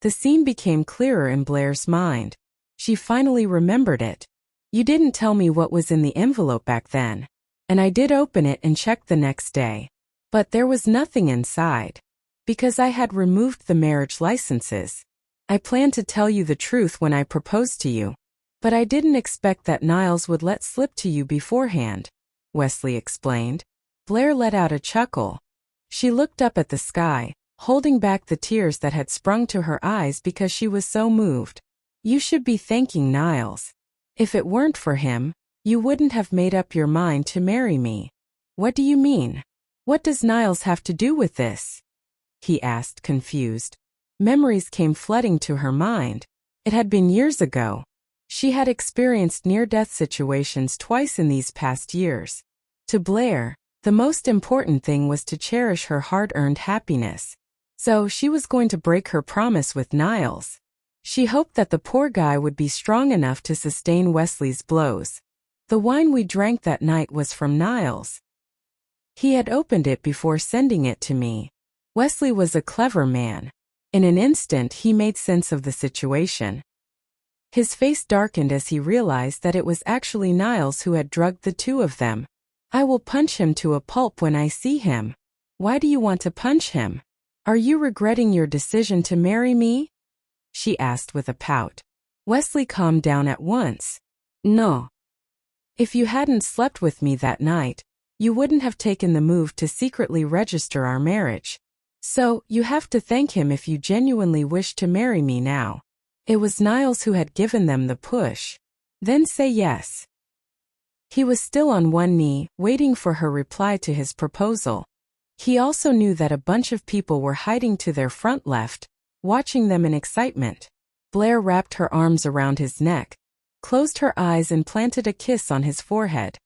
The scene became clearer in Blair's mind. She finally remembered it. You didn't tell me what was in the envelope back then. And I did open it and check the next day. But there was nothing inside. Because I had removed the marriage licenses. I planned to tell you the truth when I proposed to you. But I didn't expect that Niles would let slip to you beforehand, Wesley explained. Blair let out a chuckle. She looked up at the sky, holding back the tears that had sprung to her eyes because she was so moved. You should be thanking Niles. If it weren't for him, you wouldn't have made up your mind to marry me. What do you mean? What does Niles have to do with this? He asked, confused. Memories came flooding to her mind. It had been years ago. She had experienced near-death situations twice in these past years. To Blair, the most important thing was to cherish her hard-earned happiness. So she was going to break her promise with Niles. She hoped that the poor guy would be strong enough to sustain Wesley's blows. The wine we drank that night was from Niles. He had opened it before sending it to me. Wesley was a clever man. In an instant he made sense of the situation. His face darkened as he realized that it was actually Niles who had drugged the two of them. I will punch him to a pulp when I see him. Why do you want to punch him? Are you regretting your decision to marry me? She asked with a pout. Wesley calmed down at once. No. If you hadn't slept with me that night, you wouldn't have taken the move to secretly register our marriage. So, you have to thank him if you genuinely wish to marry me now. It was Niles who had given them the push. Then say yes. He was still on one knee, waiting for her reply to his proposal. He also knew that a bunch of people were hiding to their front left, watching them in excitement. Blair wrapped her arms around his neck, closed her eyes and planted a kiss on his forehead.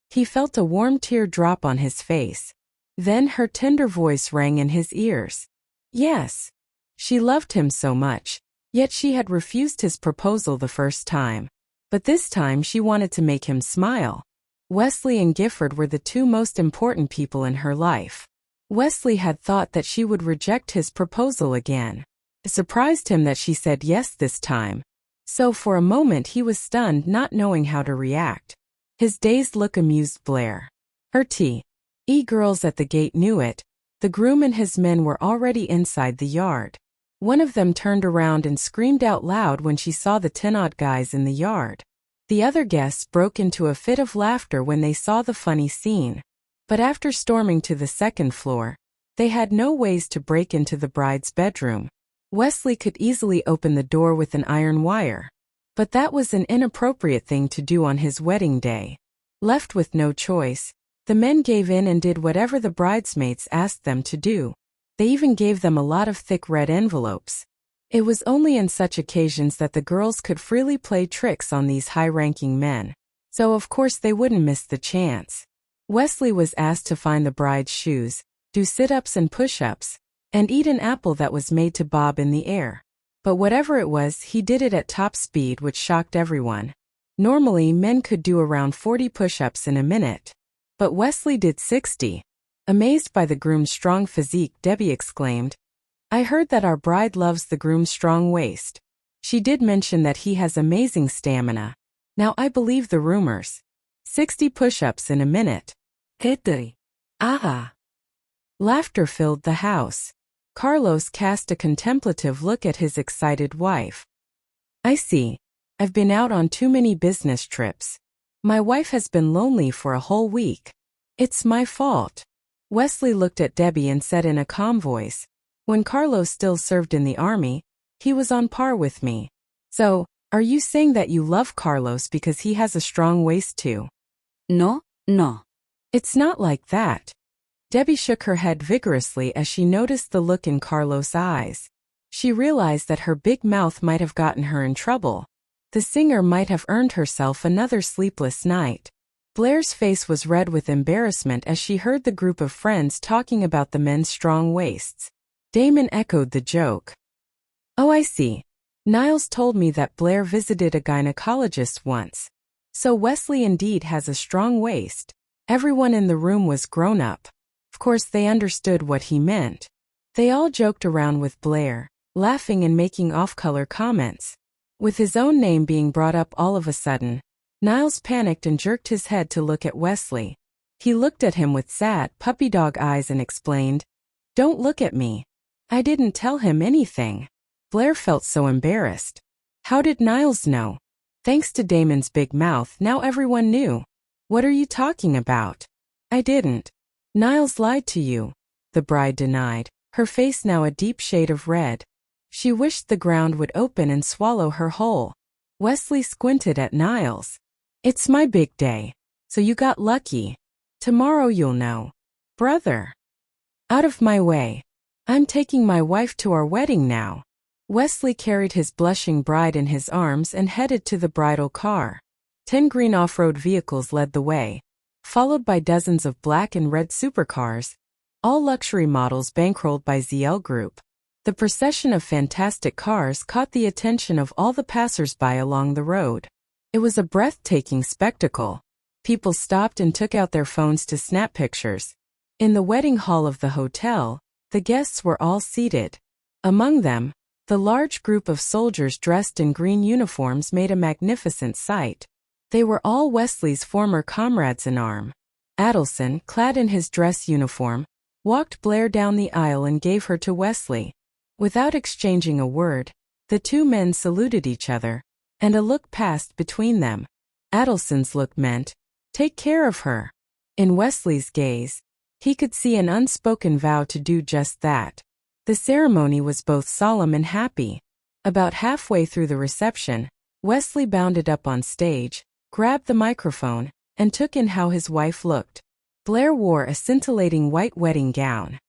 He felt a warm tear drop on his face. Then her tender voice rang in his ears. Yes. She loved him so much, yet she had refused his proposal the first time. But this time she wanted to make him smile. Wesley and Gifford were the two most important people in her life. Wesley had thought that she would reject his proposal again. It surprised him that she said yes this time. So for a moment he was stunned, not knowing how to react. His dazed look amused Blair. Her girls at the gate knew it. The groom and his men were already inside the yard. One of them turned around and screamed out loud when she saw the 10-odd guys in the yard. The other guests broke into a fit of laughter when they saw the funny scene. But after storming to the second floor, they had no ways to break into the bride's bedroom. Wesley could easily open the door with an iron wire. But that was an inappropriate thing to do on his wedding day. Left with no choice, the men gave in and did whatever the bridesmaids asked them to do. They even gave them a lot of thick red envelopes. It was only in such occasions that the girls could freely play tricks on these high-ranking men. So of course they wouldn't miss the chance. Wesley was asked to find the bride's shoes, do sit-ups and push-ups, and eat an apple that was made to bob in the air. But whatever it was, he did it at top speed, which shocked everyone. Normally, men could do around 40 push-ups in a minute. But Wesley did 60. Amazed by the groom's strong physique, Debbie exclaimed, I heard that our bride loves the groom's strong waist. She did mention that he has amazing stamina. Now I believe the rumors. 60 push-ups in a minute. Hete. Ah. Laughter filled the house. Carlos cast a contemplative look at his excited wife. I see. I've been out on too many business trips. My wife has been lonely for a whole week. It's my fault. Wesley looked at Debbie and said in a calm voice, when Carlos still served in the army, he was on par with me. So, are you saying that you love Carlos because he has a strong waist too? No. It's not like that. Debbie shook her head vigorously as she noticed the look in Carlos' eyes. She realized that her big mouth might have gotten her in trouble. The singer might have earned herself another sleepless night. Blair's face was red with embarrassment as she heard the group of friends talking about the men's strong waists. Damon echoed the joke. Oh, I see. Niles told me that Blair visited a gynecologist once. So Wesley indeed has a strong waist. Everyone in the room was grown up. Of course they understood what he meant. They all joked around with Blair, laughing and making off-color comments. With his own name being brought up all of a sudden, Niles panicked and jerked his head to look at Wesley. He looked at him with sad, puppy dog eyes and explained, "Don't look at me. I didn't tell him anything." Blair felt so embarrassed. How did Niles know? Thanks to Damon's big mouth, now everyone knew. "What are you talking about?" "I didn't. Niles lied to you," the bride denied, her face now a deep shade of red. She wished the ground would open and swallow her whole. Wesley squinted at Niles. "It's my big day, so you got lucky. Tomorrow you'll know. Brother. Out of my way. I'm taking my wife to our wedding now." Wesley carried his blushing bride in his arms and headed to the bridal car. 10 green off-road vehicles led the way, followed by dozens of black and red supercars, all luxury models bankrolled by ZL Group. The procession of fantastic cars caught the attention of all the passers-by along the road. It was a breathtaking spectacle. People stopped and took out their phones to snap pictures. In the wedding hall of the hotel, the guests were all seated. Among them, the large group of soldiers dressed in green uniforms made a magnificent sight. They were all Wesley's former comrades in arms. Adelson, clad in his dress uniform, walked Blair down the aisle and gave her to Wesley. Without exchanging a word, the two men saluted each other, and a look passed between them. Adelson's look meant, "Take care of her." In Wesley's gaze, he could see an unspoken vow to do just that. The ceremony was both solemn and happy. About halfway through the reception, Wesley bounded up on stage, grabbed the microphone, and took in how his wife looked. Blair wore a scintillating white wedding gown.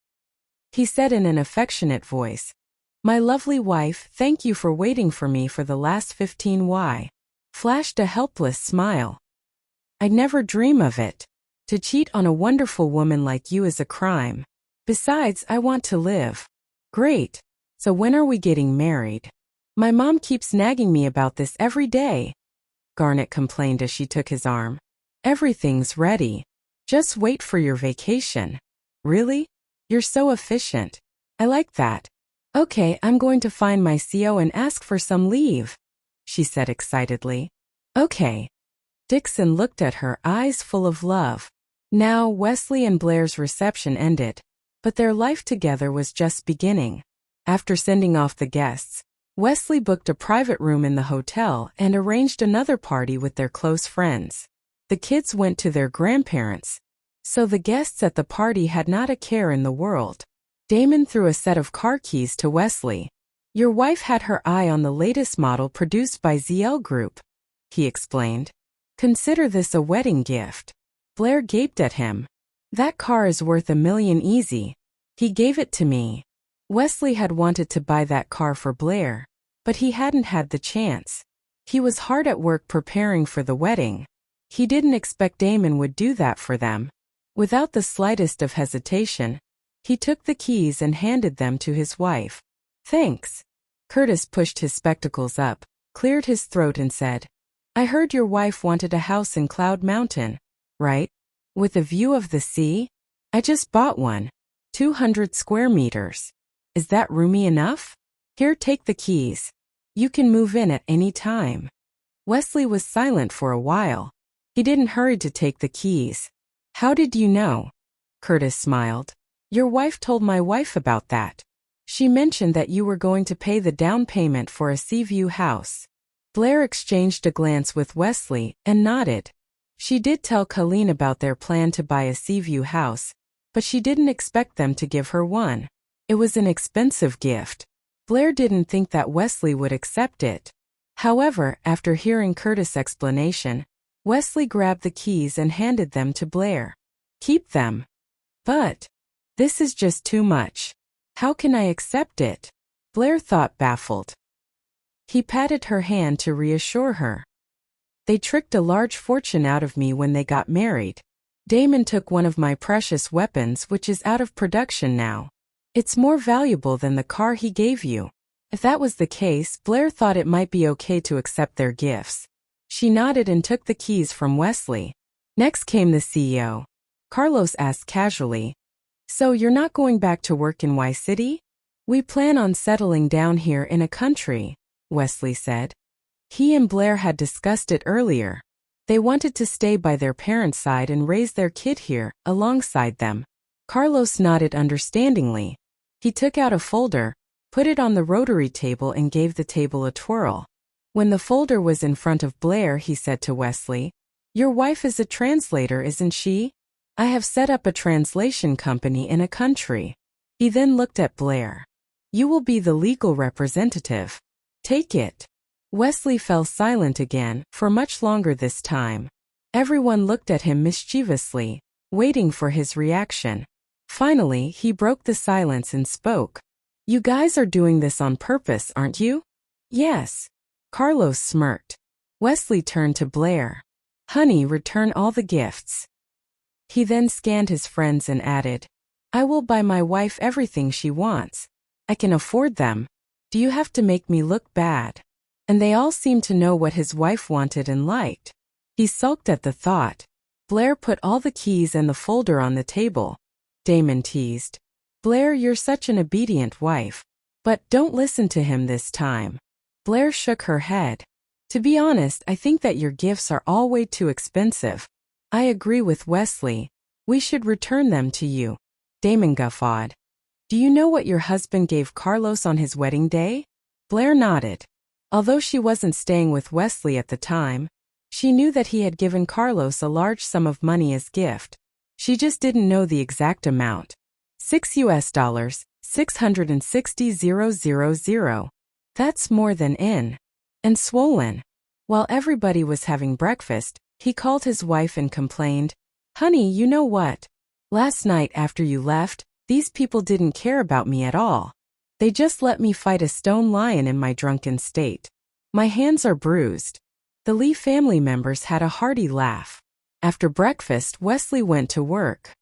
He said in an affectionate voice, "My lovely wife, thank you for waiting for me for the last 15 years. Flashed a helpless smile. "I'd never dream of it. To cheat on a wonderful woman like you is a crime. Besides, I want to live." "Great. So when are we getting married?" "My mom keeps nagging me about this every day," Garnet complained as she took his arm. "Everything's ready. Just wait for your vacation." "Really? You're so efficient. I like that. Okay, I'm going to find my CO and ask for some leave," she said excitedly. "Okay." Dixon looked at her, eyes full of love. Now Wesley and Blair's reception ended, but their life together was just beginning. After sending off the guests, Wesley booked a private room in the hotel and arranged another party with their close friends. The kids went to their grandparents, so the guests at the party had not a care in the world. Damon threw a set of car keys to Wesley. "Your wife had her eye on the latest model produced by ZL Group," he explained. "Consider this a wedding gift." Blair gaped at him. "That car is worth $1 million easy. He gave it to me." Wesley had wanted to buy that car for Blair, but he hadn't had the chance. He was hard at work preparing for the wedding. He didn't expect Damon would do that for them. Without the slightest of hesitation, he took the keys and handed them to his wife. "Thanks." Curtis pushed his spectacles up, cleared his throat and said, "I heard your wife wanted a house in Cloud Mountain, right? With a view of the sea? I just bought one. 200 square meters. Is that roomy enough? Here, take the keys. You can move in at any time." Wesley was silent for a while. He didn't hurry to take the keys. "How did you know?" Curtis smiled. "Your wife told my wife about that. She mentioned that you were going to pay the down payment for a Seaview house." Blair exchanged a glance with Wesley and nodded. She did tell Colleen about their plan to buy a Seaview house, but she didn't expect them to give her one. It was an expensive gift. Blair didn't think that Wesley would accept it. However, after hearing Curtis' explanation, Wesley grabbed the keys and handed them to Blair. "Keep them." "But this is just too much. How can I accept it?" Blair thought, baffled. He patted her hand to reassure her. "They tricked a large fortune out of me when they got married. Damon took one of my precious weapons, which is out of production now. It's more valuable than the car he gave you." If that was the case, Blair thought it might be okay to accept their gifts. She nodded and took the keys from Wesley. Next came the CEO. Carlos asked casually, "So you're not going back to work in Y City?" We plan on settling down here in a country, Wesley said. He and Blair had discussed it earlier. They wanted to stay by their parents' side and raise their kid here, alongside them. Carlos nodded understandingly. He took out a folder, put it on the rotary table and gave the table a twirl. When the folder was in front of Blair, he said to Wesley, "Your wife is a translator, isn't she? I have set up a translation company in a country." He then looked at Blair. "You will be the legal representative. Take it." Wesley fell silent again, for much longer this time. Everyone looked at him mischievously, waiting for his reaction. Finally, he broke the silence and spoke. "You guys are doing this on purpose, aren't you?" "Yes." Carlos smirked. Wesley turned to Blair. "Honey, return all the gifts." He then scanned his friends and added, "I will buy my wife everything she wants. I can afford them. Do you have to make me look bad?" And they all seemed to know what his wife wanted and liked. He sulked at the thought. Blair put all the keys and the folder on the table. Damon teased, "Blair, you're such an obedient wife. But don't listen to him this time." Blair shook her head. "To be honest, I think that your gifts are all way too expensive. I agree with Wesley. We should return them to you." Damon guffawed. "Do you know what your husband gave Carlos on his wedding day?" Blair nodded. Although she wasn't staying with Wesley at the time, she knew that he had given Carlos a large sum of money as gift. She just didn't know the exact amount. $6, $660,000. That's more than in. And swollen. While everybody was having breakfast, he called his wife and complained, "Honey, you know what? Last night after you left, these people didn't care about me at all. They just let me fight a stone lion in my drunken state. My hands are bruised." The Lee family members had a hearty laugh. After breakfast, Wesley went to work.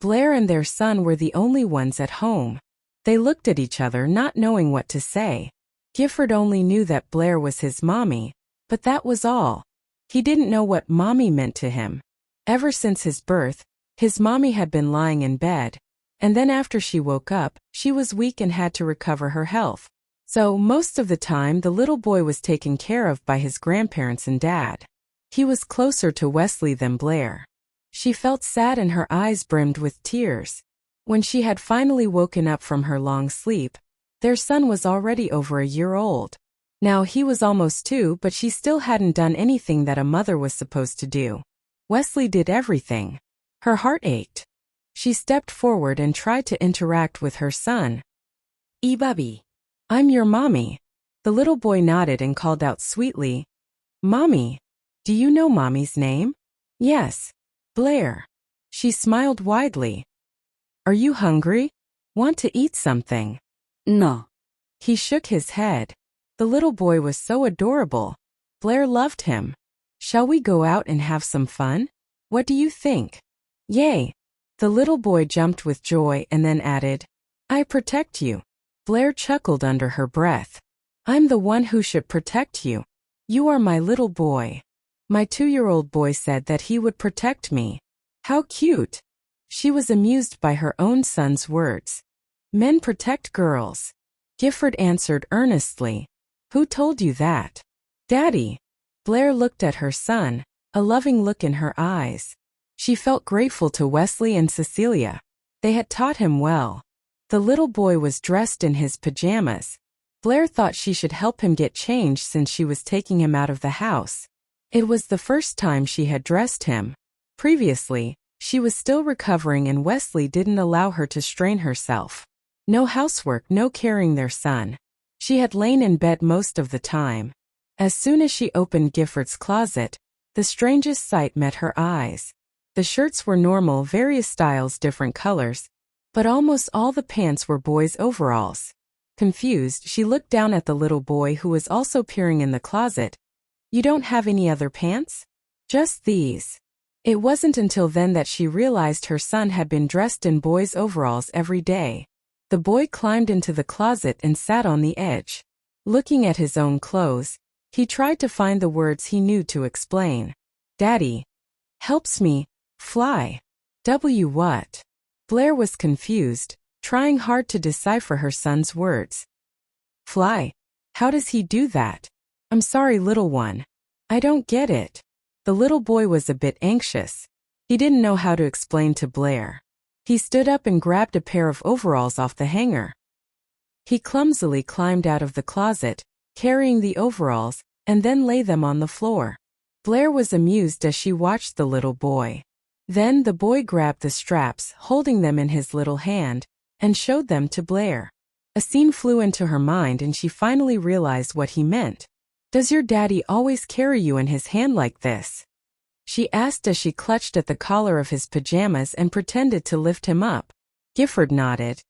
Blair and their son were the only ones at home. They looked at each other, not knowing what to say. Gifford only knew that Blair was his mommy, but that was all. He didn't know what mommy meant to him. Ever since his birth, his mommy had been lying in bed, and then after she woke up, she was weak and had to recover her health. So most of the time the little boy was taken care of by his grandparents and dad. He was closer to Wesley than Blair. She felt sad and her eyes brimmed with tears. When she had finally woken up from her long sleep, their son was already over a year old. Now he was almost 2, but she still hadn't done anything that a mother was supposed to do. Wesley did everything. Her heart ached. She stepped forward and tried to interact with her son. "Bubby. I'm your mommy." The little boy nodded and called out sweetly, "Mommy. Do you know mommy's name?" "Yes. Blair." She smiled widely. "Are you hungry? Want to eat something?" "No." He shook his head. The little boy was so adorable. Blair loved him. "Shall we go out and have some fun? What do you think?" "Yay." The little boy jumped with joy and then added, "I protect you." Blair chuckled under her breath. "I'm the one who should protect you. You are my little boy." My 2-year-old boy said that he would protect me. How cute. She was amused by her own son's words. "Men protect girls." Gifford answered earnestly. "Who told you that?" "Daddy." Blair looked at her son, a loving look in her eyes. She felt grateful to Wesley and Cecilia. They had taught him well. The little boy was dressed in his pajamas. Blair thought she should help him get changed since she was taking him out of the house. It was the first time she had dressed him. Previously, she was still recovering and Wesley didn't allow her to strain herself. No housework, no carrying their son. She had lain in bed most of the time. As soon as she opened Gifford's closet, the strangest sight met her eyes. The shirts were normal, various styles, different colors, but almost all the pants were boys' overalls. Confused, she looked down at the little boy who was also peering in the closet. "You don't have any other pants?" "Just these." It wasn't until then that she realized her son had been dressed in boys' overalls every day. The boy climbed into the closet and sat on the edge. Looking at his own clothes, he tried to find the words he knew to explain. "Daddy helps me fly." "W what?" Blair was confused, trying hard to decipher her son's words. Fly? How does he do that? I'm sorry, little one. I don't get it. The little boy was a bit anxious. He didn't know how to explain to Blair. He stood up and grabbed a pair of overalls off the hanger. He clumsily climbed out of the closet, carrying the overalls, and then lay them on the floor. Blair was amused as she watched the little boy. Then the boy grabbed the straps, holding them in his little hand, and showed them to Blair. A scene flew into her mind and she finally realized what he meant. Does your daddy always carry you in his hand like this? She asked as she clutched at the collar of his pajamas and pretended to lift him up. Gifford nodded.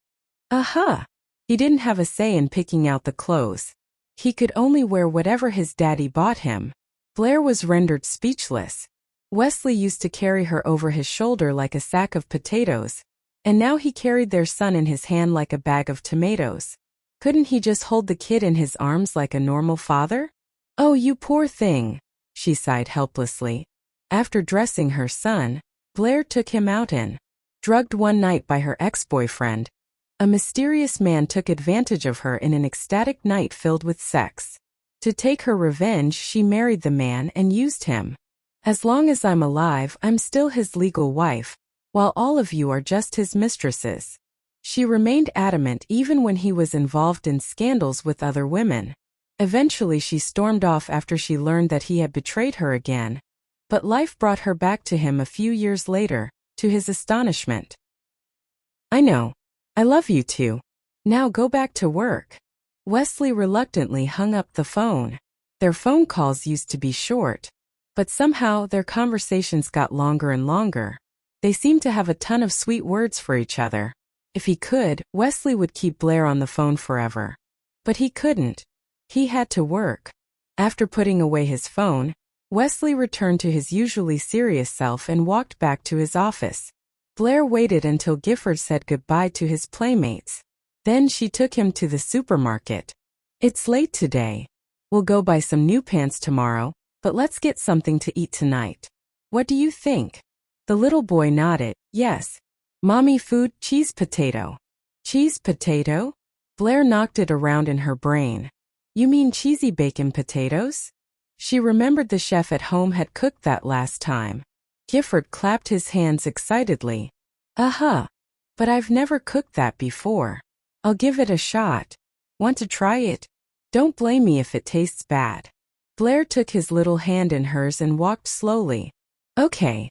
Aha! He didn't have a say in picking out the clothes. He could only wear whatever his daddy bought him. Blair was rendered speechless. Wesley used to carry her over his shoulder like a sack of potatoes, and now he carried their son in his hand like a bag of tomatoes. Couldn't he just hold the kid in his arms like a normal father? Oh, you poor thing, she sighed helplessly. After dressing her son, Blair took him out and, drugged one night by her ex-boyfriend, a mysterious man took advantage of her in an ecstatic night filled with sex. To take her revenge, she married the man and used him. As long as I'm alive, I'm still his legal wife, while all of you are just his mistresses. She remained adamant even when he was involved in scandals with other women. Eventually she stormed off after she learned that he had betrayed her again. But life brought her back to him a few years later, to his astonishment. I know. I love you too. Now go back to work. Wesley reluctantly hung up the phone. Their phone calls used to be short, but somehow their conversations got longer and longer. They seemed to have a ton of sweet words for each other. If he could, Wesley would keep Blair on the phone forever. But he couldn't. He had to work. After putting away his phone, Wesley returned to his usually serious self and walked back to his office. Blair waited until Gifford said goodbye to his playmates. Then she took him to the supermarket. It's late today. We'll go buy some new pants tomorrow, but let's get something to eat tonight. What do you think? The little boy nodded. Yes. Mommy food, cheese potato. Cheese potato? Blair knocked it around in her brain. You mean cheesy bacon potatoes? She remembered the chef at home had cooked that last time. Gifford clapped his hands excitedly. But I've never cooked that before. I'll give it a shot. Want to try it? Don't blame me if it tastes bad. Blair took his little hand in hers and walked slowly. Okay.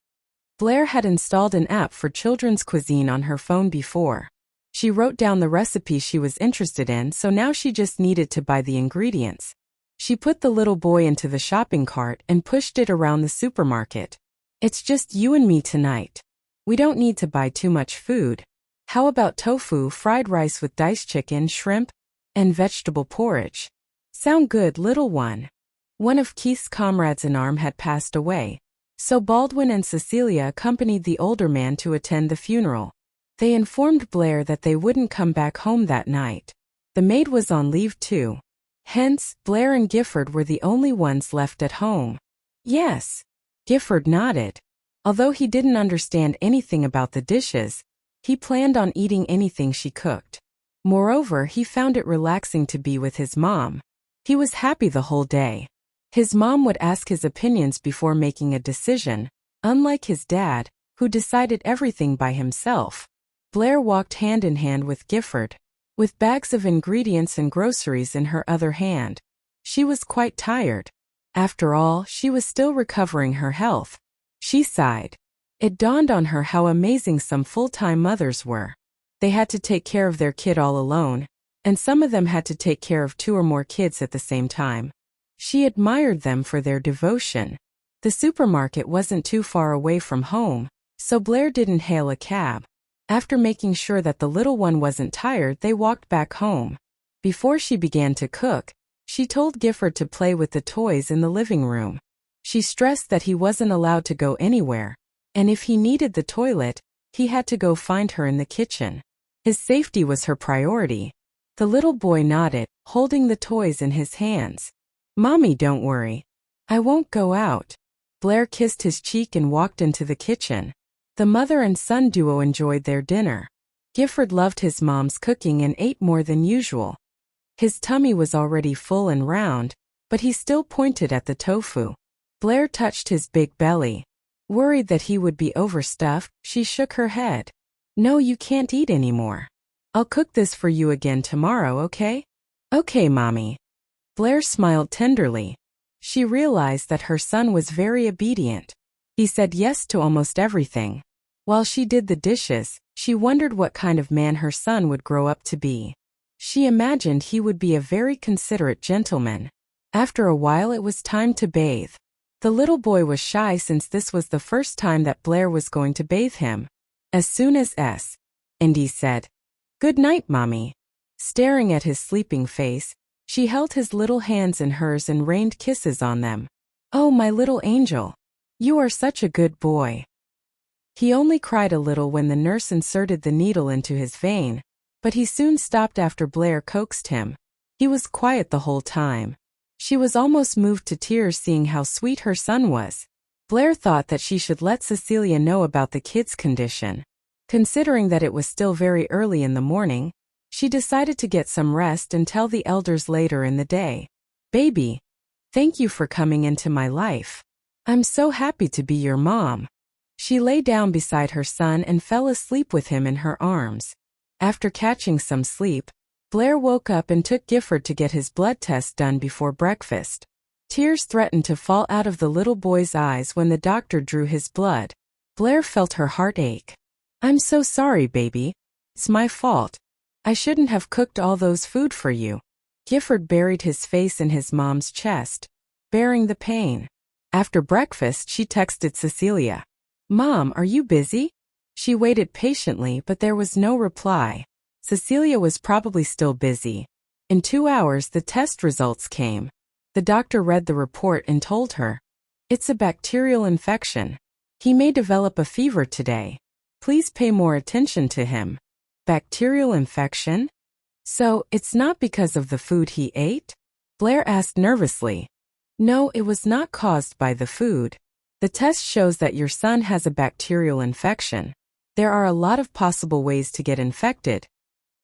Blair had installed an app for children's cuisine on her phone before. She wrote down the recipe she was interested in, so now she just needed to buy the ingredients. She put the little boy into the shopping cart and pushed it around the supermarket. It's just you and me tonight. We don't need to buy too much food. How about tofu, fried rice with diced chicken, shrimp, and vegetable porridge? Sound good, little one. One of Keith's comrades in arms had passed away, so Baldwin and Cecilia accompanied the older man to attend the funeral. They informed Blair that they wouldn't come back home that night. The maid was on leave too. Hence, Blair and Gifford were the only ones left at home. Yes. Gifford nodded. Although he didn't understand anything about the dishes, he planned on eating anything she cooked. Moreover, he found it relaxing to be with his mom. He was happy the whole day. His mom would ask his opinions before making a decision, unlike his dad, who decided everything by himself. Blair walked hand in hand with Gifford, with bags of ingredients and groceries in her other hand. She was quite tired. After all, she was still recovering her health. She sighed. It dawned on her how amazing some full-time mothers were. They had to take care of their kid all alone, and some of them had to take care of 2 or more kids at the same time. She admired them for their devotion. The supermarket wasn't too far away from home, so Blair didn't hail a cab. After making sure that the little one wasn't tired, they walked back home. Before she began to cook, she told Gifford to play with the toys in the living room. She stressed that he wasn't allowed to go anywhere, and if he needed the toilet, he had to go find her in the kitchen. His safety was her priority. The little boy nodded, holding the toys in his hands. Mommy, don't worry. I won't go out. Blair kissed his cheek and walked into the kitchen. The mother and son duo enjoyed their dinner. Gifford loved his mom's cooking and ate more than usual. His tummy was already full and round, but he still pointed at the tofu. Blair touched his big belly. Worried that he would be overstuffed, she shook her head. No, you can't eat anymore. I'll cook this for you again tomorrow, okay? Okay, Mommy. Blair smiled tenderly. She realized that her son was very obedient. He said yes to almost everything. While she did the dishes, she wondered what kind of man her son would grow up to be. She imagined he would be a very considerate gentleman. After a while it was time to bathe. The little boy was shy since this was the first time that Blair was going to bathe him. As soon as Indy said, "Good night, Mommy." Staring at his sleeping face, she held his little hands in hers and rained kisses on them. "Oh, my little angel. You are such a good boy." He only cried a little when the nurse inserted the needle into his vein, but he soon stopped after Blair coaxed him. He was quiet the whole time. She was almost moved to tears seeing how sweet her son was. Blair thought that she should let Cecilia know about the kid's condition. Considering that it was still very early in the morning, she decided to get some rest and tell the elders later in the day. "Baby, thank you for coming into my life. I'm so happy to be your mom." She lay down beside her son and fell asleep with him in her arms. After catching some sleep, Blair woke up and took Gifford to get his blood test done before breakfast. Tears threatened to fall out of the little boy's eyes when the doctor drew his blood. Blair felt her heart ache. "I'm so sorry, baby. It's my fault. I shouldn't have cooked all those food for you." Gifford buried his face in his mom's chest, bearing the pain. After breakfast, she texted Cecilia. "Mom, are you busy?" She waited patiently, but there was no reply. Cecilia was probably still busy. In 2 hours, the test results came. The doctor read the report and told her, "It's a bacterial infection. He may develop a fever today. Please pay more attention to him." Bacterial infection? So, it's not because of the food he ate? Blair asked nervously. No, it was not caused by the food. The test shows that your son has a bacterial infection. There are a lot of possible ways to get infected.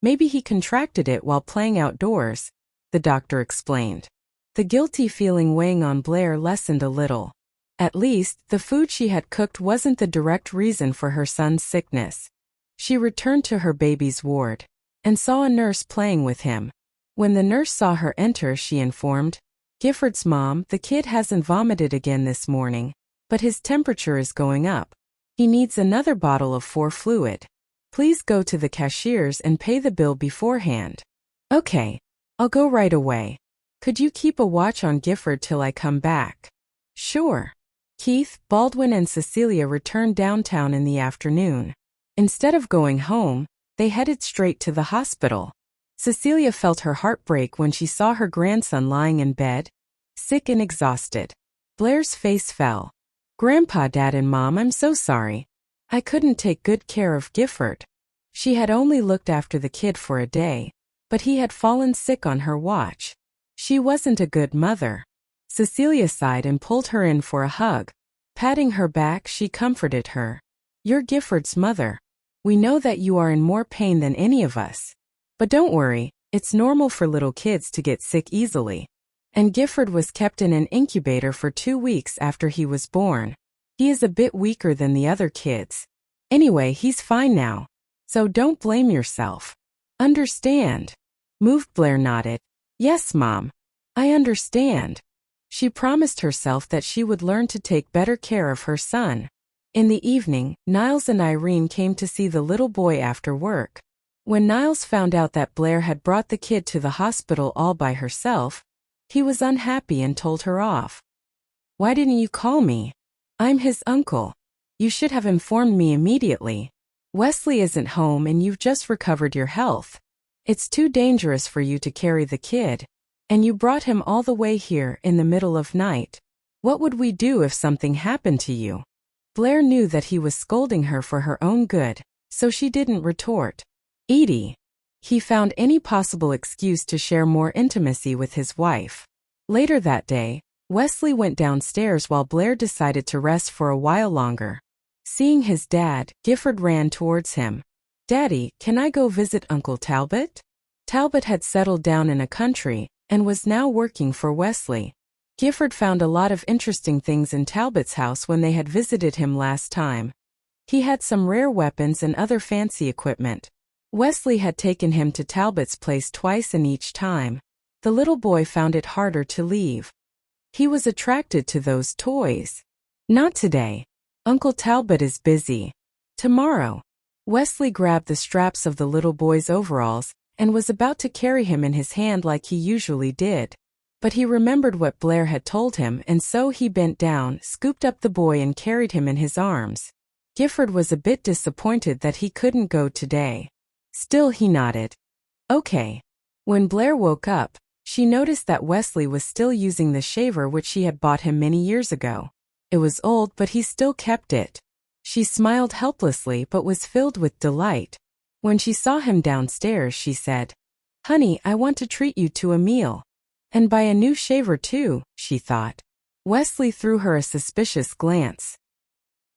Maybe he contracted it while playing outdoors, the doctor explained. The guilty feeling weighing on Blair lessened a little. At least, the food she had cooked wasn't the direct reason for her son's sickness. She returned to her baby's ward and saw a nurse playing with him. When the nurse saw her enter, she informed, "Gifford's mom, the kid hasn't vomited again this morning, but his temperature is going up. He needs another bottle of 4 fluid. Please go to the cashiers and pay the bill beforehand." "Okay, I'll go right away. Could you keep a watch on Gifford till I come back?" "Sure." Keith, Baldwin and Cecilia returned downtown in the afternoon. Instead of going home, they headed straight to the hospital. Cecilia felt her heart break when she saw her grandson lying in bed, sick and exhausted. Blair's face fell. "Grandpa, Dad, and Mom, I'm so sorry. I couldn't take good care of Gifford." She had only looked after the kid for a day, but he had fallen sick on her watch. She wasn't a good mother. Cecilia sighed and pulled her in for a hug. Patting her back, she comforted her. "You're Gifford's mother. We know that you are in more pain than any of us. But don't worry, it's normal for little kids to get sick easily." And Gifford was kept in an incubator for 2 weeks after he was born. He is a bit weaker than the other kids. Anyway, he's fine now. So don't blame yourself. Understand? Moved, Blair nodded. "Yes, Mom. I understand." She promised herself that she would learn to take better care of her son. In the evening, Niles and Irene came to see the little boy after work. When Niles found out that Blair had brought the kid to the hospital all by herself, he was unhappy and told her off. "Why didn't you call me? I'm his uncle. You should have informed me immediately. Wesley isn't home and you've just recovered your health. It's too dangerous for you to carry the kid. And you brought him all the way here in the middle of night. What would we do if something happened to you?" Blair knew that he was scolding her for her own good, so she didn't retort. Edie. He found any possible excuse to share more intimacy with his wife. Later that day, Wesley went downstairs while Blair decided to rest for a while longer. Seeing his dad, Gifford ran towards him. Daddy, can I go visit Uncle Talbot? Talbot had settled down in a country and was now working for Wesley. Gifford found a lot of interesting things in Talbot's house when they had visited him last time. He had some rare weapons and other fancy equipment. Wesley had taken him to Talbot's place twice, and each time, the little boy found it harder to leave. He was attracted to those toys. Not today. Uncle Talbot is busy. Tomorrow. Wesley grabbed the straps of the little boy's overalls and was about to carry him in his hand like he usually did. But he remembered what Blair had told him, and so he bent down, scooped up the boy and carried him in his arms. Gifford was a bit disappointed that he couldn't go today. Still, he nodded. Okay. When Blair woke up, she noticed that Wesley was still using the shaver which she had bought him many years ago. It was old, but he still kept it. She smiled helplessly but was filled with delight. When she saw him downstairs, she said, "Honey, I want to treat you to a meal. And buy a new shaver too," she thought. Wesley threw her a suspicious glance.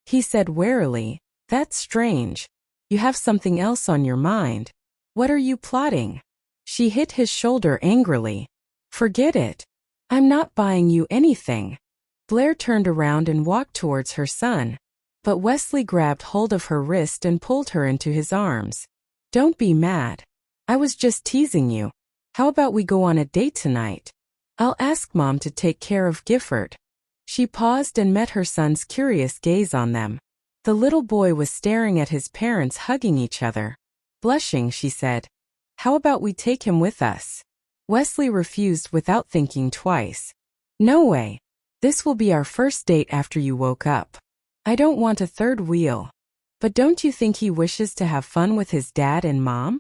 He said warily, "That's strange. You have something else on your mind. What are you plotting?" She hit his shoulder angrily. "Forget it. I'm not buying you anything." Blair turned around and walked towards her son. But Wesley grabbed hold of her wrist and pulled her into his arms. "Don't be mad. I was just teasing you. How about we go on a date tonight? I'll ask Mom to take care of Gifford." She paused and met her son's curious gaze on them. The little boy was staring at his parents hugging each other. Blushing, she said, "How about we take him with us?" Wesley refused without thinking twice. "No way. This will be our first date after you woke up. I don't want a third wheel." "But don't you think he wishes to have fun with his dad and mom?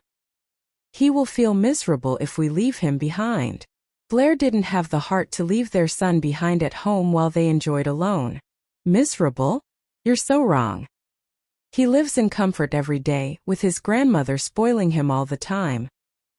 He will feel miserable if we leave him behind." Blair didn't have the heart to leave their son behind at home while they enjoyed alone. "Miserable? You're so wrong. He lives in comfort every day, with his grandmother spoiling him all the time.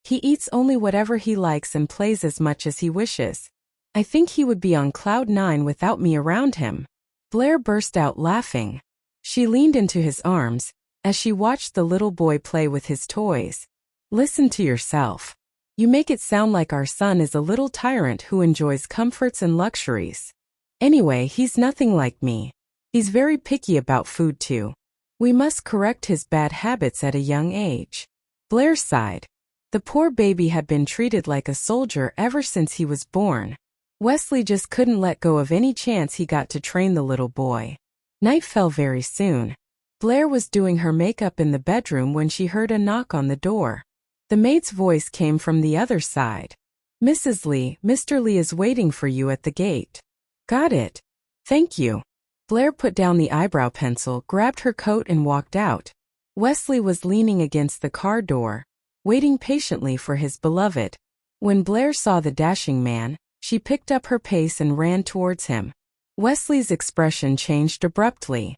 He eats only whatever he likes and plays as much as he wishes. I think he would be on cloud nine without me around him." Blair burst out laughing. She leaned into his arms as she watched the little boy play with his toys. "Listen to yourself. You make it sound like our son is a little tyrant who enjoys comforts and luxuries. Anyway, he's nothing like me. He's very picky about food too. We must correct his bad habits at a young age." Blair sighed. The poor baby had been treated like a soldier ever since he was born. Wesley just couldn't let go of any chance he got to train the little boy. Night fell very soon. Blair was doing her makeup in the bedroom when she heard a knock on the door. The maid's voice came from the other side. "Mrs. Lee, Mr. Lee is waiting for you at the gate." "Got it. Thank you." Blair put down the eyebrow pencil, grabbed her coat and walked out. Wesley was leaning against the car door, waiting patiently for his beloved. When Blair saw the dashing man, she picked up her pace and ran towards him. Wesley's expression changed abruptly.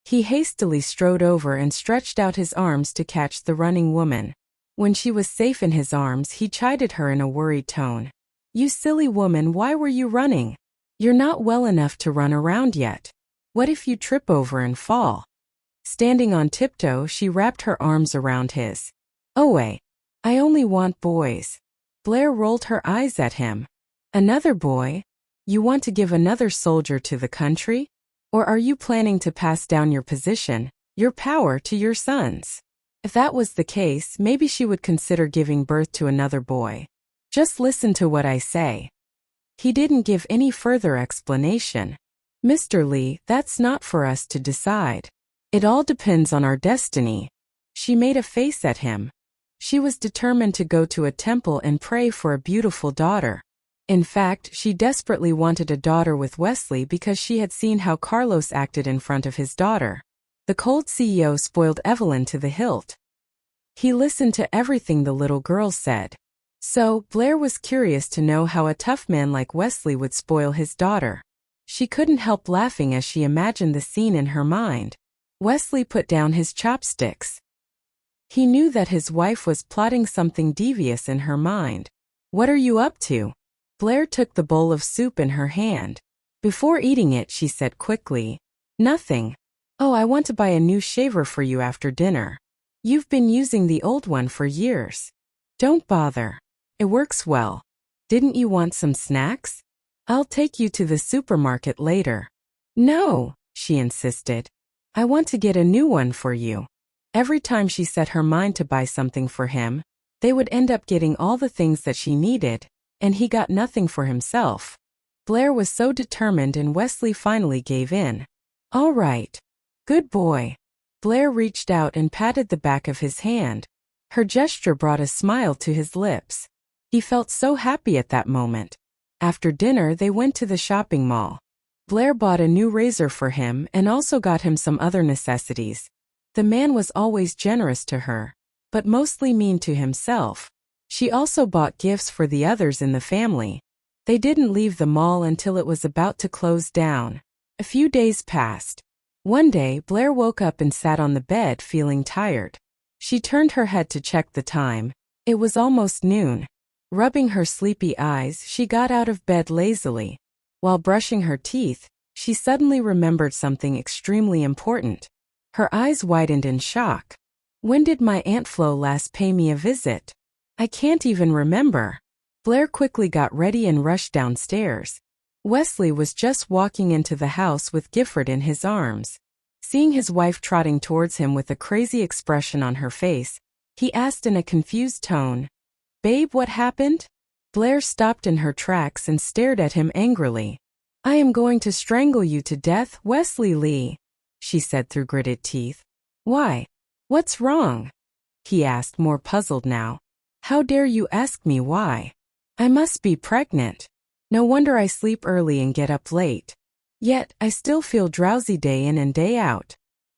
He hastily strode over and stretched out his arms to catch the running woman. When she was safe in his arms, he chided her in a worried tone. "You silly woman, why were you running? You're not well enough to run around yet. What if you trip over and fall?" Standing on tiptoe, she wrapped her arms around his. "Oh wait, I only want boys." Blair rolled her eyes at him. "Another boy? You want to give another soldier to the country? Or are you planning to pass down your position, your power, to your sons?" If that was the case, maybe she would consider giving birth to another boy. "Just listen to what I say." He didn't give any further explanation. "Mr. Lee, that's not for us to decide. It all depends on our destiny." She made a face at him. She was determined to go to a temple and pray for a beautiful daughter. In fact, she desperately wanted a daughter with Wesley because she had seen how Carlos acted in front of his daughter. The cold CEO spoiled Evelyn to the hilt. He listened to everything the little girl said. So, Blair was curious to know how a tough man like Wesley would spoil his daughter. She couldn't help laughing as she imagined the scene in her mind. Wesley put down his chopsticks. He knew that his wife was plotting something devious in her mind. "What are you up to?" Blair took the bowl of soup in her hand. Before eating it, she said quickly, "Nothing. Oh, I want to buy a new shaver for you after dinner." You've been using the old one for years. Don't bother. It works well. Didn't you want some snacks? I'll take you to the supermarket later. No, she insisted. I want to get a new one for you. Every time she set her mind to buy something for him, they would end up getting all the things that she needed, and he got nothing for himself. Blair was so determined, and Wesley finally gave in. All right. Good boy. Blair reached out and patted the back of his hand. Her gesture brought a smile to his lips. He felt so happy at that moment. After dinner, they went to the shopping mall. Blair bought a new razor for him and also got him some other necessities. The man was always generous to her, but mostly mean to himself. She also bought gifts for the others in the family. They didn't leave the mall until it was about to close down. A few days passed. One day, Blair woke up and sat on the bed feeling tired. She turned her head to check the time. It was almost noon. Rubbing her sleepy eyes, she got out of bed lazily. While brushing her teeth, she suddenly remembered something extremely important. Her eyes widened in shock. When did my Aunt Flo last pay me a visit? I can't even remember. Blair quickly got ready and rushed downstairs. Wesley was just walking into the house with Gifford in his arms. Seeing his wife trotting towards him with a crazy expression on her face, he asked in a confused tone, Babe, what happened? Blair stopped in her tracks and stared at him angrily. I am going to strangle you to death, Wesley Lee, she said through gritted teeth. Why? What's wrong? He asked, more puzzled now. How dare you ask me why? I must be pregnant. No wonder I sleep early and get up late. Yet, I still feel drowsy day in and day out.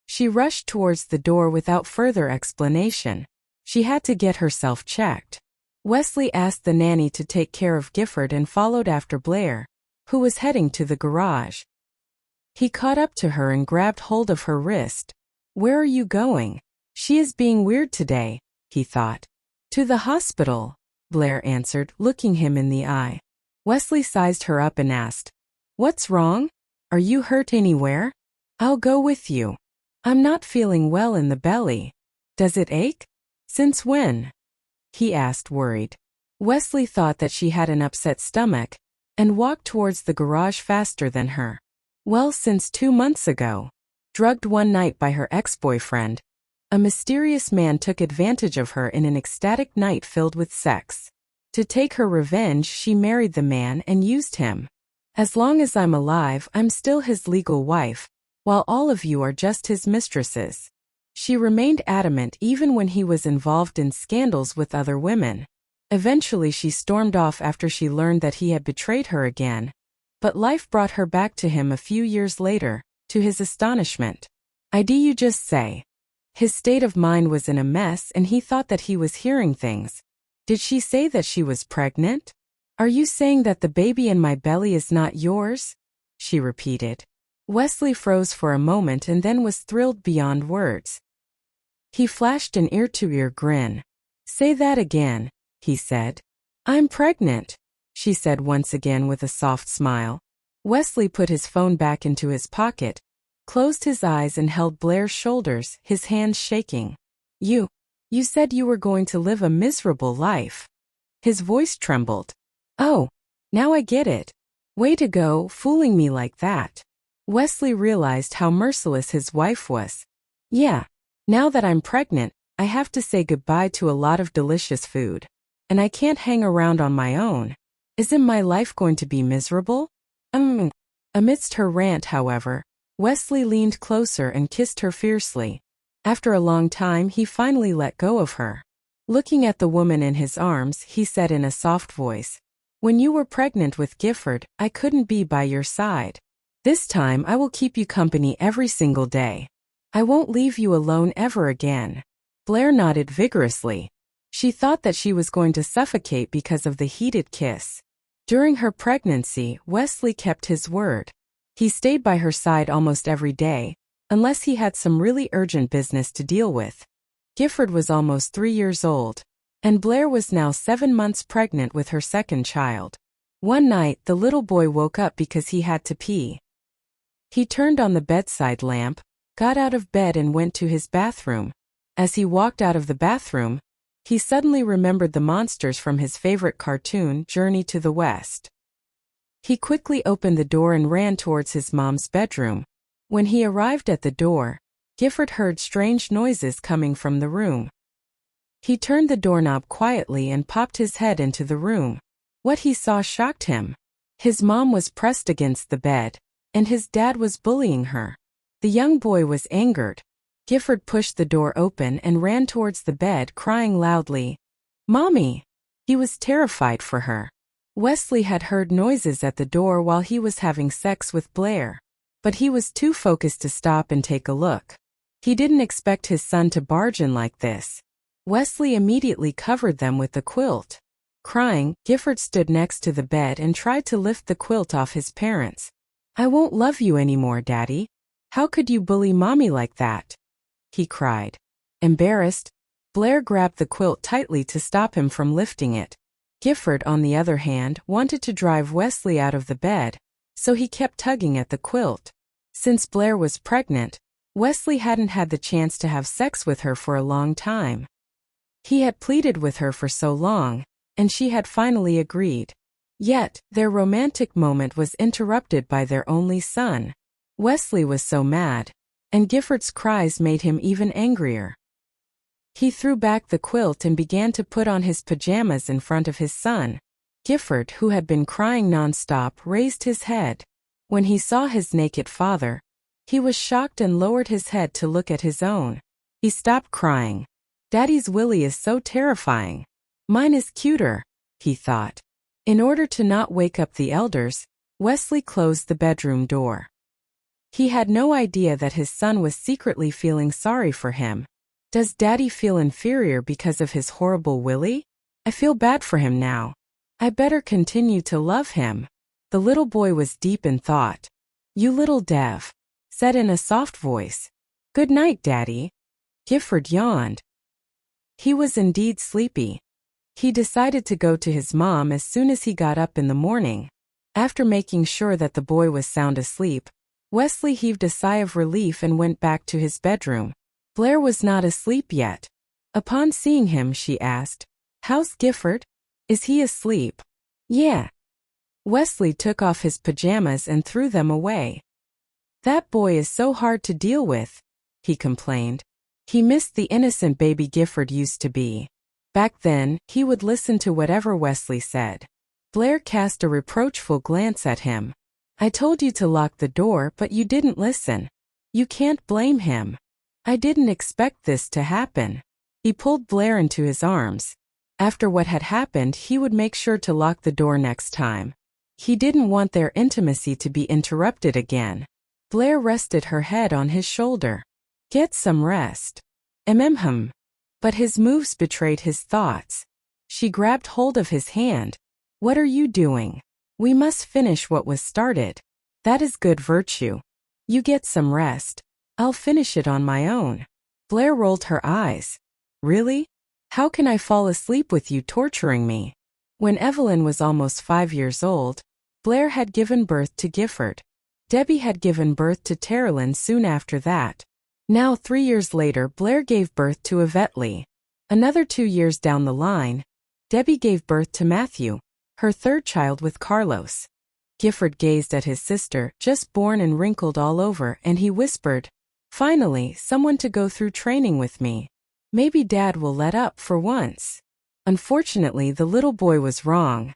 She rushed towards the door without further explanation. She had to get herself checked. Wesley asked the nanny to take care of Gifford and followed after Blair, who was heading to the garage. He caught up to her and grabbed hold of her wrist. Where are you going? She is being weird today, he thought. To the hospital, Blair answered, looking him in the eye. Wesley sized her up and asked, What's wrong? Are you hurt anywhere? I'll go with you. I'm not feeling well in the belly. Does it ache? Since when? He asked, worried. Wesley thought that she had an upset stomach and walked towards the garage faster than her. Well, since 2 months ago. Drugged one night by her ex-boyfriend, a mysterious man took advantage of her in an ecstatic night filled with sex. To take her revenge, she married the man and used him. As long as I'm alive, I'm still his legal wife, while all of you are just his mistresses. She remained adamant even when he was involved in scandals with other women. Eventually she stormed off after she learned that he had betrayed her again. But life brought her back to him a few years later, to his astonishment. "Did you just say?" His state of mind was in a mess and he thought that he was hearing things. Did she say that she was pregnant? Are you saying that the baby in my belly is not yours? She repeated. Wesley froze for a moment and then was thrilled beyond words. He flashed an ear-to-ear grin. Say that again, he said. I'm pregnant, she said once again with a soft smile. Wesley put his phone back into his pocket, closed his eyes and held Blair's shoulders, his hands shaking. You said you were going to live a miserable life. His voice trembled. Oh, now I get it. Way to go, fooling me like that. Wesley realized how merciless his wife was. Yeah, now that I'm pregnant, I have to say goodbye to a lot of delicious food. And I can't hang around on my own. Isn't my life going to be miserable? Amidst her rant, however, Wesley leaned closer and kissed her fiercely. After a long time, he finally let go of her. Looking at the woman in his arms, he said in a soft voice, When you were pregnant with Gifford, I couldn't be by your side. This time I will keep you company every single day. I won't leave you alone ever again. Blair nodded vigorously. She thought that she was going to suffocate because of the heated kiss. During her pregnancy, Wesley kept his word. He stayed by her side almost every day, unless he had some really urgent business to deal with. Gifford was almost 3 years old, and Blair was now 7 months pregnant with her second child. One night, the little boy woke up because he had to pee. He turned on the bedside lamp, got out of bed and went to his bathroom. As he walked out of the bathroom, he suddenly remembered the monsters from his favorite cartoon, Journey to the West. He quickly opened the door and ran towards his mom's bedroom. When he arrived at the door, Gifford heard strange noises coming from the room. He turned the doorknob quietly and popped his head into the room. What he saw shocked him. His mom was pressed against the bed, and his dad was bullying her. The young boy was angered. Gifford pushed the door open and ran towards the bed, crying loudly, "Mommy!" He was terrified for her. Wesley had heard noises at the door while he was having sex with Blair, but he was too focused to stop and take a look. He didn't expect his son to barge in like this. Wesley immediately covered them with the quilt. Crying, Gifford stood next to the bed and tried to lift the quilt off his parents. "I won't love you anymore, Daddy. How could you bully Mommy like that?" he cried. Embarrassed, Blair grabbed the quilt tightly to stop him from lifting it. Gifford, on the other hand, wanted to drive Wesley out of the bed, so he kept tugging at the quilt. Since Blair was pregnant, Wesley hadn't had the chance to have sex with her for a long time. He had pleaded with her for so long, and she had finally agreed. Yet, their romantic moment was interrupted by their only son. Wesley was so mad, and Gifford's cries made him even angrier. He threw back the quilt and began to put on his pajamas in front of his son. Gifford, who had been crying nonstop, raised his head. When he saw his naked father, he was shocked and lowered his head to look at his own. He stopped crying. "Daddy's Willie is so terrifying. Mine is cuter," he thought. In order to not wake up the elders, Wesley closed the bedroom door. He had no idea that his son was secretly feeling sorry for him. Does Daddy feel inferior because of his horrible Willie? I feel bad for him now. I better continue to love him. The little boy was deep in thought. "You little Dev," said in a soft voice. "Good night, Daddy." Gifford yawned. He was indeed sleepy. He decided to go to his mom as soon as he got up in the morning. After making sure that the boy was sound asleep, Wesley heaved a sigh of relief and went back to his bedroom. Blair was not asleep yet. Upon seeing him, she asked, "How's Gifford? Is he asleep?" "Yeah." Wesley took off his pajamas and threw them away. "That boy is so hard to deal with," he complained. He missed the innocent baby Gifford used to be. Back then, he would listen to whatever Wesley said. Blair cast a reproachful glance at him. "I told you to lock the door, but you didn't listen. You can't blame him. I didn't expect this to happen." He pulled Blair into his arms. After what had happened, he would make sure to lock the door next time. He didn't want their intimacy to be interrupted again. Blair rested her head on his shoulder. "Get some rest." But his moves betrayed his thoughts. She grabbed hold of his hand. "What are you doing? We must finish what was started. That is good virtue. You get some rest. I'll finish it on my own." Blair rolled her eyes. "Really? How can I fall asleep with you torturing me?" When Evelyn was almost 5 years old, Blair had given birth to Gifford. Debbie had given birth to Terilyn soon after that. Now 3 years later, Blair gave birth to Yvette Lee. Another 2 years down the line, Debbie gave birth to Matthew, her third child with Carlos. Gifford gazed at his sister, just born and wrinkled all over, and he whispered, "Finally, someone to go through training with me. Maybe Dad will let up for once." Unfortunately, the little boy was wrong.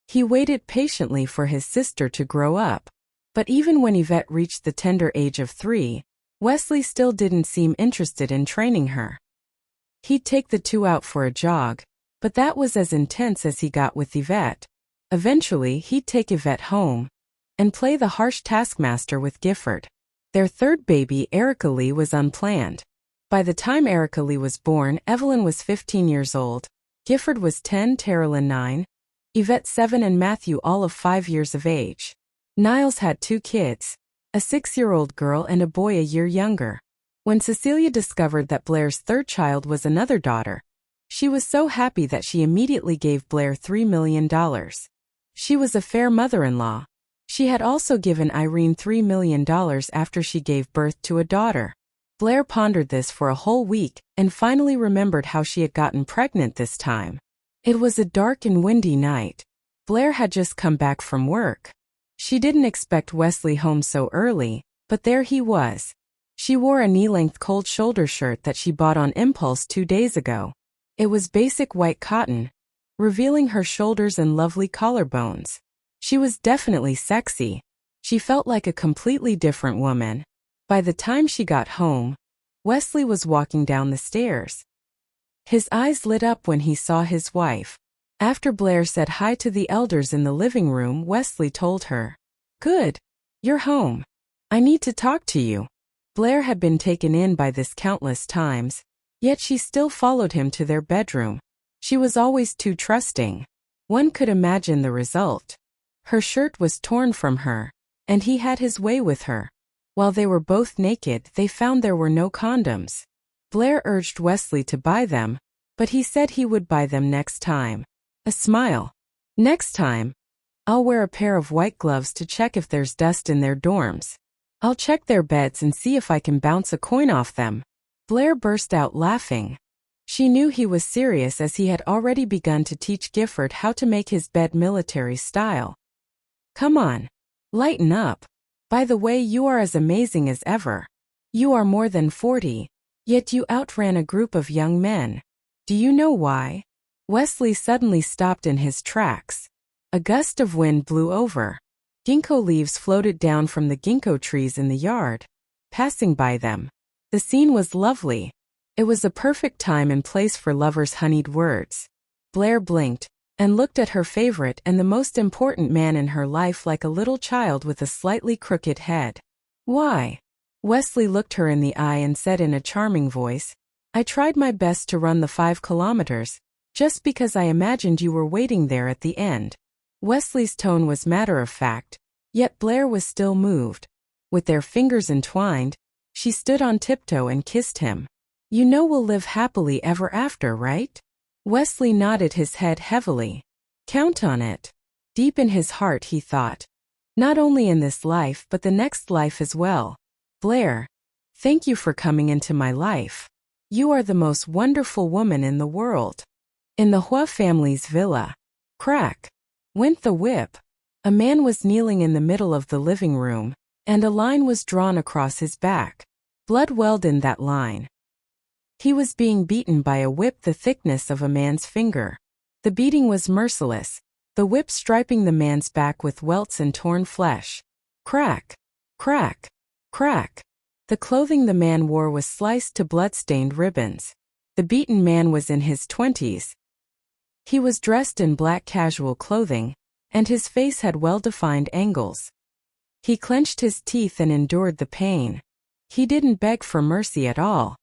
He waited patiently for his sister to grow up. But even when Yvette reached the tender age of 3, Wesley still didn't seem interested in training her. He'd take the two out for a jog, but that was as intense as he got with Yvette. Eventually, he'd take Yvette home and play the harsh taskmaster with Gifford. Their third baby, Erica Lee, was unplanned. By the time Erica Lee was born, Evelyn was 15 years old, Gifford was 10, Terilyn 9, Yvette 7 and Matthew all of 5 years of age. Niles had 2 kids, a 6-year-old girl and a boy a year younger. When Cecilia discovered that Blair's third child was another daughter, she was so happy that she immediately gave Blair $3 million. She was a fair mother-in-law. She had also given Irene $3 million after she gave birth to a daughter. Blair pondered this for a whole week and finally remembered how she had gotten pregnant this time. It was a dark and windy night. Blair had just come back from work. She didn't expect Wesley home so early, but there he was. She wore a knee-length cold shoulder shirt that she bought on impulse 2 days ago. It was basic white cotton, revealing her shoulders and lovely collarbones. She was definitely sexy. She felt like a completely different woman. By the time she got home, Wesley was walking down the stairs. His eyes lit up when he saw his wife. After Blair said hi to the elders in the living room, Wesley told her, "Good. You're home. I need to talk to you." Blair had been taken in by this countless times, yet she still followed him to their bedroom. She was always too trusting. One could imagine the result. Her shirt was torn from her, and he had his way with her. While they were both naked, they found there were no condoms. Blair urged Wesley to buy them, but he said he would buy them next time. A smile. "Next time, I'll wear a pair of white gloves to check if there's dust in their dorms. I'll check their beds and see if I can bounce a coin off them." Blair burst out laughing. She knew he was serious as he had already begun to teach Gifford how to make his bed military style. "Come on. Lighten up. By the way, you are as amazing as ever. You are more than 40, yet you outran a group of young men. Do you know why?" Wesley suddenly stopped in his tracks. A gust of wind blew over. Ginkgo leaves floated down from the ginkgo trees in the yard, passing by them. The scene was lovely. It was a perfect time and place for lovers' honeyed words. Blair blinked and looked at her favorite and the most important man in her life like a little child with a slightly crooked head. "Why?" Wesley looked her in the eye and said in a charming voice, "I tried my best to run the 5 kilometers, just because I imagined you were waiting there at the end." Wesley's tone was matter-of-fact, yet Blair was still moved. With their fingers entwined, she stood on tiptoe and kissed him. "You know we'll live happily ever after, right?" Wesley nodded his head heavily. "Count on it." Deep in his heart he thought, "Not only in this life but the next life as well." "Blair, thank you for coming into my life. You are the most wonderful woman in the world." In the Huo family's villa, crack went the whip. A man was kneeling in the middle of the living room, and a line was drawn across his back. Blood welled in that line. He was being beaten by a whip the thickness of a man's finger. The beating was merciless, the whip striping the man's back with welts and torn flesh. Crack, crack, crack. The clothing the man wore was sliced to blood-stained ribbons. The beaten man was in his 20s. He was dressed in black casual clothing, and his face had well-defined angles. He clenched his teeth and endured the pain. He didn't beg for mercy at all.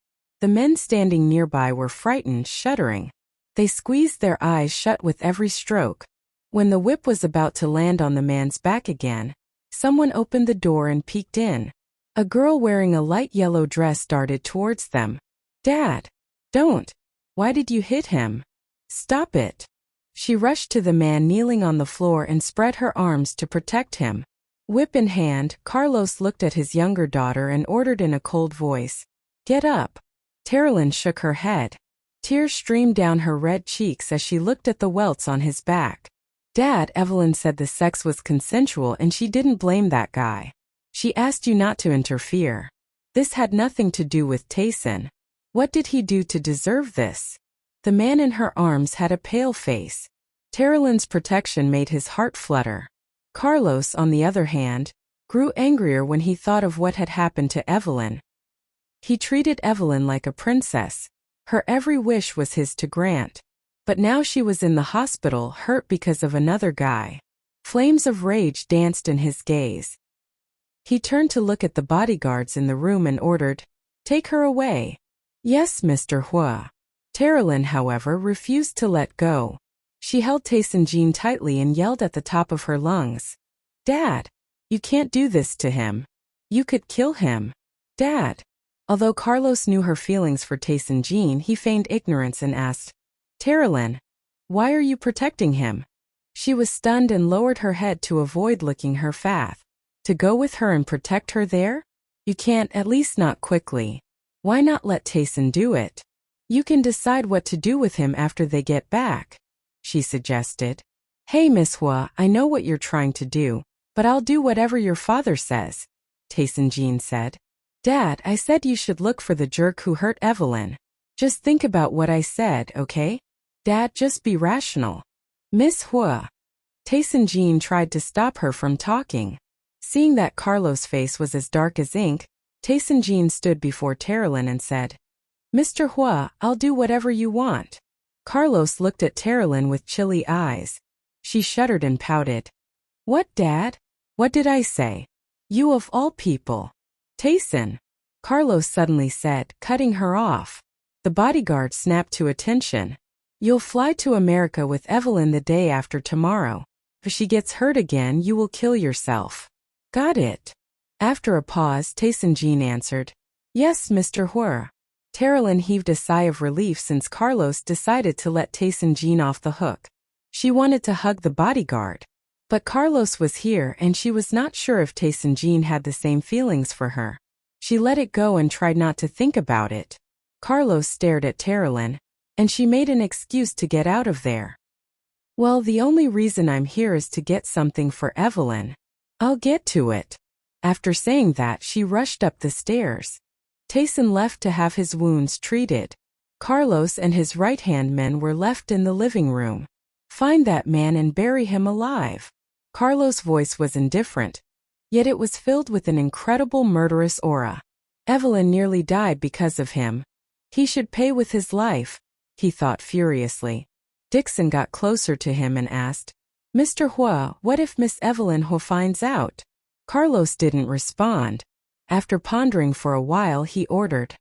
The men standing nearby were frightened, shuddering. They squeezed their eyes shut with every stroke. When the whip was about to land on the man's back again, someone opened the door and peeked in. A girl wearing a light yellow dress darted towards them. "Dad! Don't! Why did you hit him? Stop it!" She rushed to the man kneeling on the floor and spread her arms to protect him. Whip in hand, Carlos looked at his younger daughter and ordered in a cold voice, "Get up." Terilyn shook her head. Tears streamed down her red cheeks as she looked at the welts on his back. "Dad," Evelyn said the sex was consensual and she didn't blame that guy. She asked you not to interfere. This had nothing to do with Tayson. What did he do to deserve this? The man in her arms had a pale face. Terilyn's protection made his heart flutter. Carlos, on the other hand, grew angrier when he thought of what had happened to Evelyn. He treated Evelyn like a princess. Her every wish was his to grant. But now she was in the hospital, hurt because of another guy. Flames of rage danced in his gaze. He turned to look at the bodyguards in the room and ordered, "Take her away." "Yes, Mr. Huo." Terilyn, however, refused to let go. She held Tayson Jean tightly and yelled at the top of her lungs, "Dad, you can't do this to him. You could kill him. Dad." Although Carlos knew her feelings for Tayson Jean, he feigned ignorance and asked, "Terilyn, why are you protecting him?" She was stunned and lowered her head to avoid looking her fath. "To go with her and protect her there? You can't, at least not quickly. Why not let Tayson do it? You can decide what to do with him after they get back, she suggested. Hey Miss Huo, I know what you're trying to do, but I'll do whatever your father says, Tayson Jean said. Dad, I said you should look for the jerk who hurt Evelyn. Just think about what I said, okay? Dad, just be rational. Miss Huo. Tayson Jean tried to stop her from talking. Seeing that Carlos' face was as dark as ink, Tayson Jean stood before Terilyn and said, Mr. Huo, I'll do whatever you want. Carlos looked at Terilyn with chilly eyes. She shuddered and pouted. What, Dad? What did I say? You of all people. Tayson, Carlos suddenly said, cutting her off. The bodyguard snapped to attention. You'll fly to America with Evelyn the day after tomorrow. If she gets hurt again, you will kill yourself. Got it. After a pause, Tayson Jean answered, Yes, Mr. Huo. Terilyn heaved a sigh of relief since Carlos decided to let Tayson Jean off the hook. She wanted to hug the bodyguard. But Carlos was here and she was not sure if Tayson Jean had the same feelings for her. She let it go and tried not to think about it. Carlos stared at Terilyn, and she made an excuse to get out of there. Well, the only reason I'm here is to get something for Evelyn. I'll get to it. After saying that, she rushed up the stairs. Tayson left to have his wounds treated. Carlos and his right-hand men were left in the living room. Find that man and bury him alive. Carlos' voice was indifferent, yet it was filled with an incredible murderous aura. Evelyn nearly died because of him. He should pay with his life, he thought furiously. Dixon got closer to him and asked, Mr. Huo, what if Miss Evelyn Huo finds out? Carlos didn't respond. After pondering for a while, he ordered,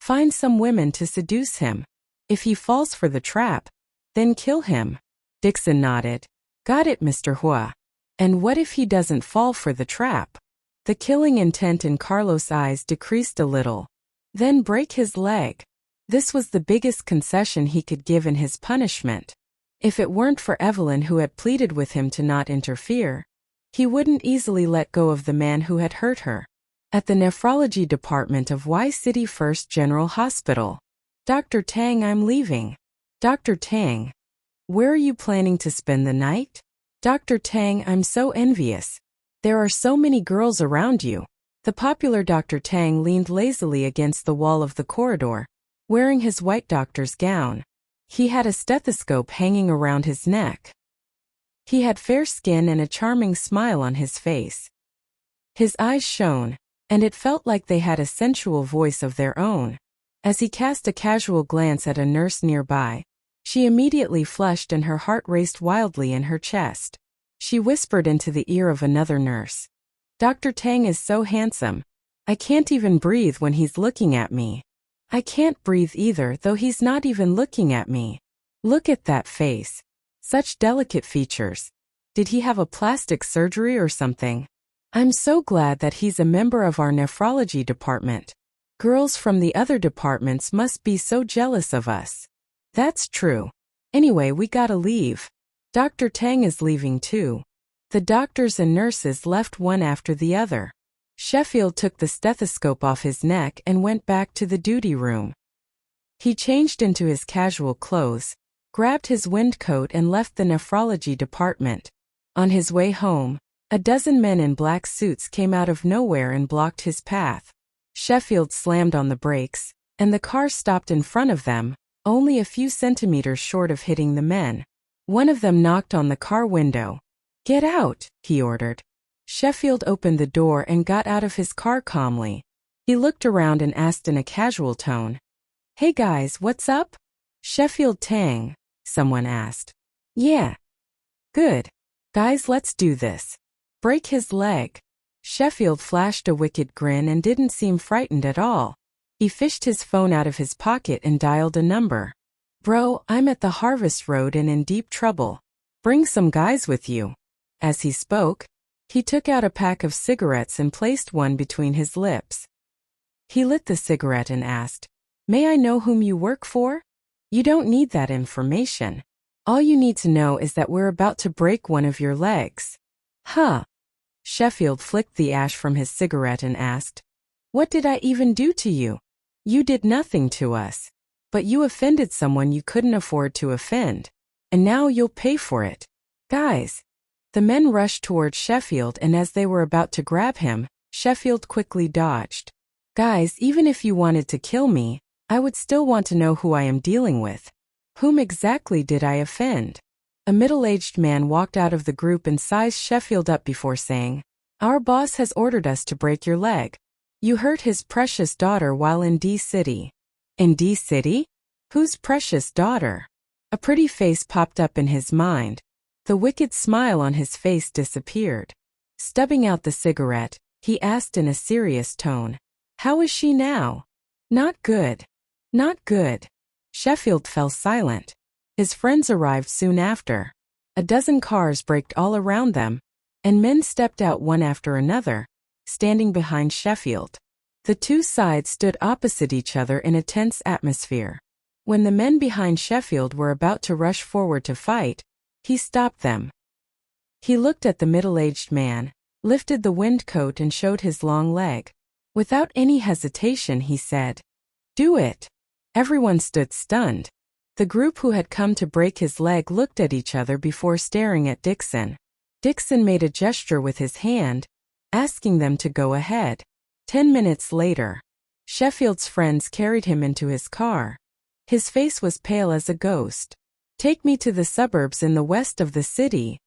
Find some women to seduce him. If he falls for the trap, then kill him. Dixon nodded. Got it, Mr. Huo. And what if he doesn't fall for the trap? The killing intent in Carlos' eyes decreased a little. Then break his leg. This was the biggest concession he could give in his punishment. If it weren't for Evelyn, who had pleaded with him to not interfere, he wouldn't easily let go of the man who had hurt her. At the nephrology department of Y City First General Hospital. Dr. Tang, I'm leaving. Dr. Tang. Where are you planning to spend the night? Dr. Tang, I'm so envious. There are so many girls around you. The popular Dr. Tang leaned lazily against the wall of the corridor, wearing his white doctor's gown. He had a stethoscope hanging around his neck. He had fair skin and a charming smile on his face. His eyes shone, and it felt like they had a sensual voice of their own. As he cast a casual glance at a nurse nearby, she immediately flushed and her heart raced wildly in her chest. She whispered into the ear of another nurse, Dr. Tang is so handsome. I can't even breathe when he's looking at me. I can't breathe either, though he's not even looking at me. Look at that face. Such delicate features. Did he have a plastic surgery or something? I'm so glad that he's a member of our nephrology department. Girls from the other departments must be so jealous of us. That's true. Anyway, we gotta leave. Dr. Tang is leaving too. The doctors and nurses left one after the other. Sheffield took the stethoscope off his neck and went back to the duty room. He changed into his casual clothes, grabbed his windcoat and left the nephrology department. On his way home, a dozen men in black suits came out of nowhere and blocked his path. Sheffield slammed on the brakes, and the car stopped in front of them, only a few centimeters short of hitting the men. One of them knocked on the car window. Get out, he ordered. Sheffield opened the door and got out of his car calmly. He looked around and asked in a casual tone, Hey guys, what's up? Sheffield Tang, someone asked. Yeah. Good. Guys, let's do this. Break his leg. Sheffield flashed a wicked grin and didn't seem frightened at all. He fished his phone out of his pocket and dialed a number. Bro, I'm at the Harvest Road and in deep trouble. Bring some guys with you. As he spoke, he took out a pack of cigarettes and placed one between his lips. He lit the cigarette and asked, May I know whom you work for? You don't need that information. All you need to know is that we're about to break one of your legs. Huh. Sheffield flicked the ash from his cigarette and asked, What did I even do to you? You did nothing to us. But you offended someone you couldn't afford to offend. And now you'll pay for it. Guys. The men rushed towards Sheffield, and as they were about to grab him, Sheffield quickly dodged. Guys, even if you wanted to kill me, I would still want to know who I am dealing with. Whom exactly did I offend? A middle-aged man walked out of the group and sized Sheffield up before saying, Our boss has ordered us to break your leg. You hurt his precious daughter while in D-City. In D-City? Whose precious daughter? A pretty face popped up in his mind. The wicked smile on his face disappeared. Stubbing out the cigarette, he asked in a serious tone, How is she now? Not good. Not good. Sheffield fell silent. His friends arrived soon after. A dozen cars braked all around them, and men stepped out one after another, standing behind Sheffield. The two sides stood opposite each other in a tense atmosphere. When the men behind Sheffield were about to rush forward to fight, he stopped them. He looked at the middle-aged man, lifted the windcoat and showed his long leg. Without any hesitation, he said, Do it. Everyone stood stunned. The group who had come to break his leg looked at each other before staring at Dixon. Dixon made a gesture with his hand, asking them to go ahead. 10 minutes later, Sheffield's friends carried him into his car. His face was pale as a ghost. Take me to the suburbs in the west of the city,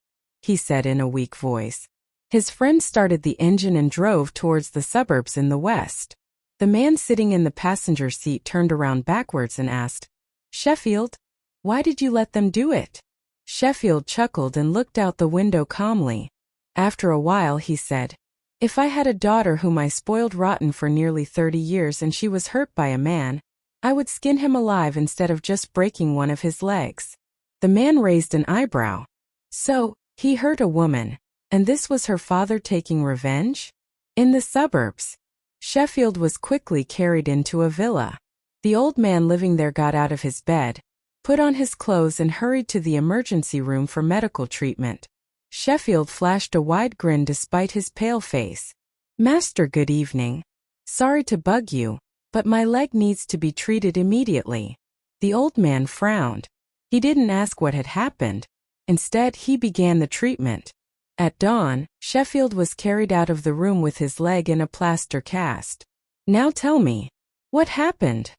he said in a weak voice. His friend started the engine and drove towards the suburbs in the west. The man sitting in the passenger seat turned around backwards and asked, Sheffield, why did you let them do it? Sheffield chuckled and looked out the window calmly. After a while he said, If I had a daughter whom I spoiled rotten for nearly 30 years and she was hurt by a man, I would skin him alive instead of just breaking one of his legs. The man raised an eyebrow. So, he hurt a woman, and this was her father taking revenge? In the suburbs. Sheffield was quickly carried into a villa. The old man living there got out of his bed, put on his clothes and hurried to the emergency room for medical treatment. Sheffield flashed a wide grin despite his pale face. Master, good evening. Sorry to bug you, but my leg needs to be treated immediately. The old man frowned. He didn't ask what had happened. Instead, he began the treatment. At dawn, Sheffield was carried out of the room with his leg in a plaster cast. Now tell me, what happened?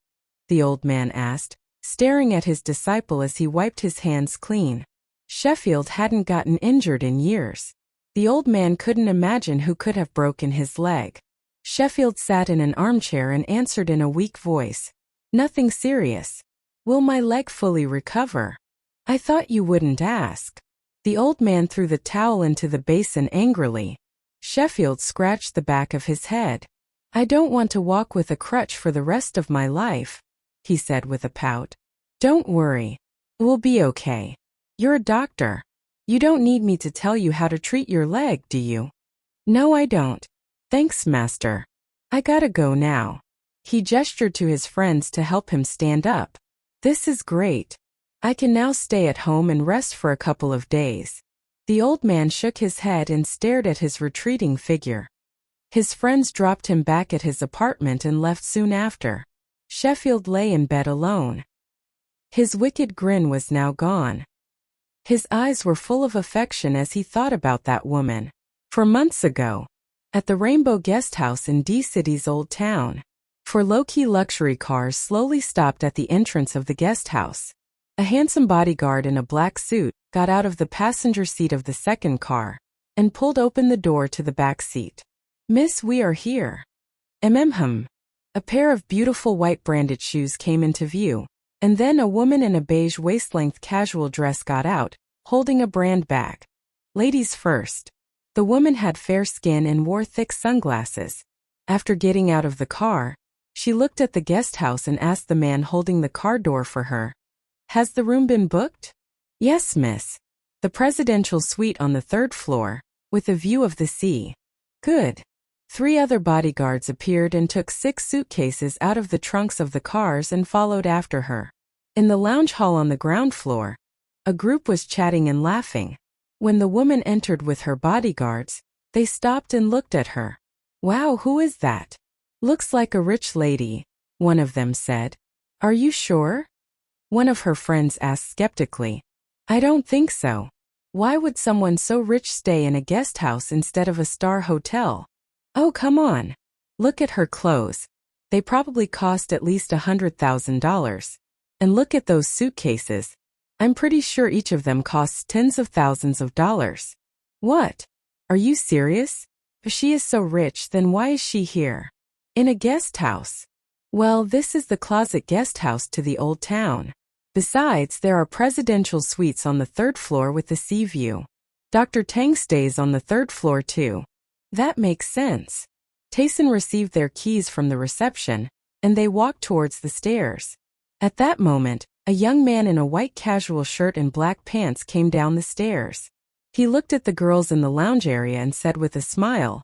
The old man asked, staring at his disciple as he wiped his hands clean. Sheffield hadn't gotten injured in years. The old man couldn't imagine who could have broken his leg. Sheffield sat in an armchair and answered in a weak voice, Nothing serious. Will my leg fully recover? I thought you wouldn't ask. The old man threw the towel into the basin angrily. Sheffield scratched the back of his head. I don't want to walk with a crutch for the rest of my life, he said with a pout. Don't worry. We'll be okay. You're a doctor. You don't need me to tell you how to treat your leg, do you? No, I don't. Thanks, master. I gotta go now. He gestured to his friends to help him stand up. This is great. I can now stay at home and rest for a couple of days. The old man shook his head and stared at his retreating figure. His friends dropped him back at his apartment and left soon after. Sheffield lay in bed alone. His wicked grin was now gone. His eyes were full of affection as he thought about that woman. For months ago, at the Rainbow Guest House in D-City's Old Town, four low-key luxury cars slowly stopped at the entrance of the guest house. A handsome bodyguard in a black suit got out of the passenger seat of the second car and pulled open the door to the back seat. Miss, we are here. A pair of beautiful white branded shoes came into view, and then a woman in a beige waist-length casual dress got out, holding a brand bag. Ladies first. The woman had fair skin and wore thick sunglasses. After getting out of the car, she looked at the guest house and asked the man holding the car door for her, Has the room been booked? Yes, miss. The presidential suite on the 3rd floor, with a view of the sea. Good. 3 other bodyguards appeared and took 6 suitcases out of the trunks of the cars and followed after her. In the lounge hall on the ground floor, a group was chatting and laughing. When the woman entered with her bodyguards, they stopped and looked at her. Wow, who is that? Looks like a rich lady, one of them said. Are you sure? One of her friends asked skeptically. I don't think so. Why would someone so rich stay in a guest house instead of a star hotel? Oh, come on. Look at her clothes. They probably cost at least $100,000. And look at those suitcases. I'm pretty sure each of them costs tens of thousands of dollars. What? Are you serious? If she is so rich, then why is she here? In a guest house. Well, this is the closet guest house to the old town. Besides, there are presidential suites on the third floor with the sea view. Dr. Tang stays on the third floor too. That makes sense. Tayson received their keys from the reception, and they walked towards the stairs. At that moment, a young man in a white casual shirt and black pants came down the stairs. He looked at the girls in the lounge area and said with a smile,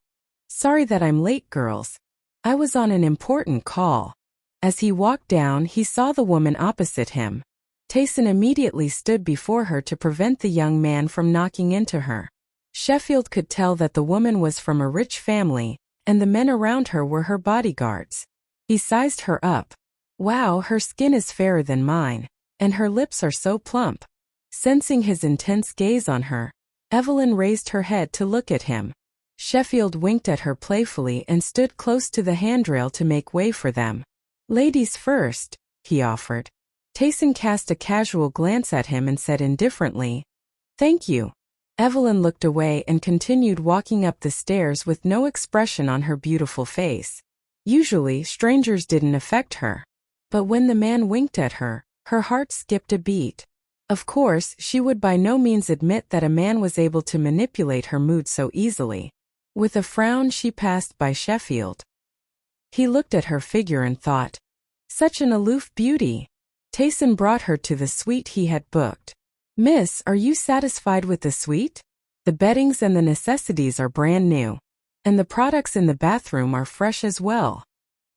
Sorry that I'm late, girls. I was on an important call. As he walked down, he saw the woman opposite him. Tayson immediately stood before her to prevent the young man from knocking into her. Sheffield could tell that the woman was from a rich family, and the men around her were her bodyguards. He sized her up. Wow, her skin is fairer than mine, and her lips are so plump. Sensing his intense gaze on her, Evelyn raised her head to look at him. Sheffield winked at her playfully and stood close to the handrail to make way for them. Ladies first, he offered. Tayson cast a casual glance at him and said indifferently, Thank you. Evelyn looked away and continued walking up the stairs with no expression on her beautiful face. Usually, strangers didn't affect her. But when the man winked at her, her heart skipped a beat. Of course, she would by no means admit that a man was able to manipulate her mood so easily. With a frown, she passed by Sheffield. He looked at her figure and thought, Such an aloof beauty. Tayson brought her to the suite he had booked. Miss, are you satisfied with the suite? The beddings and the necessities are brand new. And the products in the bathroom are fresh as well.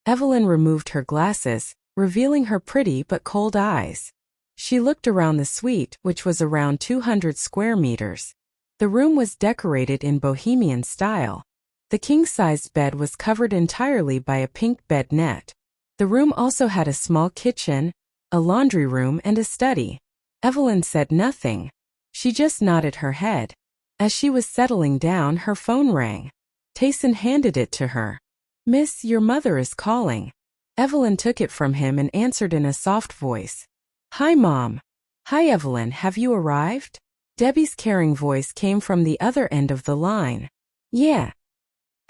Evelyn removed her glasses, revealing her pretty but cold eyes. She looked around the suite, which was around 200 square meters. The room was decorated in bohemian style. The king-sized bed was covered entirely by a pink bed net. The room also had a small kitchen, a laundry room and a study. Evelyn said nothing. She just nodded her head. As she was settling down, her phone rang. Tayson handed it to her. Miss, your mother is calling. Evelyn took it from him and answered in a soft voice. Hi, Mom. Hi, Evelyn, have you arrived? Debbie's caring voice came from the other end of the line. Yeah.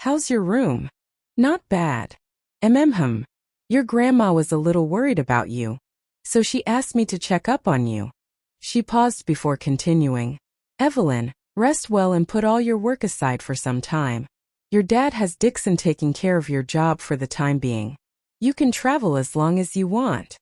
How's your room? Not bad. Your grandma was a little worried about you, so she asked me to check up on you. She paused before continuing. Evelyn, rest well and put all your work aside for some time. Your dad has Dixon taking care of your job for the time being. You can travel as long as you want.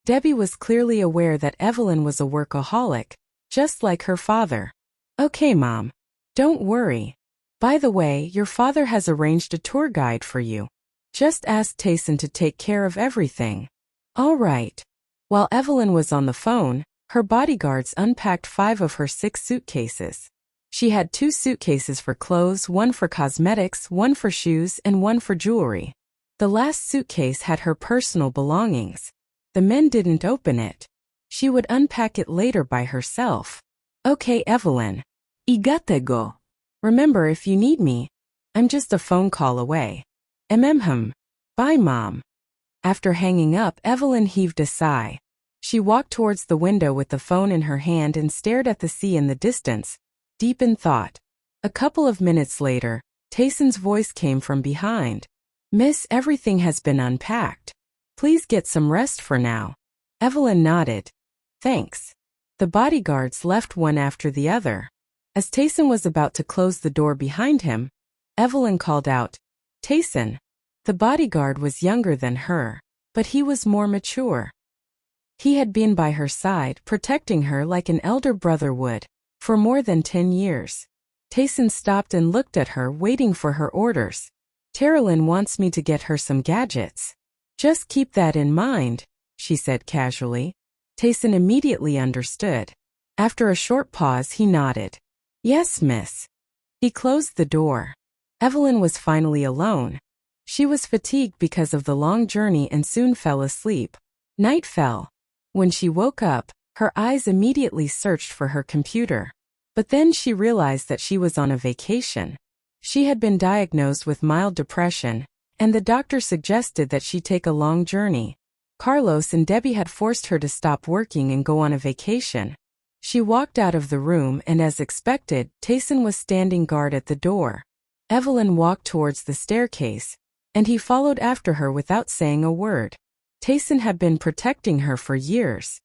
Debbie was clearly aware that Evelyn was a workaholic, just like her father. Okay, Mom. Don't worry. By the way, your father has arranged a tour guide for you. Just ask Tayson to take care of everything. All right. While Evelyn was on the phone, her bodyguards unpacked 5 of her 6 suitcases. She had 2 suitcases for clothes, 1 for cosmetics, 1 for shoes, and 1 for jewelry. The last suitcase had her personal belongings. The men didn't open it. She would unpack it later by herself. Okay, Evelyn. I gotta go. Remember, if you need me, I'm just a phone call away. Bye, Mom. After hanging up, Evelyn heaved a sigh. She walked towards the window with the phone in her hand and stared at the sea in the distance, deep in thought. A couple of minutes later, Tayson's voice came from behind. Miss, everything has been unpacked. Please get some rest for now. Evelyn nodded. Thanks. The bodyguards left one after the other. As Tayson was about to close the door behind him, Evelyn called out, Tayson. The bodyguard was younger than her, but he was more mature. He had been by her side, protecting her like an elder brother would, for more than 10 years. Tayson stopped and looked at her, waiting for her orders. Terilyn wants me to get her some gadgets. Just keep that in mind, she said casually. Tayson immediately understood. After a short pause, he nodded. Yes, miss. He closed the door. Evelyn was finally alone. She was fatigued because of the long journey and soon fell asleep. Night fell. When she woke up, her eyes immediately searched for her computer. But then she realized that she was on a vacation. She had been diagnosed with mild depression, and the doctor suggested that she take a long journey. Carlos and Debbie had forced her to stop working and go on a vacation. She walked out of the room and, as expected, Tayson was standing guard at the door. Evelyn walked towards the staircase, and he followed after her without saying a word. Tayson had been protecting her for years.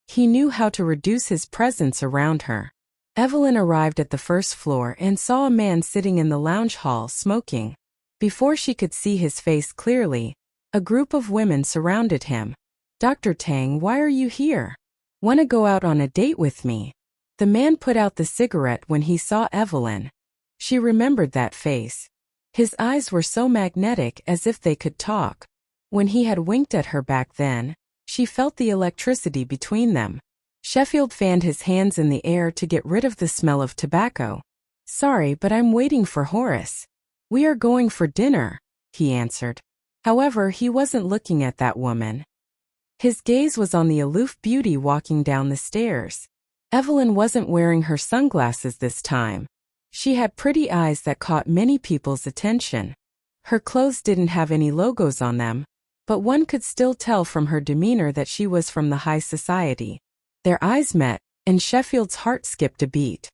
He knew how to reduce his presence around her. Evelyn arrived at the first floor and saw a man sitting in the lounge hall smoking. Before she could see his face clearly, a group of women surrounded him. "Dr. Tang, why are you here? Want to go out on a date with me?" The man put out the cigarette when he saw Evelyn. She remembered that face. His eyes were so magnetic, as if they could talk. When he had winked at her back then, she felt the electricity between them. Sheffield fanned his hands in the air to get rid of the smell of tobacco. "Sorry, but I'm waiting for Horace. We are going for dinner," he answered. However, he wasn't looking at that woman. His gaze was on the aloof beauty walking down the stairs. Evelyn wasn't wearing her sunglasses this time. She had pretty eyes that caught many people's attention. Her clothes didn't have any logos on them, but one could still tell from her demeanor that she was from the high society. Their eyes met, and Sheffield's heart skipped a beat.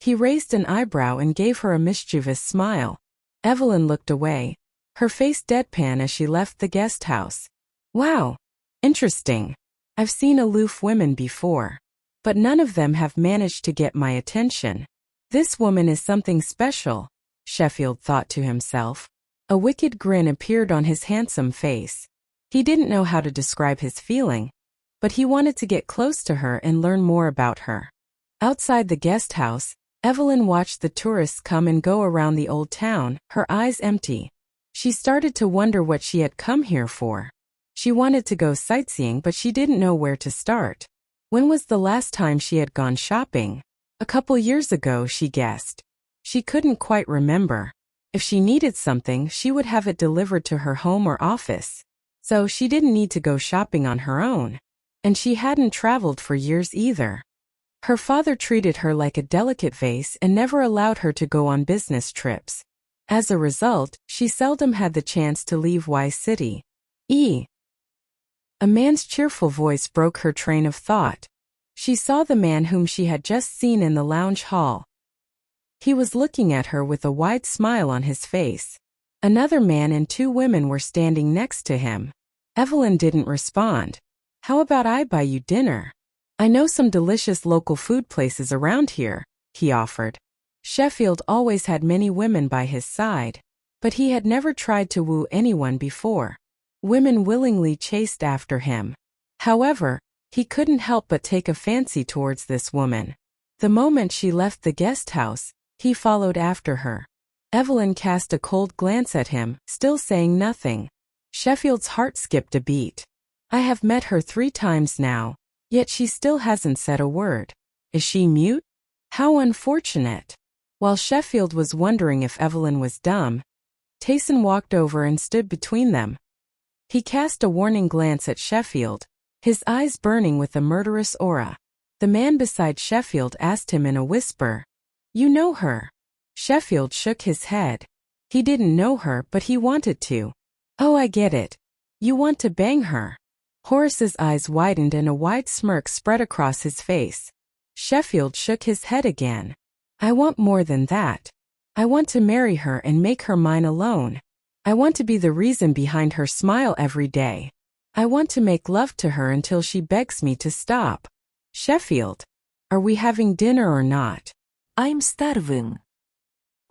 He raised an eyebrow and gave her a mischievous smile. Evelyn looked away, her face deadpan as she left the guest house. "Wow. Interesting. I've seen aloof women before, but none of them have managed to get my attention. This woman is something special," Sheffield thought to himself. A wicked grin appeared on his handsome face. He didn't know how to describe his feeling, but he wanted to get close to her and learn more about her. Outside the guest house, Evelyn watched the tourists come and go around the old town, her eyes empty. She started to wonder what she had come here for. She wanted to go sightseeing, but she didn't know where to start. When was the last time she had gone shopping? A couple years ago, she guessed. She couldn't quite remember. If she needed something, she would have it delivered to her home or office. So she didn't need to go shopping on her own. And she hadn't traveled for years either. Her father treated her like a delicate vase and never allowed her to go on business trips. As a result, she seldom had the chance to leave Y City. A man's cheerful voice broke her train of thought. She saw the man whom she had just seen in the lounge hall. He was looking at her with a wide smile on his face. Another man and two women were standing next to him. Evelyn didn't respond. "How about I buy you dinner? I know some delicious local food places around here," he offered. Sheffield always had many women by his side, but he had never tried to woo anyone before. Women willingly chased after him. However, he couldn't help but take a fancy towards this woman. The moment she left the guest house, he followed after her. Evelyn cast a cold glance at him, still saying nothing. Sheffield's heart skipped a beat. I have met her 3 times now, yet she still hasn't said a word. Is she mute? How unfortunate. While Sheffield was wondering if Evelyn was dumb, Tayson walked over and stood between them. He cast a warning glance at Sheffield, his eyes burning with a murderous aura. The man beside Sheffield asked him in a whisper, "You know her?" Sheffield shook his head. He didn't know her, but he wanted to. "Oh, I get it. You want to bang her." Horace's eyes widened and a wide smirk spread across his face. Sheffield shook his head again. "I want more than that. I want to marry her and make her mine alone. I want to be the reason behind her smile every day. I want to make love to her until she begs me to stop." "Sheffield, are we having dinner or not?" "I'm starving."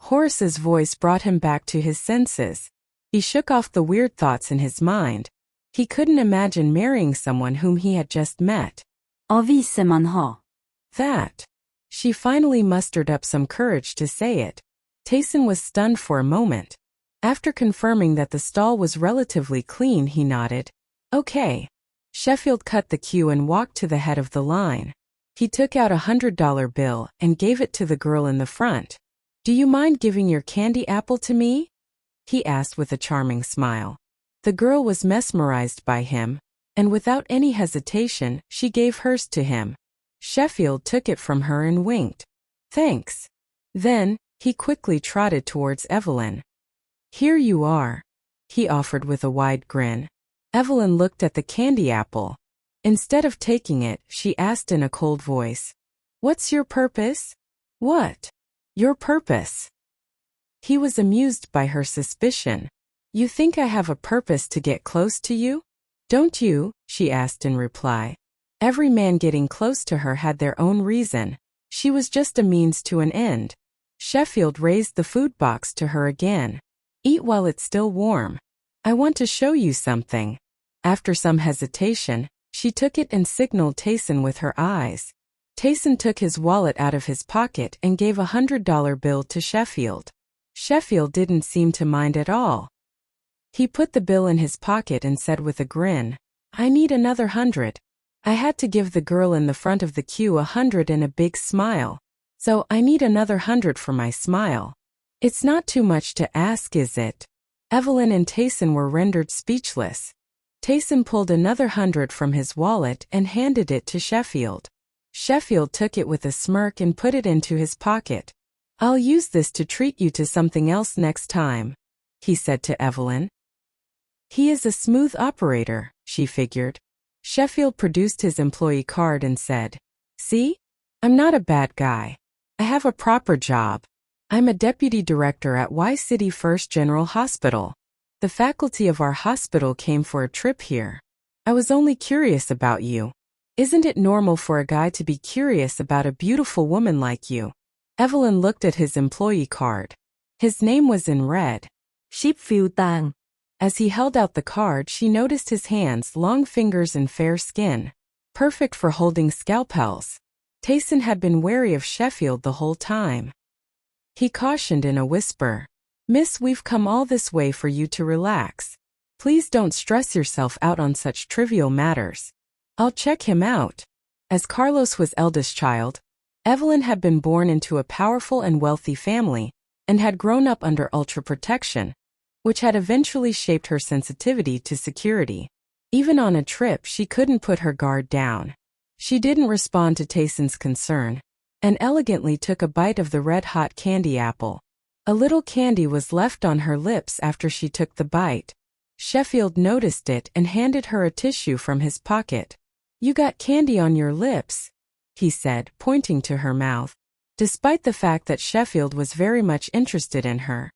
Horace's voice brought him back to his senses. He shook off the weird thoughts in his mind. He couldn't imagine marrying someone whom he had just met. "Envie se man ha." That. She finally mustered up some courage to say it. Tayson was stunned for a moment. After confirming that the stall was relatively clean, he nodded. "Okay." Sheffield cut the queue and walked to the head of the line. He took out a $100 bill and gave it to the girl in the front. "Do you mind giving your candy apple to me?" he asked with a charming smile. The girl was mesmerized by him, and without any hesitation, she gave hers to him. Sheffield took it from her and winked. Thanks. Then, he quickly trotted towards Evelyn. Here you are, he offered with a wide grin. Evelyn looked at the candy apple. Instead of taking it, she asked in a cold voice, What's your purpose? What? Your purpose? He was amused by her suspicion. You think I have a purpose to get close to you? Don't you? She asked in reply. Every man getting close to her had their own reason. She was just a means to an end. Sheffield raised the food box to her again. Eat while it's still warm. I want to show you something. After some hesitation, she took it and signaled Tayson with her eyes. Tayson took his wallet out of his pocket and gave $100 bill to Sheffield. Sheffield didn't seem to mind at all. He put the bill in his pocket and said with a grin, I need another 100. I had to give the girl in the front of the queue 100 and a big smile. So I need another 100 for my smile. It's not too much to ask, is it? Evelyn and Tayson were rendered speechless. Tayson pulled another 100 from his wallet and handed it to Sheffield. Sheffield took it with a smirk and put it into his pocket. I'll use this to treat you to something else next time, he said to Evelyn. He is a smooth operator, she figured. Sheffield produced his employee card and said, See? I'm not a bad guy. I have a proper job. I'm a deputy director at Y City First General Hospital. The faculty of our hospital came for a trip here. I was only curious about you. Isn't it normal for a guy to be curious about a beautiful woman like you? Evelyn looked at his employee card. His name was in red. Sheffield Tang. As he held out the card, she noticed his hands, long fingers and fair skin. Perfect for holding scalpels. Tayson had been wary of Sheffield the whole time. He cautioned in a whisper, Miss, we've come all this way for you to relax. Please don't stress yourself out on such trivial matters. I'll check him out. As Carlos was eldest child, Evelyn had been born into a powerful and wealthy family, and had grown up under ultra protection, which had eventually shaped her sensitivity to security. Even on a trip, she couldn't put her guard down. She didn't respond to Tayson's concern, and elegantly took a bite of the red-hot candy apple. A little candy was left on her lips after she took the bite. Sheffield noticed it and handed her a tissue from his pocket. You got candy on your lips, he said, pointing to her mouth. Despite the fact that Sheffield was very much interested in her,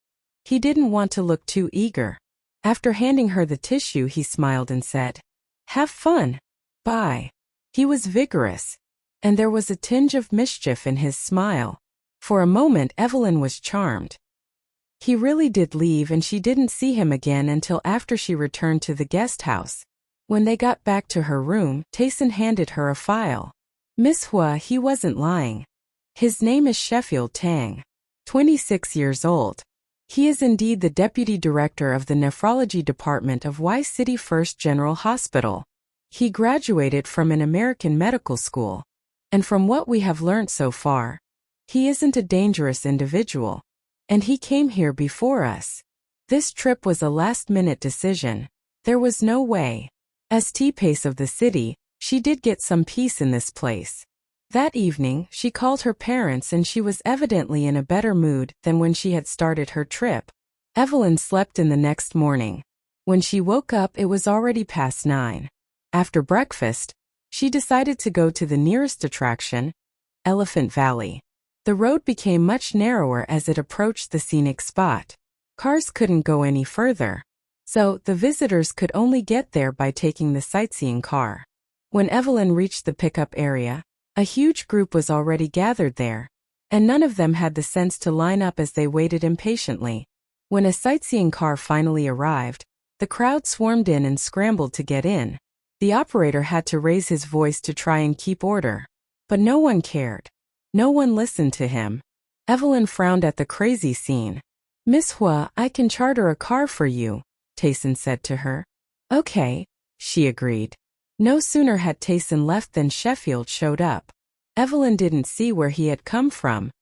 he didn't want to look too eager. After handing her the tissue, he smiled and said, Have fun. Bye. He was vigorous, and there was a tinge of mischief in his smile. For a moment, Evelyn was charmed. He really did leave, and she didn't see him again until after she returned to the guest house. When they got back to her room, Tayson handed her a file. Miss Huo, he wasn't lying. His name is Sheffield Tang. 26 years old. He is indeed the deputy director of the nephrology department of Y City First General Hospital. He graduated from an American medical school. And from what we have learnt so far, he isn't a dangerous individual. And he came here before us. This trip was a last-minute decision. There was no way. As T-Pace of the city, she did get some peace in this place. That evening, she called her parents, and she was evidently in a better mood than when she had started her trip. Evelyn slept in the next morning. When she woke up, it was already past 9. After breakfast, she decided to go to the nearest attraction, Elephant Valley. The road became much narrower as it approached the scenic spot. Cars couldn't go any further, so the visitors could only get there by taking the sightseeing car. When Evelyn reached the pickup area, a huge group was already gathered there, and none of them had the sense to line up as they waited impatiently. When a sightseeing car finally arrived, the crowd swarmed in and scrambled to get in. The operator had to raise his voice to try and keep order. But no one cared. No one listened to him. Evelyn frowned at the crazy scene. Miss Huo, I can charter a car for you, Tayson said to her. Okay, she agreed. No sooner had Tayson left than Sheffield showed up. Evelyn didn't see where he had come from.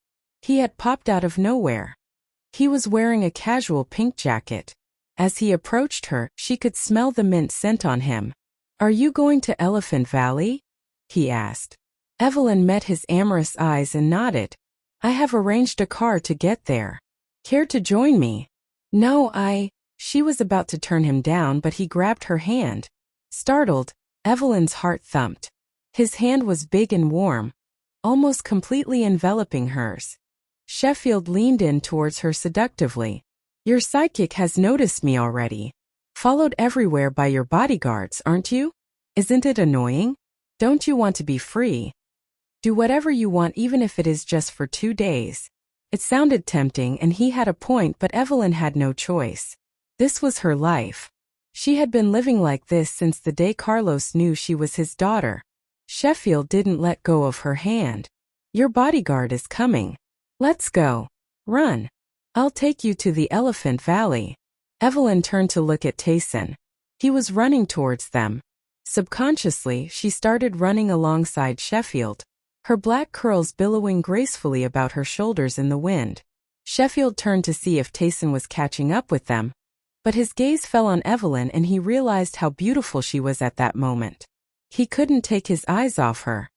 He had popped out of nowhere. He was wearing a casual pink jacket. As he approached her, she could smell the mint scent on him. "Are you going to Elephant Valley?" he asked. Evelyn met his amorous eyes and nodded. "I have arranged a car to get there. Care to join me?" "No, She was about to turn him down, but he grabbed her hand. Startled, Evelyn's heart thumped. His hand was big and warm, almost completely enveloping hers. Sheffield leaned in towards her seductively. "Your psychic has noticed me already. Followed everywhere by your bodyguards, aren't you? Isn't it annoying? Don't you want to be free? Do whatever you want even if it is just for 2 days." It sounded tempting and he had a point, but Evelyn had no choice. This was her life. She had been living like this since the day Carlos knew she was his daughter. Sheffield didn't let go of her hand. "Your bodyguard is coming. Let's go. Run. I'll take you to the Elephant Valley." Evelyn turned to look at Tayson. He was running towards them. Subconsciously, she started running alongside Sheffield, her black curls billowing gracefully about her shoulders in the wind. Sheffield turned to see if Tayson was catching up with them, but his gaze fell on Evelyn and he realized how beautiful she was at that moment. He couldn't take his eyes off her.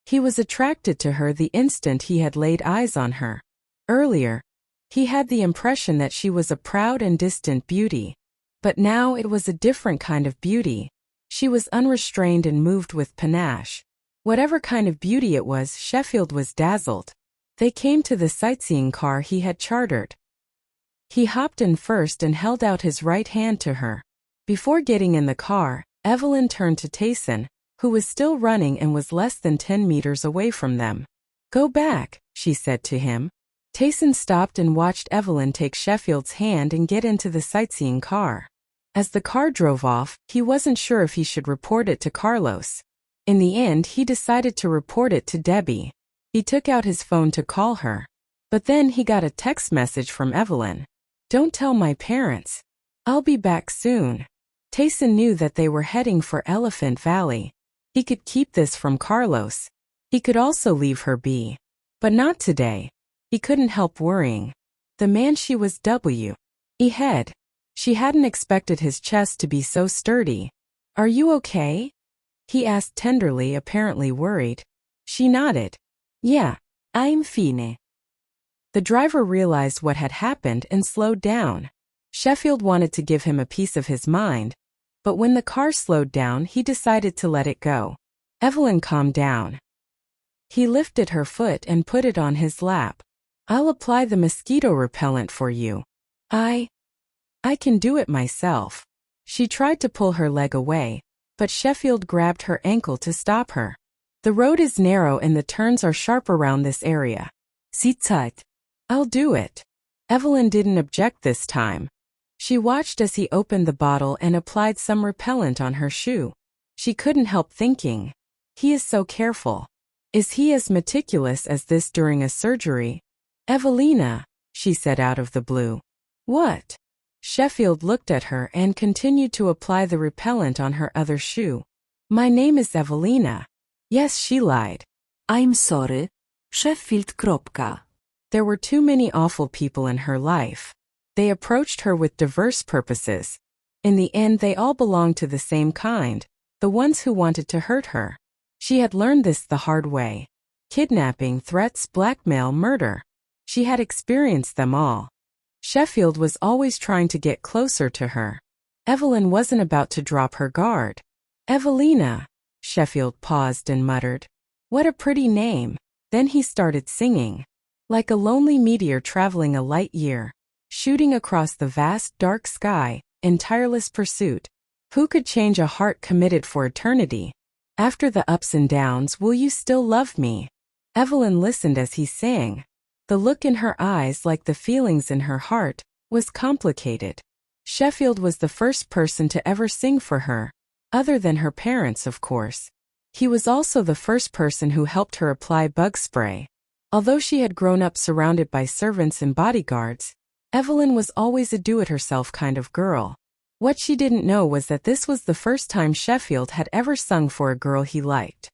He was attracted to her the instant he had laid eyes on her. Earlier, he had the impression that she was a proud and distant beauty. But now it was a different kind of beauty. She was unrestrained and moved with panache. Whatever kind of beauty it was, Sheffield was dazzled. They came to the sightseeing car he had chartered. He hopped in first and held out his right hand to her. Before getting in the car, Evelyn turned to Tayson, who was still running and was less than 10 meters away from them. "Go back," she said to him. Tayson stopped and watched Evelyn take Sheffield's hand and get into the sightseeing car. As the car drove off, he wasn't sure if he should report it to Carlos. In the end, he decided to report it to Debbie. He took out his phone to call her. But then he got a text message from Evelyn. "Don't tell my parents. I'll be back soon." Tayson knew that they were heading for Elephant Valley. He could keep this from Carlos. He could also leave her be. But not today. He couldn't help worrying. The man she was he had. She hadn't expected his chest to be so sturdy. "Are you okay?" he asked tenderly, apparently worried. She nodded. "Yeah, I'm fine." The driver realized what had happened and slowed down. Sheffield wanted to give him a piece of his mind, but when the car slowed down, he decided to let it go. Evelyn calmed down. He lifted her foot and put it on his lap. "I'll apply the mosquito repellent for you. I can do it myself." She tried to pull her leg away, but Sheffield grabbed her ankle to stop her. "The road is narrow and the turns are sharp around this area. Sit tight. I'll do it." Evelyn didn't object this time. She watched as he opened the bottle and applied some repellent on her shoe. She couldn't help thinking, he is so careful. Is he as meticulous as this during a surgery? "Evelina," she said out of the blue. "What?" Sheffield looked at her and continued to apply the repellent on her other shoe. "My name is Evelina." Yes, she lied. I'm sorry. Sheffield. There were too many awful people in her life. They approached her with diverse purposes. In the end, they all belonged to the same kind, the ones who wanted to hurt her. She had learned this the hard way. Kidnapping, threats, blackmail, murder. She had experienced them all. Sheffield was always trying to get closer to her. Evelyn wasn't about to drop her guard. "Evelina," Sheffield paused and muttered. "What a pretty name." Then he started singing. Like a lonely meteor traveling a light year, shooting across the vast dark sky, in tireless pursuit. Who could change a heart committed for eternity? After the ups and downs, will you still love me? Evelyn listened as he sang. The look in her eyes, like the feelings in her heart, was complicated. Sheffield was the first person to ever sing for her, other than her parents, of course. He was also the first person who helped her apply bug spray. Although she had grown up surrounded by servants and bodyguards, Evelyn was always a do-it-herself kind of girl. What she didn't know was that this was the first time Sheffield had ever sung for a girl he liked.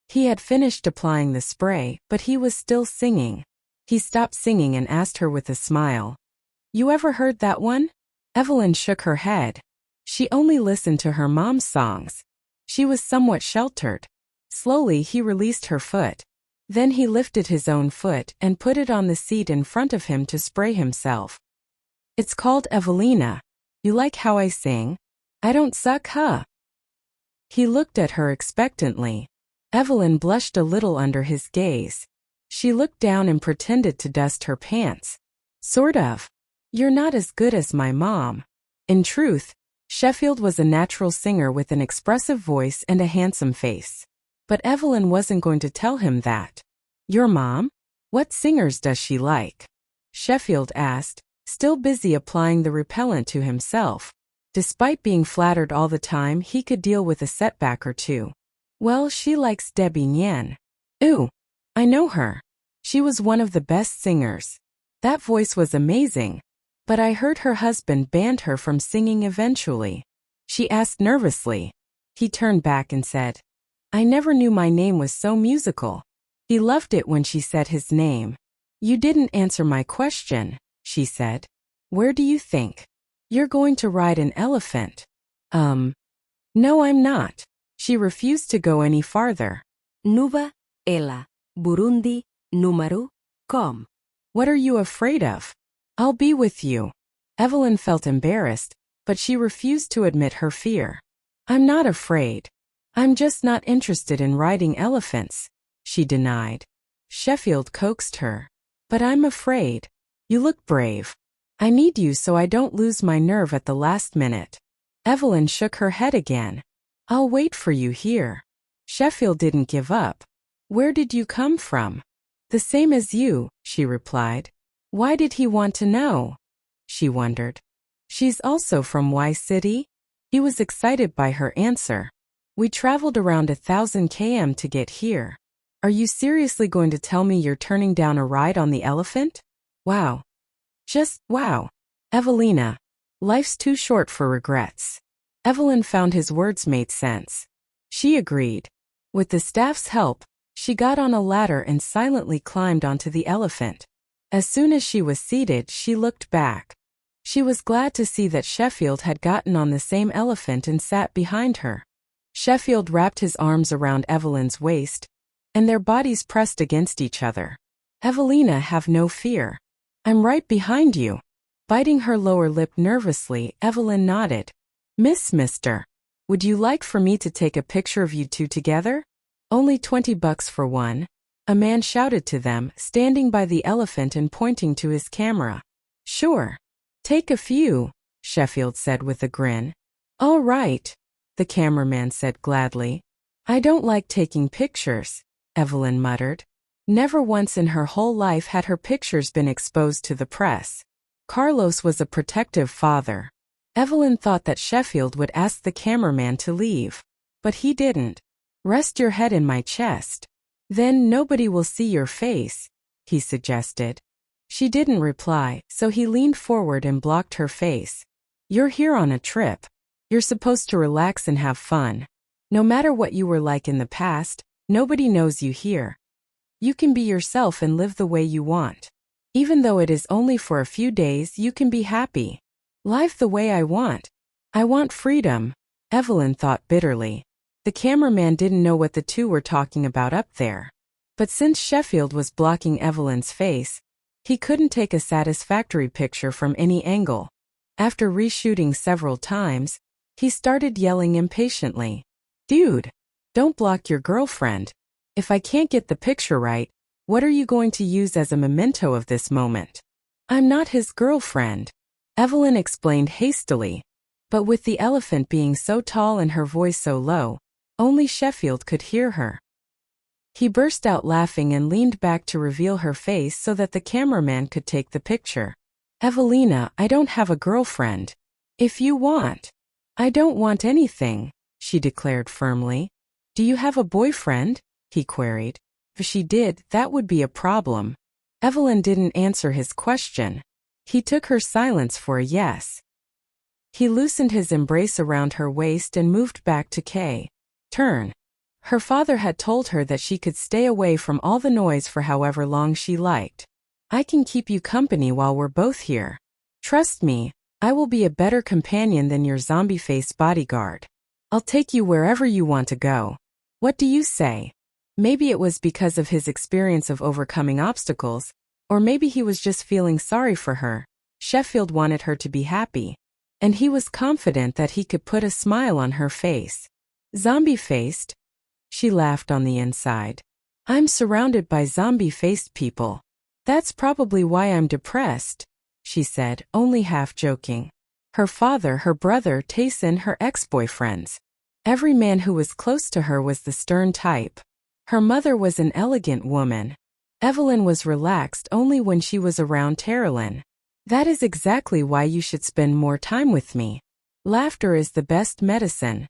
He had finished applying the spray, but he was still singing. He stopped singing and asked her with a smile. You ever heard that one? Evelyn shook her head. She only listened to her mom's songs. She was somewhat sheltered. Slowly he released her foot. Then he lifted his own foot and put it on the seat in front of him to spray himself. It's called Evelina. You like how I sing? I don't suck, huh? He looked at her expectantly. Evelyn blushed a little under his gaze. She looked down and pretended to dust her pants. Sort of. You're not as good as my mom. In truth, Sheffield was a natural singer with an expressive voice and a handsome face. But Evelyn wasn't going to tell him that. Your mom? What singers does she like? Sheffield asked, still busy applying the repellent to himself. Despite being flattered all the time, he could deal with a setback or two. Well, she likes Debbie Nian. Ooh, I know her. She was one of the best singers. That voice was amazing. But I heard her husband banned her from singing eventually. She asked nervously. He turned back and said, I never knew my name was so musical. He loved it when she said his name. You didn't answer my question, she said. Where do you think? You're going to ride an elephant. No, I'm not. She refused to go any farther. Nuva, ela, Burundi, número, com. What are you afraid of? I'll be with you. Evelyn felt embarrassed, but she refused to admit her fear. I'm not afraid. I'm just not interested in riding elephants, she denied. Sheffield coaxed her. But I'm afraid. You look brave. I need you so I don't lose my nerve at the last minute. Evelyn shook her head again. I'll wait for you here. Sheffield didn't give up. Where did you come from? The same as you, she replied. Why did he want to know? She wondered. She's also from Y City? He was excited by her answer. We traveled around 1,000 km to get here. Are you seriously going to tell me you're turning down a ride on the elephant? Wow. Just wow. Evelina. Life's too short for regrets. Evelyn found his words made sense. She agreed. With the staff's help, she got on a ladder and silently climbed onto the elephant. As soon as she was seated, she looked back. She was glad to see that Sheffield had gotten on the same elephant and sat behind her. Sheffield wrapped his arms around Evelyn's waist, and their bodies pressed against each other. Evelina, have no fear. I'm right behind you. Biting her lower lip nervously, Evelyn nodded. Mister, would you like for me to take a picture of you two together? Only $20 for one. A man shouted to them, standing by the elephant and pointing to his camera. Sure. Take a few, Sheffield said with a grin. All right, the cameraman said gladly. I don't like taking pictures, Evelyn muttered. Never once in her whole life had her pictures been exposed to the press. Carlos was a protective father. Evelyn thought that Sheffield would ask the cameraman to leave. But he didn't. Rest your head in my chest. Then nobody will see your face, he suggested. She didn't reply, so he leaned forward and blocked her face. You're here on a trip. You're supposed to relax and have fun. No matter what you were like in the past, nobody knows you here. You can be yourself and live the way you want. Even though it is only for a few days, you can be happy. Live the way I want. I want freedom, Evelyn thought bitterly. The cameraman didn't know what the two were talking about up there. But since Sheffield was blocking Evelyn's face, he couldn't take a satisfactory picture from any angle. After reshooting several times, he started yelling impatiently. Dude, don't block your girlfriend. If I can't get the picture right, what are you going to use as a memento of this moment? I'm not his girlfriend, Evelyn explained hastily. But with the elephant being so tall and her voice so low, only Sheffield could hear her. He burst out laughing and leaned back to reveal her face so that the cameraman could take the picture. Evelina, I don't have a girlfriend. If you want. I don't want anything, she declared firmly. Do you have a boyfriend? He queried. If she did, that would be a problem. Evelyn didn't answer his question. He took her silence for a yes. He loosened his embrace around her waist and moved back to Kay. Turn. Her father had told her that she could stay away from all the noise for however long she liked. I can keep you company while we're both here. Trust me, I will be a better companion than your zombie-faced bodyguard. I'll take you wherever you want to go. What do you say? Maybe it was because of his experience of overcoming obstacles, or maybe he was just feeling sorry for her. Sheffield wanted her to be happy, and he was confident that he could put a smile on her face. Zombie-faced? She laughed on the inside. I'm surrounded by zombie-faced people. That's probably why I'm depressed, she said, only half joking. Her father, her brother, Tayson, her ex-boyfriends. Every man who was close to her was the stern type. Her mother was an elegant woman. Evelyn was relaxed only when she was around Terrelyn. That is exactly why you should spend more time with me. Laughter is the best medicine.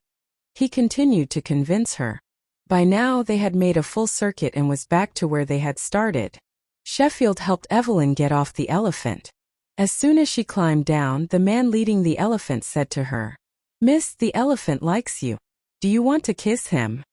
He continued to convince her. By now they had made a full circuit and was back to where they had started. Sheffield helped Evelyn get off the elephant. As soon as she climbed down, the man leading the elephant said to her, "Miss, the elephant likes you. Do you want to kiss him?"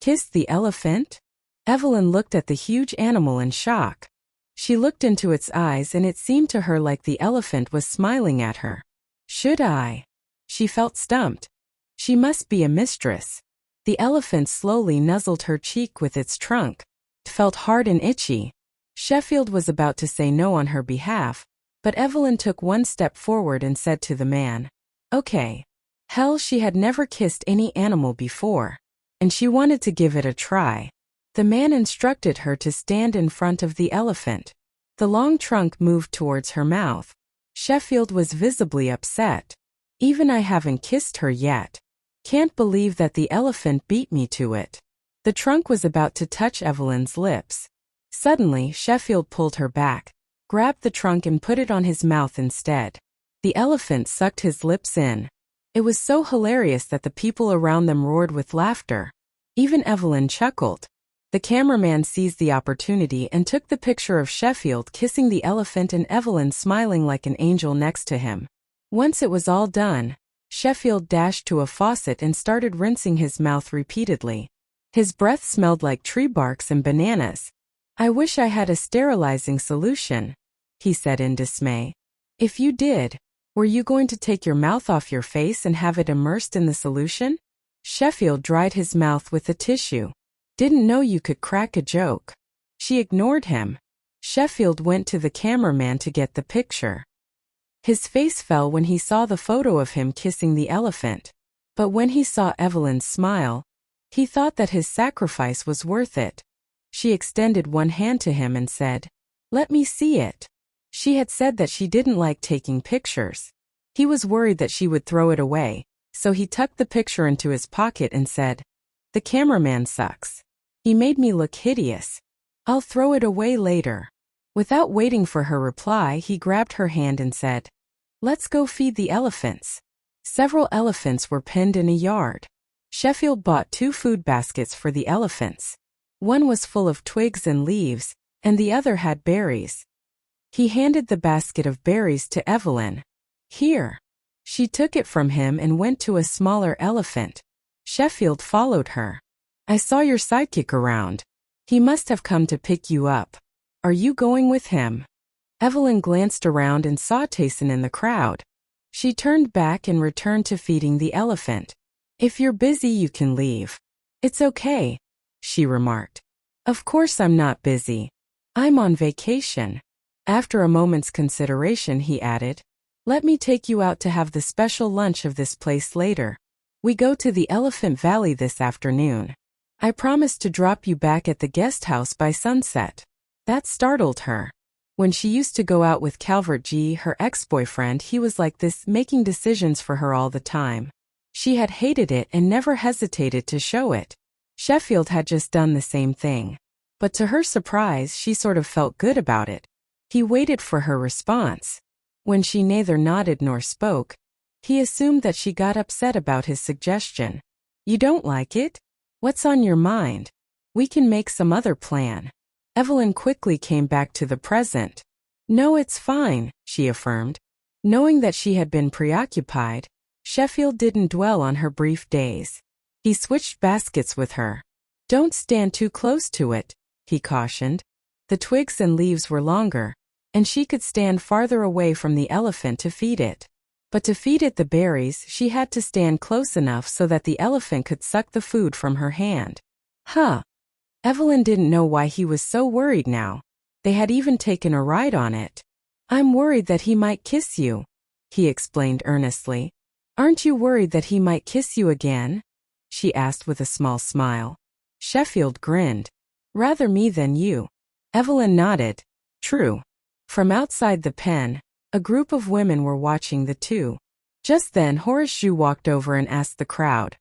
Kiss the elephant? Evelyn looked at the huge animal in shock. She looked into its eyes and it seemed to her like the elephant was smiling at her. Should I? She felt stumped. She must be a mistress. The elephant slowly nuzzled her cheek with its trunk. It felt hard and itchy. Sheffield was about to say no on her behalf, but Evelyn took one step forward and said to the man, "Okay." Hell, she had never kissed any animal before, and she wanted to give it a try. The man instructed her to stand in front of the elephant. The long trunk moved towards her mouth. Sheffield was visibly upset. Even I haven't kissed her yet. Can't believe that the elephant beat me to it. The trunk was about to touch Evelyn's lips. Suddenly, Sheffield pulled her back, grabbed the trunk and put it on his mouth instead. The elephant sucked his lips in. It was so hilarious that the people around them roared with laughter. Even Evelyn chuckled. The cameraman seized the opportunity and took the picture of Sheffield kissing the elephant and Evelyn smiling like an angel next to him. Once it was all done, Sheffield dashed to a faucet and started rinsing his mouth repeatedly. His breath smelled like tree barks and bananas. "I wish I had a sterilizing solution," he said in dismay. "If you did, were you going to take your mouth off your face and have it immersed in the solution?" Sheffield dried his mouth with a tissue. "Didn't know you could crack a joke." She ignored him. Sheffield went to the cameraman to get the picture. His face fell when he saw the photo of him kissing the elephant. But when he saw Evelyn's smile, he thought that his sacrifice was worth it. She extended one hand to him and said, "Let me see it." She had said that she didn't like taking pictures. He was worried that she would throw it away, so he tucked the picture into his pocket and said, "The cameraman sucks. He made me look hideous. I'll throw it away later." Without waiting for her reply, he grabbed her hand and said, "Let's go feed the elephants." Several elephants were penned in a yard. Sheffield bought 2 food baskets for the elephants. One was full of twigs and leaves, and the other had berries. He handed the basket of berries to Evelyn. "Here." She took it from him and went to a smaller elephant. Sheffield followed her. "I saw your sidekick around. He must have come to pick you up. Are you going with him?" Evelyn glanced around and saw Tayson in the crowd. She turned back and returned to feeding the elephant. "If you're busy, you can leave." "It's okay," she remarked. "Of course I'm not busy. I'm on vacation." After a moment's consideration, he added, "Let me take you out to have the special lunch of this place later. We go to the Elephant Valley this afternoon. I promised to drop you back at the guest house by sunset." That startled her. When she used to go out with Calvert G., her ex-boyfriend, he was like this, making decisions for her all the time. She had hated it and never hesitated to show it. Sheffield had just done the same thing. But to her surprise, she sort of felt good about it. He waited for her response. When she neither nodded nor spoke, he assumed that she got upset about his suggestion. "You don't like it? What's on your mind? We can make some other plan." Evelyn quickly came back to the present. "No, it's fine," she affirmed. Knowing that she had been preoccupied, Sheffield didn't dwell on her brief days. He switched baskets with her. "Don't stand too close to it," he cautioned. The twigs and leaves were longer, and she could stand farther away from the elephant to feed it. But to feed it the berries, she had to stand close enough so that the elephant could suck the food from her hand. Huh. Evelyn didn't know why he was so worried now. They had even taken a ride on it. I'm worried that he might kiss you, he explained earnestly. Aren't you worried that he might kiss you again? She asked with a small smile. Sheffield grinned. Rather me than you. Evelyn nodded. True. From outside the pen, a group of women were watching the two. Just then Horace Zhu walked over and asked the crowd,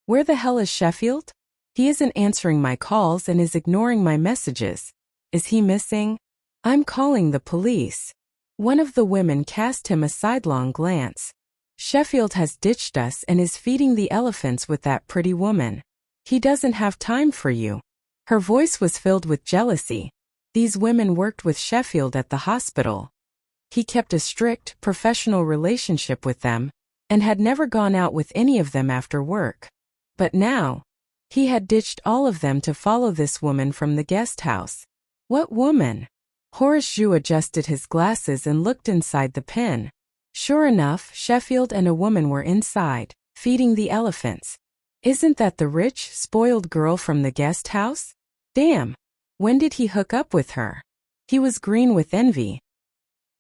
Where the hell is Sheffield? He isn't answering my calls and is ignoring my messages. Is he missing? I'm calling the police. One of the women cast him a sidelong glance. Sheffield has ditched us and is feeding the elephants with that pretty woman. He doesn't have time for you. Her voice was filled with jealousy. These women worked with Sheffield at the hospital. He kept a strict, professional relationship with them, and had never gone out with any of them after work. But now, he had ditched all of them to follow this woman from the guest house. What woman? Horace Zhu adjusted his glasses and looked inside the pen. Sure enough, Sheffield and a woman were inside, feeding the elephants. Isn't that the rich, spoiled girl from the guest house? Damn! When did he hook up with her? He was green with envy.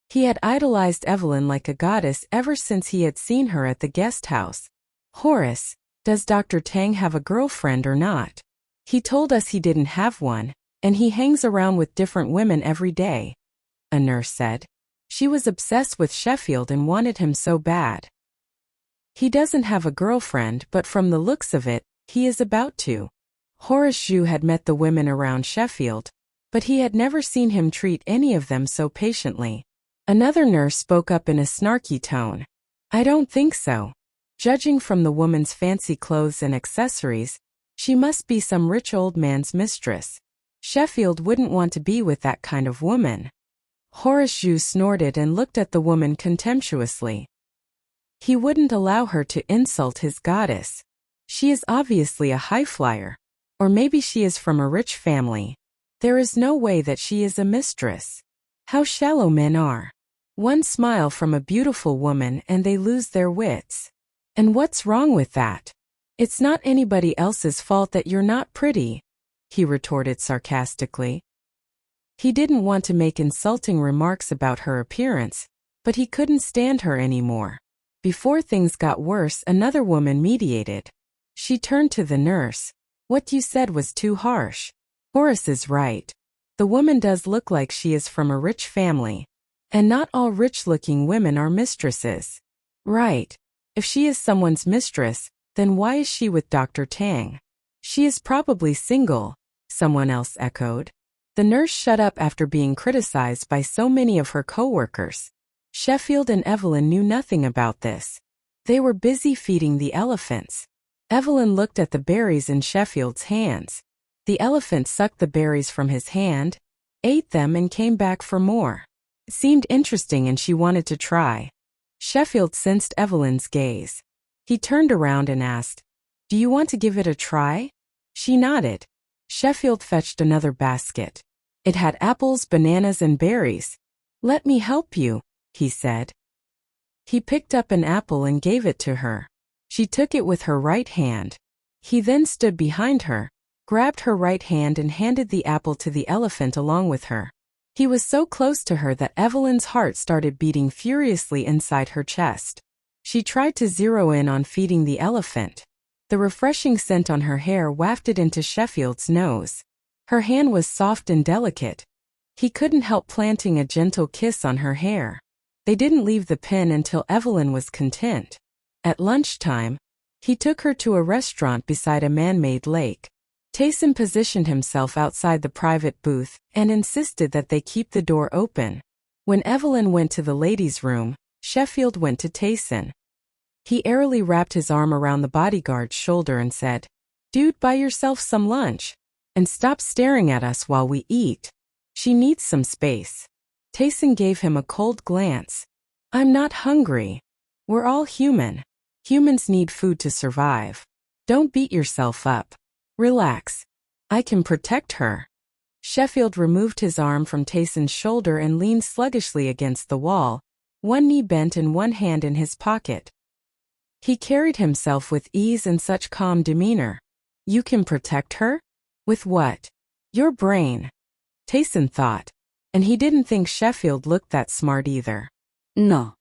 He had idolized Evelyn like a goddess ever since he had seen her at the guest house. Horace, does Dr. Tang have a girlfriend or not? He told us he didn't have one, and he hangs around with different women every day, a nurse said. She was obsessed with Sheffield and wanted him so bad. He doesn't have a girlfriend, but from the looks of it, he is about to. Horace Zhu had met the women around Sheffield, but he had never seen him treat any of them so patiently. Another nurse spoke up in a snarky tone. I don't think so. Judging from the woman's fancy clothes and accessories, she must be some rich old man's mistress. Sheffield wouldn't want to be with that kind of woman. Horace Zhu snorted and looked at the woman contemptuously. He wouldn't allow her to insult his goddess. She is obviously a high flyer. Or maybe she is from a rich family. There is no way that she is a mistress. How shallow men are. One smile from a beautiful woman and they lose their wits. And what's wrong with that? It's not anybody else's fault that you're not pretty, he retorted sarcastically. He didn't want to make insulting remarks about her appearance, but he couldn't stand her anymore. Before things got worse, another woman mediated. She turned to the nurse. What you said was too harsh. Horace is right. The woman does look like she is from a rich family. And not all rich-looking women are mistresses. Right. If she is someone's mistress, then why is she with Dr. Tang? She is probably single, someone else echoed. The nurse shut up after being criticized by so many of her co-workers. Sheffield and Evelyn knew nothing about this. They were busy feeding the elephants. Evelyn looked at the berries in Sheffield's hands. The elephant sucked the berries from his hand, ate them and came back for more. It seemed interesting and she wanted to try. Sheffield sensed Evelyn's gaze. He turned around and asked, "Do you want to give it a try?" She nodded. Sheffield fetched another basket. It had apples, bananas, and berries. "Let me help you," he said. He picked up an apple and gave it to her. She took it with her right hand. He then stood behind her, grabbed her right hand and handed the apple to the elephant along with her. He was so close to her that Evelyn's heart started beating furiously inside her chest. She tried to zero in on feeding the elephant. The refreshing scent on her hair wafted into Sheffield's nose. Her hand was soft and delicate. He couldn't help planting a gentle kiss on her hair. They didn't leave the pen until Evelyn was content. At lunchtime, he took her to a restaurant beside a man-made lake. Tayson positioned himself outside the private booth and insisted that they keep the door open. When Evelyn went to the ladies' room, Sheffield went to Tayson. He airily wrapped his arm around the bodyguard's shoulder and said, "Dude, buy yourself some lunch. And stop staring at us while we eat. She needs some space." Tayson gave him a cold glance. "I'm not hungry. We're all human. Humans need food to survive. Don't beat yourself up. Relax. I can protect her." Sheffield removed his arm from Tayson's shoulder and leaned sluggishly against the wall, one knee bent and one hand in his pocket. He carried himself with ease and such calm demeanor. You can protect her? With what? Your brain, Tayson thought. And he didn't think Sheffield looked that smart either. No.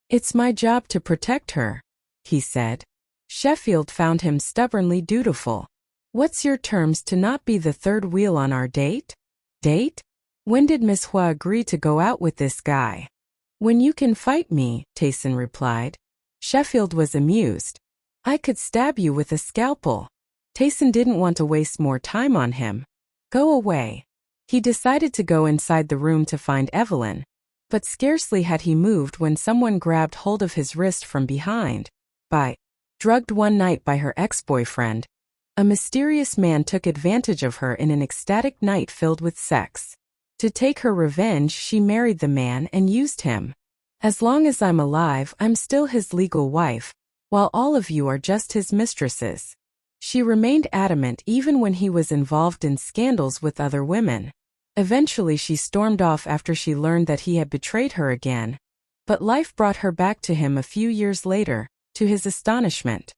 It's my job to protect her, he said. Sheffield found him stubbornly dutiful. What's your terms to not be the third wheel on our date? Date? When did Miss Huo agree to go out with this guy? When you can fight me, Tayson replied. Sheffield was amused. I could stab you with a scalpel. Tayson didn't want to waste more time on him. Go away. He decided to go inside the room to find Evelyn, but scarcely had he moved when someone grabbed hold of his wrist from behind. Drugged one night by her ex-boyfriend, a mysterious man took advantage of her in an ecstatic night filled with sex. To take her revenge, she married the man and used him. As long as I'm alive, I'm still his legal wife, while all of you are just his mistresses. She remained adamant even when he was involved in scandals with other women. Eventually she stormed off after she learned that he had betrayed her again. But life brought her back to him a few years later, to his astonishment.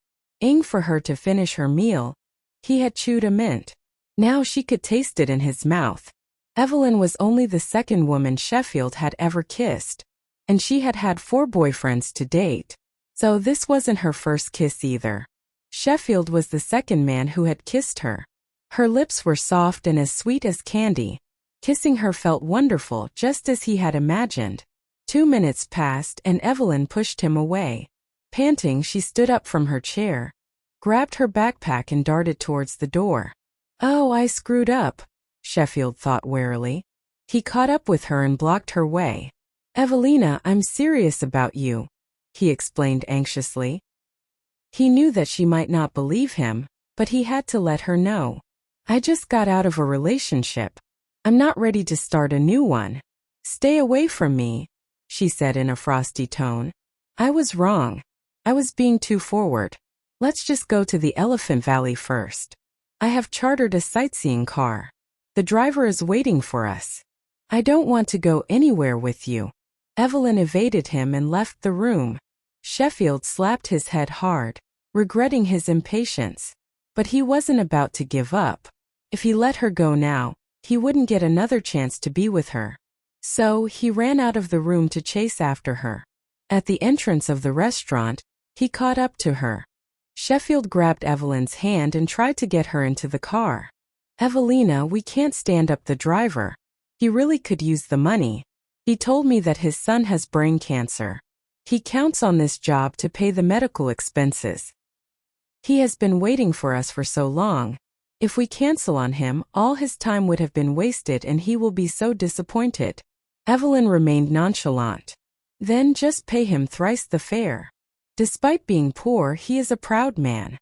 For her to finish her meal, he had chewed a mint. Now she could taste it in his mouth. Evelyn was only the second woman Sheffield had ever kissed, and she had had 4 boyfriends to date. So this wasn't her first kiss either. Sheffield was the second man who had kissed her. Her lips were soft and as sweet as candy. Kissing her felt wonderful, just as he had imagined. 2 minutes passed and Evelyn pushed him away. Panting, she stood up from her chair, grabbed her backpack and darted towards the door. Oh, I screwed up, Sheffield thought warily. He caught up with her and blocked her way. Evelina, I'm serious about you, he explained anxiously. He knew that she might not believe him, but he had to let her know. I just got out of a relationship. I'm not ready to start a new one. Stay away from me, she said in a frosty tone. I was wrong. I was being too forward. Let's just go to the Elephant Valley first. I have chartered a sightseeing car. The driver is waiting for us. I don't want to go anywhere with you. Evelyn evaded him and left the room. Sheffield slapped his head hard, regretting his impatience. But he wasn't about to give up. If he let her go now, he wouldn't get another chance to be with her. So he ran out of the room to chase after her. At the entrance of the restaurant, he caught up to her. Sheffield grabbed Evelyn's hand and tried to get her into the car. Evelina, we can't stand up the driver. He really could use the money. He told me that his son has brain cancer. He counts on this job to pay the medical expenses. He has been waiting for us for so long. If we cancel on him, all his time would have been wasted and he will be so disappointed. Evelyn remained nonchalant. Then just pay him thrice the fare. Despite being poor, he is a proud man.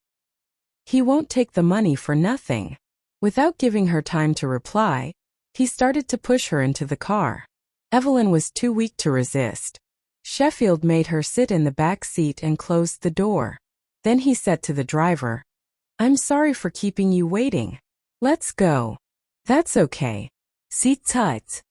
He won't take the money for nothing. Without giving her time to reply, he started to push her into the car. Evelyn was too weak to resist. Sheffield made her sit in the back seat and closed the door. Then he said to the driver, I'm sorry for keeping you waiting. Let's go. That's okay. Sit tight.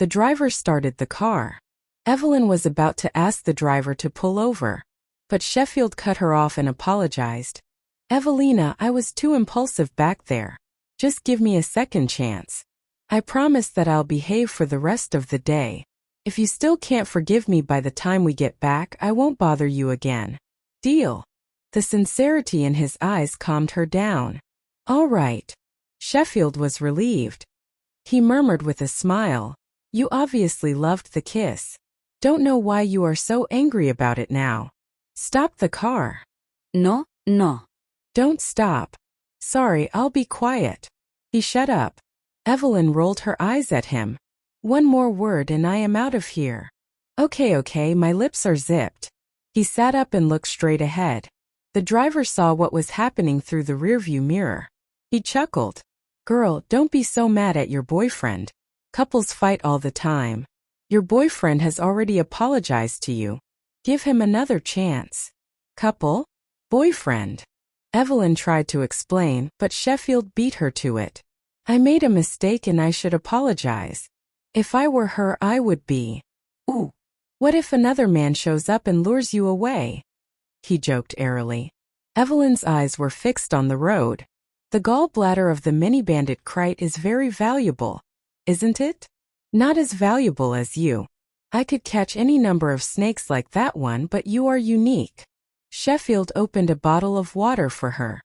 The driver started the car. Evelyn was about to ask the driver to pull over, but Sheffield cut her off and apologized. Evelina, I was too impulsive back there. Just give me a second chance. I promise that I'll behave for the rest of the day. If you still can't forgive me by the time we get back, I won't bother you again. Deal? The sincerity in his eyes calmed her down. All right. Sheffield was relieved. He murmured with a smile, You obviously loved the kiss. Don't know why you are so angry about it now. Stop the car. No. Don't stop. Sorry, I'll be quiet. He shut up. Evelyn rolled her eyes at him. One more word and I am out of here. Okay, my lips are zipped. He sat up and looked straight ahead. The driver saw what was happening through the rearview mirror. He chuckled. Girl, don't be so mad at your boyfriend. Couples fight all the time. Your boyfriend has already apologized to you. Give him another chance. Couple? Boyfriend. Evelyn tried to explain, but Sheffield beat her to it. I made a mistake and I should apologize. If I were her, I would be. Ooh. What if another man shows up and lures you away? He joked airily. Evelyn's eyes were fixed on the road. The gallbladder of the mini-bandit kite is very valuable, isn't it? Not as valuable as you. I could catch any number of snakes like that one, but you are unique. Sheffield opened a bottle of water for her.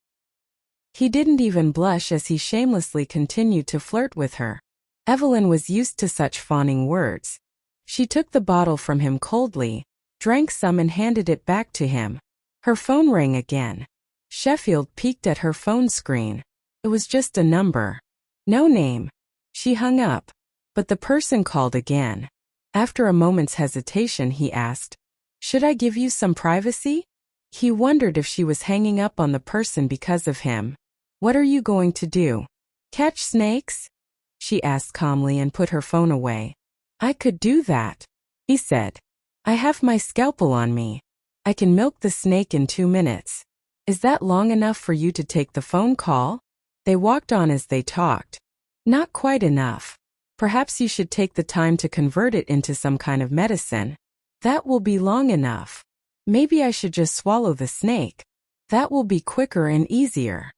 He didn't even blush as he shamelessly continued to flirt with her. Evelyn was used to such fawning words. She took the bottle from him coldly, drank some and handed it back to him. Her phone rang again. Sheffield peeked at her phone screen. It was just a number. No name. She hung up. But the person called again. After a moment's hesitation, he asked, "Should I give you some privacy?" He wondered if she was hanging up on the person because of him. "What are you going to do? Catch snakes?" she asked calmly and put her phone away. "I could do that," he said. "I have my scalpel on me. I can milk the snake in 2 minutes. Is that long enough for you to take the phone call?" They walked on as they talked. "Not quite enough. Perhaps you should take the time to convert it into some kind of medicine. That will be long enough. Maybe I should just swallow the snake. That will be quicker and easier."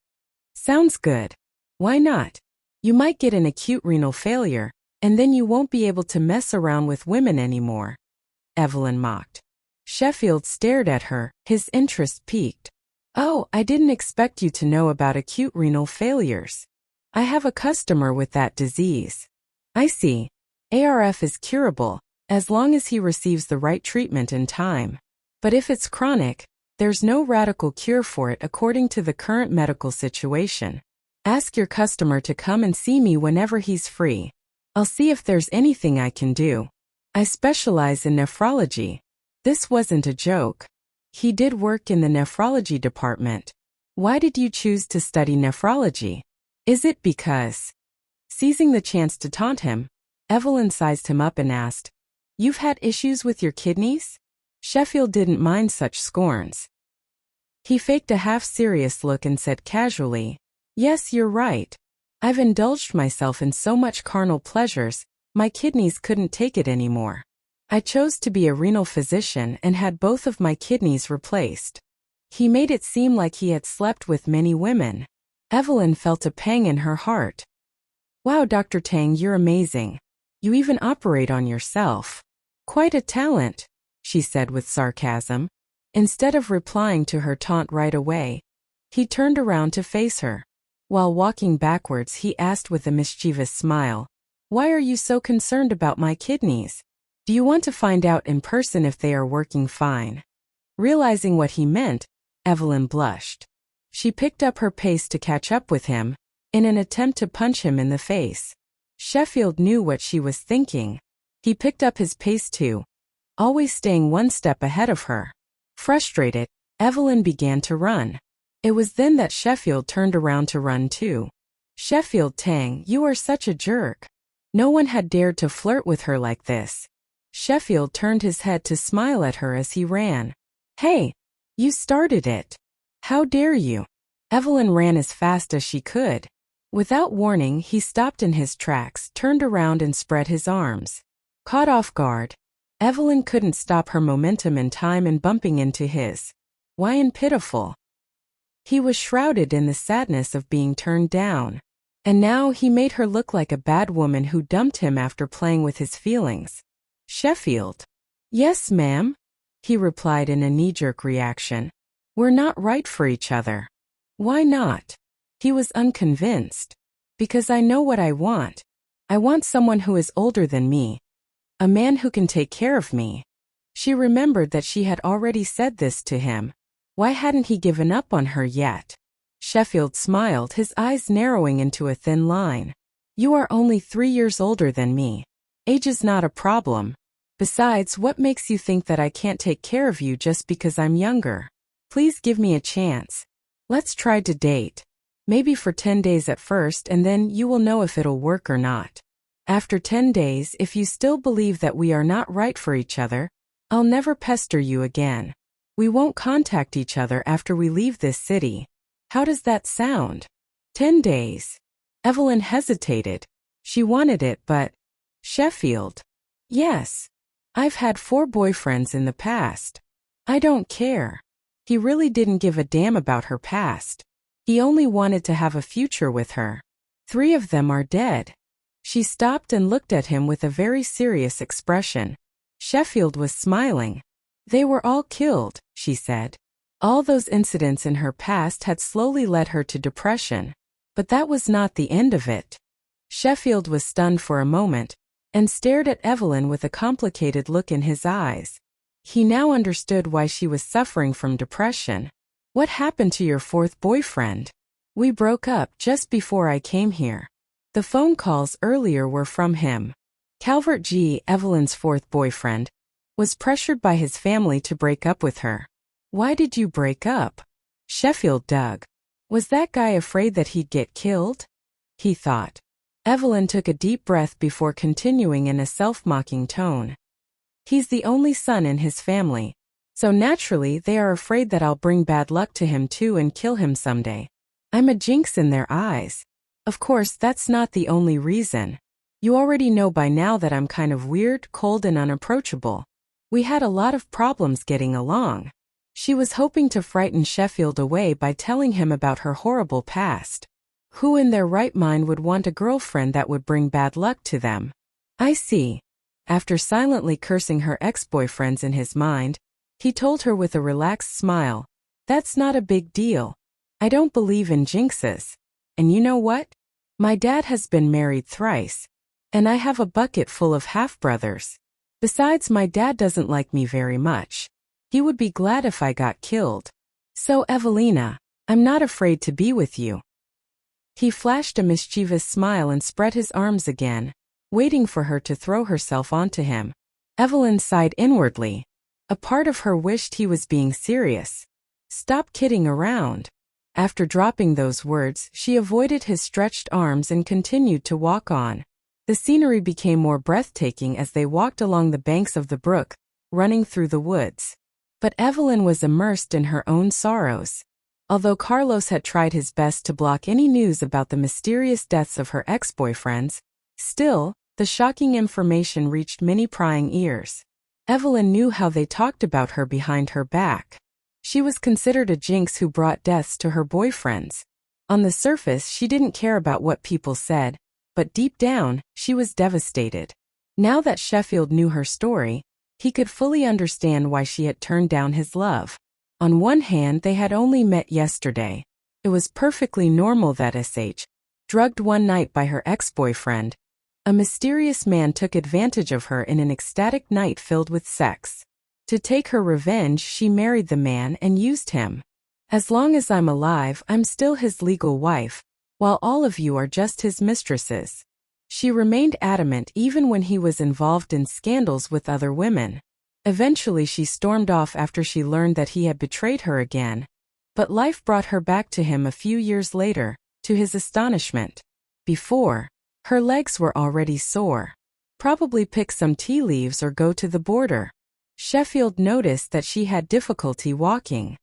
"Sounds good. Why not? You might get an acute renal failure, and then you won't be able to mess around with women anymore," Evelyn mocked. Sheffield stared at her, his interest piqued. "Oh, I didn't expect you to know about acute renal failures. I have a customer with that disease." "I see. ARF is curable, as long as he receives the right treatment in time. But if it's chronic, there's no radical cure for it according to the current medical situation. Ask your customer to come and see me whenever he's free. I'll see if there's anything I can do. I specialize in nephrology." This wasn't a joke. He did work in the nephrology department. "Why did you choose to study nephrology? Is it because—" Seizing the chance to taunt him, Evelyn sized him up and asked, "You've had issues with your kidneys?" Sheffield didn't mind such scorns. He faked a half-serious look and said casually, "Yes, you're right. I've indulged myself in so much carnal pleasures, my kidneys couldn't take it anymore. I chose to be a renal physician and had both of my kidneys replaced." He made it seem like he had slept with many women. Evelyn felt a pang in her heart. "Wow, Dr. Tang, you're amazing. You even operate on yourself. Quite a talent," she said with sarcasm. Instead of replying to her taunt right away, he turned around to face her. While walking backwards, he asked with a mischievous smile, "Why are you so concerned about my kidneys? Do you want to find out in person if they are working fine?" Realizing what he meant, Evelyn blushed. She picked up her pace to catch up with him, in an attempt to punch him in the face. Sheffield knew what she was thinking. He picked up his pace too, always staying one step ahead of her. Frustrated, Evelyn began to run. It was then that Sheffield turned around to run too. "Sheffield Tang, you are such a jerk." No one had dared to flirt with her like this. Sheffield turned his head to smile at her as he ran. "Hey, you started it. How dare you?" Evelyn ran as fast as she could. Without warning, he stopped in his tracks, turned around and spread his arms. Caught off guard, Evelyn couldn't stop her momentum in time and bumping into his. Why and pitiful. He was shrouded in the sadness of being turned down. And now he made her look like a bad woman who dumped him after playing with his feelings. "Sheffield." "Yes, ma'am," he replied in a knee-jerk reaction. "We're not right for each other." "Why not?" He was unconvinced. "Because I know what I want. I want someone who is older than me. A man who can take care of me." She remembered that she had already said this to him. Why hadn't he given up on her yet? Sheffield smiled, his eyes narrowing into a thin line. "You are only 3 years older than me. Age is not a problem. Besides, what makes you think that I can't take care of you just because I'm younger? Please give me a chance. Let's try to date. Maybe for 10 days at first, and then you will know if it'll work or not. After 10 days, if you still believe that we are not right for each other, I'll never pester you again. We won't contact each other after we leave this city. How does that sound? 10 days. Evelyn hesitated. She wanted it, but… Sheffield. Yes. I've had 4 boyfriends in the past. I don't care. He really didn't give a damn about her past. He only wanted to have a future with her. 3 of them are dead. She stopped and looked at him with a very serious expression. Sheffield was smiling. They were all killed, she said. All those incidents in her past had slowly led her to depression. But that was not the end of it. Sheffield was stunned for a moment, and stared at Evelyn with a complicated look in his eyes. He now understood why she was suffering from depression. What happened to your 4th boyfriend? We broke up just before I came here. The phone calls earlier were from him. Calvert G., Evelyn's 4th boyfriend, was pressured by his family to break up with her. Why did you break up? Sheffield dug. Was that guy afraid that he'd get killed? He thought. Evelyn took a deep breath before continuing in a self-mocking tone. He's the only son in his family, so naturally they are afraid that I'll bring bad luck to him too and kill him someday. I'm a jinx in their eyes. Of course, that's not the only reason. You already know by now that I'm kind of weird, cold, and unapproachable. We had a lot of problems getting along. She was hoping to frighten Sheffield away by telling him about her horrible past. Who in their right mind would want a girlfriend that would bring bad luck to them? I see. After silently cursing her ex-boyfriends in his mind, he told her with a relaxed smile, "That's not a big deal. I don't believe in jinxes. And you know what? My dad has been married thrice. And I have a bucket full of half-brothers. Besides, my dad doesn't like me very much. He would be glad if I got killed. So Evelina, I'm not afraid to be with you." He flashed a mischievous smile and spread his arms again, waiting for her to throw herself onto him. Evelyn sighed inwardly. A part of her wished he was being serious. Stop kidding around. After dropping those words, she avoided his stretched arms and continued to walk on. The scenery became more breathtaking as they walked along the banks of the brook, running through the woods. But Evelyn was immersed in her own sorrows. Although Carlos had tried his best to block any news about the mysterious deaths of her ex-boyfriends, still, the shocking information reached many prying ears. Evelyn knew how they talked about her behind her back. She was considered a jinx who brought deaths to her boyfriends. On the surface, she didn't care about what people said, but deep down, she was devastated. Now that Sheffield knew her story, he could fully understand why she had turned down his love. On one hand, they had only met yesterday. It was perfectly normal that drugged one night by her ex-boyfriend, a mysterious man took advantage of her in an ecstatic night filled with sex. To take her revenge, she married the man and used him. As long as I'm alive, I'm still his legal wife, while all of you are just his mistresses. She remained adamant even when he was involved in scandals with other women. Eventually she stormed off after she learned that he had betrayed her again. But life brought her back to him a few years later, to his astonishment. Before, her legs were already sore. Probably pick some tea leaves or go to the border. Sheffield noticed that she had difficulty walking.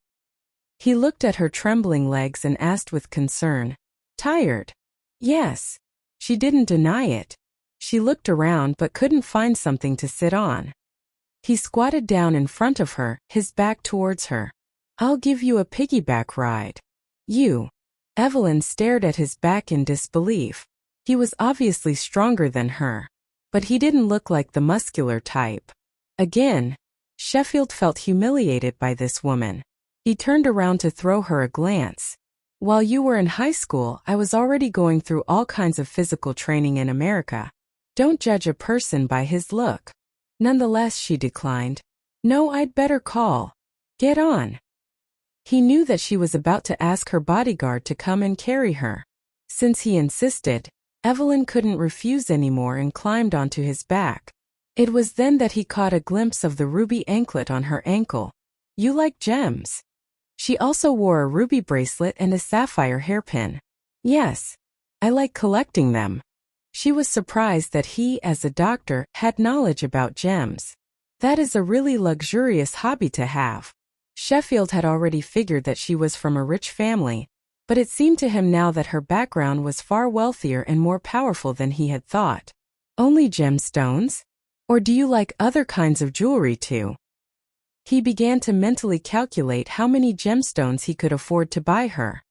He looked at her trembling legs and asked with concern, "Tired?" "Yes." She didn't deny it. She looked around but couldn't find something to sit on. He squatted down in front of her, his back towards her. "I'll give you a piggyback ride." "You?" Evelyn stared at his back in disbelief. He was obviously stronger than her, but he didn't look like the muscular type. Again, Sheffield felt humiliated by this woman. He turned around to throw her a glance. "While you were in high school, I was already going through all kinds of physical training in America. Don't judge a person by his look." Nonetheless, she declined. "No, I'd better call. Get on." He knew that she was about to ask her bodyguard to come and carry her. Since he insisted, Evelyn couldn't refuse anymore and climbed onto his back. It was then that he caught a glimpse of the ruby anklet on her ankle. "You like gems?" She also wore a ruby bracelet and a sapphire hairpin. "Yes. I like collecting them." She was surprised that he, as a doctor, had knowledge about gems. That is a really luxurious hobby to have. Sheffield had already figured that she was from a rich family, But it seemed to him now that her background was far wealthier and more powerful than he had thought. Only gemstones? Or do you like other kinds of jewelry too? He began to mentally calculate how many gemstones he could afford to buy her.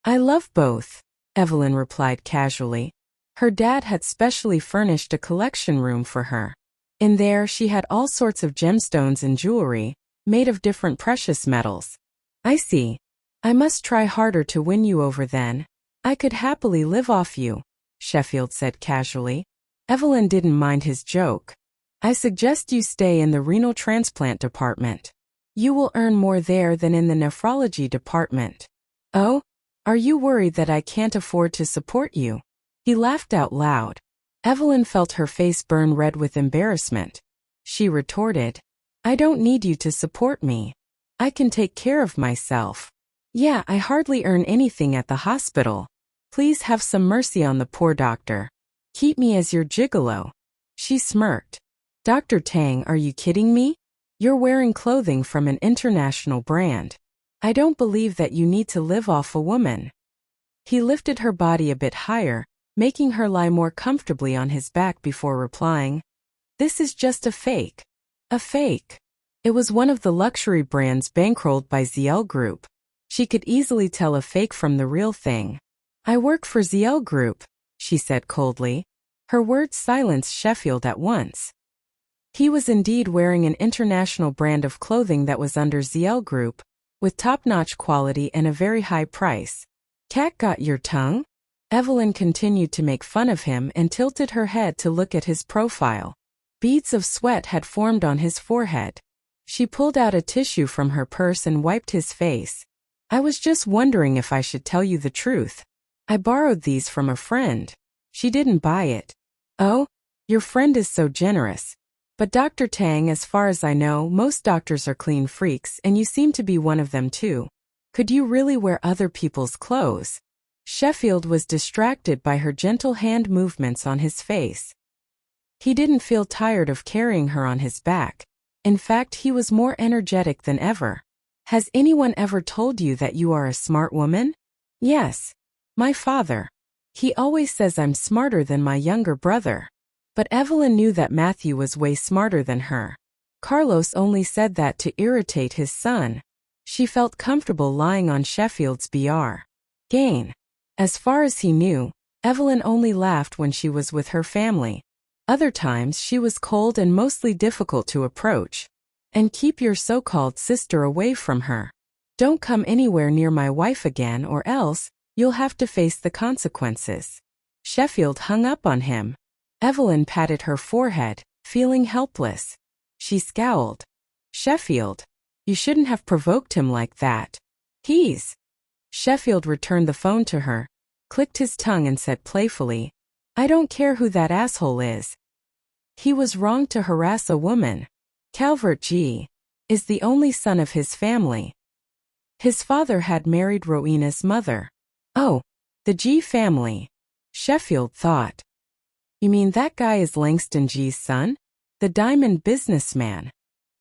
I love both, Evelyn replied casually. Her dad had specially furnished a collection room for her. In there she had all sorts of gemstones and jewelry, made of different precious metals. I see. I must try harder to win you over then. I could happily live off you, Sheffield said casually. Evelyn didn't mind his joke. I suggest you stay in the renal transplant department. You will earn more there than in the nephrology department. Oh? Are you worried that I can't afford to support you? He laughed out loud. Evelyn felt her face burn red with embarrassment. She retorted, I don't need you to support me. I can take care of myself. Yeah, I hardly earn anything at the hospital. Please have some mercy on the poor doctor. Keep me as your gigolo. She smirked. Dr. Tang, are you kidding me? You're wearing clothing from an international brand. I don't believe that you need to live off a woman. He lifted her body a bit higher, making her lie more comfortably on his back before replying, This is just a fake. A fake. It was one of the luxury brands bankrolled by ZL Group. She could easily tell a fake from the real thing. I work for ZL Group, she said coldly. Her words silenced Sheffield at once. He was indeed wearing an international brand of clothing that was under ZL Group, with top-notch quality and a very high price. Cat got your tongue? Evelyn continued to make fun of him and tilted her head to look at his profile. Beads of sweat had formed on his forehead. She pulled out a tissue from her purse and wiped his face. I was just wondering if I should tell you the truth. I borrowed these from a friend. She didn't buy it. Oh? Your friend is so generous. But Dr. Tang, as far as I know, most doctors are clean freaks and you seem to be one of them too. Could you really wear other people's clothes? Sheffield was distracted by her gentle hand movements on his face. He didn't feel tired of carrying her on his back. In fact, he was more energetic than ever. Has anyone ever told you that you are a smart woman? Yes. My father. He always says I'm smarter than my younger brother. But Evelyn knew that Matthew was way smarter than her. Carlos only said that to irritate his son. She felt comfortable lying on Sheffield's gain. As far as he knew, Evelyn only laughed when she was with her family. Other times she was cold and mostly difficult to approach. And keep your so-called sister away from her. Don't come anywhere near my wife again or else you'll have to face the consequences. Sheffield hung up on him. Evelyn patted her forehead, feeling helpless. She scowled. Sheffield, you shouldn't have provoked him like that. Sheffield returned the phone to her, clicked his tongue and said playfully, I don't care who that asshole is. He was wrong to harass a woman. Calvert G. is the only son of his family. His father had married Rowena's mother. Oh, the G family. Sheffield thought. You mean that guy is Langston G's son? The diamond businessman.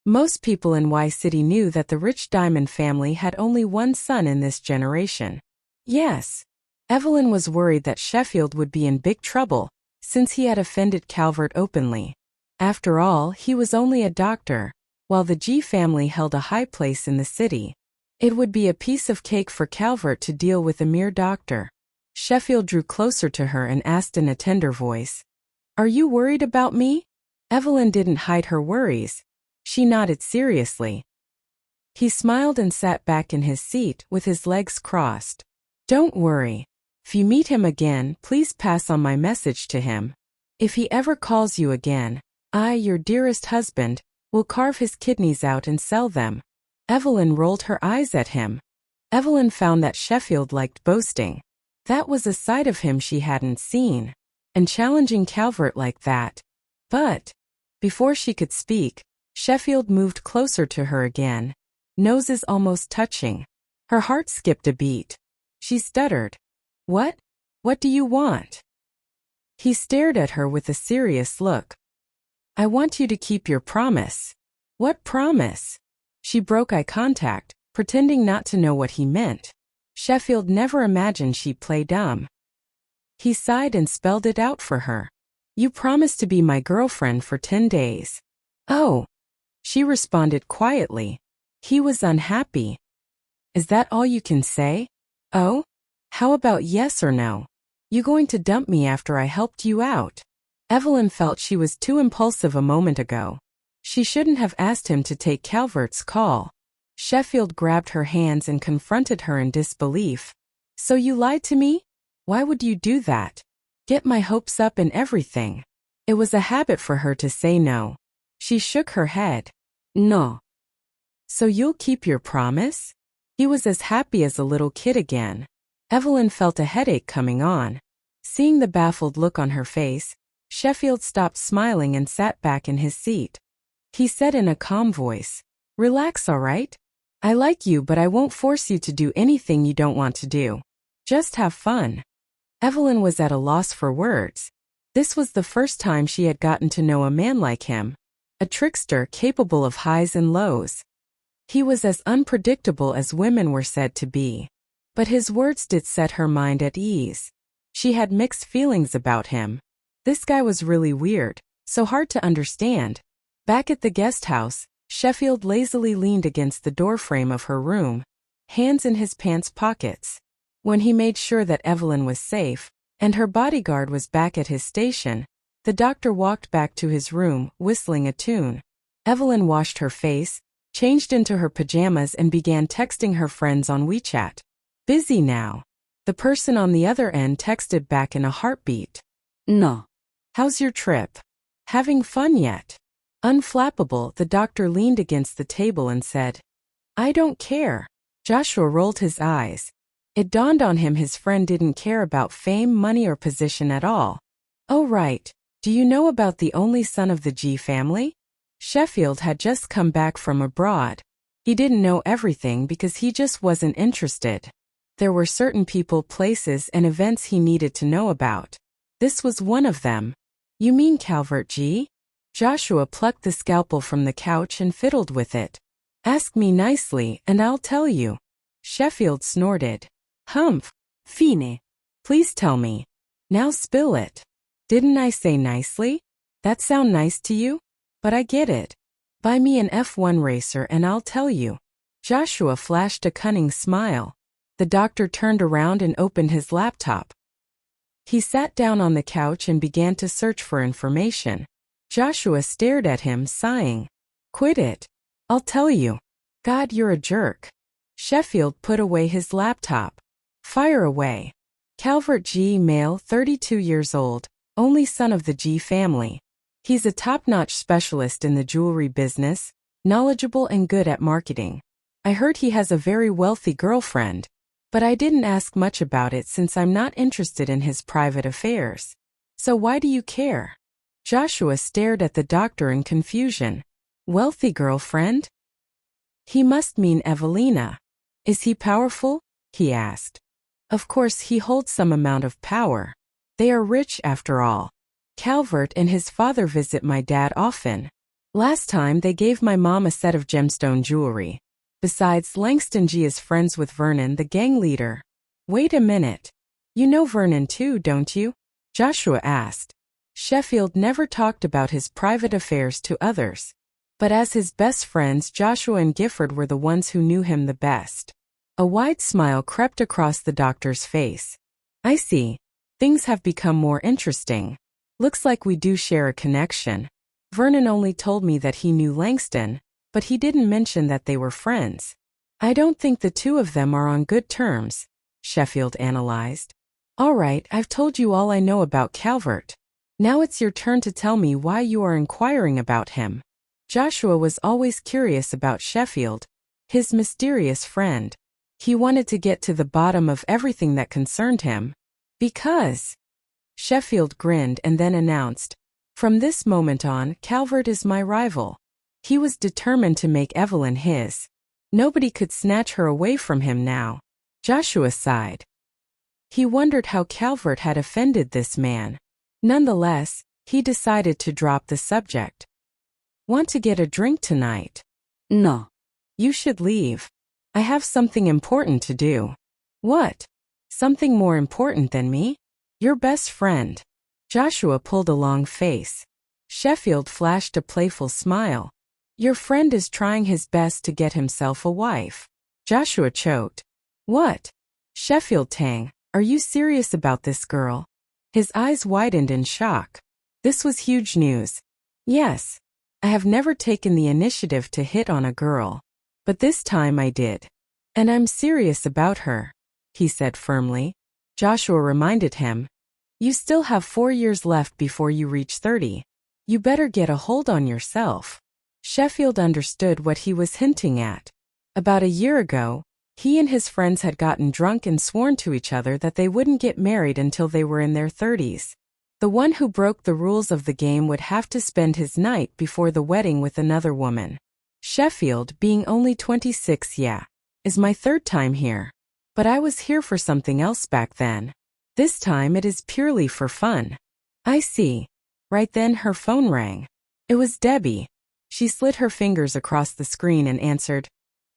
Most people in Y City knew that the rich Diamond family had only one son in this generation. Yes. Evelyn was worried that Sheffield would be in big trouble, since he had offended Calvert openly. After all, he was only a doctor, while the G family held a high place in the city. It would be a piece of cake for Calvert to deal with a mere doctor. Sheffield drew closer to her and asked in a tender voice, Are you worried about me? Evelyn didn't hide her worries. She nodded seriously. He smiled and sat back in his seat with his legs crossed. Don't worry. If you meet him again, please pass on my message to him. If he ever calls you again, I, your dearest husband, will carve his kidneys out and sell them. Evelyn rolled her eyes at him. Evelyn found that Sheffield liked boasting. That was a side of him she hadn't seen. And challenging Calvert like that. But, before she could speak, Sheffield moved closer to her again, noses almost touching. Her heart skipped a beat. She stuttered. What? What do you want? He stared at her with a serious look. I want you to keep your promise. What promise? She broke eye contact, pretending not to know what he meant. Sheffield never imagined she'd play dumb. He sighed and spelled it out for her. You promised to be my girlfriend for 10 days. Oh. She responded quietly. He was unhappy. Is that all you can say? Oh? How about yes or no? You going to dump me after I helped you out? Evelyn felt she was too impulsive a moment ago. She shouldn't have asked him to take Calvert's call. Sheffield grabbed her hands and confronted her in disbelief. So you lied to me? Why would you do that? Get my hopes up and everything. It was a habit for her to say no. She shook her head. No. So you'll keep your promise? He was as happy as a little kid again. Evelyn felt a headache coming on. Seeing the baffled look on her face, Sheffield stopped smiling and sat back in his seat. He said in a calm voice, Relax, all right? I like you, but I won't force you to do anything you don't want to do. Just have fun. Evelyn was at a loss for words. This was the first time she had gotten to know a man like him, a trickster capable of highs and lows. He was as unpredictable as women were said to be. But his words did set her mind at ease. She had mixed feelings about him. This guy was really weird, so hard to understand. Back at the guest house, Sheffield lazily leaned against the doorframe of her room, hands in his pants pockets. When he made sure that Evelyn was safe, and her bodyguard was back at his station, the doctor walked back to his room, whistling a tune. Evelyn washed her face, changed into her pajamas and began texting her friends on WeChat. Busy now. The person on the other end texted back in a heartbeat. No. How's your trip? Having fun yet? Unflappable, the doctor leaned against the table and said, I don't care. Joshua rolled his eyes. It dawned on him his friend didn't care about fame, money, or position at all. Oh right, do you know about the only son of the G family? Sheffield had just come back from abroad. He didn't know everything because he just wasn't interested. There were certain people, places, and events he needed to know about. This was one of them. You mean Calvert G? Joshua plucked the scalpel from the couch and fiddled with it. Ask me nicely, and I'll tell you. Sheffield snorted. Humph. Fine. Please tell me. Now spill it. Didn't I say nicely? That sound nice to you? But I get it. Buy me an F1 racer and I'll tell you. Joshua flashed a cunning smile. The doctor turned around and opened his laptop. He sat down on the couch and began to search for information. Joshua stared at him, sighing. Quit it. I'll tell you. God, you're a jerk. Sheffield put away his laptop. Fire away. Calvert G, male, 32 years old, only son of the G family. He's a top-notch specialist in the jewelry business, knowledgeable and good at marketing. I heard he has a very wealthy girlfriend, but I didn't ask much about it since I'm not interested in his private affairs. So why do you care? Joshua stared at the doctor in confusion. Wealthy girlfriend? He must mean Evelina. Is he powerful? He asked. Of course he holds some amount of power. They are rich after all. Calvert and his father visit my dad often. Last time they gave my mom a set of gemstone jewelry. Besides, Langston G is friends with Vernon, the gang leader. Wait a minute. You know Vernon too, don't you? Joshua asked. Sheffield never talked about his private affairs to others. But as his best friends, Joshua and Gifford were the ones who knew him the best. A wide smile crept across the doctor's face. I see. Things have become more interesting. Looks like we do share a connection. Vernon only told me that he knew Langston, but he didn't mention that they were friends. I don't think the two of them are on good terms, Sheffield analyzed. All right, I've told you all I know about Calvert. Now it's your turn to tell me why you are inquiring about him. Joshua was always curious about Sheffield, his mysterious friend. He wanted to get to the bottom of everything that concerned him. Because... Sheffield grinned and then announced, From this moment on, Calvert is my rival. He was determined to make Evelyn his. Nobody could snatch her away from him now. Joshua sighed. He wondered how Calvert had offended this man. Nonetheless, he decided to drop the subject. Want to get a drink tonight? No. You should leave. I have something important to do. What? Something more important than me? Your best friend. Joshua pulled a long face. Sheffield flashed a playful smile. Your friend is trying his best to get himself a wife. Joshua choked. What? Sheffield Tang, are you serious about this girl? His eyes widened in shock. This was huge news. Yes. I have never taken the initiative to hit on a girl. But this time I did. And I'm serious about her, he said firmly. Joshua reminded him. You still have 4 years left before you reach 30. You better get a hold on yourself. Sheffield understood what he was hinting at. About a year ago, he and his friends had gotten drunk and sworn to each other that they wouldn't get married until they were in their 30s. The one who broke the rules of the game would have to spend his night before the wedding with another woman. Sheffield, being only 26, is my third time here. But I was here for something else back then. This time it is purely for fun. I see. Right then her phone rang. It was Debbie. She slid her fingers across the screen and answered.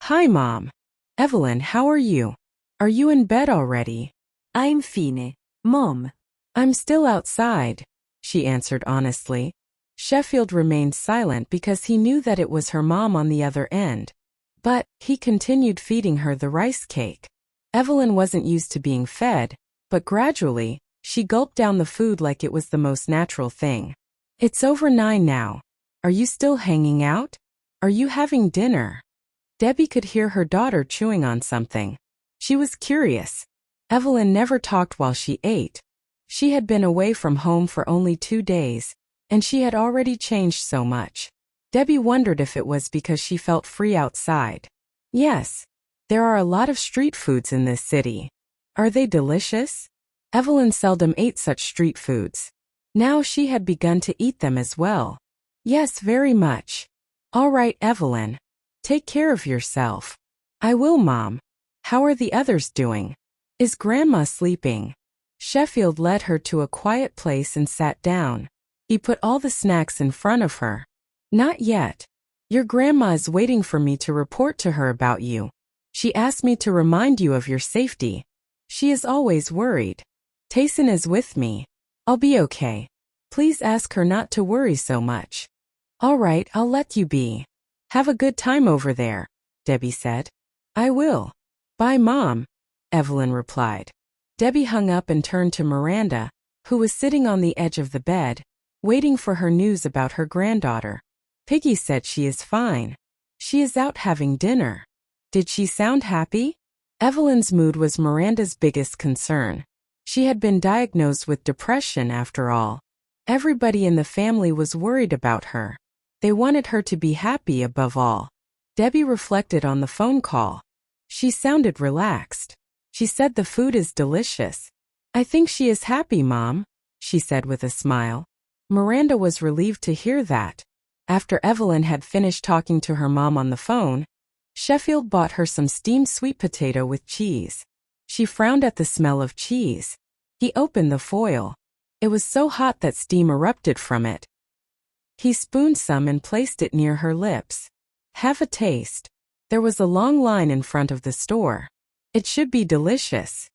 Hi, Mom. Evelyn, how are you? Are you in bed already? I'm fine, Mom. I'm still outside, she answered honestly. Sheffield remained silent because he knew that it was her mom on the other end. But he continued feeding her the rice cake. Evelyn wasn't used to being fed, but gradually, she gulped down the food like it was the most natural thing. It's over 9 now. Are you still hanging out? Are you having dinner? Debbie could hear her daughter chewing on something. She was curious. Evelyn never talked while she ate. She had been away from home for only 2 days, and she had already changed so much. Debbie wondered if it was because she felt free outside. Yes. There are a lot of street foods in this city. Are they delicious? Evelyn seldom ate such street foods. Now she had begun to eat them as well. Yes, very much. All right, Evelyn. Take care of yourself. I will, Mom. How are the others doing? Is Grandma sleeping? Sheffield led her to a quiet place and sat down. He put all the snacks in front of her. Not yet. Your grandma is waiting for me to report to her about you. She asked me to remind you of your safety. She is always worried. Tayson is with me. I'll be okay. Please ask her not to worry so much. All right, I'll let you be. Have a good time over there, Debbie said. I will. Bye, Mom, Evelyn replied. Debbie hung up and turned to Miranda, who was sitting on the edge of the bed, waiting for her news about her granddaughter. Piggy said she is fine. She is out having dinner. Did she sound happy? Evelyn's mood was Miranda's biggest concern. She had been diagnosed with depression after all. Everybody in the family was worried about her. They wanted her to be happy above all. Debbie reflected on the phone call. She sounded relaxed. She said the food is delicious. I think she is happy, Mom, she said with a smile. Miranda was relieved to hear that. After Evelyn had finished talking to her mom on the phone, Sheffield bought her some steamed sweet potato with cheese. She frowned at the smell of cheese. He opened the foil. It was so hot that steam erupted from it. He spooned some and placed it near her lips. Have a taste. There was a long line in front of the store. It should be delicious.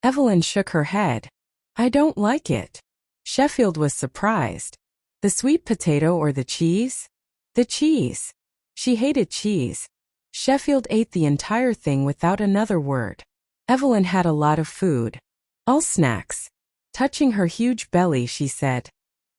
Evelyn shook her head. I don't like it. Sheffield was surprised. The sweet potato or the cheese? The cheese. She hated cheese. Sheffield ate the entire thing without another word. Evelyn had a lot of food. All snacks. Touching her huge belly, she said,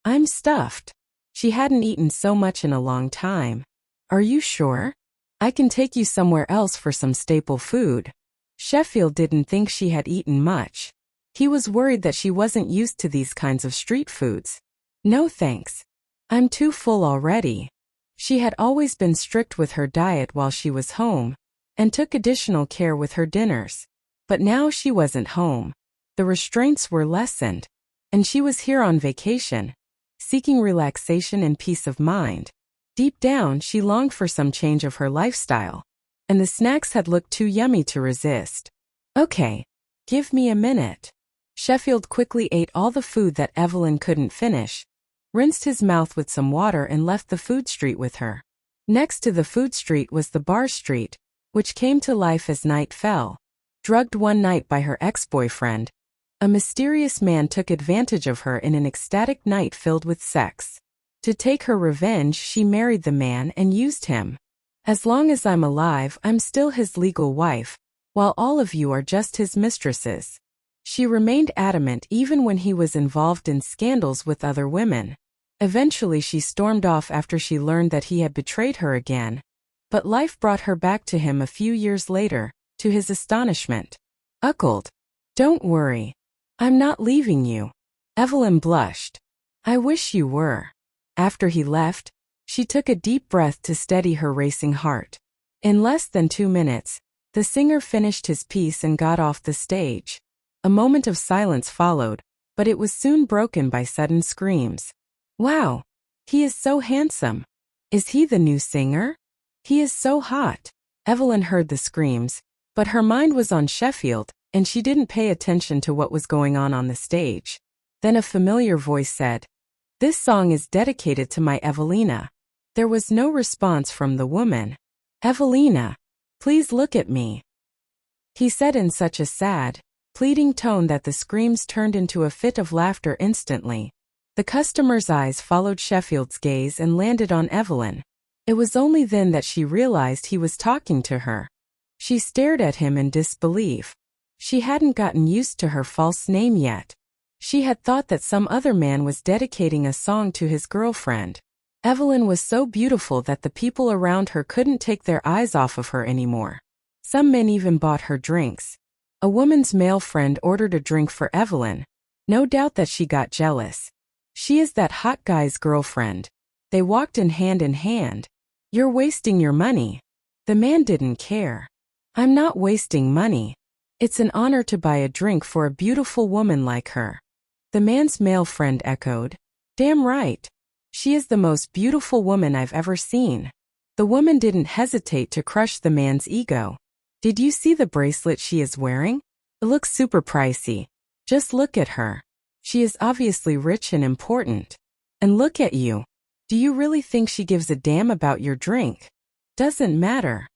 I'm stuffed. She hadn't eaten so much in a long time. Are you sure? I can take you somewhere else for some staple food. Sheffield didn't think she had eaten much. He was worried that she wasn't used to these kinds of street foods. No thanks. I'm too full already. She had always been strict with her diet while she was home, and took additional care with her dinners. But now she wasn't home. The restraints were lessened, and she was here on vacation, seeking relaxation and peace of mind. Deep down, she longed for some change of her lifestyle, and the snacks had looked too yummy to resist. Okay, give me a minute. Sheffield quickly ate all the food that Evelyn couldn't finish, rinsed his mouth with some water and left the food street with her. Next to the food street was the bar street, which came to life as night fell. Drugged one night by her ex-boyfriend, a mysterious man took advantage of her in an ecstatic night filled with sex. To take her revenge, she married the man and used him. As long as I'm alive, I'm still his legal wife, while all of you are just his mistresses. She remained adamant even when he was involved in scandals with other women. Eventually she stormed off after she learned that he had betrayed her again. But life brought her back to him a few years later, to his astonishment. Uckled. Don't worry. I'm not leaving you. Evelyn blushed. I wish you were. After he left, she took a deep breath to steady her racing heart. In less than 2 minutes, the singer finished his piece and got off the stage. A moment of silence followed, but it was soon broken by sudden screams. Wow! He is so handsome. Is he the new singer? He is so hot. Evelyn heard the screams, but her mind was on Sheffield, and she didn't pay attention to what was going on the stage. Then a familiar voice said, "This song is dedicated to my Evelina." There was no response from the woman. "Evelina, please look at me," he said in such a sad, pleading tone that the screams turned into a fit of laughter instantly. The customer's eyes followed Sheffield's gaze and landed on Evelyn. It was only then that she realized he was talking to her. She stared at him in disbelief. She hadn't gotten used to her false name yet. She had thought that some other man was dedicating a song to his girlfriend. Evelyn was so beautiful that the people around her couldn't take their eyes off of her anymore. Some men even bought her drinks. A woman's male friend ordered a drink for Evelyn. No doubt that she got jealous. She is that hot guy's girlfriend. They walked in hand. You're wasting your money. The man didn't care. I'm not wasting money. It's an honor to buy a drink for a beautiful woman like her. The man's male friend echoed. Damn right. She is the most beautiful woman I've ever seen. The woman didn't hesitate to crush the man's ego. Did you see the bracelet she is wearing? It looks super pricey. Just look at her. She is obviously rich and important. And look at you. Do you really think she gives a damn about your drink? Doesn't matter.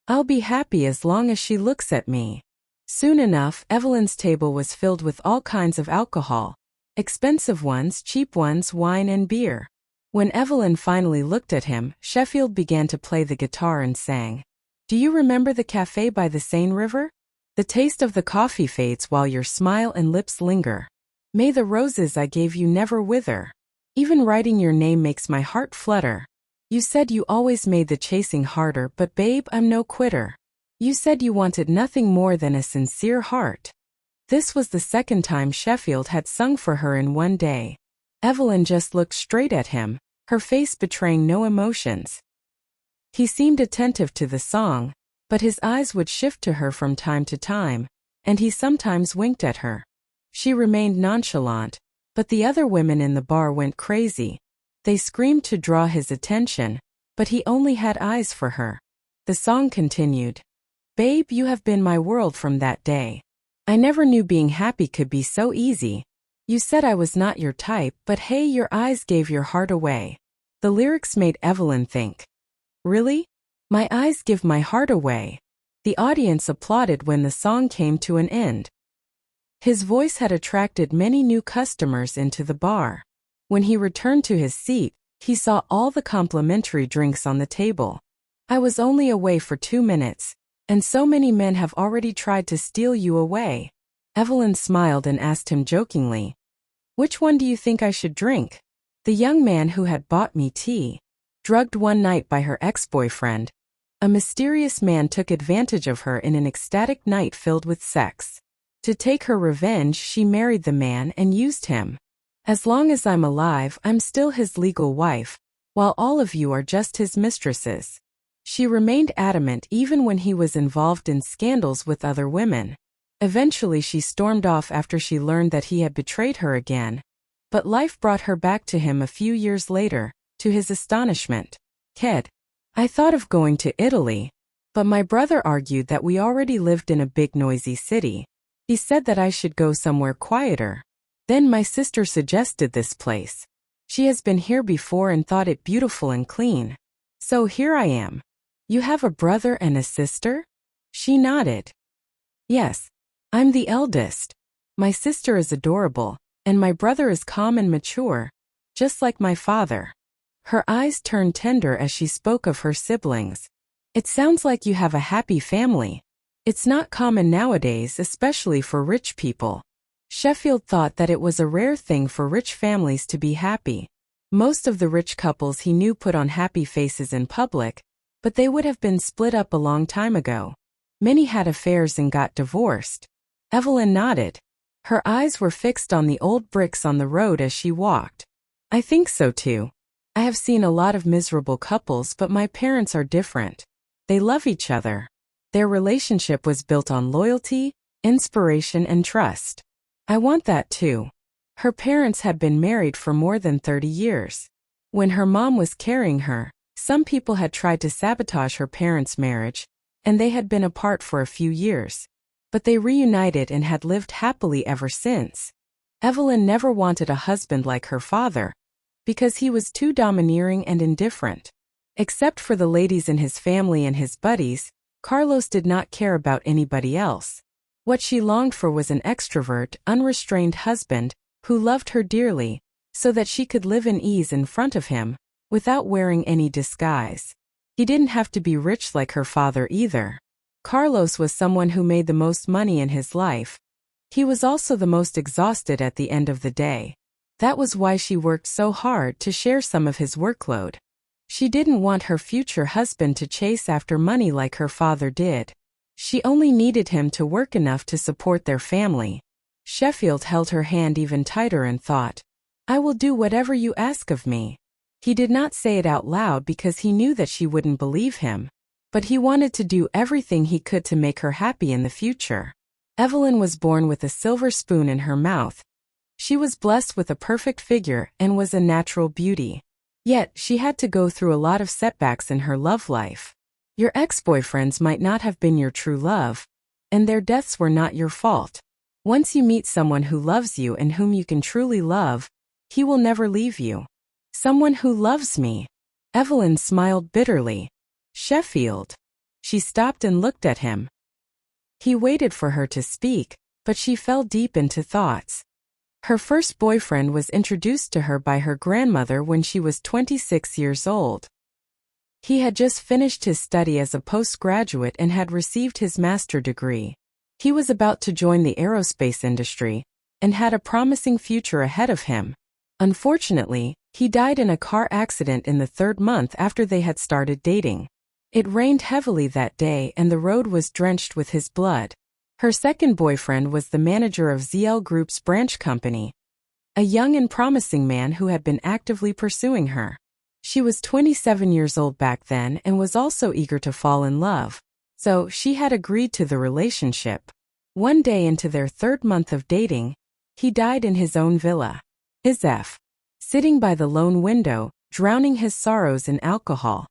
I'll be happy as long as she looks at me. Soon enough, Evelyn's table was filled with all kinds of alcohol. Expensive ones, cheap ones, wine and beer. When Evelyn finally looked at him, Sheffield began to play the guitar and sang. Do you remember the cafe by the Seine River? The taste of the coffee fades while your smile and lips linger. May the roses I gave you never wither. Even writing your name makes my heart flutter. You said you always made the chasing harder, but babe, I'm no quitter. You said you wanted nothing more than a sincere heart. This was the second time Sheffield had sung for her in one day. Evelyn just looked straight at him, her face betraying no emotions. He seemed attentive to the song, but his eyes would shift to her from time to time, and he sometimes winked at her. She remained nonchalant, but the other women in the bar went crazy. They screamed to draw his attention, but he only had eyes for her. The song continued. Babe, you have been my world from that day. I never knew being happy could be so easy. You said I was not your type, but hey, your eyes gave your heart away. The lyrics made Evelyn think. Really? My eyes give my heart away. The audience applauded when the song came to an end. His voice had attracted many new customers into the bar. When he returned to his seat, he saw all the complimentary drinks on the table. I was only away for 2 minutes, and so many men have already tried to steal you away. Evelyn smiled and asked him jokingly, which one do you think I should drink? The young man who had bought me tea. Drugged one night by her ex-boyfriend, a mysterious man took advantage of her in an ecstatic night filled with sex. To take her revenge, she married the man and used him. As long as I'm alive, I'm still his legal wife, while all of you are just his mistresses. She remained adamant even when he was involved in scandals with other women. Eventually she stormed off after she learned that he had betrayed her again. But life brought her back to him a few years later, to his astonishment. Kid, I thought of going to Italy, but my brother argued that we already lived in a big noisy city. He said that I should go somewhere quieter. Then my sister suggested this place. She has been here before and thought it beautiful and clean. So here I am. You have a brother and a sister? She nodded. Yes. I'm the eldest. My sister is adorable, and my brother is calm and mature, just like my father. Her eyes turned tender as she spoke of her siblings. It sounds like you have a happy family. It's not common nowadays, especially for rich people. Sheffield thought that it was a rare thing for rich families to be happy. Most of the rich couples he knew put on happy faces in public, but they would have been split up a long time ago. Many had affairs and got divorced. Evelyn nodded. Her eyes were fixed on the old bricks on the road as she walked. I think so too. I have seen a lot of miserable couples, but my parents are different. They love each other. Their relationship was built on loyalty, inspiration, and trust. I want that too. Her parents had been married for more than 30 years. When her mom was carrying her, some people had tried to sabotage her parents' marriage, and they had been apart for a few years. But they reunited and had lived happily ever since. Evelyn never wanted a husband like her father, because he was too domineering and indifferent. Except for the ladies in his family and his buddies, Carlos did not care about anybody else. What she longed for was an extrovert, unrestrained husband who loved her dearly, so that she could live in ease in front of him, without wearing any disguise. He didn't have to be rich like her father either. Carlos was someone who made the most money in his life. He was also the most exhausted at the end of the day. That was why she worked so hard to share some of his workload. She didn't want her future husband to chase after money like her father did. She only needed him to work enough to support their family. Sheffield held her hand even tighter and thought, I will do whatever you ask of me. He did not say it out loud because he knew that she wouldn't believe him, but he wanted to do everything he could to make her happy in the future. Evelyn was born with a silver spoon in her mouth. She was blessed with a perfect figure and was a natural beauty. Yet, she had to go through a lot of setbacks in her love life. Your ex-boyfriends might not have been your true love, and their deaths were not your fault. Once you meet someone who loves you and whom you can truly love, he will never leave you. Someone who loves me. Evelyn smiled bitterly. Sheffield. She stopped and looked at him. He waited for her to speak, but she fell deep into thoughts. Her first boyfriend was introduced to her by her grandmother when she was 26 years old. He had just finished his study as a postgraduate and had received his master's degree. He was about to join the aerospace industry and had a promising future ahead of him. Unfortunately, he died in a car accident in the 3rd month after they had started dating. It rained heavily that day and the road was drenched with his blood. Her second boyfriend was the manager of ZL Group's branch company, a young and promising man who had been actively pursuing her. She was 27 years old back then and was also eager to fall in love, so she had agreed to the relationship. One day into their 3rd month of dating, he died in his own villa. His F. Sitting by the lone window, drowning his sorrows in alcohol.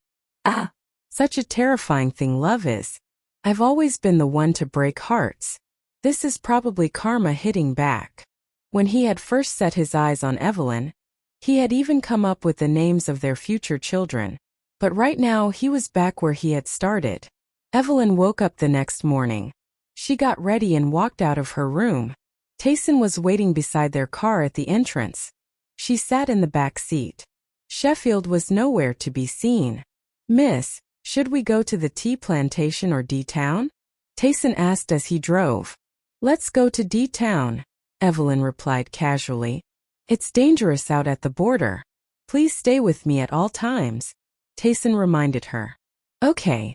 Ah! Such a terrifying thing love is. I've always been the one to break hearts. This is probably karma hitting back. When he had first set his eyes on Evelyn, he had even come up with the names of their future children. But right now he was back where he had started. Evelyn woke up the next morning. She got ready and walked out of her room. Tayson was waiting beside their car at the entrance. She sat in the back seat. Sheffield was nowhere to be seen. Miss, should we go to the tea plantation or D-Town? Tayson asked as he drove. Let's go to D-Town, Evelyn replied casually. It's dangerous out at the border. Please stay with me at all times, Tayson reminded her. Okay.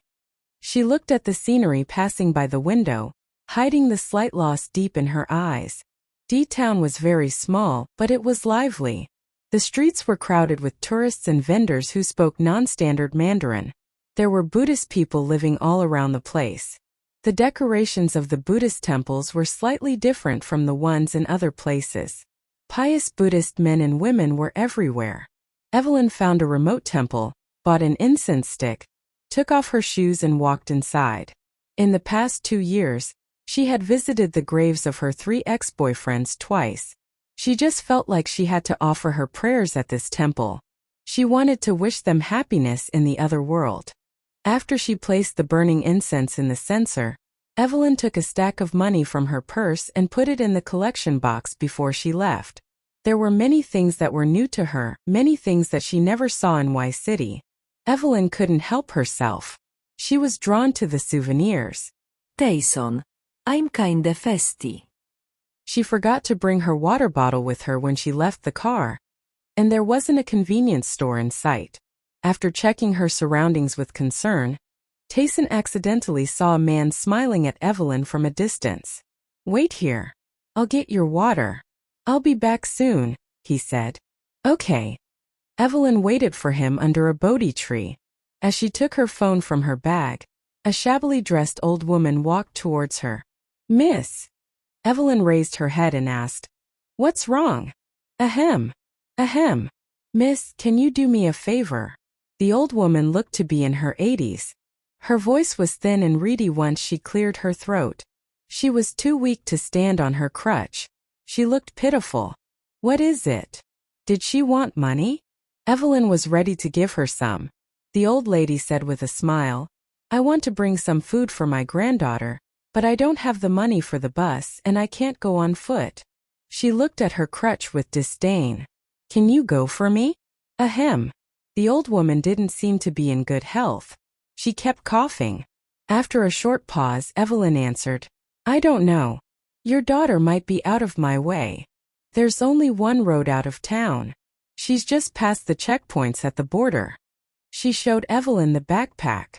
She looked at the scenery passing by the window, hiding the slight loss deep in her eyes. D-Town was very small, but it was lively. The streets were crowded with tourists and vendors who spoke non-standard Mandarin. There were Buddhist people living all around the place. The decorations of the Buddhist temples were slightly different from the ones in other places. Pious Buddhist men and women were everywhere. Evelyn found a remote temple, bought an incense stick, took off her shoes and walked inside. In the past 2 years, she had visited the graves of her 3 ex-boyfriends twice. She just felt like she had to offer her prayers at this temple. She wanted to wish them happiness in the other world. After she placed the burning incense in the censer, Evelyn took a stack of money from her purse and put it in the collection box before she left. There were many things that were new to her, many things that she never saw in Y City. Evelyn couldn't help herself. She was drawn to the souvenirs. Tyson, I'm kinda thirsty. She forgot to bring her water bottle with her when she left the car. And there wasn't a convenience store in sight. After checking her surroundings with concern, Tyson accidentally saw a man smiling at Evelyn from a distance. "Wait here. I'll get your water. I'll be back soon," he said. "Okay." Evelyn waited for him under a Bodhi tree. As she took her phone from her bag, a shabbily dressed old woman walked towards her. "Miss." Evelyn raised her head and asked, "What's wrong?" "Ahem. Ahem. Miss, can you do me a favor?" The old woman looked to be in her 80s. Her voice was thin and reedy once she cleared her throat. She was too weak to stand on her crutch. She looked pitiful. "What is it?" Did she want money? Evelyn was ready to give her some. The old lady said with a smile, "I want to bring some food for my granddaughter, but I don't have the money for the bus and I can't go on foot." She looked at her crutch with disdain. "Can you go for me?" "Ahem." The old woman didn't seem to be in good health. She kept coughing. After a short pause, Evelyn answered, "I don't know. Your daughter might be out of my way. There's only one road out of town. She's just past the checkpoints at the border." She showed Evelyn the backpack.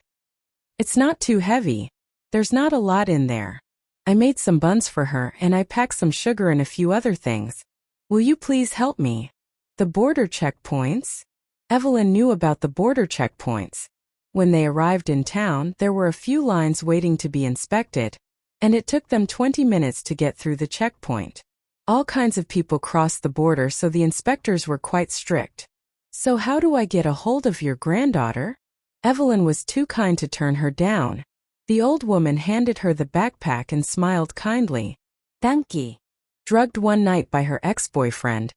"It's not too heavy. There's not a lot in there. I made some buns for her and I packed some sugar and a few other things. Will you please help me?" The border checkpoints? Evelyn knew about the border checkpoints. When they arrived in town, there were a few lines waiting to be inspected, and it took them 20 minutes to get through the checkpoint. All kinds of people crossed the border, so the inspectors were quite strict. "So how do I get a hold of your granddaughter?" Evelyn was too kind to turn her down. The old woman handed her the backpack and smiled kindly. Thank you. Drugged one night by her ex-boyfriend,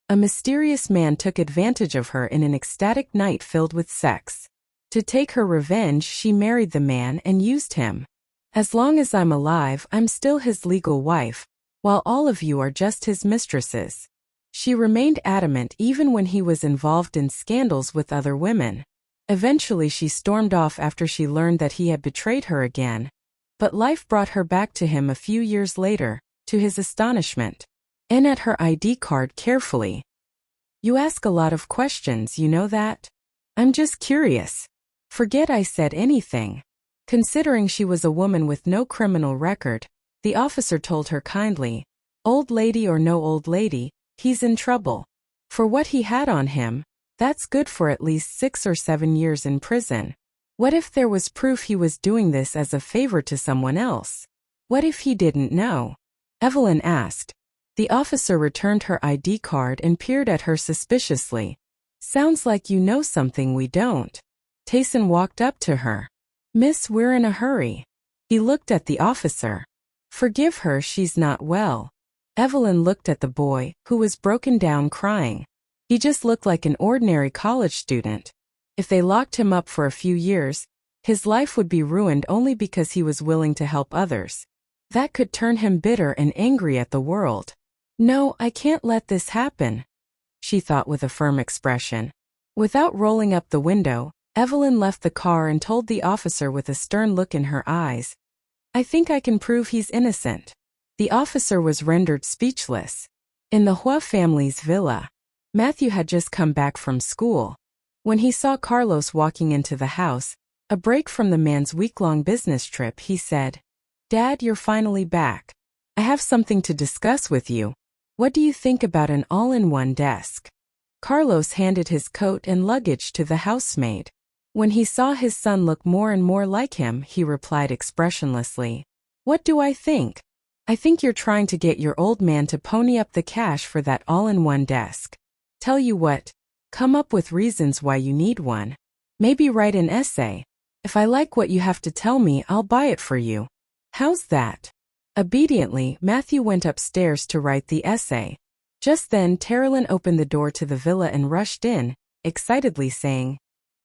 a mysterious man took advantage of her in an ecstatic night filled with sex. To take her revenge, she married the man and used him. "As long as I'm alive, I'm still his legal wife, while all of you are just his mistresses." She remained adamant even when he was involved in scandals with other women. Eventually she stormed off after she learned that he had betrayed her again. But life brought her back to him a few years later, to his astonishment. And at her ID card carefully. "You ask a lot of questions, you know that? I'm just curious. Forget I said anything." Considering she was a woman with no criminal record, the officer told her kindly, "Old lady or no old lady, he's in trouble. For what he had on him, that's good for at least 6 or 7 years in prison. What if there was proof he was doing this as a favor to someone else? What if he didn't know?" Evelyn asked. The officer returned her ID card and peered at her suspiciously. "Sounds like you know something we don't." Tyson walked up to her. "Miss, we're in a hurry." He looked at the officer. "Forgive her, she's not well." Evelyn looked at the boy, who was broken down crying. He just looked like an ordinary college student. If they locked him up for a few years, his life would be ruined only because he was willing to help others. That could turn him bitter and angry at the world. "No, I can't let this happen," she thought with a firm expression. Without rolling up the window, Evelyn left the car and told the officer with a stern look in her eyes, "I think I can prove he's innocent." The officer was rendered speechless. In the Huo family's villa, Matthew had just come back from school. When he saw Carlos walking into the house, a break from the man's week-long business trip, he said, "Dad, you're finally back. I have something to discuss with you. What do you think about an all-in-one desk?" Carlos handed his coat and luggage to the housemaid. When he saw his son look more and more like him, he replied expressionlessly, "What do I think? I think you're trying to get your old man to pony up the cash for that all-in-one desk. Tell you what, come up with reasons why you need one. Maybe write an essay. If I like what you have to tell me, I'll buy it for you. How's that?" Obediently, Matthew went upstairs to write the essay. Just then, Terilyn opened the door to the villa and rushed in, excitedly saying,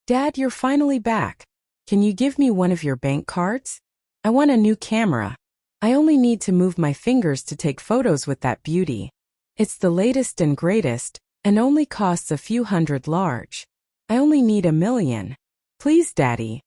"Dad, you're finally back. Can you give me one of your bank cards?" I want a new camera. I only need to move my fingers to take photos with that beauty. It's the latest and greatest, and only costs a few hundred large. I only need $1 million. Please, Daddy.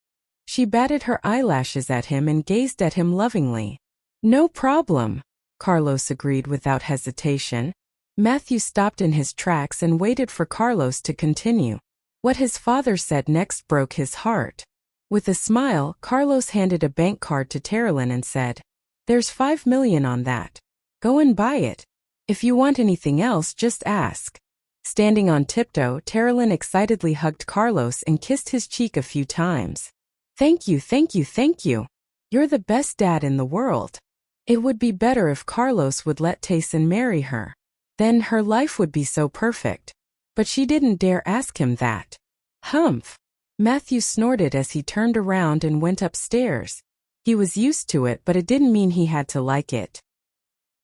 She batted her eyelashes at him and gazed at him lovingly. No problem, Carlos agreed without hesitation. Matthew stopped in his tracks and waited for Carlos to continue. What his father said next broke his heart. With a smile, Carlos handed a bank card to Terilyn and said, "There's $5 million on that. Go and buy it. If you want anything else, just ask." Standing on tiptoe, Terilyn excitedly hugged Carlos and kissed his cheek a few times. Thank you, thank you, thank you. You're the best dad in the world. It would be better if Carlos would let Tayson marry her. Then her life would be so perfect. But she didn't dare ask him that. Humph! Matthew snorted as he turned around and went upstairs. He was used to it, but it didn't mean he had to like it.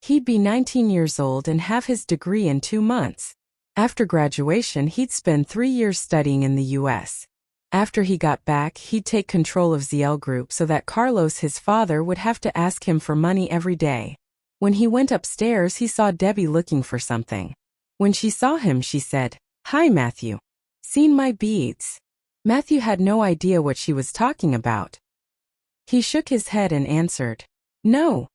He'd be 19 years old and have his degree in 2 months. After graduation, he'd spend 3 years studying in the U.S. After he got back, he'd take control of ZL Group so that Carlos, his father, would have to ask him for money every day. When he went upstairs, he saw Debbie looking for something. When she saw him, she said, "Hi, Matthew. Seen my beads?" Matthew had no idea what she was talking about. He shook his head and answered, "No."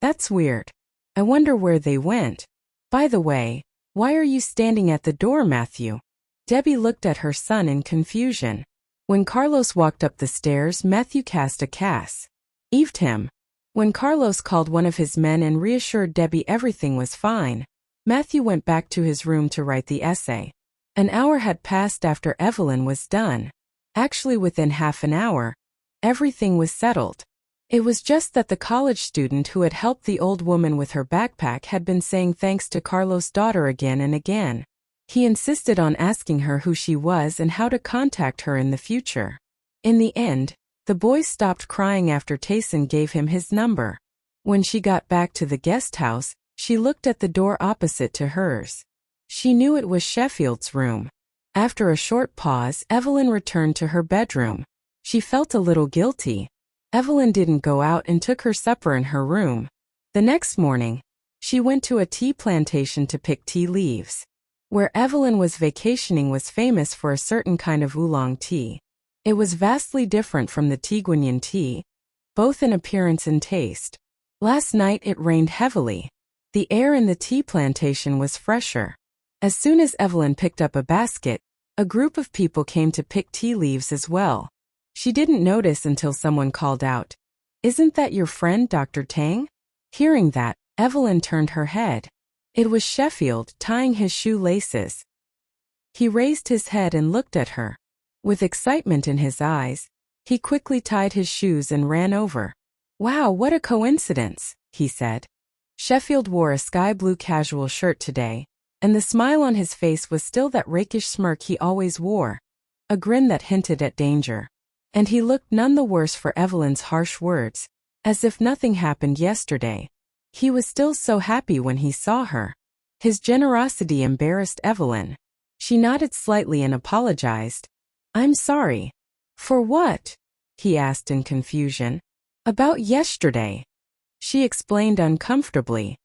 That's weird. I wonder where they went. By the way, why are you standing at the door, Matthew? Debbie looked at her son in confusion. When Carlos walked up the stairs, Matthew cast a eved him. When Carlos called one of his men and reassured Debbie everything was fine, Matthew went back to his room to write the essay. An hour had passed after Evelyn was done. Actually, within half an hour, everything was settled. It was just that the college student who had helped the old woman with her backpack had been saying thanks to Carlos' daughter again and again. He insisted on asking her who she was and how to contact her in the future. In the end, the boy stopped crying after Tayson gave him his number. When she got back to the guest house, she looked at the door opposite to hers. She knew it was Sheffield's room. After a short pause, Evelyn returned to her bedroom. She felt a little guilty. Evelyn didn't go out and took her supper in her room. The next morning, she went to a tea plantation to pick tea leaves. Where Evelyn was vacationing was famous for a certain kind of oolong tea. It was vastly different from the Tiguanyin tea, both in appearance and taste. Last night it rained heavily. The air in the tea plantation was fresher. As soon as Evelyn picked up a basket, a group of people came to pick tea leaves as well. She didn't notice until someone called out, "Isn't that your friend, Dr. Tang?" Hearing that, Evelyn turned her head. It was Sheffield, tying his shoelaces. He raised his head and looked at her. With excitement in his eyes, he quickly tied his shoes and ran over. "Wow, what a coincidence," he said. Sheffield wore a sky blue casual shirt today, and the smile on his face was still that rakish smirk he always wore, a grin that hinted at danger. And he looked none the worse for Evelyn's harsh words, as if nothing happened yesterday. He was still so happy when he saw her. His generosity embarrassed Evelyn. She nodded slightly and apologized. "I'm sorry." "For what?" he asked in confusion. "About yesterday." She explained uncomfortably.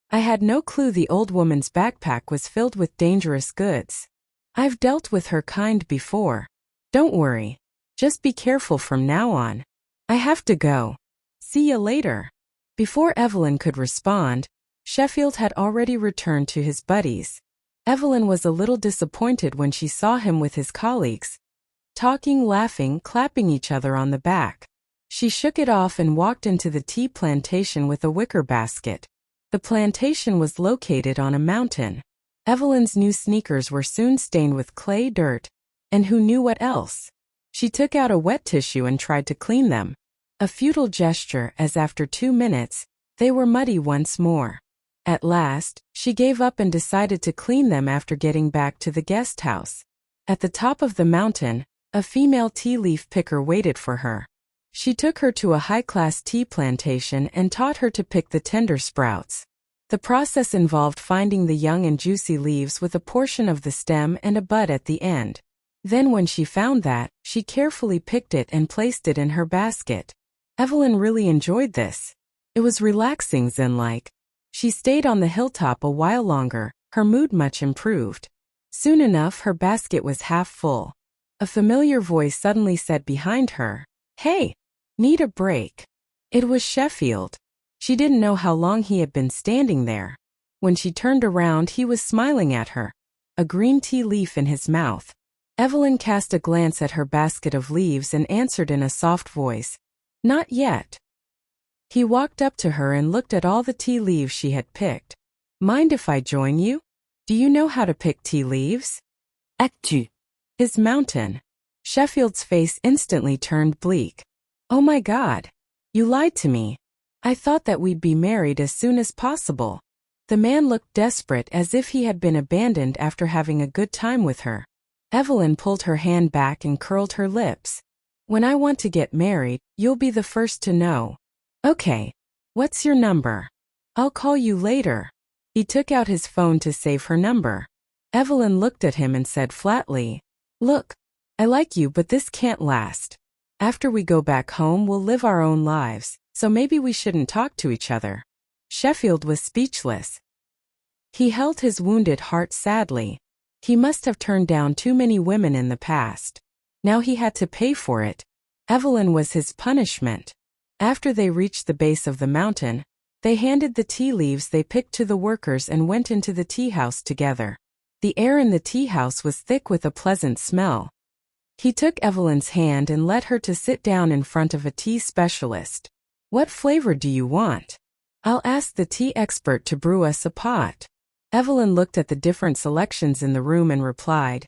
"I had no clue the old woman's backpack was filled with dangerous goods. I've dealt with her kind before. Don't worry. Just be careful from now on. I have to go. See you later." Before Evelyn could respond, Sheffield had already returned to his buddies. Evelyn was a little disappointed when she saw him with his colleagues, talking, laughing, clapping each other on the back. She shook it off and walked into the tea plantation with a wicker basket. The plantation was located on a mountain. Evelyn's new sneakers were soon stained with clay dirt, and who knew what else? She took out a wet tissue and tried to clean them. A futile gesture, as after 2 minutes, they were muddy once more. At last, she gave up and decided to clean them after getting back to the guest house. At the top of the mountain, a female tea leaf picker waited for her. She took her to a high-class tea plantation and taught her to pick the tender sprouts. The process involved finding the young and juicy leaves with a portion of the stem and a bud at the end. Then when she found that, she carefully picked it and placed it in her basket. Evelyn really enjoyed this. It was relaxing zen-like. She stayed on the hilltop a while longer, her mood much improved. Soon enough her basket was half full. A familiar voice suddenly said behind her, "Hey, need a break?" It was Sheffield. She didn't know how long he had been standing there. When she turned around he was smiling at her, a green tea leaf in his mouth. Evelyn cast a glance at her basket of leaves and answered in a soft voice, "Not yet." He walked up to her and looked at all the tea leaves she had picked. "Mind if I join you? Do you know how to pick tea leaves?" As-tu? His mountain. Sheffield's face instantly turned bleak. "Oh my God. You lied to me. I thought that we'd be married as soon as possible." The man looked desperate, as if he had been abandoned after having a good time with her. Evelyn pulled her hand back and curled her lips. "When I want to get married, you'll be the first to know." "Okay. What's your number? I'll call you later." He took out his phone to save her number. Evelyn looked at him and said flatly, "Look, I like you, but this can't last. After we go back home we'll live our own lives, so maybe we shouldn't talk to each other." Sheffield was speechless. He held his wounded heart sadly. He must have turned down too many women in the past. Now he had to pay for it. Evelyn was his punishment. After they reached the base of the mountain, they handed the tea leaves they picked to the workers and went into the tea house together. The air in the tea house was thick with a pleasant smell. He took Evelyn's hand and led her to sit down in front of a tea specialist. "What flavor do you want? I'll ask the tea expert to brew us a pot." Evelyn looked at the different selections in the room and replied,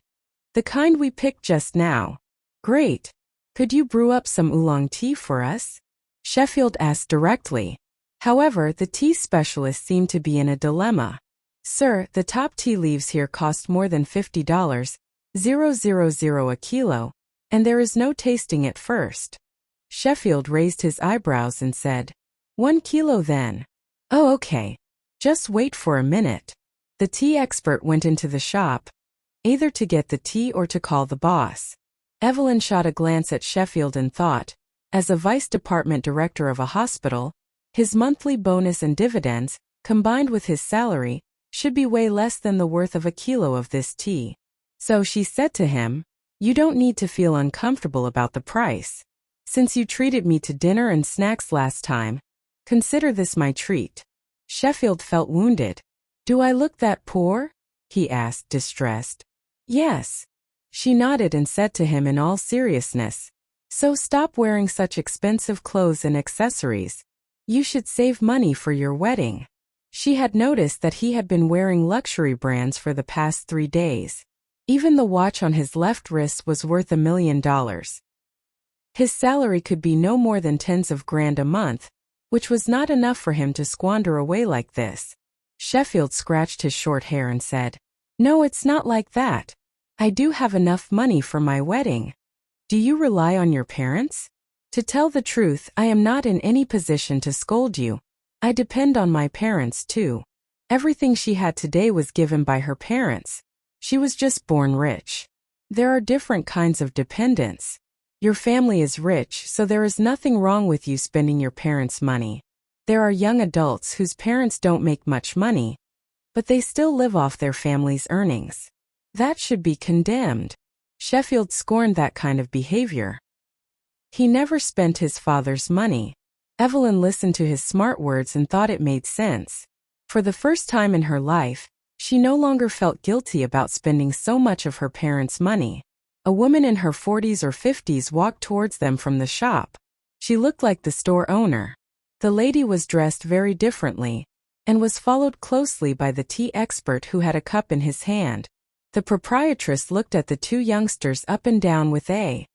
"The kind we picked just now." "Great. Could you brew up some oolong tea for us?" Sheffield asked directly. However, the tea specialist seemed to be in a dilemma. "Sir, the top tea leaves here cost more than $50, $000 a kilo, and there is no tasting at first." Sheffield raised his eyebrows and said, "1 kilo then." "Oh, okay. Just wait for a minute." The tea expert went into the shop, either to get the tea or to call the boss. Evelyn shot a glance at Sheffield and thought, as a vice department director of a hospital, his monthly bonus and dividends, combined with his salary, should be way less than the worth of a kilo of this tea. So she said to him, "You don't need to feel uncomfortable about the price. Since you treated me to dinner and snacks last time, consider this my treat." Sheffield felt wounded. "Do I look that poor?" he asked, distressed. "Yes." She nodded and said to him in all seriousness, "So stop wearing such expensive clothes and accessories. You should save money for your wedding." She had noticed that he had been wearing luxury brands for the past 3 days. Even the watch on his left wrist was worth $1 million. His salary could be no more than tens of grand a month, which was not enough for him to squander away like this. Sheffield scratched his short hair and said, "No, it's not like that. I do have enough money for my wedding." "Do you rely on your parents?" "To tell the truth, I am not in any position to scold you. I depend on my parents too. Everything she had today was given by her parents. She was just born rich. There are different kinds of dependence. Your family is rich, so there is nothing wrong with you spending your parents' money. There are young adults whose parents don't make much money, but they still live off their family's earnings. That should be condemned." Sheffield scorned that kind of behavior. He never spent his father's money. Evelyn listened to his smart words and thought it made sense. For the first time in her life, she no longer felt guilty about spending so much of her parents' money. A woman in her 40s or 50s walked towards them from the shop. She looked like the store owner. The lady was dressed very differently, and was followed closely by the tea expert who had a cup in his hand. The proprietress looked at the 2 youngsters up and down with a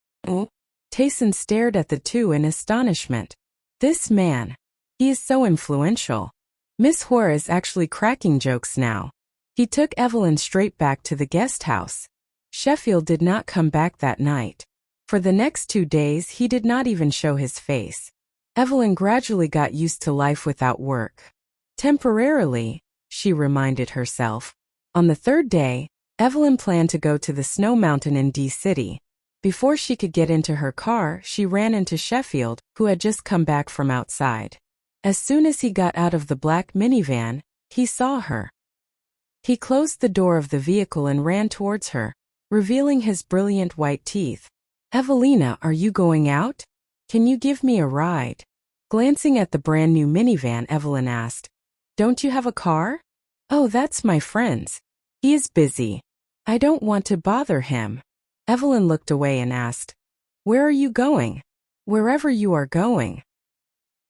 Tayson stared at the 2 in astonishment. This man, he is so influential. Miss Huo is actually cracking jokes now. He took Evelyn straight back to the guest house. Sheffield did not come back that night. For the next 2 days he did not even show his face. Evelyn gradually got used to life without work. Temporarily, she reminded herself. On the 3rd day, Evelyn planned to go to the snow mountain in D-City. Before she could get into her car, she ran into Sheffield, who had just come back from outside. As soon as he got out of the black minivan, he saw her. He closed the door of the vehicle and ran towards her, revealing his brilliant white teeth. "Evelina, are you going out? Can you give me a ride?" Glancing at the brand new minivan, Evelyn asked, "Don't you have a car?" "Oh, that's my friend's. He is busy. I don't want to bother him." Evelyn looked away and asked, "Where are you going?" "Wherever you are going."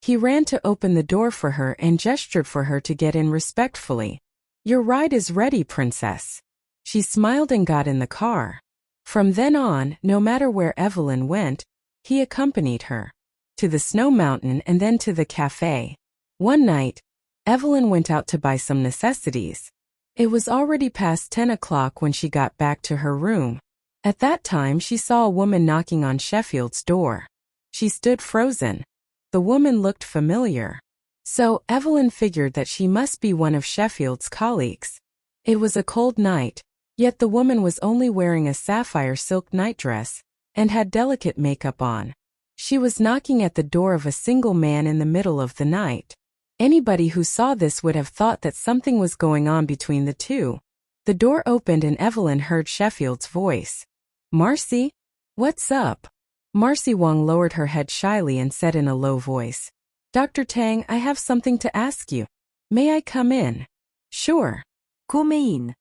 He ran to open the door for her and gestured for her to get in respectfully. "Your ride is ready, princess." She smiled and got in the car. From then on, no matter where Evelyn went, he accompanied her. To the snow mountain and then to the cafe. One night, Evelyn went out to buy some necessities. It was already past 10 o'clock when she got back to her room. At that time she saw a woman knocking on Sheffield's door. She stood frozen. The woman looked familiar. So Evelyn figured that she must be one of Sheffield's colleagues. It was a cold night, yet the woman was only wearing a sapphire silk nightdress and had delicate makeup on. She was knocking at the door of a single man in the middle of the night. Anybody who saw this would have thought that something was going on between the two. The door opened and Evelyn heard Sheffield's voice. "Marcy? What's up?" Marcy Wong lowered her head shyly and said in a low voice, "Dr. Tang, I have something to ask you. May I come in?" "Sure. Come in."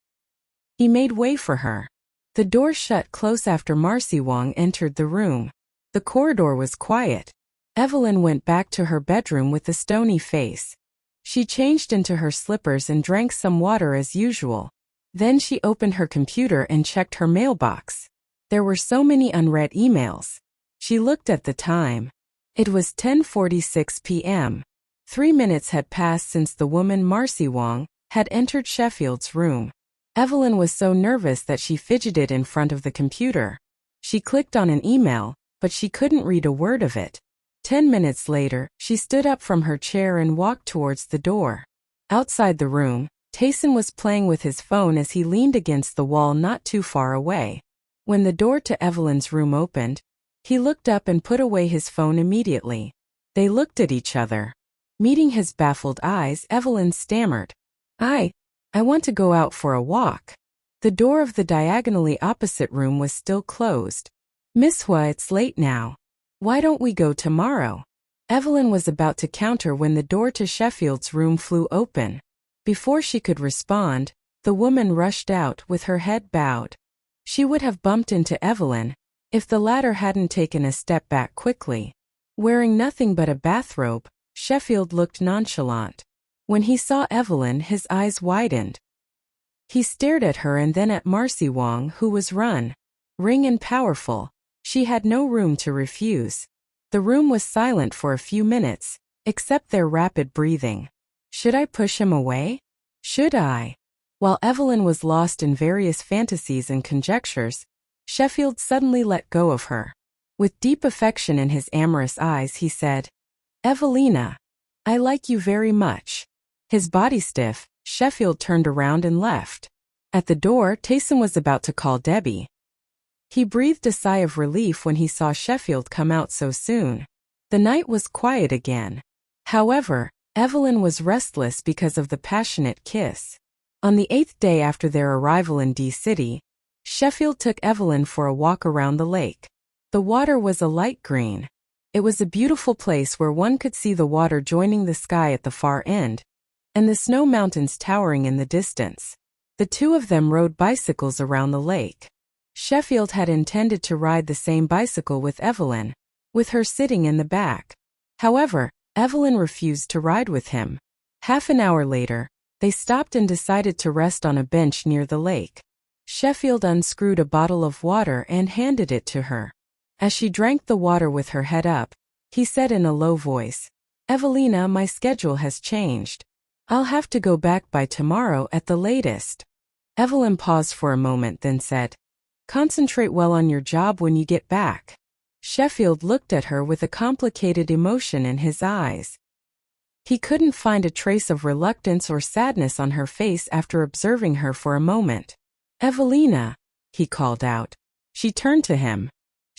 He made way for her. The door shut close after Marcy Wong entered the room. The corridor was quiet. Evelyn went back to her bedroom with a stony face. She changed into her slippers and drank some water as usual. Then she opened her computer and checked her mailbox. There were so many unread emails. She looked at the time. It was 10:46 p.m. 3 minutes had passed since the woman Marcy Wong had entered Sheffield's room. Evelyn was so nervous that she fidgeted in front of the computer. She clicked on an email, but she couldn't read a word of it. 10 minutes later, she stood up from her chair and walked towards the door. Outside the room, Tayson was playing with his phone as he leaned against the wall not too far away. When the door to Evelyn's room opened, he looked up and put away his phone immediately. They looked at each other. Meeting his baffled eyes, Evelyn stammered, I want to go out for a walk." The door of the diagonally opposite room was still closed. "Miss Hua, it's late now. Why don't we go tomorrow?" Evelyn was about to counter when the door to Sheffield's room flew open. Before she could respond, the woman rushed out with her head bowed. She would have bumped into Evelyn if the latter hadn't taken a step back quickly. Wearing nothing but a bathrobe, Sheffield looked nonchalant. When he saw Evelyn, his eyes widened. He stared at her and then at Marcy Wong, who was ring and powerful. She had no room to refuse. The room was silent for a few minutes, except their rapid breathing. Should I push him away? Should I? While Evelyn was lost in various fantasies and conjectures, Sheffield suddenly let go of her. With deep affection in his amorous eyes, he said, "Evelina, I like you very much." His body stiff, Sheffield turned around and left. At the door, Tayson was about to call Debbie. He breathed a sigh of relief when he saw Sheffield come out so soon. The night was quiet again. However, Evelyn was restless because of the passionate kiss. On the 8th day after their arrival in D-City, Sheffield took Evelyn for a walk around the lake. The water was a light green. It was a beautiful place where one could see the water joining the sky at the far end, and the snow mountains towering in the distance. The two of them rode bicycles around the lake. Sheffield had intended to ride the same bicycle with Evelyn, with her sitting in the back. However, Evelyn refused to ride with him. Half an hour later, they stopped and decided to rest on a bench near the lake. Sheffield unscrewed a bottle of water and handed it to her. As she drank the water with her head up, he said in a low voice, "Evelina, my schedule has changed. I'll have to go back by tomorrow at the latest." Evelyn paused for a moment, then said, "Concentrate well on your job when you get back." Sheffield looked at her with a complicated emotion in his eyes. He couldn't find a trace of reluctance or sadness on her face after observing her for a moment. "Evelina," he called out. She turned to him.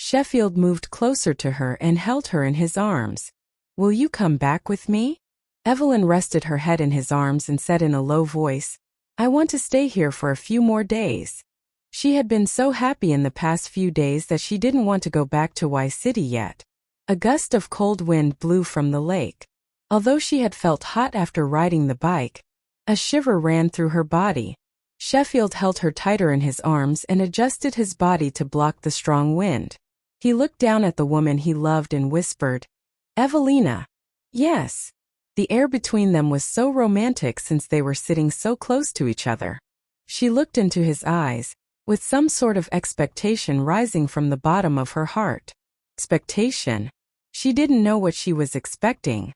Sheffield moved closer to her and held her in his arms. Will you come back with me? Evelyn rested her head in his arms and said in a low voice, I want to stay here for a few more days. She had been so happy in the past few days that she didn't want to go back to Y City yet. A gust of cold wind blew from the lake. Although she had felt hot after riding the bike, a shiver ran through her body. Sheffield held her tighter in his arms and adjusted his body to block the strong wind. He looked down at the woman he loved and whispered, Evelina. Yes. The air between them was so romantic since they were sitting so close to each other. She looked into his eyes, with some sort of expectation rising from the bottom of her heart. Expectation? She didn't know what she was expecting.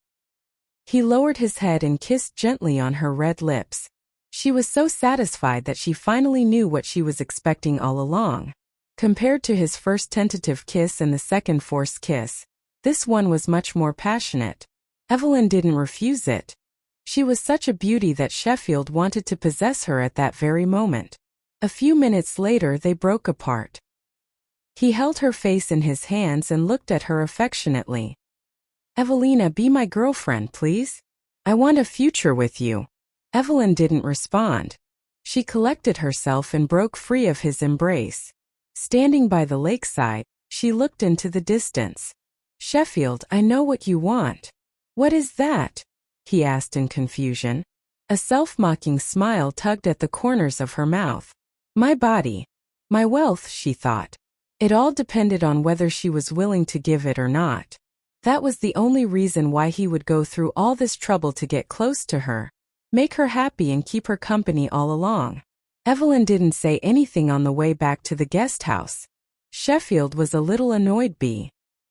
He lowered his head and kissed gently on her red lips. She was so satisfied that she finally knew what she was expecting all along. Compared to his first tentative kiss and the second forced kiss, this one was much more passionate. Evelyn didn't refuse it. She was such a beauty that Sheffield wanted to possess her at that very moment. A few minutes later they broke apart. He held her face in his hands and looked at her affectionately. Evelina, be my girlfriend, please. I want a future with you. Evelyn didn't respond. She collected herself and broke free of his embrace. Standing by the lakeside, she looked into the distance. Sheffield, I know what you want. What is that? He asked in confusion. A self-mocking smile tugged at the corners of her mouth. My body. My wealth, she thought. It all depended on whether she was willing to give it or not. That was the only reason why he would go through all this trouble to get close to her, make her happy and keep her company all along. Evelyn didn't say anything on the way back to the guest house. Sheffield was a little annoyed.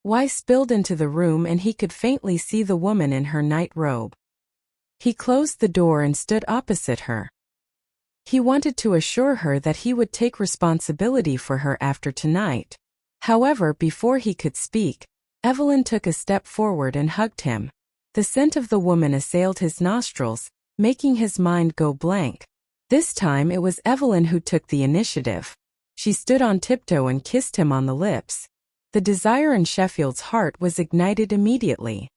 Why spilled into the room and he could faintly see the woman in her night robe. He closed the door and stood opposite her. He wanted to assure her that he would take responsibility for her after tonight. However, before he could speak, Evelyn took a step forward and hugged him. The scent of the woman assailed his nostrils, making his mind go blank. This time it was Evelyn who took the initiative. She stood on tiptoe and kissed him on the lips. The desire in Sheffield's heart was ignited immediately.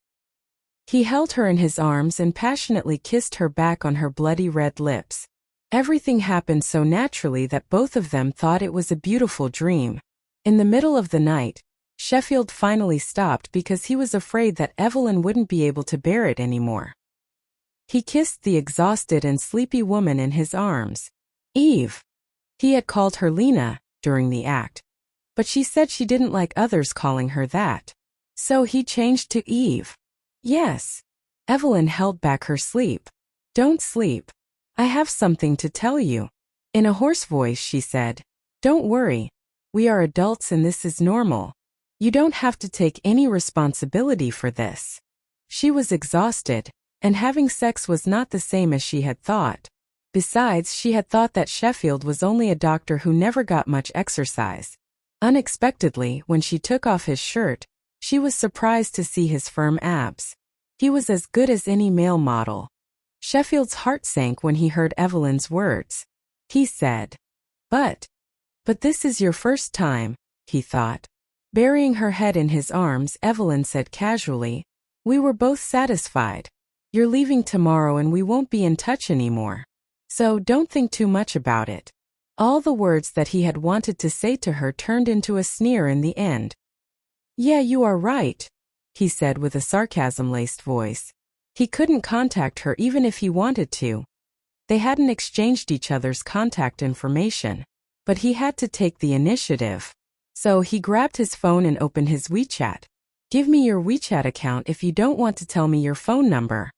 He held her in his arms and passionately kissed her back on her bloody red lips. Everything happened so naturally that both of them thought it was a beautiful dream. In the middle of the night, Sheffield finally stopped because he was afraid that Evelyn wouldn't be able to bear it anymore. He kissed the exhausted and sleepy woman in his arms. Eve. He had called her Lena during the act, but she said she didn't like others calling her that. So he changed to Eve. Yes. Evelyn held back her sleep. Don't sleep. I have something to tell you. In a hoarse voice she said, Don't worry. We are adults and this is normal. You don't have to take any responsibility for this. She was exhausted, and having sex was not the same as she had thought. Besides, she had thought that Sheffield was only a doctor who never got much exercise. Unexpectedly, when she took off his shirt, she was surprised to see his firm abs. He was as good as any male model. Sheffield's heart sank when he heard Evelyn's words. He said, But this is your first time, he thought. Burying her head in his arms, Evelyn said casually, We were both satisfied. You're leaving tomorrow and we won't be in touch anymore. So don't think too much about it. All the words that he had wanted to say to her turned into a sneer in the end. Yeah, you are right, he said with a sarcasm-laced voice. He couldn't contact her even if he wanted to. They hadn't exchanged each other's contact information, but he had to take the initiative. So he grabbed his phone and opened his WeChat. Give me your WeChat account if you don't want to tell me your phone number.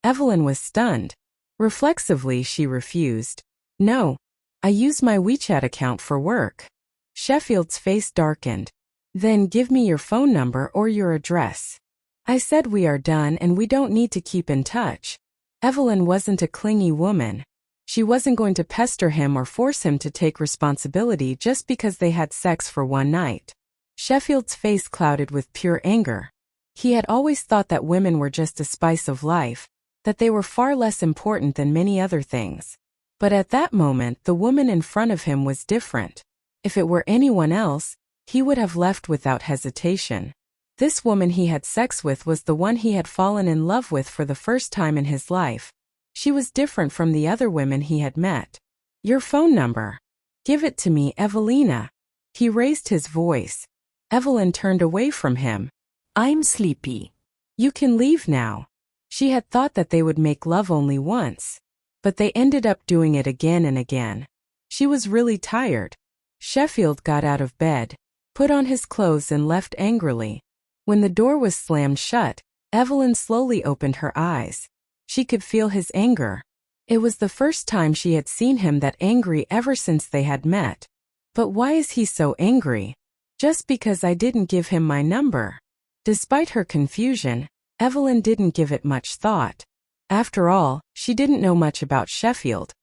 Evelyn was stunned. Reflexively, she refused. No, I use my WeChat account for work. Sheffield's face darkened. Then give me your phone number or your address. I said we are done and we don't need to keep in touch. Evelyn wasn't a clingy woman. She wasn't going to pester him or force him to take responsibility just because they had sex for one night. Sheffield's face clouded with pure anger. He had always thought that women were just a spice of life, that they were far less important than many other things. But at that moment, the woman in front of him was different. If it were anyone else, he would have left without hesitation. This woman he had sex with was the one he had fallen in love with for the first time in his life. She was different from the other women he had met. Your phone number. Give it to me, Evelina. He raised his voice. Evelyn turned away from him. I'm sleepy. You can leave now. She had thought that they would make love only once. But they ended up doing it again and again. She was really tired. Sheffield got out of bed, put on his clothes and left angrily. When the door was slammed shut, Evelyn slowly opened her eyes. She could feel his anger. It was the first time she had seen him that angry ever since they had met. But why is he so angry? Just because I didn't give him my number. Despite her confusion, Evelyn didn't give it much thought. After all, she didn't know much about Sheffield.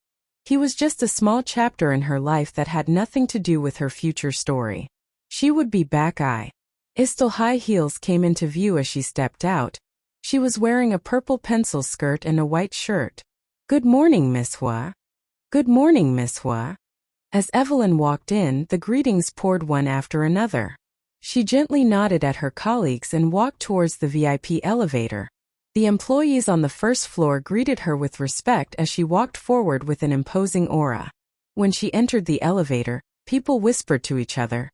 He was just a small chapter in her life that had nothing to do with her future story. She would be back. Istel high heels came into view as she stepped out. She was wearing a purple pencil skirt and a white shirt. Good morning, Miss Huo. Good morning, Miss Huo. As Evelyn walked in, the greetings poured one after another. She gently nodded at her colleagues and walked towards the VIP elevator. The employees on the first floor greeted her with respect as she walked forward with an imposing aura. When she entered the elevator, people whispered to each other.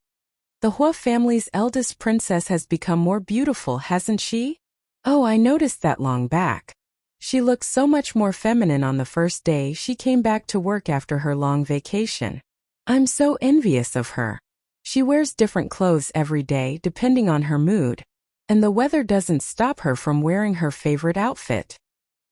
The Huo family's eldest princess has become more beautiful, hasn't she? Oh, I noticed that long back. She looked so much more feminine on the first day she came back to work after her long vacation. I'm so envious of her. She wears different clothes every day depending on her mood. And the weather doesn't stop her from wearing her favorite outfit.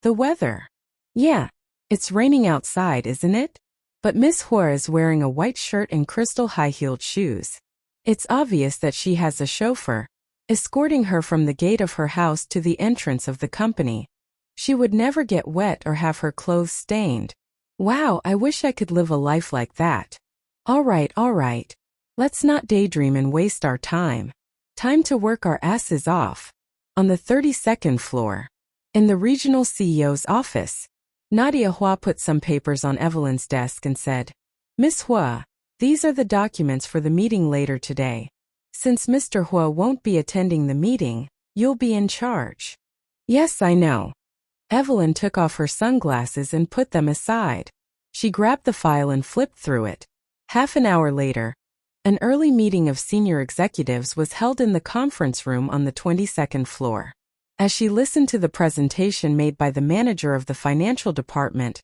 The weather? Yeah, it's raining outside, isn't it? But Miss Huo is wearing a white shirt and crystal high-heeled shoes. It's obvious that she has a chauffeur, escorting her from the gate of her house to the entrance of the company. She would never get wet or have her clothes stained. Wow, I wish I could live a life like that. All right. Let's not daydream and waste our time. Time to work our asses off. On the 32nd floor, in the regional CEO's office, Nadia Huo put some papers on Evelyn's desk and said, Miss Huo, these are the documents for the meeting later today. Since Mr. Huo won't be attending the meeting, you'll be in charge. Yes, I know. Evelyn took off her sunglasses and put them aside. She grabbed the file and flipped through it. Half an hour later, an early meeting of senior executives was held in the conference room on the 22nd floor. As she listened to the presentation made by the manager of the financial department,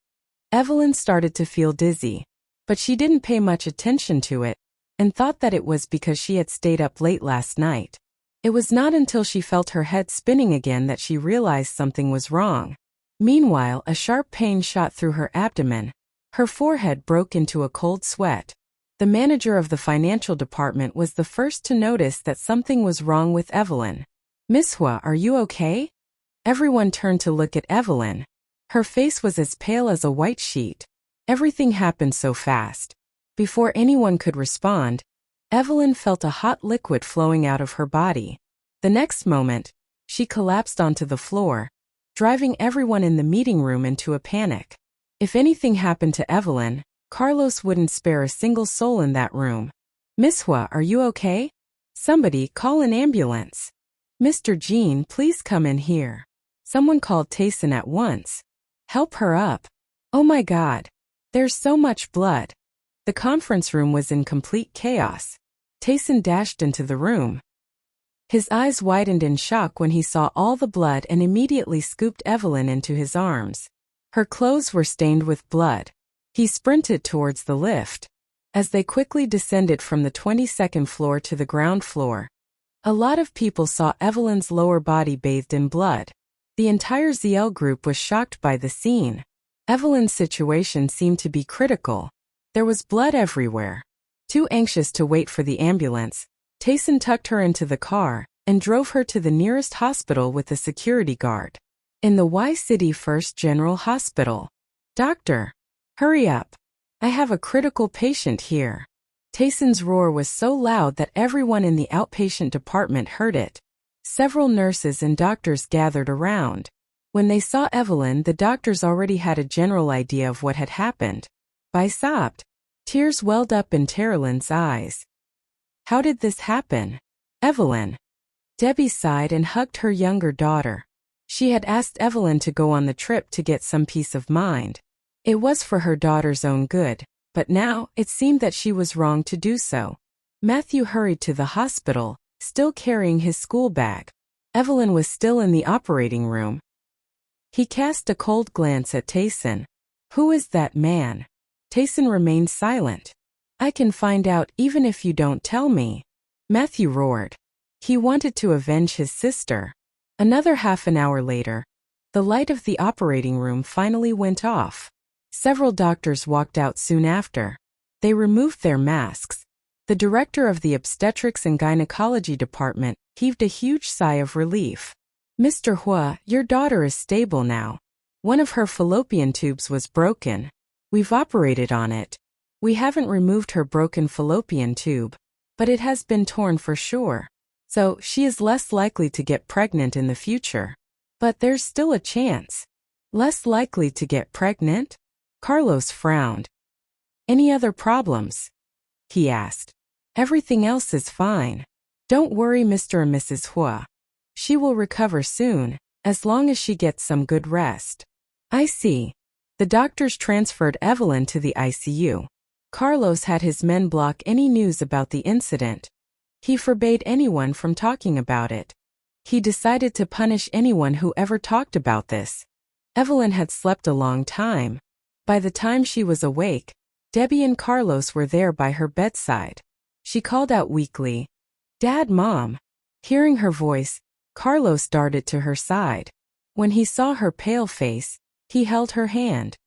Evelyn started to feel dizzy, but she didn't pay much attention to it and thought that it was because she had stayed up late last night. It was not until she felt her head spinning again that she realized something was wrong. Meanwhile, a sharp pain shot through her abdomen. Her forehead broke into a cold sweat. The manager of the financial department was the first to notice that something was wrong with Evelyn. Miss Huo, are you okay? Everyone turned to look at Evelyn. Her face was as pale as a white sheet. Everything happened so fast. Before anyone could respond, Evelyn felt a hot liquid flowing out of her body. The next moment, she collapsed onto the floor, driving everyone in the meeting room into a panic. If anything happened to Evelyn, Carlos wouldn't spare a single soul in that room. Miss Huo, are you okay? Somebody call an ambulance. Mr. Jean, please come in here. Someone called Tayson at once. Help her up. Oh my God. There's so much blood. The conference room was in complete chaos. Tayson dashed into the room. His eyes widened in shock when he saw all the blood and immediately scooped Evelyn into his arms. Her clothes were stained with blood. He sprinted towards the lift. As they quickly descended from the 22nd floor to the ground floor, a lot of people saw Evelyn's lower body bathed in blood. The entire ZL group was shocked by the scene. Evelyn's situation seemed to be critical. There was blood everywhere. Too anxious to wait for the ambulance, Tayson tucked her into the car and drove her to the nearest hospital with a security guard. In the Y City First General Hospital. Doctor, hurry up. I have a critical patient here. Tayson's roar was so loud that everyone in the outpatient department heard it. Several nurses and doctors gathered around. When they saw Evelyn, the doctors already had a general idea of what had happened. By sobbed. Tears welled up in Terilyn's eyes. How did this happen? Evelyn. Debbie sighed and hugged her younger daughter. She had asked Evelyn to go on the trip to get some peace of mind. It was for her daughter's own good, but now it seemed that she was wrong to do so. Matthew hurried to the hospital, still carrying his school bag. Evelyn was still in the operating room. He cast a cold glance at Tayson. Who is that man? Tayson remained silent. I can find out even if you don't tell me, Matthew roared. He wanted to avenge his sister. Another half an hour later, the light of the operating room finally went off. Several doctors walked out soon after. They removed their masks. The director of the obstetrics and gynecology department heaved a huge sigh of relief. Mr. Huo, your daughter is stable now. One of her fallopian tubes was broken. We've operated on it. We haven't removed her broken fallopian tube, but it has been torn for sure. So she is less likely to get pregnant in the future. But there's still a chance. Less likely to get pregnant? Carlos frowned. Any other problems? He asked. Everything else is fine. Don't worry, Mr. and Mrs. Huo. She will recover soon, as long as she gets some good rest. I see. The doctors transferred Evelyn to the ICU. Carlos had his men block any news about the incident. He forbade anyone from talking about it. He decided to punish anyone who ever talked about this. Evelyn had slept a long time. By the time she was awake, Debbie and Carlos were there by her bedside. She called out weakly, "Dad, Mom." Hearing her voice, Carlos darted to her side. When he saw her pale face, he held her hand.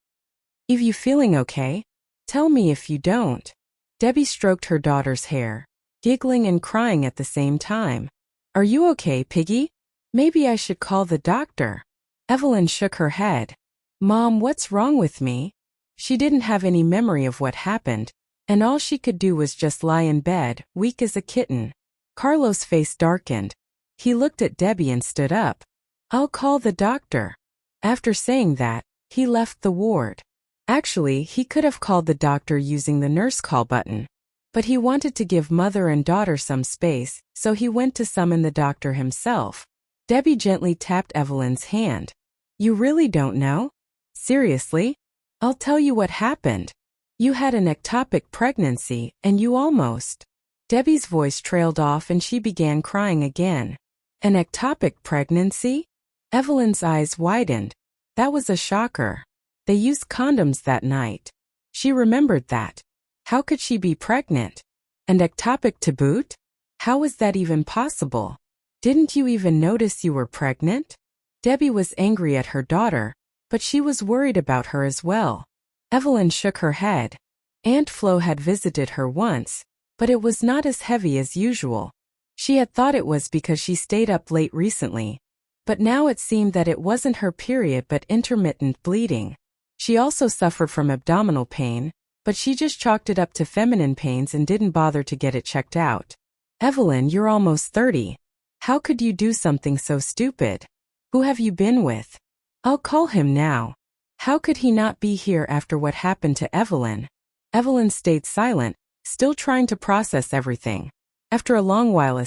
"Eve, you feeling okay? Tell me if you don't." Debbie stroked her daughter's hair, giggling and crying at the same time. "Are you okay, Piggy? Maybe I should call the doctor." Evelyn shook her head. "Mom, what's wrong with me?" She didn't have any memory of what happened, and all she could do was just lie in bed, weak as a kitten. Carlos' face darkened. He looked at Debbie and stood up. "I'll call the doctor." After saying that, he left the ward. Actually, he could have called the doctor using the nurse call button. But he wanted to give mother and daughter some space, so he went to summon the doctor himself. Debbie gently tapped Evelyn's hand. "You really don't know? Seriously? I'll tell you what happened. You had an ectopic pregnancy, and you almost..." Debbie's voice trailed off and she began crying again. An ectopic pregnancy? Evelyn's eyes widened. That was a shocker. They used condoms that night. She remembered that. How could she be pregnant? And ectopic to boot? How was that even possible? Didn't you even notice you were pregnant? Debbie was angry at her daughter, but she was worried about her as well. Evelyn shook her head. Aunt Flo had visited her once, but it was not as heavy as usual. She had thought it was because she stayed up late recently. But now it seemed that it wasn't her period but intermittent bleeding. She also suffered from abdominal pain, but she just chalked it up to feminine pains and didn't bother to get it checked out. "Evelyn, you're almost 30. How could you do something so stupid? Who have you been with?" "I'll call him now." How could he not be here after what happened to Evelyn? Evelyn stayed silent, still trying to process everything. After a long while,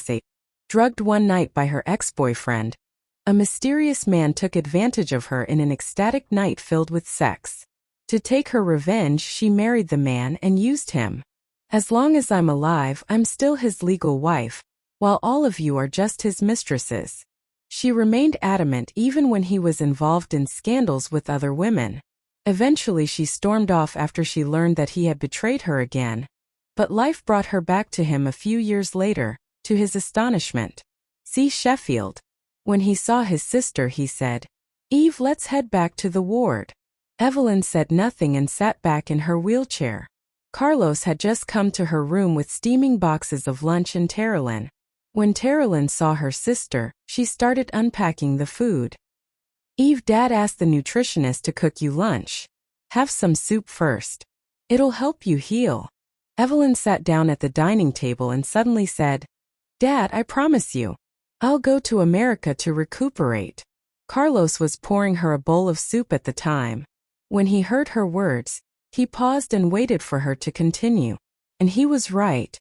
drugged one night by her ex-boyfriend, a mysterious man took advantage of her in an ecstatic night filled with sex. To take her revenge, she married the man and used him. As long as I'm alive, I'm still his legal wife, while all of you are just his mistresses. She remained adamant even when he was involved in scandals with other women. Eventually she stormed off after she learned that he had betrayed her again. But life brought her back to him a few years later, to his astonishment. See Sheffield. When he saw his sister, he said, "Eve, let's head back to the ward." Evelyn said nothing and sat back in her wheelchair. Carlos had just come to her room with steaming boxes of lunch and Terralyn. When Terralyn saw her sister, she started unpacking the food. "Eve, Dad asked the nutritionist to cook you lunch. Have some soup first. It'll help you heal." Evelyn sat down at the dining table and suddenly said, "Dad, I promise you, I'll go to America to recuperate." Carlos was pouring her a bowl of soup at the time. When he heard her words, he paused and waited for her to continue. And he was right.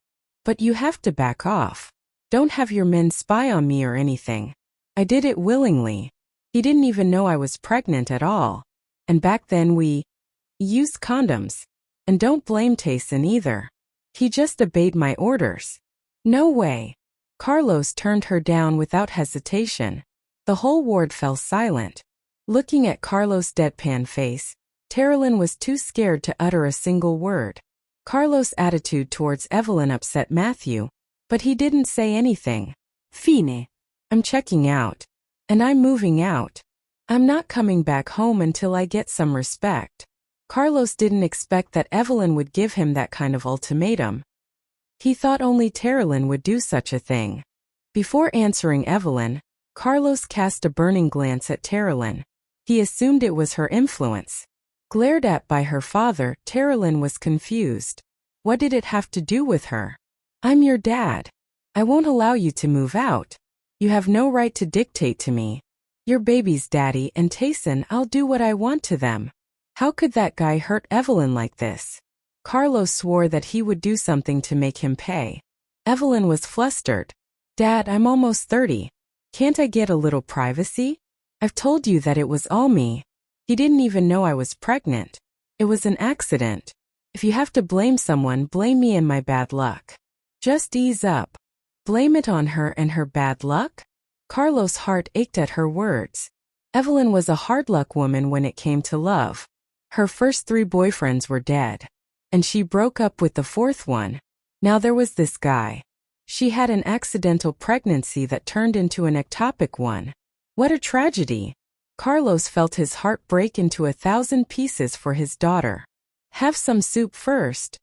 But you have to back off. Don't have your men spy on me or anything. I did it willingly. He didn't even know I was pregnant at all. And back then we used condoms. And don't blame Tayson either. He just obeyed my orders. No way. Carlos turned her down without hesitation. The whole ward fell silent. Looking at Carlos' deadpan face, Terilyn was too scared to utter a single word. Carlos' attitude towards Evelyn upset Matthew, but he didn't say anything. Fine. I'm checking out. And I'm moving out. I'm not coming back home until I get some respect. Carlos didn't expect that Evelyn would give him that kind of ultimatum. He thought only Terilyn would do such a thing. Before answering Evelyn, Carlos cast a burning glance at Terilyn. He assumed it was her influence. Glared at by her father, Terilyn was confused. What did it have to do with her? I'm your dad. I won't allow you to move out. You have no right to dictate to me. Your baby's daddy and Tayson, I'll do what I want to them. How could that guy hurt Evelyn like this? Carlos swore that he would do something to make him pay. Evelyn was flustered. Dad, I'm almost 30. Can't I get a little privacy? I've told you that it was all me. He didn't even know I was pregnant. It was an accident. If you have to blame someone, blame me and my bad luck. Just ease up. Blame it on her and her bad luck? Carlos' heart ached at her words. Evelyn was a hard luck woman when it came to love. Her first 3 boyfriends were dead. And she broke up with the 4th one. Now there was this guy. She had an accidental pregnancy that turned into an ectopic one. What a tragedy. Carlos felt his heart break into 1,000 pieces for his daughter. Have some soup first,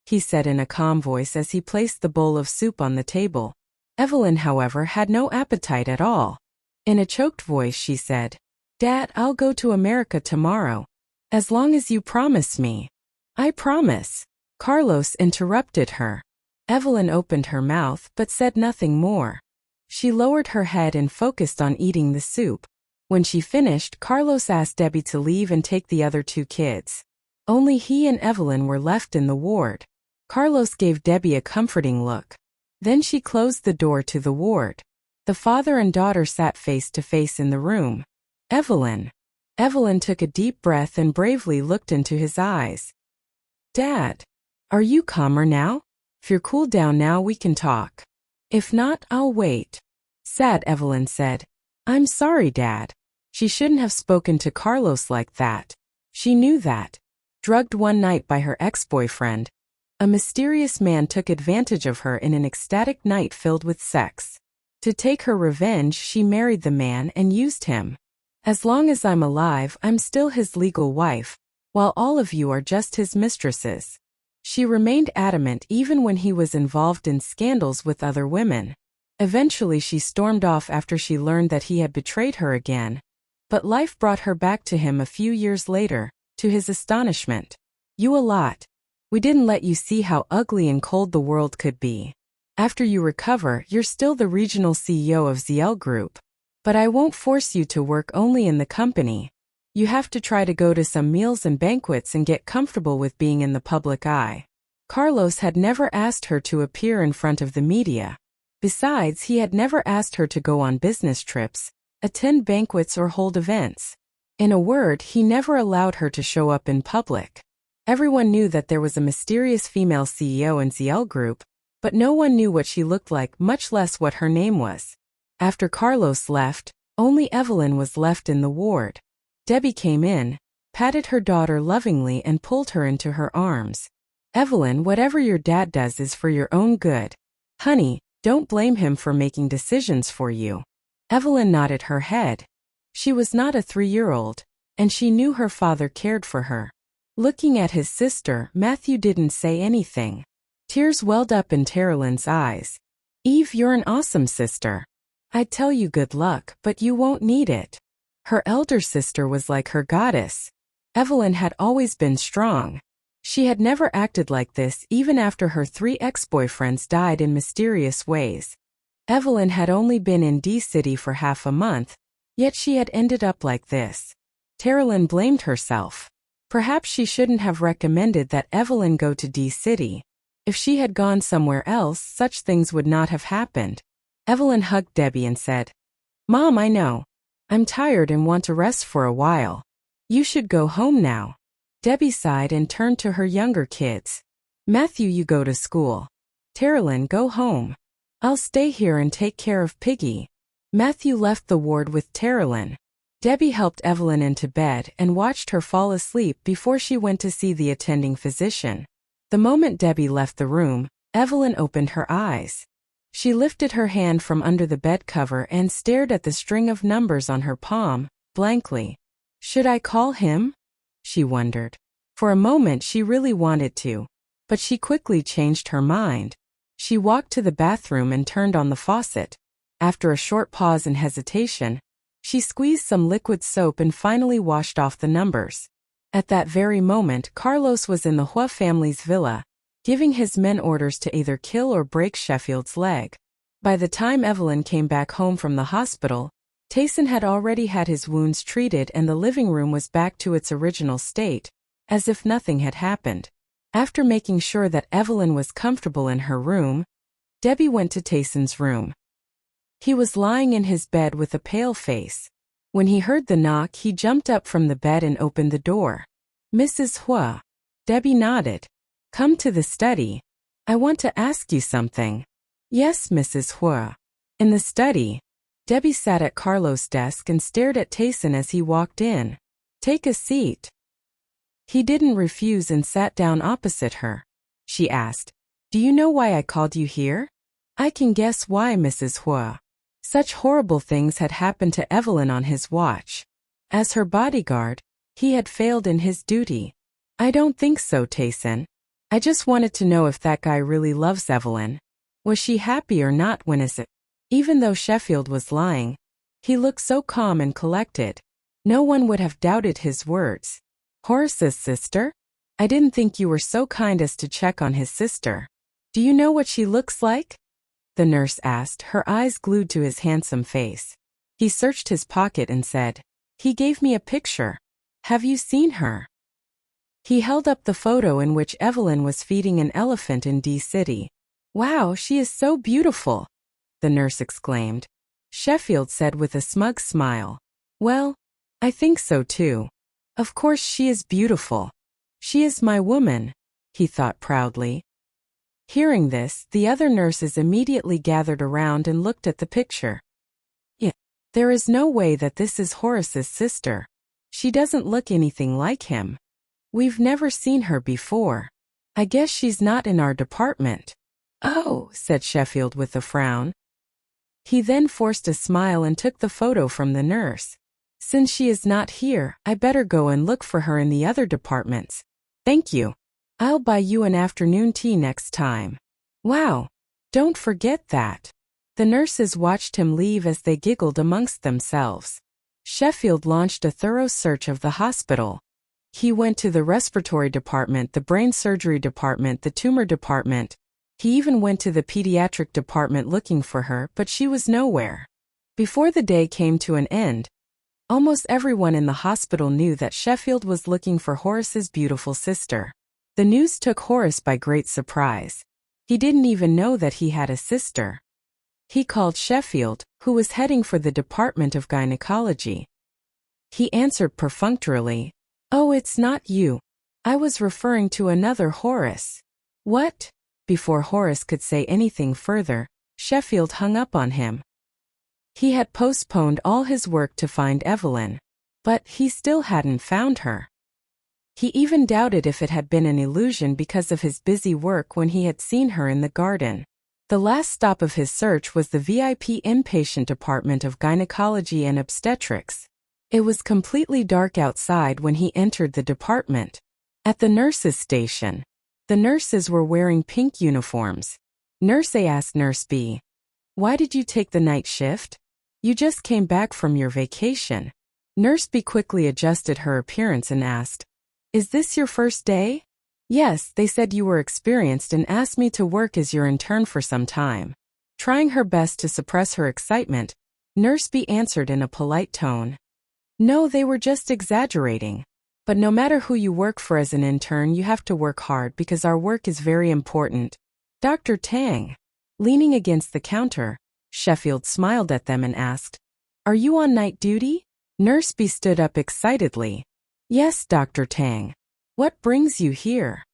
he said in a calm voice as he placed the bowl of soup on the table. Evelyn, however, had no appetite at all. In a choked voice she said, Dad, I'll go to America tomorrow. As long as you promise me. I promise. Carlos interrupted her. Evelyn opened her mouth but said nothing more. She lowered her head and focused on eating the soup. When she finished, Carlos asked Debbie to leave and take the other 2 kids. Only he and Evelyn were left in the ward. Carlos gave Debbie a comforting look. Then she closed the door to the ward. The father and daughter sat face to face in the room. Evelyn. Evelyn took a deep breath and bravely looked into his eyes. Dad, are you calmer now? If you're cooled down now, we can talk. If not, I'll wait. Sad, Evelyn said. I'm sorry, Dad. She shouldn't have spoken to Carlos like that. She knew that. Drugged one night by her ex-boyfriend, a mysterious man took advantage of her in an ecstatic night filled with sex. To take her revenge, she married the man and used him. As long as I'm alive, I'm still his legal wife, while all of you are just his mistresses. She remained adamant even when he was involved in scandals with other women. Eventually she stormed off after she learned that he had betrayed her again. But life brought her back to him a few years later, to his astonishment. You a lot. We didn't let you see how ugly and cold the world could be. After you recover, you're still the regional CEO of ZL Group. But I won't force you to work only in the company. You have to try to go to some meals and banquets and get comfortable with being in the public eye. Carlos had never asked her to appear in front of the media. Besides, he had never asked her to go on business trips, attend banquets or hold events. In a word, he never allowed her to show up in public. Everyone knew that there was a mysterious female CEO in ZL Group, but no one knew what she looked like, much less what her name was. After Carlos left, only Evelyn was left in the ward. Debbie came in, patted her daughter lovingly and pulled her into her arms. Evelyn, whatever your dad does is for your own good. Honey, don't blame him for making decisions for you. Evelyn nodded her head. She was not a 3-year-old, and she knew her father cared for her. Looking at his sister, Matthew didn't say anything. Tears welled up in Terilyn's eyes. Eve, you're an awesome sister. I'd tell you good luck, but you won't need it. Her elder sister was like her goddess. Evelyn had always been strong. She had never acted like this even after her 3 ex-boyfriends died in mysterious ways. Evelyn had only been in D-City for half a month, yet she had ended up like this. Terilyn blamed herself. Perhaps she shouldn't have recommended that Evelyn go to D-City. If she had gone somewhere else, such things would not have happened. Evelyn hugged Debbie and said, "Mom, I know. I'm tired and want to rest for a while. You should go home now." Debbie sighed and turned to her younger kids. "Matthew, you go to school. Terrelyn, go home. I'll stay here and take care of Piggy." Matthew left the ward with Terrelyn. Debbie helped Evelyn into bed and watched her fall asleep before she went to see the attending physician. The moment Debbie left the room, Evelyn opened her eyes. She lifted her hand from under the bed cover and stared at the string of numbers on her palm, blankly. Should I call him? She wondered. For a moment she really wanted to, but she quickly changed her mind. She walked to the bathroom and turned on the faucet. After a short pause and hesitation, she squeezed some liquid soap and finally washed off the numbers. At that very moment, Carlos was in the Huo family's villa, giving his men orders to either kill or break Sheffield's leg. By the time Evelyn came back home from the hospital, Tayson had already had his wounds treated and the living room was back to its original state, as if nothing had happened. After making sure that Evelyn was comfortable in her room, Debbie went to Tayson's room. He was lying in his bed with a pale face. When he heard the knock, he jumped up from the bed and opened the door. "Mrs. Huo." Debbie nodded. "Come to the study. I want to ask you something." "Yes, Mrs. Huo." In the study, Debbie sat at Carlos' desk and stared at Tayson as he walked in. "Take a seat." He didn't refuse and sat down opposite her. She asked, "Do you know why I called you here?" "I can guess why, Mrs. Huo." Such horrible things had happened to Evelyn on his watch. As her bodyguard, he had failed in his duty. "I don't think so, Tayson. I just wanted to know if that guy really loves Evelyn. Was she happy or not when it?" Even though Sheffield was lying, he looked so calm and collected. No one would have doubted his words. "Horace's sister? I didn't think you were so kind as to check on his sister. Do you know what she looks like?" the nurse asked, her eyes glued to his handsome face. He searched his pocket and said, "He gave me a picture. Have you seen her?" He held up the photo in which Evelyn was feeding an elephant in D-City. "Wow, she is so beautiful," the nurse exclaimed. Sheffield said with a smug smile, "Well, I think so too. Of course she is beautiful. She is my woman," he thought proudly. Hearing this, the other nurses immediately gathered around and looked at the picture. "Yeah, there is no way that this is Horace's sister. She doesn't look anything like him. We've never seen her before. I guess she's not in our department." "Oh," said Sheffield with a frown. He then forced a smile and took the photo from the nurse. "Since she is not here, I better go and look for her in the other departments. Thank you. I'll buy you an afternoon tea next time." "Wow, don't forget that." The nurses watched him leave as they giggled amongst themselves. Sheffield launched a thorough search of the hospital. He went to the respiratory department, the brain surgery department, the tumor department. He even went to the pediatric department looking for her, but she was nowhere. Before the day came to an end, almost everyone in the hospital knew that Sheffield was looking for Horace's beautiful sister. The news took Horace by great surprise. He didn't even know that he had a sister. He called Sheffield, who was heading for the Department of Gynecology. He answered perfunctorily, "Oh, it's not you. I was referring to another Horace." "What?" Before Horace could say anything further, Sheffield hung up on him. He had postponed all his work to find Evelyn, but he still hadn't found her. He even doubted if it had been an illusion because of his busy work when he had seen her in the garden. The last stop of his search was the VIP inpatient department of gynecology and obstetrics. It was completely dark outside when he entered the department. At the nurses' station, the nurses were wearing pink uniforms. Nurse A asked Nurse B, "Why did you take the night shift? You just came back from your vacation." Nurse B quickly adjusted her appearance and asked, "Is this your first day?" "Yes, they said you were experienced and asked me to work as your intern for some time." Trying her best to suppress her excitement, Nurse B answered in a polite tone, "No, they were just exaggerating. But no matter who you work for as an intern, you have to work hard because our work is very important. Dr. Tang. Leaning against the counter, Sheffield smiled at them and asked, "Are you on night duty?" Nurse B stood up excitedly. "Yes, Dr. Tang. What brings you here?"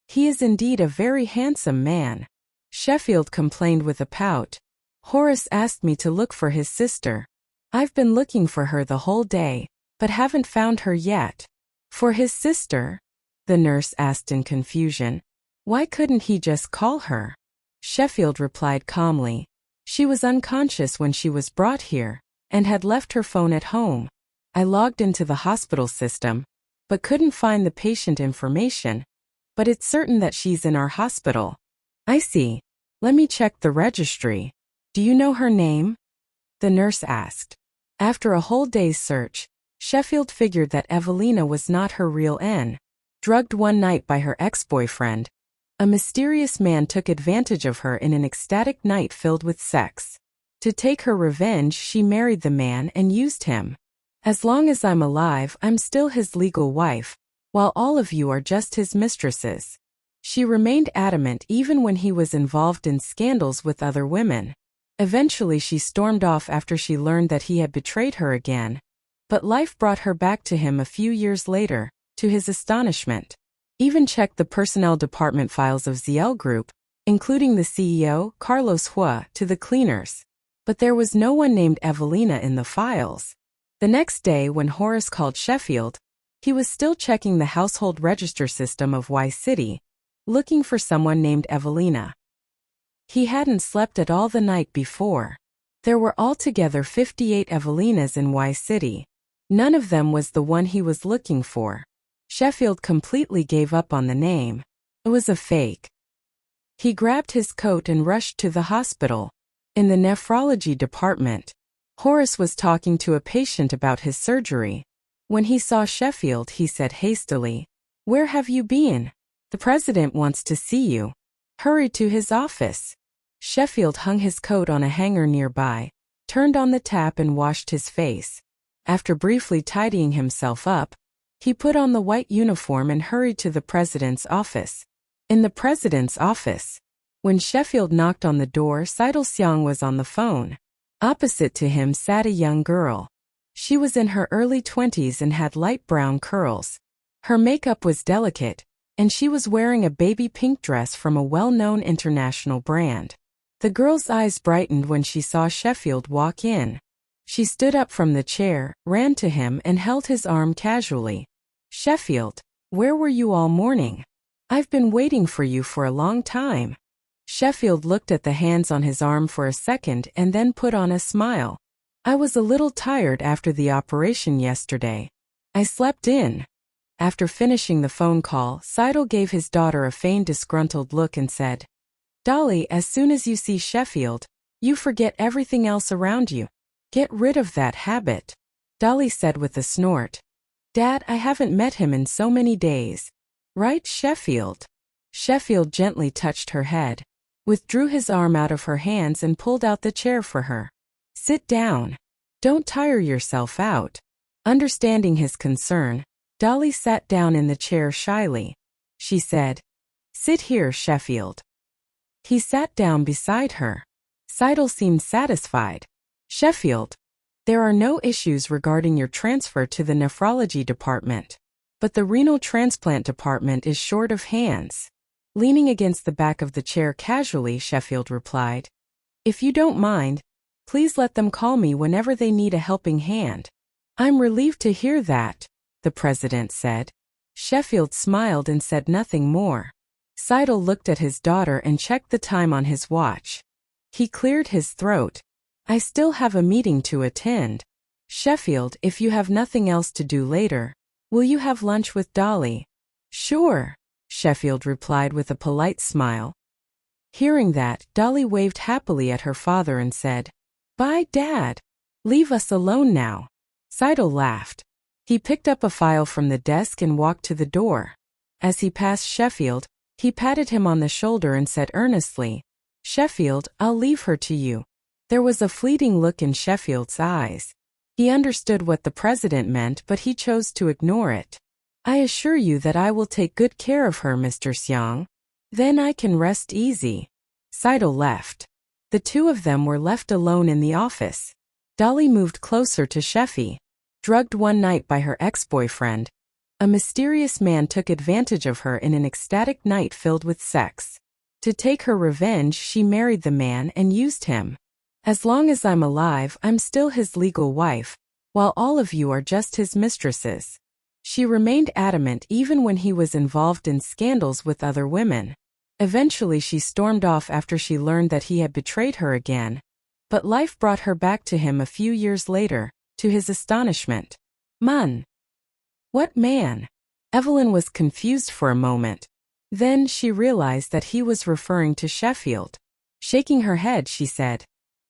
"He is indeed a very handsome man," Sheffield complained with a pout. "Horace asked me to look for his sister. I've been looking for her the whole day, but haven't found her yet." "For his sister?" the nurse asked in confusion. "Why couldn't he just call her?" Sheffield replied calmly. "She was unconscious when she was brought here, and had left her phone at home. I logged into the hospital system, but couldn't find the patient information. But it's certain that she's in our hospital." "I see. Let me check the registry. Do you know her name?" the nurse asked. After a whole day's search, Sheffield figured that Evelina was not her real N. Drugged one night by her ex-boyfriend, a mysterious man took advantage of her in an ecstatic night filled with sex. To take her revenge, she married the man and used him. "As long as I'm alive, I'm still his legal wife, while all of you are just his mistresses." She remained adamant even when he was involved in scandals with other women. Eventually she stormed off after she learned that he had betrayed her again. But life brought her back to him a few years later, to his astonishment. Even checked the personnel department files of ZL Group, including the CEO, Carlos Huo, to the cleaners. But there was no one named Evelina in the files. The next day when Horace called Sheffield, he was still checking the household register system of Y City, looking for someone named Evelina. He hadn't slept at all the night before. There were altogether 58 Evelinas in Y City. None of them was the one he was looking for. Sheffield completely gave up on the name. It was a fake. He grabbed his coat and rushed to the hospital. In the nephrology department, Horace was talking to a patient about his surgery. When he saw Sheffield, he said hastily, "Where have you been? The president wants to see you. Hurry to his office." Sheffield hung his coat on a hanger nearby, turned on the tap and washed his face. After briefly tidying himself up, he put on the white uniform and hurried to the president's office. In the president's office, when Sheffield knocked on the door, Seidel Xiang was on the phone. Opposite to him sat a young girl. She was in her early 20s and had light brown curls. Her makeup was delicate, and she was wearing a baby pink dress from a well-known international brand. The girl's eyes brightened when she saw Sheffield walk in. She stood up from the chair, ran to him and held his arm casually. "Sheffield, where were you all morning? I've been waiting for you for a long time." Sheffield looked at the hands on his arm for a second and then put on a smile. "I was a little tired after the operation yesterday. I slept in." After finishing the phone call, Seidel gave his daughter a feigned disgruntled look and said, "Dolly, as soon as you see Sheffield, you forget everything else around you. Get rid of that habit." Dolly said with a snort, "Dad, I haven't met him in so many days. Right, Sheffield?" Sheffield gently touched her head, withdrew his arm out of her hands and pulled out the chair for her. "Sit down. Don't tire yourself out." Understanding his concern, Dolly sat down in the chair shyly. She said, "Sit here, Sheffield." He sat down beside her. Seidel seemed satisfied. "Sheffield, there are no issues regarding your transfer to the nephrology department, but the renal transplant department is short of hands." Leaning against the back of the chair casually, Sheffield replied, "If you don't mind, please let them call me whenever they need a helping hand." "I'm relieved to hear that," the president said. Sheffield smiled and said nothing more. Seidel looked at his daughter and checked the time on his watch. He cleared his throat. "I still have a meeting to attend. Sheffield, if you have nothing else to do later, will you have lunch with Dolly?" "Sure," Sheffield replied with a polite smile. Hearing that, Dolly waved happily at her father and said, "Bye, Dad. Leave us alone now." Seidel laughed. He picked up a file from the desk and walked to the door. As he passed Sheffield, he patted him on the shoulder and said earnestly, "Sheffield, I'll leave her to you." There was a fleeting look in Sheffield's eyes. He understood what the president meant, but he chose to ignore it. I assure you that I will take good care of her, Mr. Xiang. Then I can rest easy. Seidel left. The two of them were left alone in the office. Dolly moved closer to Sheffy. Drugged one night by her ex-boyfriend, a mysterious man took advantage of her in an ecstatic night filled with sex. To take her revenge, she married the man and used him. As long as I'm alive, I'm still his legal wife, while all of you are just his mistresses. She remained adamant even when he was involved in scandals with other women. Eventually she stormed off after she learned that he had betrayed her again. But life brought her back to him a few years later, to his astonishment. Man. What man? Evelyn was confused for a moment. Then she realized that he was referring to Sheffield. Shaking her head, she said,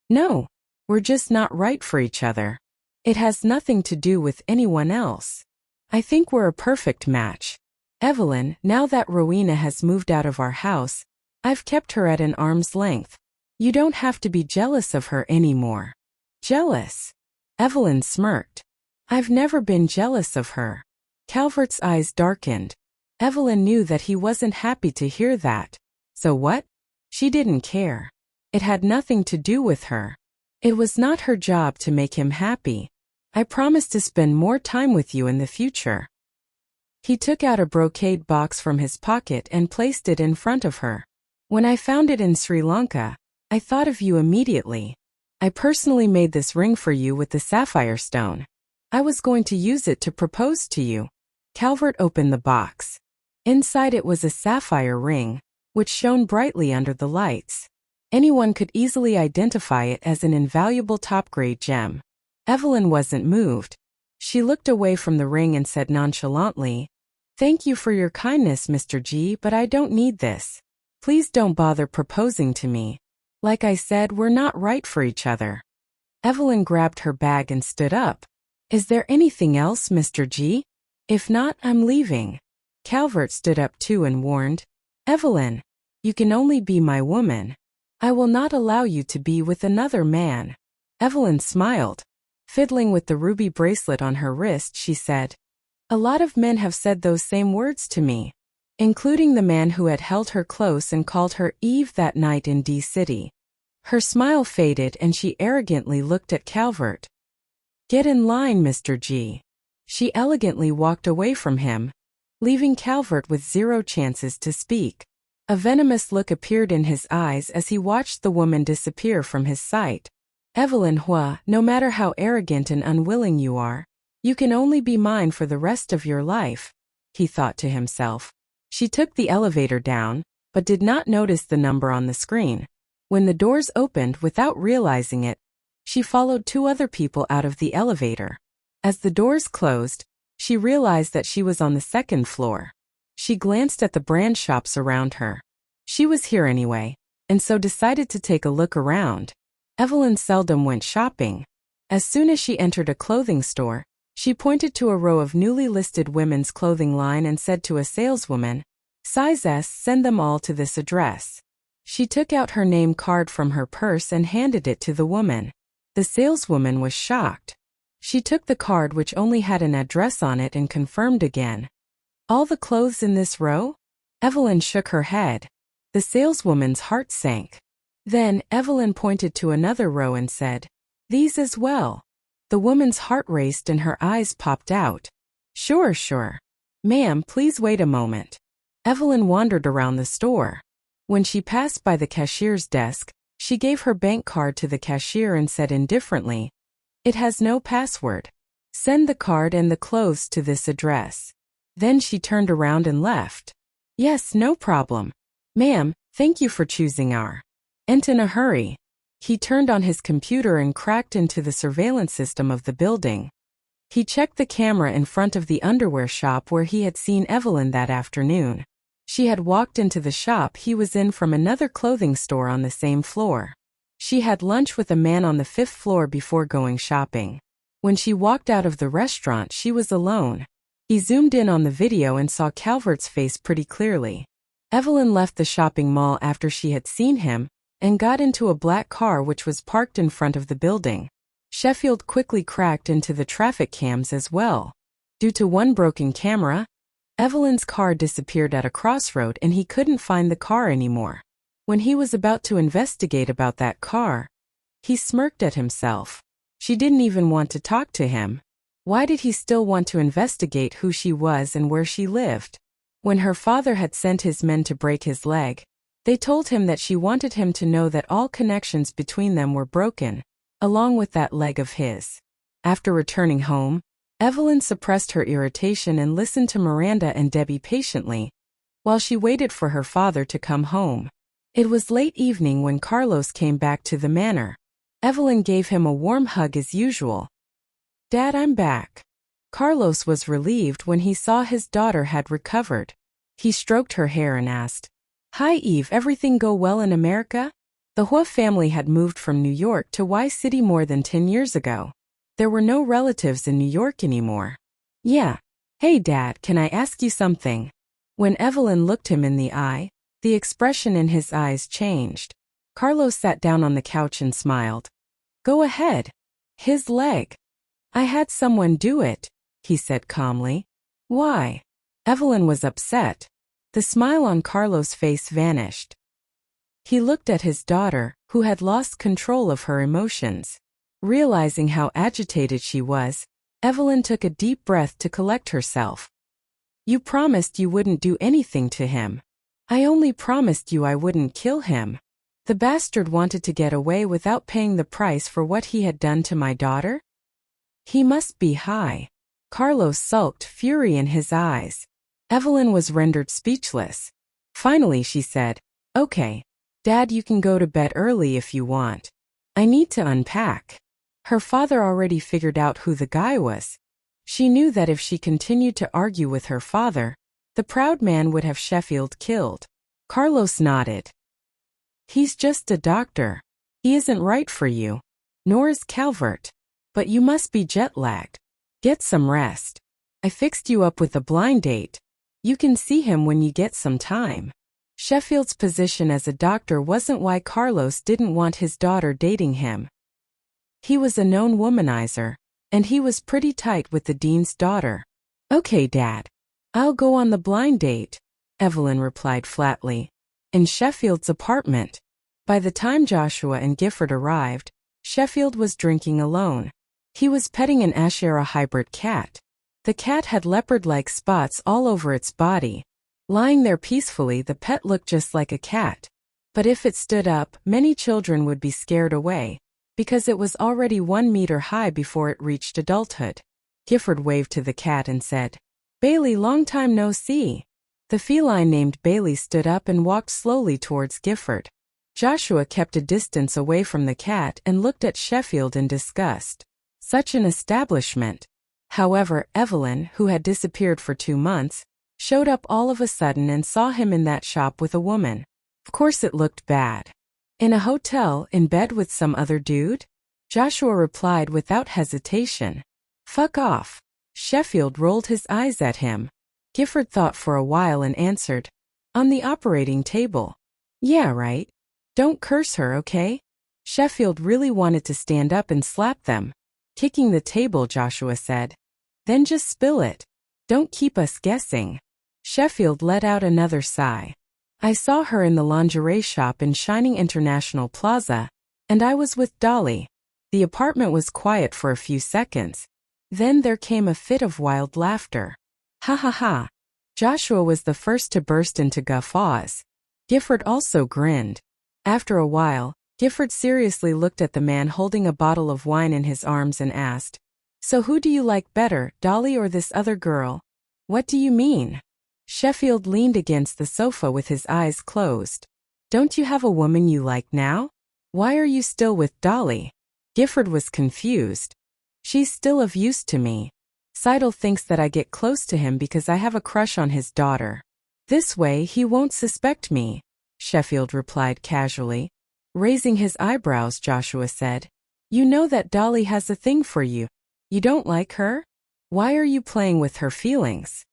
"No, we're just not right for each other. It has nothing to do with anyone else. I think we're a perfect match. Evelyn, now that Rowena has moved out of our house, I've kept her at an arm's length. You don't have to be jealous of her anymore." Jealous? Evelyn smirked. I've never been jealous of her. Calvert's eyes darkened. Evelyn knew that he wasn't happy to hear that. So what? She didn't care. It had nothing to do with her. It was not her job to make him happy. I promise to spend more time with you in the future. He took out a brocade box from his pocket and placed it in front of her. When I found it in Sri Lanka, I thought of you immediately. I personally made this ring for you with the sapphire stone. I was going to use it to propose to you. Calvert opened the box. Inside it was a sapphire ring, which shone brightly under the lights. Anyone could easily identify it as an invaluable top-grade gem. Evelyn wasn't moved. She looked away from the ring and said nonchalantly, "Thank you for your kindness, Mr. G, but I don't need this. Please don't bother proposing to me. Like I said, we're not right for each other." Evelyn grabbed her bag and stood up. "Is there anything else, Mr. G? If not, I'm leaving." Calvert stood up too and warned, "Evelyn, you can only be my woman. I will not allow you to be with another man." Evelyn smiled. Fiddling with the ruby bracelet on her wrist, she said, "A lot of men have said those same words to me, including the man who had held her close and called her Eve that night in D-City." Her smile faded and she arrogantly looked at Calvert. "Get in line, Mr. G." She elegantly walked away from him, leaving Calvert with zero chances to speak. A venomous look appeared in his eyes as he watched the woman disappear from his sight. "Evelyn Huo, no matter how arrogant and unwilling you are, you can only be mine for the rest of your life," he thought to himself. She took the elevator down, but did not notice the number on the screen. When the doors opened without realizing it, she followed two other people out of the elevator. As the doors closed, she realized that she was on the second floor. She glanced at the brand shops around her. She was here anyway, and so decided to take a look around. Evelyn seldom went shopping. As soon as she entered a clothing store, she pointed to a row of newly listed women's clothing line and said to a saleswoman, "Size S, send them all to this address." She took out her name card from her purse and handed it to the woman. The saleswoman was shocked. She took the card, which only had an address on it, and confirmed again. "All the clothes in this row?" Evelyn shook her head. The saleswoman's heart sank. Then Evelyn pointed to another row and said, "These as well." The woman's heart raced and her eyes popped out. Sure. Ma'am, please wait a moment." Evelyn wandered around the store. When she passed by the cashier's desk, she gave her bank card to the cashier and said indifferently, "It has no password. Send the card and the clothes to this address." Then she turned around and left. "Yes, no problem. Ma'am, thank you for choosing our ent in a hurry." He turned on his computer and cracked into the surveillance system of the building. He checked the camera in front of the underwear shop where he had seen Evelyn that afternoon. She had walked into the shop he was in from another clothing store on the same floor. She had lunch with a man on the 5th floor before going shopping. When she walked out of the restaurant, she was alone. He zoomed in on the video and saw Calvert's face pretty clearly. Evelyn left the shopping mall after she had seen him and got into a black car which was parked in front of the building. Sheffield quickly cracked into the traffic cams as well. Due to one broken camera, Evelyn's car disappeared at a crossroad and he couldn't find the car anymore. When he was about to investigate about that car, he smirked at himself. She didn't even want to talk to him. Why did he still want to investigate who she was and where she lived? When her father had sent his men to break his leg, they told him that she wanted him to know that all connections between them were broken, along with that leg of his. After returning home, Evelyn suppressed her irritation and listened to Miranda and Debbie patiently, while she waited for her father to come home. It was late evening when Carlos came back to the manor. Evelyn gave him a warm hug as usual. "Dad, I'm back." Carlos was relieved when he saw his daughter had recovered. He stroked her hair and asked, "Hi Eve, everything go well in America?" The Huo family had moved from New York to Y City more than 10 years ago. There were no relatives in New York anymore. "Yeah. Hey Dad, can I ask you something?" When Evelyn looked him in the eye, the expression in his eyes changed. Carlos sat down on the couch and smiled. "Go ahead." "His leg. I had someone do it," he said calmly. "Why?" Evelyn was upset. The smile on Carlos' face vanished. He looked at his daughter, who had lost control of her emotions. Realizing how agitated she was, Evelyn took a deep breath to collect herself. "You promised you wouldn't do anything to him." "I only promised you I wouldn't kill him. The bastard wanted to get away without paying the price for what he had done to my daughter." "He must be high." Carlos sulked, fury in his eyes. Evelyn was rendered speechless. Finally she said, "Okay, Dad, you can go to bed early if you want. I need to unpack." Her father already figured out who the guy was. She knew that if she continued to argue with her father, the proud man would have Sheffield killed. Carlos nodded. "He's just a doctor. He isn't right for you. Nor is Calvert. But you must be jet-lagged. Get some rest. I fixed you up with a blind date. You can see him when you get some time." Sheffield's position as a doctor wasn't why Carlos didn't want his daughter dating him. He was a known womanizer, and he was pretty tight with the dean's daughter. "Okay, Dad. I'll go on the blind date," Evelyn replied flatly. In Sheffield's apartment. By the time Joshua and Gifford arrived, Sheffield was drinking alone. He was petting an Ashera hybrid cat. The cat had leopard-like spots all over its body. Lying there peacefully, the pet looked just like a cat. But if it stood up, many children would be scared away, because it was already 1 meter high before it reached adulthood. Gifford waved to the cat and said, "Bailey, long time no see." The feline named Bailey stood up and walked slowly towards Gifford. Joshua kept a distance away from the cat and looked at Sheffield in disgust. Such an establishment. However, Evelyn, who had disappeared for 2 months, showed up all of a sudden and saw him in that shop with a woman. Of course it looked bad. "In a hotel, in bed with some other dude?" Joshua replied without hesitation. "Fuck off." Sheffield rolled his eyes at him. Gifford thought for a while and answered, "On the operating table." "Yeah, right. Don't curse her, okay?" Sheffield really wanted to stand up and slap them. Kicking the table, Joshua said, "Then just spill it. Don't keep us guessing." Sheffield let out another sigh. "I saw her in the lingerie shop in Shining International Plaza, and I was with Dolly." The apartment was quiet for a few seconds. Then there came a fit of wild laughter. "Ha ha ha." Joshua was the first to burst into guffaws. Gifford also grinned. After a while, Gifford seriously looked at the man holding a bottle of wine in his arms and asked, "So who do you like better, Dolly or this other girl?" "What do you mean?" Sheffield leaned against the sofa with his eyes closed. "Don't you have a woman you like now? Why are you still with Dolly?" Gifford was confused. "She's still of use to me. Seidel thinks that I get close to him because I have a crush on his daughter. This way he won't suspect me," Sheffield replied casually. Raising his eyebrows, Joshua said, "You know that Dolly has a thing for you. You don't like her? Why are you playing with her feelings?"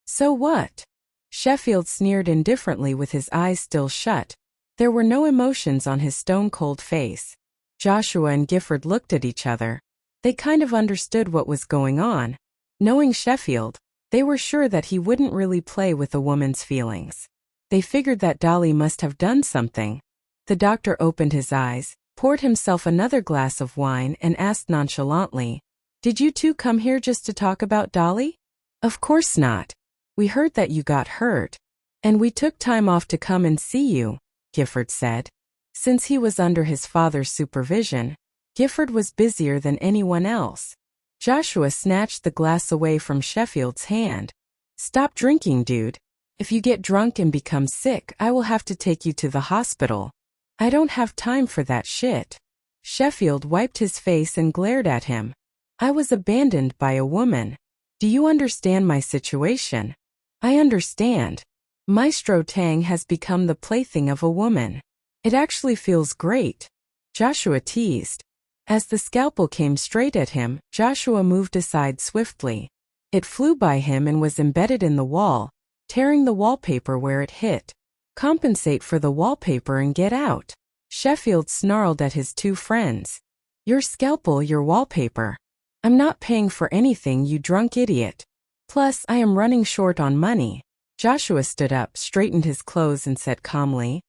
"So what?" Sheffield sneered indifferently with his eyes still shut. There were no emotions on his stone-cold face. Joshua and Gifford looked at each other. They kind of understood what was going on. Knowing Sheffield, they were sure that he wouldn't really play with a woman's feelings. They figured that Dolly must have done something. The doctor opened his eyes, poured himself another glass of wine and asked nonchalantly, "Did you two come here just to talk about Dolly?" "Of course not. We heard that you got hurt, and we took time off to come and see you," Gifford said. Since he was under his father's supervision, Gifford was busier than anyone else. Joshua snatched the glass away from Sheffield's hand. "Stop drinking, dude. If you get drunk and become sick, I will have to take you to the hospital. I don't have time for that shit." Sheffield wiped his face and glared at him. "I was abandoned by a woman. Do you understand my situation?" "I understand. Maestro Tang has become the plaything of a woman. It actually feels great," Joshua teased. As the scalpel came straight at him, Joshua moved aside swiftly. It flew by him and was embedded in the wall, tearing the wallpaper where it hit. "Compensate for the wallpaper and get out," Sheffield snarled at his two friends. "Your scalpel, your wallpaper. I'm not paying for anything, you drunk idiot. Plus, I am running short on money." Joshua stood up, straightened his clothes and said calmly,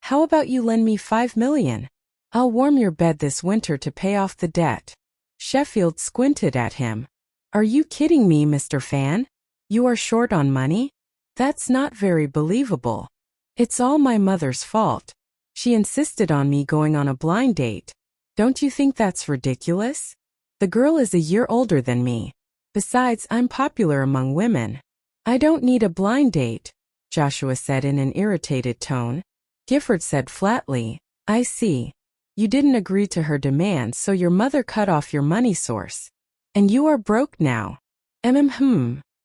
"How about you lend me $5 million? I'll warm your bed this winter to pay off the debt." Sheffield squinted at him. "Are you kidding me, Mr. Fan? You are short on money? That's not very believable. It's all my mother's fault. She insisted on me going on a blind date. Don't you think that's ridiculous? The girl is a year older than me. Besides, I'm popular among women. I don't need a blind date," Joshua said in an irritated tone. Gifford said flatly, "I see. You didn't agree to her demands, so your mother cut off your money source. And you are broke now."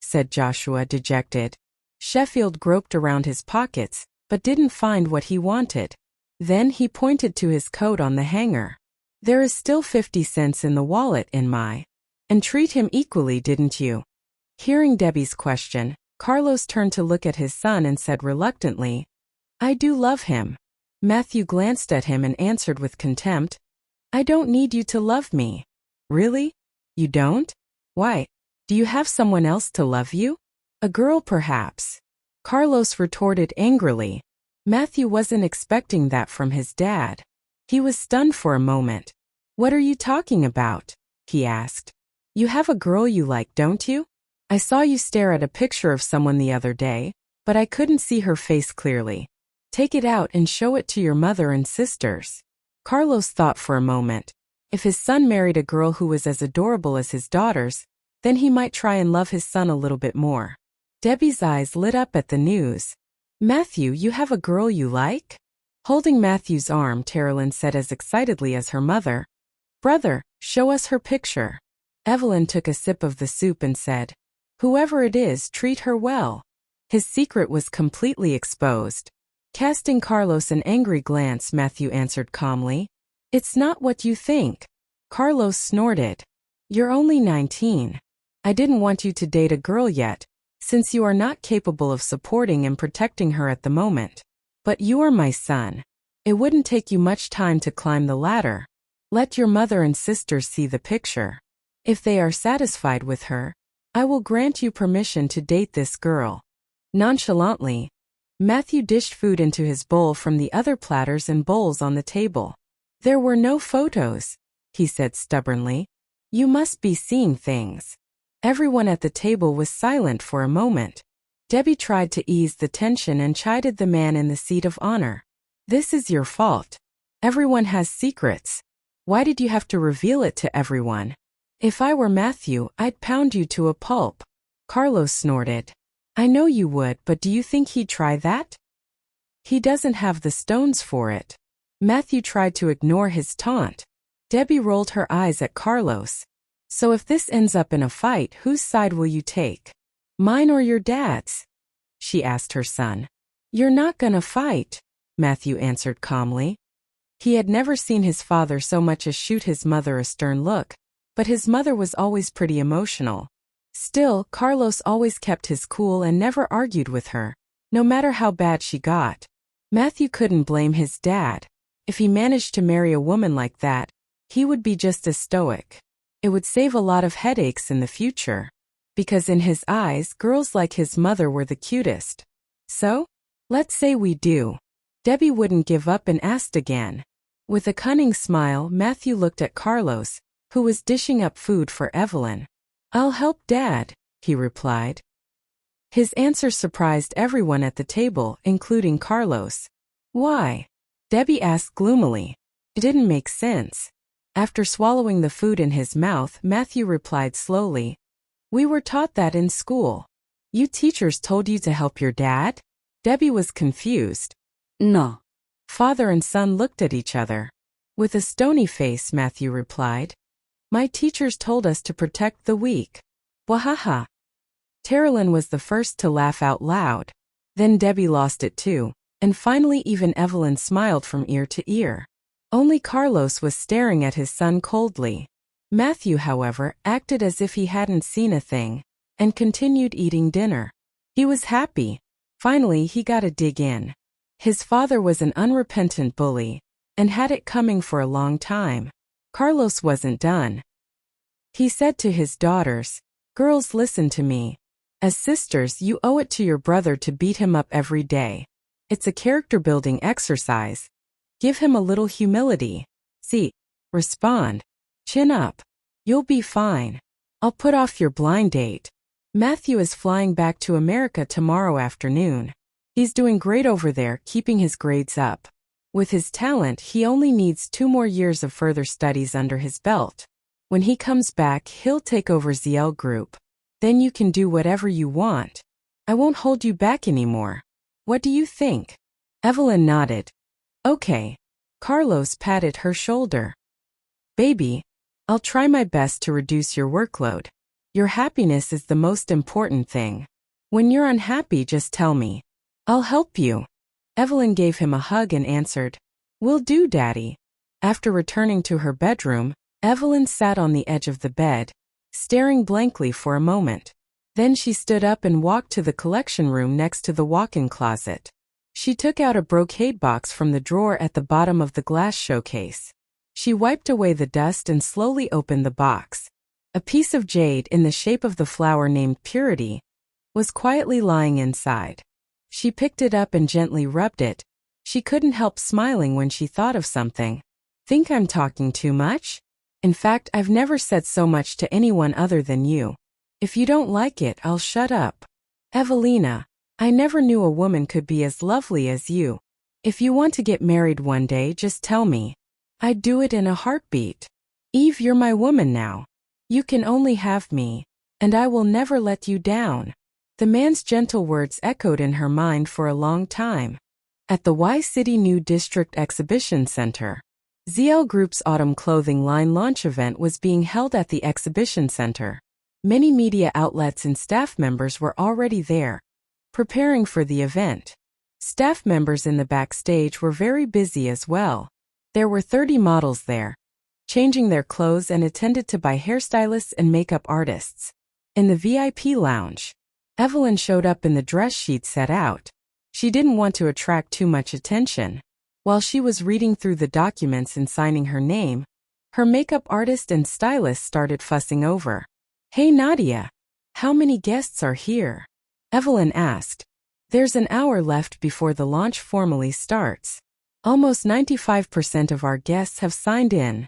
Said Joshua, dejected. Sheffield groped around his pockets, but didn't find what he wanted. Then he pointed to his coat on the hanger. "There is still 50 cents in the wallet, in my." "And treat him equally, didn't you?" Hearing Debbie's question, Carlos turned to look at his son and said reluctantly, "I do love him." Matthew glanced at him and answered with contempt, "I don't need you to love me." "Really? You don't? Why? Do you have someone else to love you? A girl, perhaps?" Carlos retorted angrily. Matthew wasn't expecting that from his dad. He was stunned for a moment. "What are you talking about?" he asked. "You have a girl you like, don't you? I saw you stare at a picture of someone the other day, but I couldn't see her face clearly. Take it out and show it to your mother and sisters." Carlos thought for a moment. If his son married a girl who was as adorable as his daughters, then he might try and love his son a little bit more. Debbie's eyes lit up at the news. "Matthew, you have a girl you like?" Holding Matthew's arm, Terilyn said as excitedly as her mother, "Brother, show us her picture." Evelyn took a sip of the soup and said, "Whoever it is, treat her well." His secret was completely exposed. Casting Carlos an angry glance, Matthew answered calmly, "It's not what you think." Carlos snorted. "You're only 19. I didn't want you to date a girl yet, since you are not capable of supporting and protecting her at the moment. But you are my son. It wouldn't take you much time to climb the ladder. Let your mother and sisters see the picture. If they are satisfied with her, I will grant you permission to date this girl." Nonchalantly, Matthew dished food into his bowl from the other platters and bowls on the table. "There were no photos," he said stubbornly. "You must be seeing things." Everyone at the table was silent for a moment. Debbie tried to ease the tension and chided the man in the seat of honor. "This is your fault. Everyone has secrets. Why did you have to reveal it to everyone? If I were Matthew, I'd pound you to a pulp." Carlos snorted. "I know you would, but do you think he'd try that? He doesn't have the stones for it." Matthew tried to ignore his taunt. Debbie rolled her eyes at Carlos. "So if this ends up in a fight, whose side will you take? Mine or your dad's?" she asked her son. "You're not gonna fight," Matthew answered calmly. He had never seen his father so much as shoot his mother a stern look, but his mother was always pretty emotional. Still, Carlos always kept his cool and never argued with her, no matter how bad she got. Matthew couldn't blame his dad. If he managed to marry a woman like that, he would be just as stoic. It would save a lot of headaches in the future. Because in his eyes, girls like his mother were the cutest. So? Let's say we do. Debbie wouldn't give up and asked again. With a cunning smile, Matthew looked at Carlos, who was dishing up food for Evelyn. I'll help Dad, he replied. His answer surprised everyone at the table, including Carlos. Why? Debbie asked gloomily. It didn't make sense. After swallowing the food in his mouth, Matthew replied slowly. We were taught that in school. You teachers told you to help your dad? Debbie was confused. No. Father and son looked at each other. With a stony face, Matthew replied. My teachers told us to protect the weak. Wahaha. Terilyn was the first to laugh out loud. Then Debbie lost it too, and finally even Evelyn smiled from ear to ear. Only Carlos was staring at his son coldly. Matthew, however, acted as if he hadn't seen a thing, and continued eating dinner. He was happy. Finally, he got a dig in. His father was an unrepentant bully, and had it coming for a long time. Carlos wasn't done. He said to his daughters, Girls, listen to me. As sisters, you owe it to your brother to beat him up every day. It's a character-building exercise. Give him a little humility. See, respond. Chin up. You'll be fine. I'll put off your blind date. Matthew is flying back to America tomorrow afternoon. He's doing great over there, keeping his grades up. With his talent, he only needs 2 more years of further studies under his belt. When he comes back, he'll take over ZL Group. Then you can do whatever you want. I won't hold you back anymore. What do you think? Evelyn nodded. Okay. Carlos patted her shoulder. Baby, I'll try my best to reduce your workload. Your happiness is the most important thing. When you're unhappy, just tell me. I'll help you. Evelyn gave him a hug and answered, Will do, Daddy. After returning to her bedroom, Evelyn sat on the edge of the bed, staring blankly for a moment. Then she stood up and walked to the collection room next to the walk-in closet. She took out a brocade box from the drawer at the bottom of the glass showcase. She wiped away the dust and slowly opened the box. A piece of jade in the shape of the flower named Purity was quietly lying inside. She picked it up and gently rubbed it. She couldn't help smiling when she thought of something. Think I'm talking too much? In fact, I've never said so much to anyone other than you. If you don't like it, I'll shut up. Evelina, I never knew a woman could be as lovely as you. If you want to get married one day, just tell me. I'd do it in a heartbeat. Eve, you're my woman now. You can only have me, and I will never let you down. The man's gentle words echoed in her mind for a long time. At the Y-City New District Exhibition Center, ZL Group's autumn clothing line launch event was being held at the exhibition center. Many media outlets and staff members were already there, preparing for the event. Staff members in the backstage were very busy as well. There were 30 models there, changing their clothes and attended to by hairstylists and makeup artists. In the VIP lounge, Evelyn showed up in the dress she'd set out. She didn't want to attract too much attention. While she was reading through the documents and signing her name, her makeup artist and stylist started fussing over. Hey Nadia, how many guests are here? Evelyn asked. There's an hour left before the launch formally starts. Almost 95% of our guests have signed in,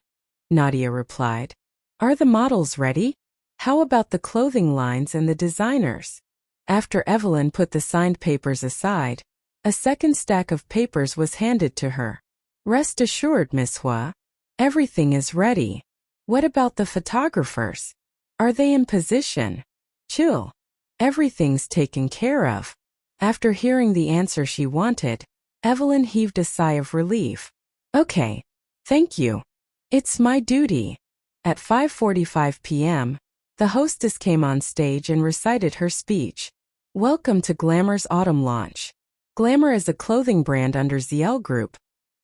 Nadia replied. Are the models ready? How about the clothing lines and the designers? After Evelyn put the signed papers aside, a second stack of papers was handed to her. Rest assured, Miss Huo, everything is ready. What about the photographers? Are they in position? Chill. Everything's taken care of. After hearing the answer she wanted, Evelyn heaved a sigh of relief. Okay. Thank you. It's my duty. At 5:45 p.m., the hostess came on stage and recited her speech. Welcome to Glamour's autumn launch. Glamour is a clothing brand under ZL Group,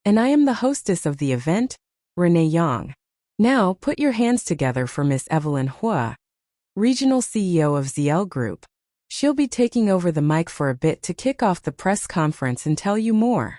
and I am the hostess of the event, Renee Yang. Now put your hands together for Miss Evelyn Huo, Regional CEO of ZL Group. She'll be taking over the mic for a bit to kick off the press conference and tell you more.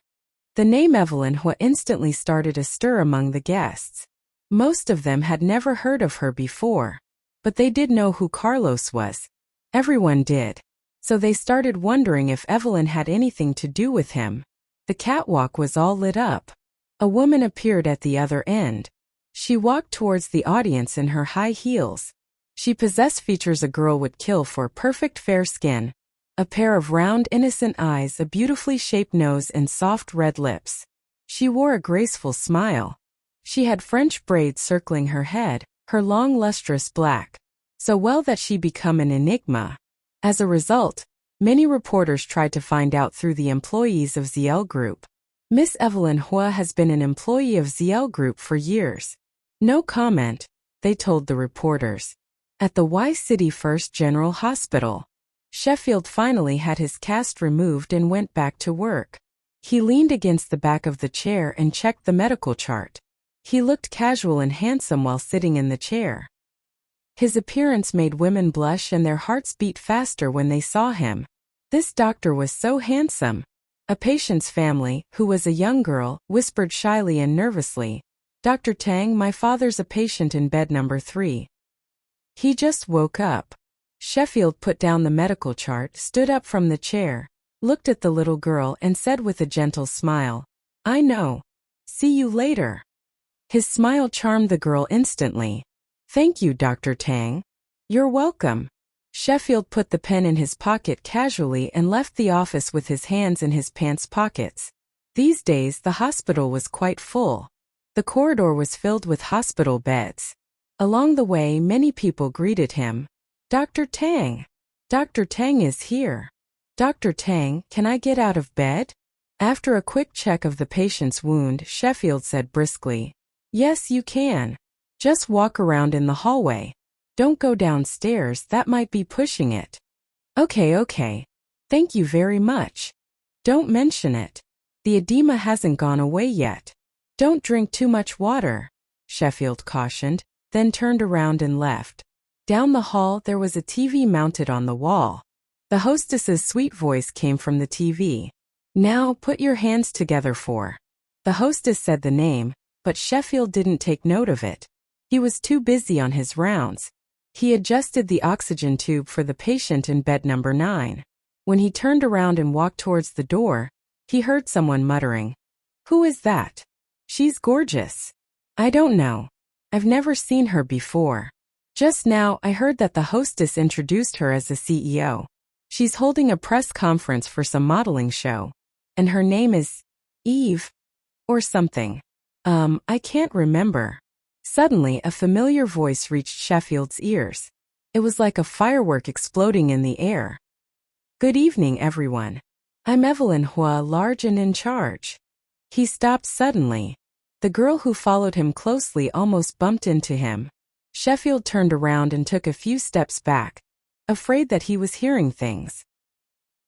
The name Evelyn Huo instantly started a stir among the guests. Most of them had never heard of her before. But they did know who Carlos was. Everyone did. So they started wondering if Evelyn had anything to do with him. The catwalk was all lit up. A woman appeared at the other end. She walked towards the audience in her high heels. She possessed features a girl would kill for: perfect fair skin, a pair of round innocent eyes, a beautifully shaped nose, and soft red lips. She wore a graceful smile. She had French braids circling her head, her long lustrous black, so well that she became an enigma. As a result, many reporters tried to find out through the employees of ZL Group. Miss Evelyn Huo has been an employee of ZL Group for years. No comment, they told the reporters. At the Y City First General Hospital, Sheffield finally had his cast removed and went back to work. He leaned against the back of the chair and checked the medical chart. He looked casual and handsome while sitting in the chair. His appearance made women blush and their hearts beat faster when they saw him. This doctor was so handsome. A patient's family, who was a young girl, whispered shyly and nervously, "Dr. Tang, my father's a patient in bed number 3. He just woke up." Sheffield put down the medical chart, stood up from the chair, looked at the little girl and said with a gentle smile, "I know. See you later." His smile charmed the girl instantly. "Thank you, Dr. Tang." "You're welcome." Sheffield put the pen in his pocket casually and left the office with his hands in his pants pockets. These days the hospital was quite full. The corridor was filled with hospital beds. Along the way many people greeted him. "Dr. Tang! Dr. Tang is here. Dr. Tang, can I get out of bed?" After a quick check of the patient's wound, Sheffield said briskly, "Yes, you can. Just walk around in the hallway. Don't go downstairs, that might be pushing it." Okay. Thank you very much. Don't mention it. The edema hasn't gone away yet. Don't drink too much water," Sheffield cautioned, then turned around and left. Down the hall there was a TV mounted on the wall. The hostess's sweet voice came from the TV. "Now put your hands together for." The hostess said the name, but Sheffield didn't take note of it. He was too busy on his rounds. He adjusted the oxygen tube for the patient in bed number 9. When he turned around and walked towards the door, he heard someone muttering, "Who is that? She's gorgeous." "I don't know. I've never seen her before. Just now I heard that the hostess introduced her as a CEO. She's holding a press conference for some modeling show. And her name is Eve or something. I can't remember." Suddenly a familiar voice reached Sheffield's ears. It was like a firework exploding in the air. "Good evening, everyone. I'm Evelyn Huo, large and in charge." He stopped suddenly. The girl who followed him closely almost bumped into him. Sheffield turned around and took a few steps back, afraid that he was hearing things.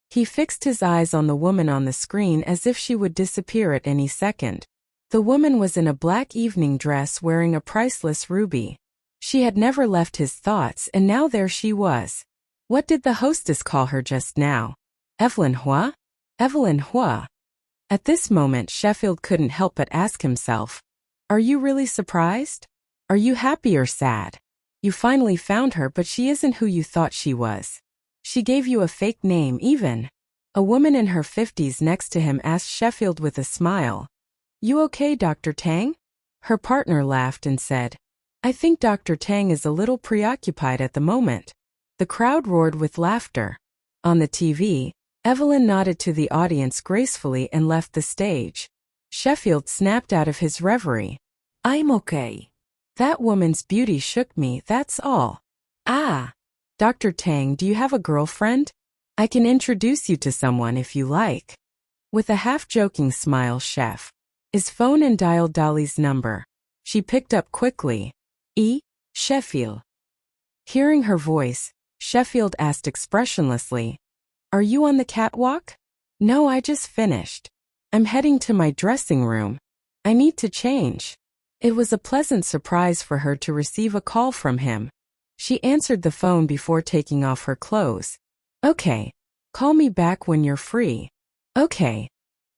He fixed his eyes on the woman on the screen as if she would disappear at any second. The woman was in a black evening dress wearing a priceless ruby. She had never left his thoughts and now there she was. What did the hostess call her just now? Evelyn Huo? Evelyn Huo. At this moment Sheffield couldn't help but ask himself, "Are you really surprised? Are you happy or sad? You finally found her, but she isn't who you thought she was. She gave you a fake name even." A woman in her 50s next to him asked Sheffield with a smile, "You okay, Dr. Tang?" Her partner laughed and said, "I think Dr. Tang is a little preoccupied at the moment." The crowd roared with laughter. On the TV, Evelyn nodded to the audience gracefully and left the stage. Sheffield snapped out of his reverie. "I'm okay. That woman's beauty shook me, that's all." "Ah. Dr. Tang, do you have a girlfriend? I can introduce you to someone if you like." With a half-joking smile, Chef's phone and dialed Dolly's number. She picked up quickly. Sheffield." Hearing her voice, Sheffield asked expressionlessly, "Are you on the catwalk?" "No, I just finished. I'm heading to my dressing room. I need to change." It was a pleasant surprise for her to receive a call from him. She answered the phone before taking off her clothes. "Okay. Call me back when you're free." "Okay."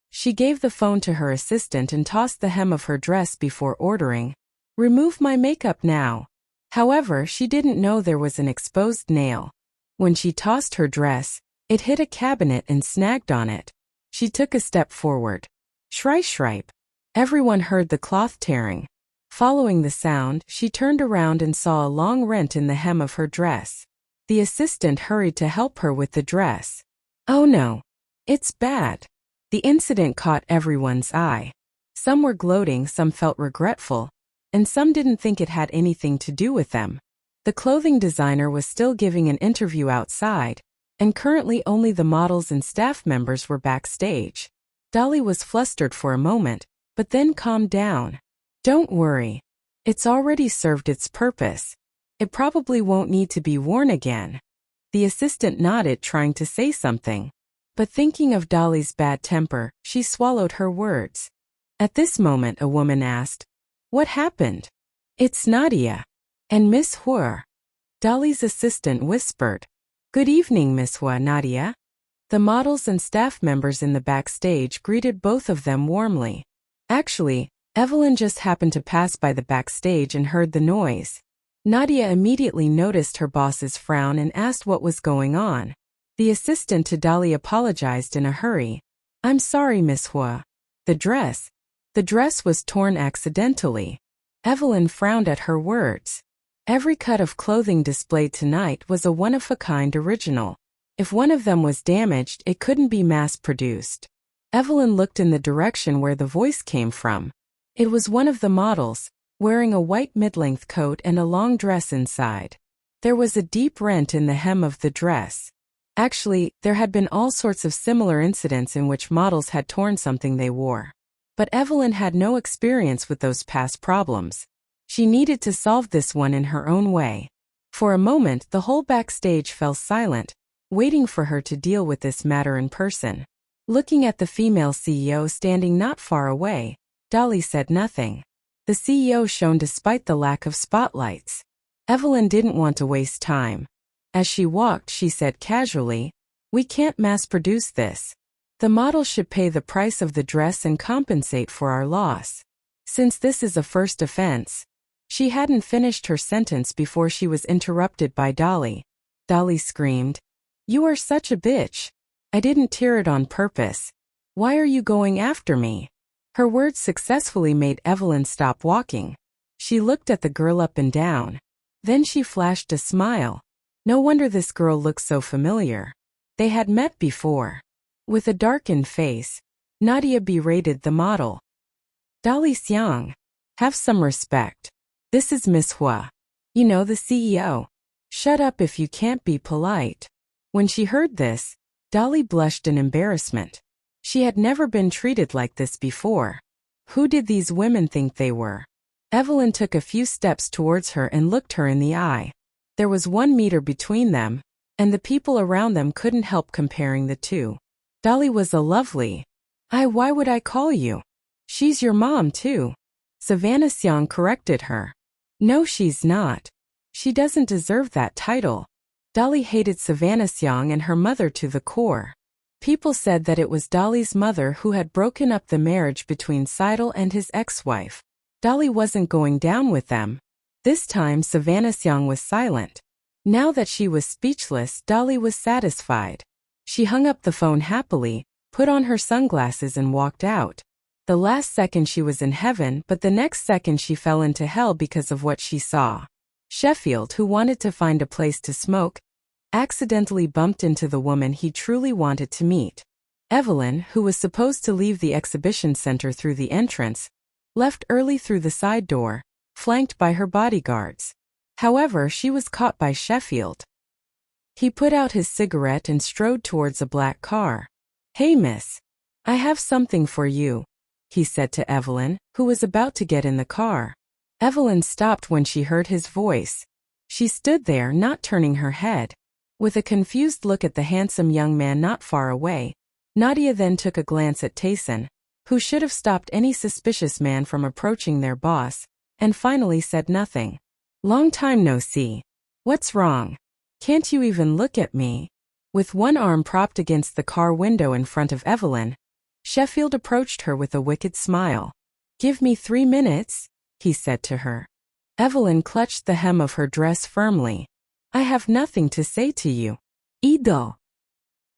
She gave the phone to her assistant and tossed the hem of her dress before ordering, Remove my makeup now. However, she didn't know there was an exposed nail. When she tossed her dress, it hit a cabinet and snagged on it. She took a step forward. Shripe. Everyone heard the cloth tearing. Following the sound, she turned around and saw a long rent in the hem of her dress. The assistant hurried to help her with the dress. Oh no. It's bad. The incident caught everyone's eye. Some were gloating, some felt regretful, and some didn't think it had anything to do with them. The clothing designer was still giving an interview outside, and currently only the models and staff members were backstage. Dolly was flustered for a moment, but then calmed down. Don't worry. It's already served its purpose. It probably won't need to be worn again. The assistant nodded, trying to say something. But thinking of Dolly's bad temper, she swallowed her words. At this moment a woman asked, "What happened?" "It's Nadia. And Miss Huo." Dolly's assistant whispered, "Good evening, Miss Huo, Nadia." The models and staff members in the backstage greeted both of them warmly. Actually, Evelyn just happened to pass by the backstage and heard the noise. Nadia immediately noticed her boss's frown and asked what was going on. The assistant to Dolly apologized in a hurry. "I'm sorry, Miss Huo. The dress was torn accidentally." Evelyn frowned at her words. Every cut of clothing displayed tonight was a one-of-a-kind original. If one of them was damaged, it couldn't be mass-produced. Evelyn looked in the direction where the voice came from. It was one of the models, wearing a white mid-length coat and a long dress inside. There was a deep rent in the hem of the dress. Actually, there had been all sorts of similar incidents in which models had torn something they wore. But Evelyn had no experience with those past problems. She needed to solve this one in her own way. For a moment, the whole backstage fell silent, waiting for her to deal with this matter in person. Looking at the female CEO standing not far away, Dolly said nothing. The CEO shone despite the lack of spotlights. Evelyn didn't want to waste time. As she walked, she said casually, "We can't mass-produce this. The model should pay the price of the dress and compensate for our loss. Since this is a first offense." She hadn't finished her sentence before she was interrupted by Dolly. Dolly screamed, "You are such a bitch. I didn't tear it on purpose. Why are you going after me?" Her words successfully made Evelyn stop walking. She looked at the girl up and down. Then she flashed a smile. No wonder this girl looked so familiar. They had met before. With a darkened face, Nadia berated the model. "Dolly Xiang, have some respect. This is Miss Huo. You know, the CEO. Shut up if you can't be polite." When she heard this, Dolly blushed in embarrassment. She had never been treated like this before. Who did these women think they were? Evelyn took a few steps towards her and looked her in the eye. There was 1 meter between them, and the people around them couldn't help comparing the two. Dolly was a lovely. Why would I call you? She's your mom too." Savannah Xiang corrected her. "No, she's not. She doesn't deserve that title." Dolly hated Savannah Xiang and her mother to the core. People said that it was Dolly's mother who had broken up the marriage between Seidel and his ex-wife. Dolly wasn't going down with them. This time Savannah Xiang was silent. Now that she was speechless, Dolly was satisfied. She hung up the phone happily, put on her sunglasses and walked out. The last second she was in heaven, but the next second she fell into hell because of what she saw. Sheffield, who wanted to find a place to smoke, accidentally bumped into the woman he truly wanted to meet. Evelyn, who was supposed to leave the exhibition center through the entrance, left early through the side door, flanked by her bodyguards. However, she was caught by Sheffield. He put out his cigarette and strode towards a black car. "Hey, miss. I have something for you," he said to Evelyn, who was about to get in the car. Evelyn stopped when she heard his voice. She stood there, not turning her head. With a confused look at the handsome young man not far away, Nadia then took a glance at Tayson, who should have stopped any suspicious man from approaching their boss, and finally said nothing. "Long time no see. What's wrong? Can't you even look at me?" With one arm propped against the car window in front of Evelyn, Sheffield approached her with a wicked smile. "Give me 3 minutes," he said to her. Evelyn clutched the hem of her dress firmly. I have nothing to say to you. Ido.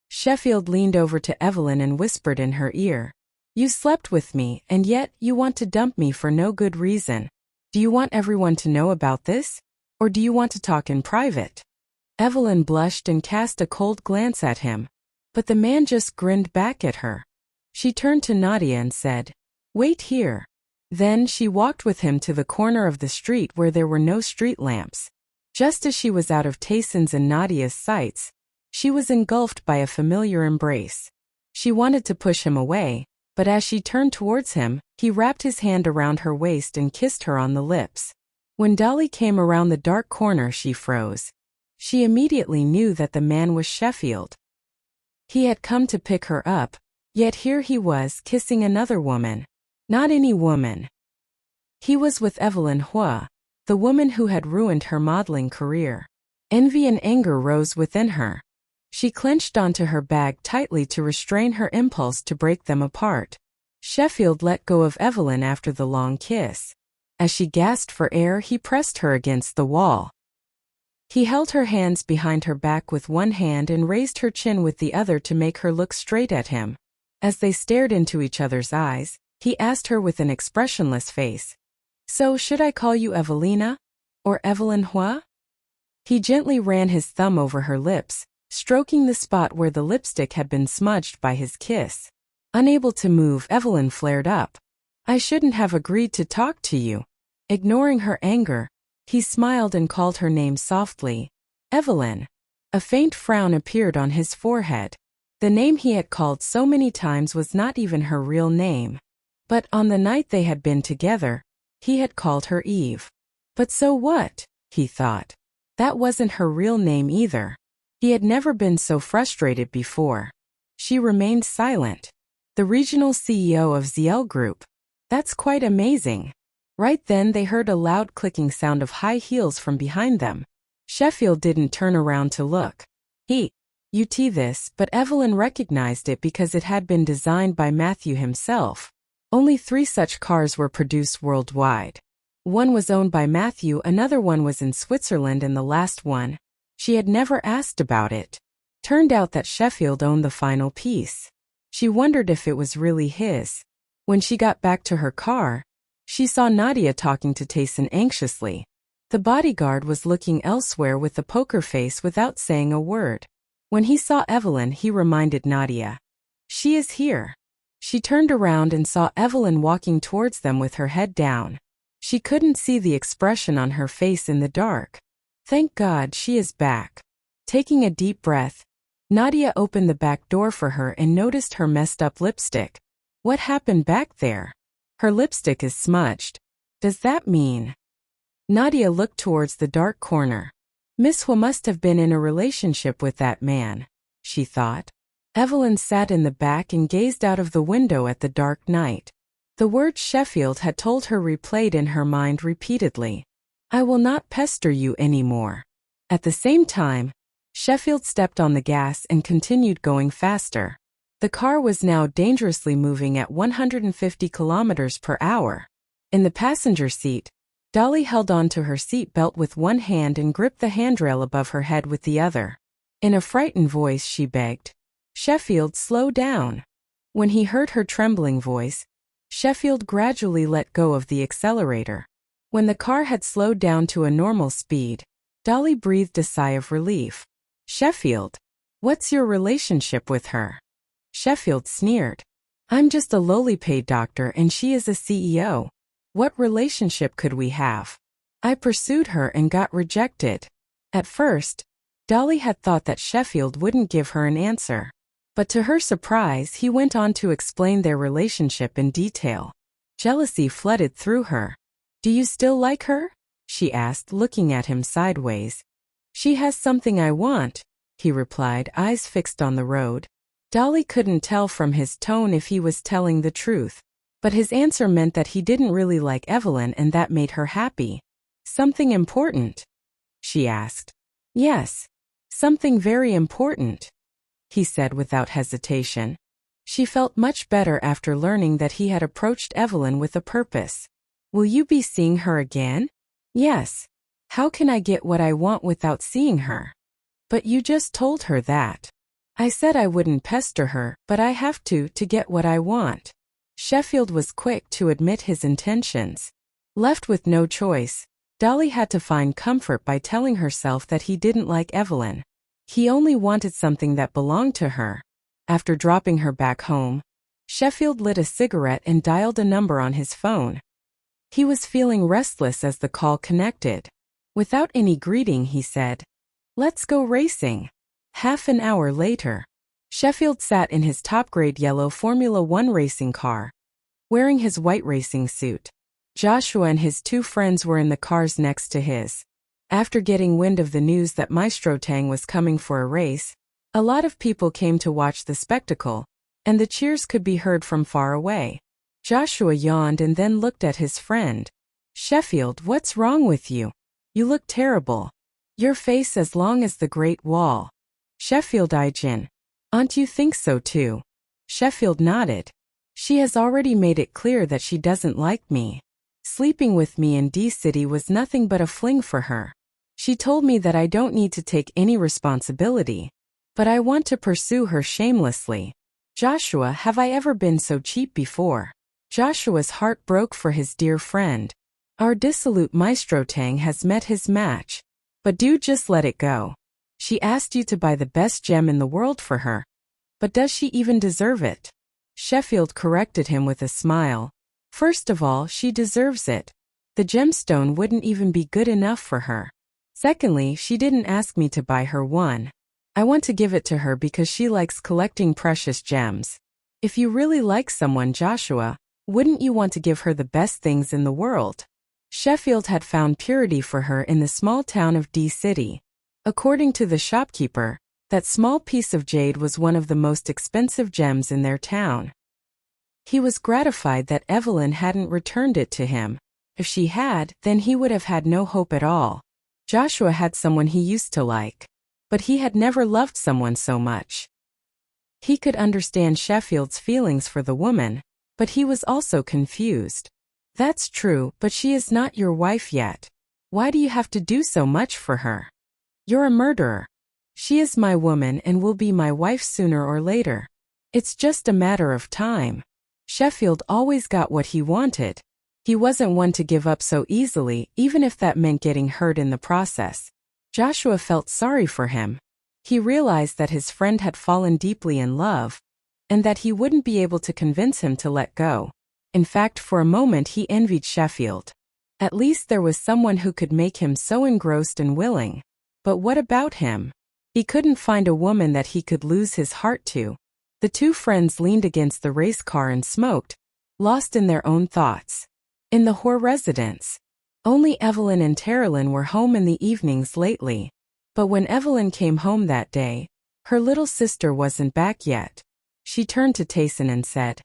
Sheffield leaned over to Evelyn and whispered in her ear. You slept with me, and yet you want to dump me for no good reason. Do you want everyone to know about this? Or do you want to talk in private? Evelyn blushed and cast a cold glance at him. But the man just grinned back at her. She turned to Nadia and said, Wait here. Then she walked with him to the corner of the street where there were no street lamps. Just as she was out of Tayson's and Nadia's sights, she was engulfed by a familiar embrace. She wanted to push him away, but as she turned towards him, he wrapped his hand around her waist and kissed her on the lips. When Dolly came around the dark corner, she froze. She immediately knew that the man was Sheffield. He had come to pick her up, yet here he was kissing another woman. Not any woman. He was with Evelyn Huo, the woman who had ruined her modeling career. Envy and anger rose within her. She clenched onto her bag tightly to restrain her impulse to break them apart. Sheffield let go of Evelyn after the long kiss. As she gasped for air, he pressed her against the wall. He held her hands behind her back with one hand and raised her chin with the other to make her look straight at him. As they stared into each other's eyes, he asked her with an expressionless face, So should I call you Evelina? Or Evelyn Huo? He gently ran his thumb over her lips, stroking the spot where the lipstick had been smudged by his kiss. Unable to move, Evelyn flared up. I shouldn't have agreed to talk to you. Ignoring her anger, he smiled and called her name softly. Evelyn. A faint frown appeared on his forehead. The name he had called so many times was not even her real name. But on the night they had been together, he had called her Eve. But so what? He thought. That wasn't her real name either. He had never been so frustrated before. She remained silent. The regional CEO of ZL Group. That's quite amazing. Right then they heard a loud clicking sound of high heels from behind them. Sheffield didn't turn around to look. But Evelyn recognized it because it had been designed by Matthew himself. Only 3 such cars were produced worldwide. One was owned by Matthew, another one was in Switzerland, and the last one, she had never asked about it. Turned out that Sheffield owned the final piece. She wondered if it was really his. When she got back to her car, she saw Nadia talking to Tayson anxiously. The bodyguard was looking elsewhere with a poker face witut saying a word. When he saw Evelyn, he reminded Nadia. She is here. She turned around and saw Evelyn walking towards them with her head down. She couldn't see the expression on her face in the dark. Thank God she is back. Taking a deep breath, Nadia opened the back door for her and noticed her messed up lipstick. What happened back there? Her lipstick is smudged. Does that mean? Nadia looked towards the dark corner. Miss Huo must have been in a relationship with that man, she thought. Evelyn sat in the back and gazed out of the window at the dark night. The words Sheffield had told her replayed in her mind repeatedly. I will not pester you anymore. At the same time, Sheffield stepped on the gas and continued going faster. The car was now dangerously moving at 150 kilometers per hour. In the passenger seat, Dolly held on to her seat belt with one hand and gripped the handrail above her head with the other. In a frightened voice, she begged, Sheffield, slow down. When he heard her trembling voice, Sheffield gradually let go of the accelerator. When the car had slowed down to a normal speed, Dolly breathed a sigh of relief. Sheffield, what's your relationship with her? Sheffield sneered. I'm just a lowly paid doctor and she is a CEO. What relationship could we have? I pursued her and got rejected. At first, Dolly had thought that Sheffield wouldn't give her an answer. But to her surprise, he went on to explain their relationship in detail. Jealousy flooded through her. Do you still like her? She asked, looking at him sideways. She has something I want, he replied, eyes fixed on the road. Dolly couldn't tell from his tone if he was telling the truth. But his answer meant that he didn't really like Evelyn, and that made her happy. Something important? She asked. Yes, something very important, he said without hesitation. She felt much better after learning that he had approached Evelyn with a purpose. Will you be seeing her again? Yes. How can I get what I want without seeing her? But you just told her that. I said I wouldn't pester her, but I have to get what I want. Sheffield was quick to admit his intentions. Left with no choice, Dolly had to find comfort by telling herself that he didn't like Evelyn. He only wanted something that belonged to her. After dropping her back home, Sheffield lit a cigarette and dialed a number on his phone. He was feeling restless as the call connected. Without any greeting, he said, "Let's go racing." Half an hour later, Sheffield sat in his top-grade yellow Formula One racing car, wearing his white racing suit. Joshua and his two friends were in the cars next to his. After getting wind of the news that Maestro Tang was coming for a race, a lot of people came to watch the spectacle, and the cheers could be heard from far away. Joshua yawned and then looked at his friend. "Sheffield, what's wrong with you? You look terrible. Your face as long as the Great Wall." Sheffield eyed. "Aunt, you think so too?" Sheffield nodded. "She has already made it clear that she doesn't like me. Sleeping with me in D-City was nothing but a fling for her. She told me that I don't need to take any responsibility. But I want to pursue her shamelessly. Joshua, have I ever been so cheap before?" Joshua's heart broke for his dear friend. "Our dissolute Maestro Tang has met his match. But do just let it go. She asked you to buy the best gem in the world for her. But does she even deserve it?" Sheffield corrected him with a smile. "First of all, she deserves it. The gemstone wouldn't even be good enough for her. Secondly, she didn't ask me to buy her one. I want to give it to her because she likes collecting precious gems. If you really like someone, Joshua, wouldn't you want to give her the best things in the world?" Sheffield had found purity for her in the small town of D-City. According to the shopkeeper, that small piece of jade was one of the most expensive gems in their town. He was gratified that Evelyn hadn't returned it to him. If she had, then he would have had no hope at all. Joshua had someone he used to like, but he had never loved someone so much. He could understand Sheffield's feelings for the woman, but he was also confused. "That's true, but she is not your wife yet. Why do you have to do so much for her? You're a murderer. She is my woman and will be my wife sooner or later. It's just a matter of time." Sheffield always got what he wanted. He wasn't one to give up so easily, even if that meant getting hurt in the process. Joshua felt sorry for him. He realized that his friend had fallen deeply in love, and that he wouldn't be able to convince him to let go. In fact, for a moment he envied Sheffield. At least there was someone who could make him so engrossed and willing. But what about him? He couldn't find a woman that he could lose his heart to. The two friends leaned against the race car and smoked, lost in their own thoughts. In the Huo residence, only Evelyn and Terilyn were home in the evenings lately. But when Evelyn came home that day, her little sister wasn't back yet. She turned to Tayson and said,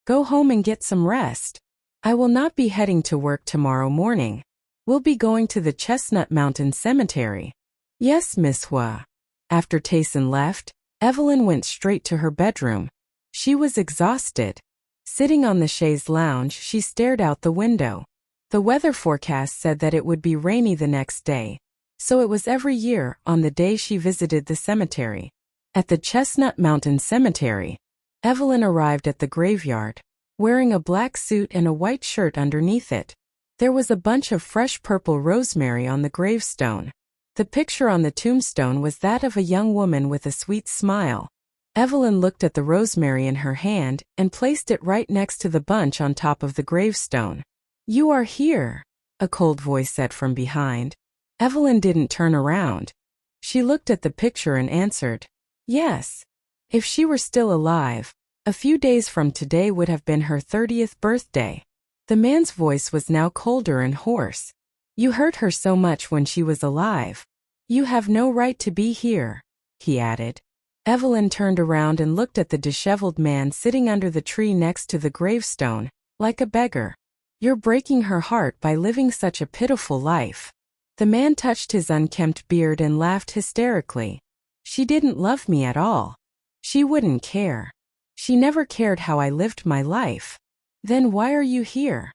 "Go home and get some rest. I will not be heading to work tomorrow morning. We'll be going to the Chestnut Mountain Cemetery." "Yes, Miss Huo." After Tayson left, Evelyn went straight to her bedroom. She was exhausted. Sitting on the chaise lounge, she stared out the window. The weather forecast said that it would be rainy the next day, so it was every year on the day she visited the cemetery. At the Chestnut Mountain Cemetery, Evelyn arrived at the graveyard, wearing a black suit and a white shirt underneath it. There was a bunch of fresh purple rosemary on the gravestone. The picture on the tombstone was that of a young woman with a sweet smile. Evelyn looked at the rosemary in her hand and placed it right next to the bunch on top of the gravestone. "You are here," a cold voice said from behind. Evelyn didn't turn around. She looked at the picture and answered, "Yes." If she were still alive, a few days from today would have been her 30th birthday. The man's voice was now colder and hoarse. "You hurt her so much when she was alive. You have no right to be here," he added. Evelyn turned around and looked at the disheveled man sitting under the tree next to the gravestone, like a beggar. "You're breaking her heart by living such a pitiful life." The man touched his unkempt beard and laughed hysterically. "She didn't love me at all. She wouldn't care. She never cared how I lived my life. Then why are you here?"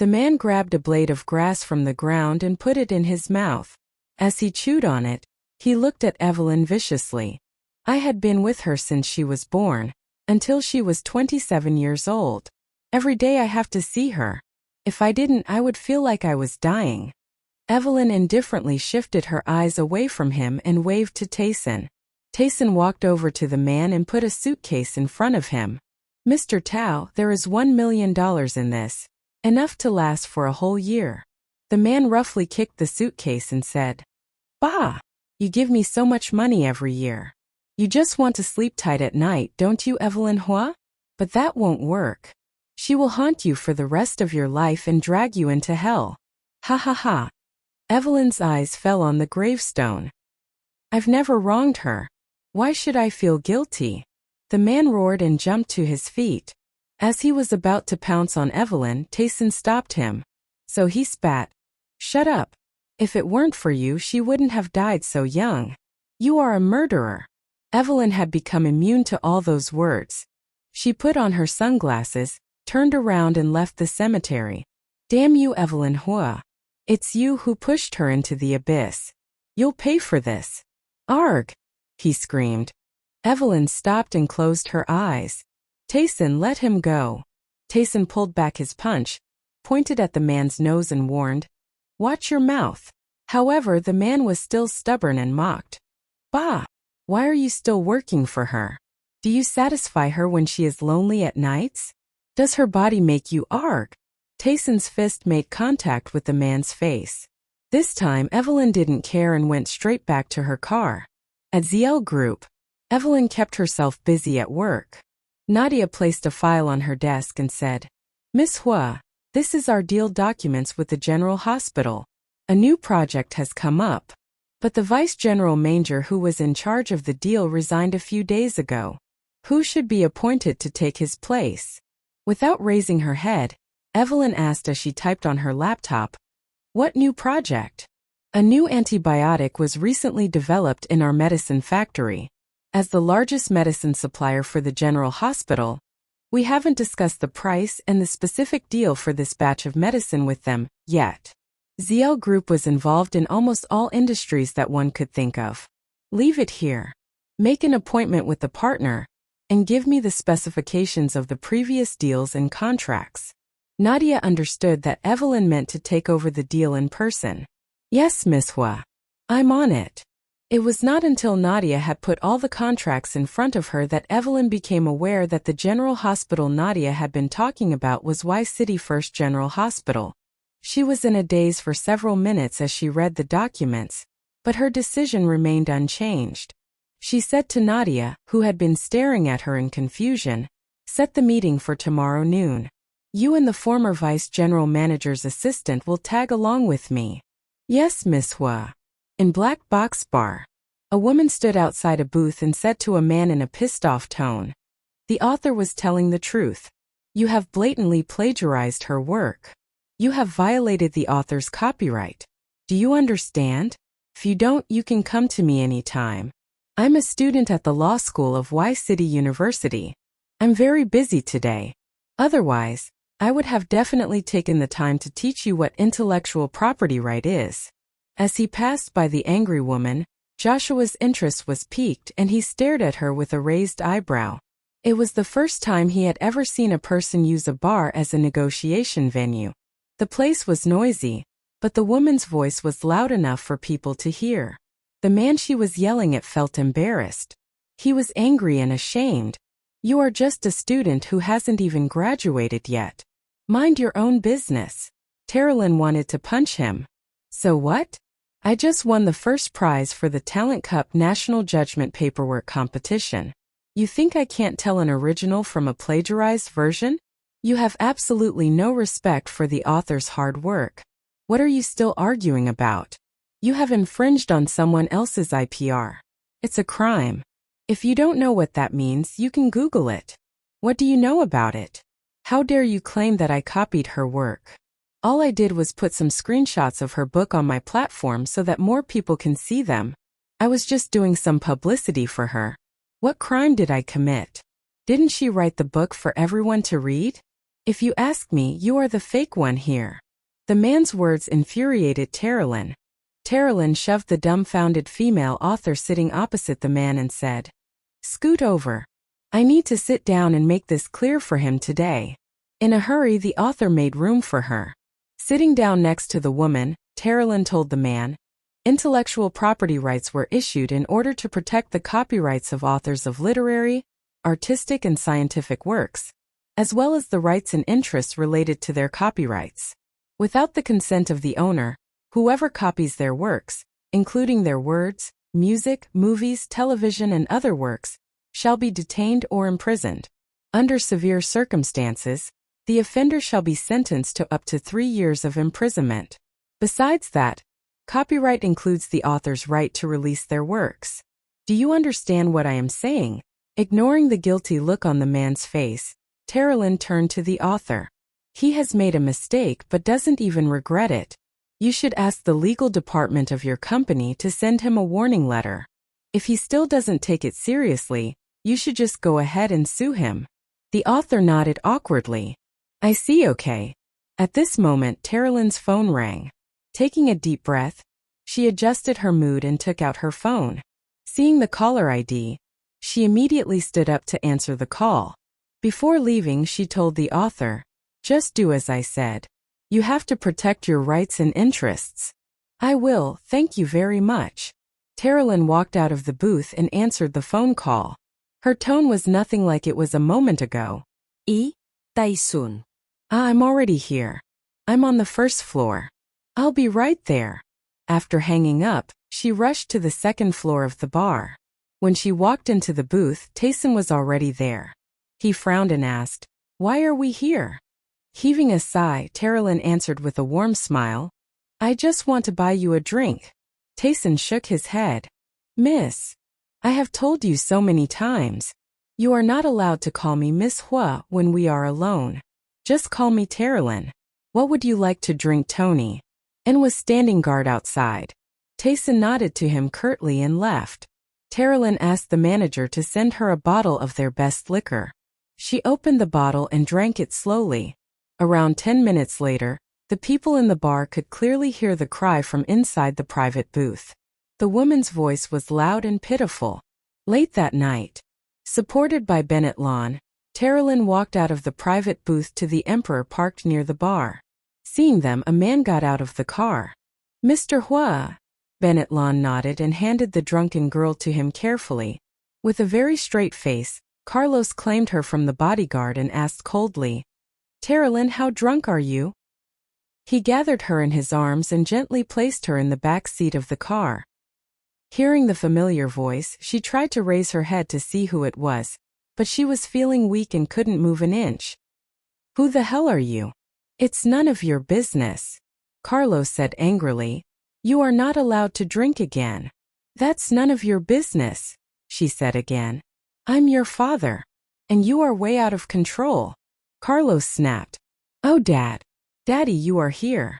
The man grabbed a blade of grass from the ground and put it in his mouth. As he chewed on it, he looked at Evelyn viciously. I had been with her since she was born, until she was 27 years old. Every day I have to see her. If I didn't, I would feel like I was dying. Evelyn indifferently shifted her eyes away from him and waved to Tayson. Tayson walked over to the man and put a suitcase in front of him. Mr. Tao, there is $1 million in this. Enough to last for a whole year. The man roughly kicked the suitcase and said, Bah! You give me so much money every year. You just want to sleep tight at night, don't you, Evelyn Huo? But that won't work. She will haunt you for the rest of your life and drag you into hell. Ha ha ha. Evelyn's eyes fell on the gravestone. I've never wronged her. Why should I feel guilty? The man roared and jumped to his feet. As he was about to pounce on Evelyn, Tayson stopped him. So he spat. Shut up. If it weren't for you, she wouldn't have died so young. You are a murderer. Evelyn had become immune to all those words. She put on her sunglasses, turned around and left the cemetery. Damn you, Evelyn Huo. It's you who pushed her into the abyss. You'll pay for this. Arg! He screamed. Evelyn stopped and closed her eyes. Tayson, let him go. Tayson pulled back his punch, pointed at the man's nose and warned, Watch your mouth. However, the man was still stubborn and mocked. Bah! Why are you still working for her? Do you satisfy her when she is lonely at nights? Does her body make you arg? Tayson's fist made contact with the man's face. This time Evelyn didn't care and went straight back to her car. At ZL Group, Evelyn kept herself busy at work. Nadia placed a file on her desk and said, Miss Huo, this is our deal documents with the General Hospital. A new project has come up. But the Vice General Manager who was in charge of the deal resigned a few days ago. Who should be appointed to take his place? Without raising her head, Evelyn asked as she typed on her laptop, What new project? A new antibiotic was recently developed in our medicine factory. As the largest medicine supplier for the General Hospital, we haven't discussed the price and the specific deal for this batch of medicine with them yet. ZL Group was involved in almost all industries that one could think of. Leave it here. Make an appointment with the partner, and give me the specifications of the previous deals and contracts. Nadia understood that Evelyn meant to take over the deal in person. Yes, Miss Huo. I'm on it. It was not until Nadia had put all the contracts in front of her that Evelyn became aware that the General Hospital Nadia had been talking about was Y City First General Hospital. She was in a daze for several minutes as she read the documents, but her decision remained unchanged. She said to Nadia, who had been staring at her in confusion, Set the meeting for tomorrow noon. You and the former Vice General Manager's assistant will tag along with me. Yes, Miss Huo. In Black Box Bar, a woman stood outside a booth and said to a man in a pissed-off tone, The author was telling the truth. You have blatantly plagiarized her work. You have violated the author's copyright. Do you understand? If you don't, you can come to me anytime. I'm a student at the law school of Y City University. I'm very busy today. Otherwise, I would have definitely taken the time to teach you what intellectual property right is. As he passed by the angry woman, Joshua's interest was piqued and he stared at her with a raised eyebrow. It was the first time he had ever seen a person use a bar as a negotiation venue. The place was noisy, but the woman's voice was loud enough for people to hear. The man she was yelling at felt embarrassed. He was angry and ashamed. You are just a student who hasn't even graduated yet. Mind your own business. Terilyn wanted to punch him. So what? I just won the first prize for the Talent Cup National Judgment Paperwork Competition. You think I can't tell an original from a plagiarized version? You have absolutely no respect for the author's hard work. What are you still arguing about? You have infringed on someone else's IPR. It's a crime. If you don't know what that means, you can Google it. What do you know about it? How dare you claim that I copied her work? All I did was put some screenshots of her book on my platform so that more people can see them. I was just doing some publicity for her. What crime did I commit? Didn't she write the book for everyone to read? If you ask me, you are the fake one here. The man's words infuriated Terrelyn. Terrelyn shoved the dumbfounded female author sitting opposite the man and said, "Scoot over. I need to sit down and make this clear for him today." In a hurry, the author made room for her. Sitting down next to the woman, Terrelyn told the man, intellectual property rights were issued in order to protect the copyrights of authors of literary, artistic and scientific works, as well as the rights and interests related to their copyrights. Without the consent of the owner, whoever copies their works, including their words, music, movies, television and other works, shall be detained or imprisoned. Under severe circumstances, the offender shall be sentenced to up to 3 years of imprisonment. Besides that, copyright includes the author's right to release their works. Do you understand what I am saying? Ignoring the guilty look on the man's face, Terrelyn turned to the author. He has made a mistake but doesn't even regret it. You should ask the legal department of your company to send him a warning letter. If he still doesn't take it seriously, you should just go ahead and sue him. The author nodded awkwardly. I see, okay. At this moment, Terrelyn's phone rang. Taking a deep breath, she adjusted her mood and took out her phone. Seeing the caller ID, she immediately stood up to answer the call. Before leaving, she told the author, "Just do as I said. You have to protect your rights and interests." "I will, thank you very much." Terrelyn walked out of the booth and answered the phone call. Her tone was nothing like it was a moment ago. Taisun. I'm already here. I'm on the first floor. I'll be right there." After hanging up, she rushed to the second floor of the bar. When she walked into the booth, Tayson was already there. He frowned and asked, "Why are we here?" Heaving a sigh, Terrelyn answered with a warm smile, "I just want to buy you a drink." Tayson shook his head. "Miss, I have told you so many times. You are not allowed to call me Miss Huo when we are alone. Just call me Terrelyn. What would you like to drink, Tony?" And was standing guard outside. Tayson nodded to him curtly and left. Terrelyn asked the manager to send her a bottle of their best liquor. She opened the bottle and drank it slowly. Around 10 minutes later, the people in the bar could clearly hear the cry from inside the private booth. The woman's voice was loud and pitiful. Late that night, supported by Bennett Lawn, Terrelyn walked out of the private booth to the Emperor parked near the bar. Seeing them, a man got out of the car. "Mr. Huo." Bennett Lawn nodded and handed the drunken girl to him carefully. With a very straight face, Carlos claimed her from the bodyguard and asked coldly, "Terrelyn, how drunk are you?" He gathered her in his arms and gently placed her in the back seat of the car. Hearing the familiar voice, she tried to raise her head to see who it was, but she was feeling weak and couldn't move an inch. "Who the hell are you?" "It's none of your business," Carlos said angrily. "You are not allowed to drink again." "That's none of your business," she said again. "I'm your father, and you are way out of control." Carlos snapped. "Oh, Daddy, you are here."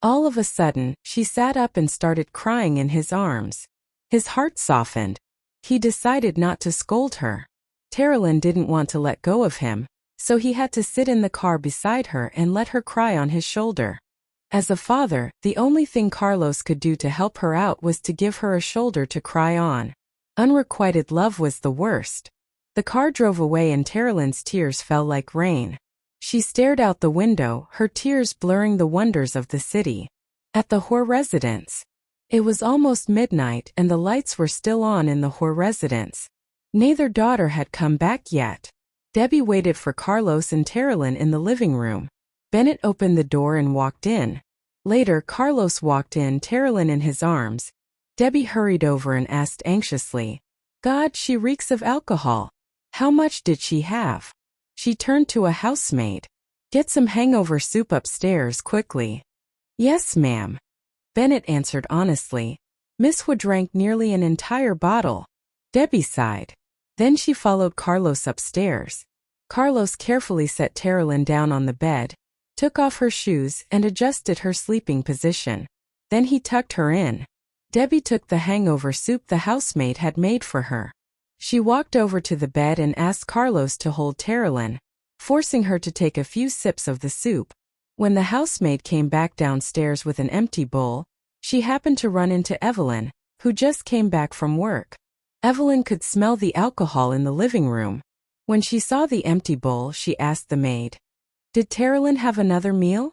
All of a sudden, she sat up and started crying in his arms. His heart softened. He decided not to scold her. Terrelyn didn't want to let go of him, so he had to sit in the car beside her and let her cry on his shoulder. As a father, the only thing Carlos could do to help her out was to give her a shoulder to cry on. Unrequited love was the worst. The car drove away and Terrelyn's tears fell like rain. She stared out the window, her tears blurring the wonders of the city. At the Huo residence. It was almost midnight and the lights were still on in the Huo residence. Neither daughter had come back yet. Debbie waited for Carlos and Terrelyn in the living room. Bennett opened the door and walked in. Later, Carlos walked in, Terrelyn in his arms. Debbie hurried over and asked anxiously, "God, she reeks of alcohol. How much did she have?" She turned to a housemaid. "Get some hangover soup upstairs quickly." "Yes, ma'am," Bennett answered honestly. Miss Huo drank nearly an entire bottle. Debbie sighed. Then she followed Carlos upstairs. Carlos carefully set Terrelyn down on the bed, took off her shoes and adjusted her sleeping position. Then he tucked her in. Debbie took the hangover soup the housemaid had made for her. She walked over to the bed and asked Carlos to hold Terrelyn. forcing her to take a few sips of the soup. When the housemaid came back downstairs with an empty bowl, she happened to run into Evelyn, who just came back from work. Evelyn could smell the alcohol in the living room. When she saw the empty bowl, she asked the maid, "Did Terrelyn have another meal?"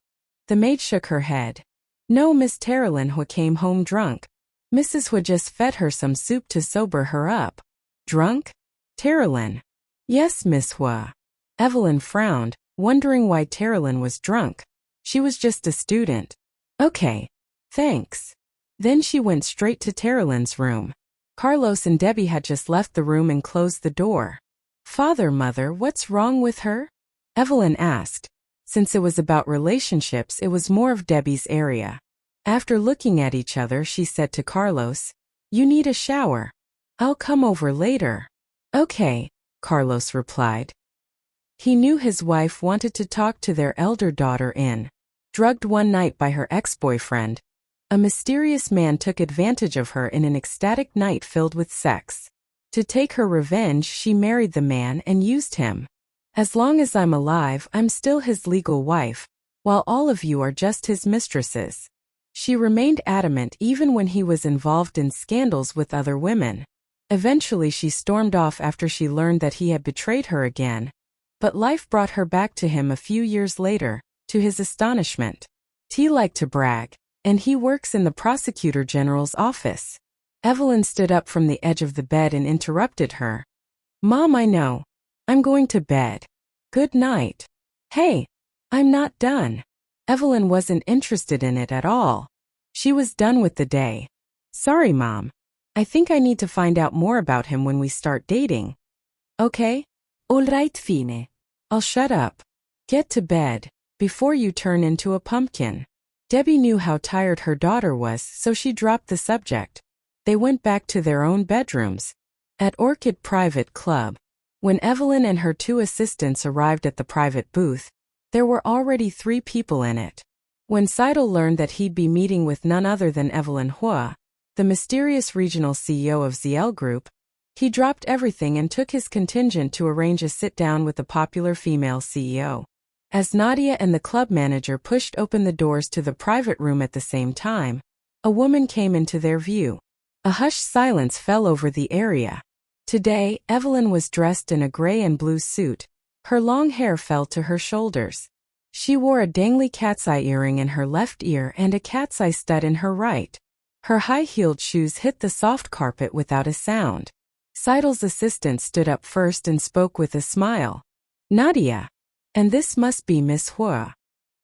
The maid shook her head. "No, Miss Terrelyn Huo came home drunk. Mrs. Huo just fed her some soup to sober her up." "Drunk? Terrelyn?" "Yes, Miss Huo." Evelyn frowned, wondering why Terrelyn was drunk. She was just a student. "Okay. Thanks." Then she went straight to Terrelyn's room. Carlos and Debbie had just left the room and closed the door. "Father, Mother, what's wrong with her?" Evelyn asked. Since it was about relationships, it was more of Debbie's area. After looking at each other, she said to Carlos, "You need a shower. I'll come over later." "Okay," Carlos replied. He knew his wife wanted to talk to their elder daughter drugged one night by her ex-boyfriend. A mysterious man took advantage of her in an ecstatic night filled with sex. To take her revenge, she married the man and used him. "As long as I'm alive, I'm still his legal wife, while all of you are just his mistresses." She remained adamant even when he was involved in scandals with other women. Eventually she stormed off after she learned that he had betrayed her again. But life brought her back to him a few years later, to his astonishment. He liked to brag, and he works in the prosecutor general's office. Evelyn stood up from the edge of the bed and interrupted her. "Mom, I know. I'm going to bed. Good night." "Hey, I'm not done." Evelyn wasn't interested in it at all. She was done with the day. "Sorry, Mom. I think I need to find out more about him when we start dating." "Okay? All right, fine. I'll shut up. Get to bed, before you turn into a pumpkin." Debbie knew how tired her daughter was, so she dropped the subject. They went back to their own bedrooms. At Orchid Private Club, when Evelyn and her two assistants arrived at the private booth, there were already 3 people in it. When Seidel learned that he'd be meeting with none other than Evelyn Huo, the mysterious regional CEO of ZL Group, he dropped everything and took his contingent to arrange a sit-down with the popular female CEO. As Nadia and the club manager pushed open the doors to the private room at the same time, a woman came into their view. A hushed silence fell over the area. Today, Evelyn was dressed in a gray and blue suit. Her long hair fell to her shoulders. She wore a dangly cat's eye earring in her left ear and a cat's eye stud in her right. Her high-heeled shoes hit the soft carpet without a sound. Seidel's assistant stood up first and spoke with a smile. "Nadia. And this must be Miss Huo."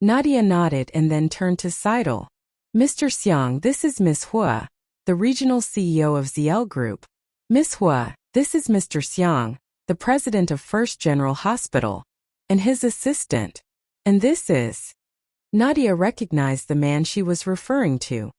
Nadia nodded and then turned to Seidel. "Mr. Xiang, this is Miss Huo, the regional CEO of ZL Group. Miss Huo, this is Mr. Xiang, the president of First General Hospital, and his assistant. And this is..." Nadia recognized the man she was referring to.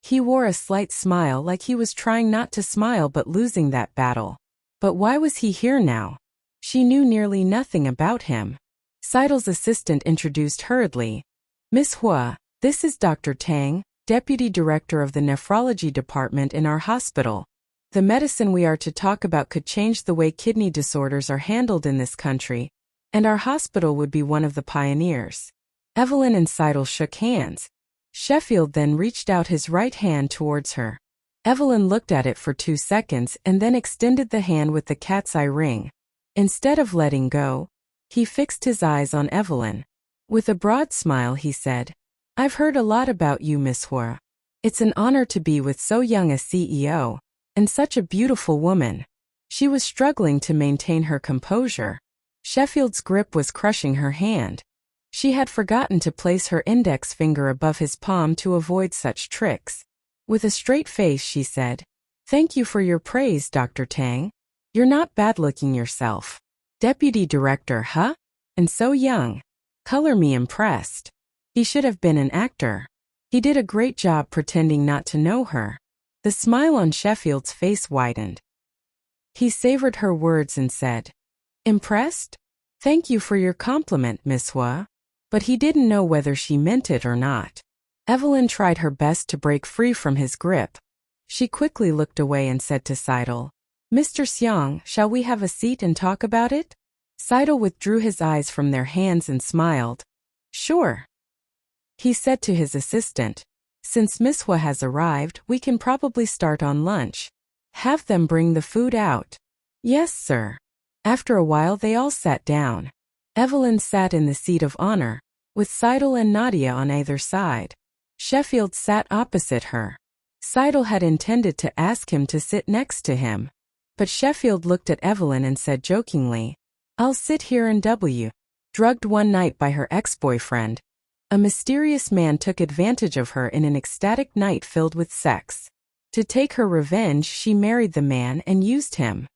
He wore a slight smile, like he was trying not to smile but losing that battle. But why was he here now? She knew nearly nothing about him. Seidel's assistant introduced hurriedly. "Miss Huo, this is Dr. Tang, Deputy Director of the Nephrology Department in our hospital. The medicine we are to talk about could change the way kidney disorders are handled in this country, and our hospital would be one of the pioneers." Evelyn and Seidel shook hands. Sheffield then reached out his right hand towards her. Evelyn looked at it for 2 seconds and then extended the hand with the cat's eye ring. Instead of letting go, he fixed his eyes on Evelyn. With a broad smile he said, "I've heard a lot about you, Miss Huo. It's an honor to be with so young a CEO, and such a beautiful woman." She was struggling to maintain her composure. Sheffield's grip was crushing her hand. She had forgotten to place her index finger above his palm to avoid such tricks. With a straight face she said, "Thank you for your praise, Dr. Tang. You're not bad-looking yourself. Deputy Director, huh? And so young. Color me impressed." He should have been an actor. He did a great job pretending not to know her. The smile on Sheffield's face widened. He savored her words and said, "Impressed? Thank you for your compliment, Miss Huo." But he didn't know whether she meant it or not. Evelyn tried her best to break free from his grip. She quickly looked away and said to Seidel, "Mr. Xiang, shall we have a seat and talk about it?" Seidel withdrew his eyes from their hands and smiled. Sure. He said to his assistant. Since Miss Hua has arrived, we can probably start on lunch. Have them bring the food out. Yes, sir. After a while they all sat down. Evelyn sat in the seat of honor, with Seidel and Nadia on either side. Sheffield sat opposite her. Seidel had intended to ask him to sit next to him. But Sheffield looked at Evelyn and said jokingly, I'll sit here and drugged one night by her ex-boyfriend. A mysterious man took advantage of her in an ecstatic night filled with sex. To take her revenge, she married the man and used him.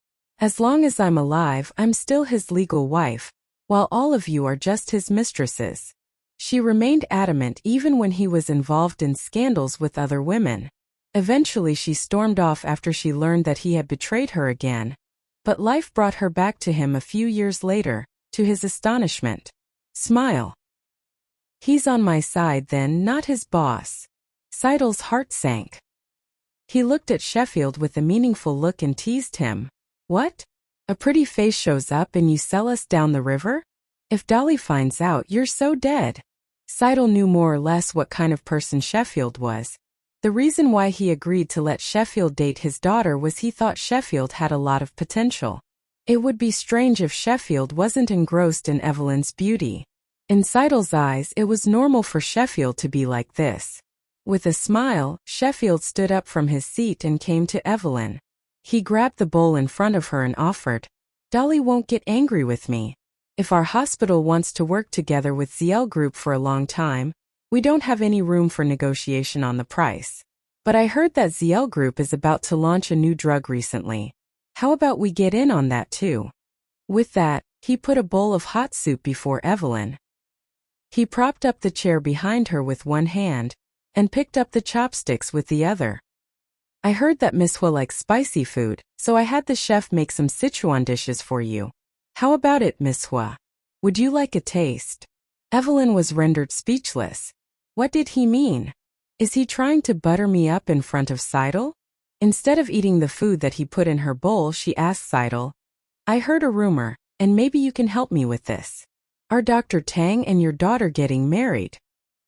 As long as I'm alive, I'm still his legal wife, while all of you are just his mistresses. She remained adamant even when he was involved in scandals with other women. Eventually she stormed off after she learned that he had betrayed her again. But life brought her back to him a few years later, to his astonishment. Smile. He's on my side then, not his boss. Seidel's heart sank. He looked at Sheffield with a meaningful look and teased him. What? A pretty face shows up and you sell us down the river? If Dolly finds out, you're so dead. Seidel knew more or less what kind of person Sheffield was. The reason why he agreed to let Sheffield date his daughter was he thought Sheffield had a lot of potential. It would be strange if Sheffield wasn't engrossed in Evelyn's beauty. In Seidel's eyes, it was normal for Sheffield to be like this. With a smile, Sheffield stood up from his seat and came to Evelyn. He grabbed the bowl in front of her and offered, Dolly won't get angry with me. If our hospital wants to work together with ZL Group for a long time, we don't have any room for negotiation on the price. But I heard that ZL Group is about to launch a new drug recently. How about we get in on that too? With that, he put a bowl of hot soup before Evelyn. He propped up the chair behind her with one hand, and picked up the chopsticks with the other. I heard that Miss Hua likes spicy food, so I had the chef make some Sichuan dishes for you. How about it, Miss Hua? Would you like a taste? Evelyn was rendered speechless. What did he mean? Is he trying to butter me up in front of Seidel? Instead of eating the food that he put in her bowl, she asked Seidel, I heard a rumor, and maybe you can help me with this. Are Dr. Tang and your daughter getting married?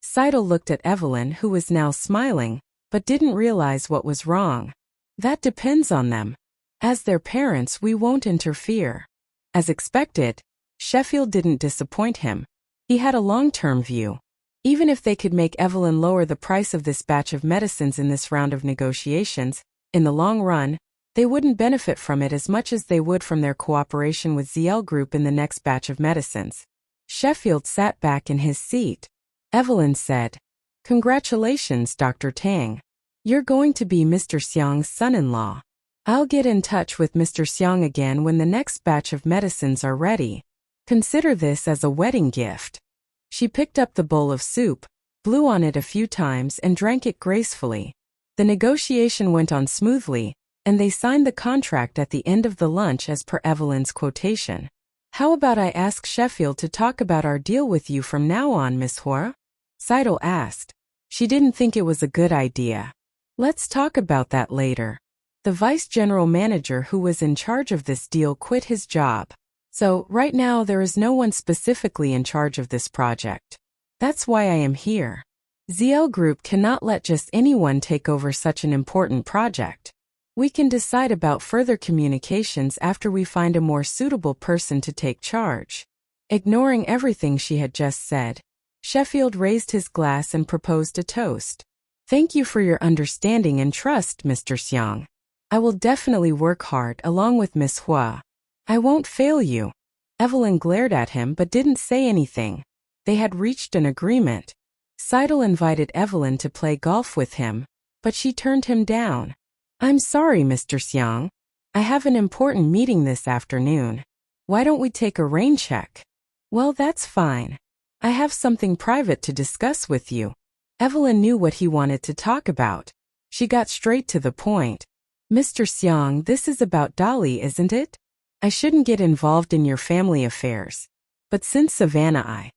Seidel looked at Evelyn, who was now smiling, but didn't realize what was wrong. That depends on them. As their parents, we won't interfere. As expected, Sheffield didn't disappoint him. He had a long-term view. Even if they could make Evelyn lower the price of this batch of medicines in this round of negotiations, in the long run, they wouldn't benefit from it as much as they would from their cooperation with ZL Group in the next batch of medicines. Sheffield sat back in his seat. Evelyn said, Congratulations, Dr. Tang. You're going to be Mr. Xiang's son-in-law. I'll get in touch with Mr. Xiang again when the next batch of medicines are ready. Consider this as a wedding gift. She picked up the bowl of soup, blew on it a few times and drank it gracefully. The negotiation went on smoothly, and they signed the contract at the end of the lunch as per Evelyn's quotation. How about I ask Sheffield to talk about our deal with you from now on, Miss Hua? Seidel asked. She didn't think it was a good idea. Let's talk about that later. The vice general manager who was in charge of this deal quit his job. So, right now there is no one specifically in charge of this project. That's why I am here. ZL Group cannot let just anyone take over such an important project. We can decide about further communications after we find a more suitable person to take charge. Ignoring everything she had just said, Sheffield raised his glass and proposed a toast. Thank you for your understanding and trust, Mr. Xiang. I will definitely work hard along with Miss Hua. I won't fail you. Evelyn glared at him but didn't say anything. They had reached an agreement. Seidel invited Evelyn to play golf with him, but she turned him down. I'm sorry, Mr. Xiang. I have an important meeting this afternoon. Why don't we take a rain check? Well, that's fine. I have something private to discuss with you. Evelyn knew what he wanted to talk about. She got straight to the point. Mr. Xiang, this is about Dolly, isn't it? I shouldn't get involved in your family affairs. But since Savannah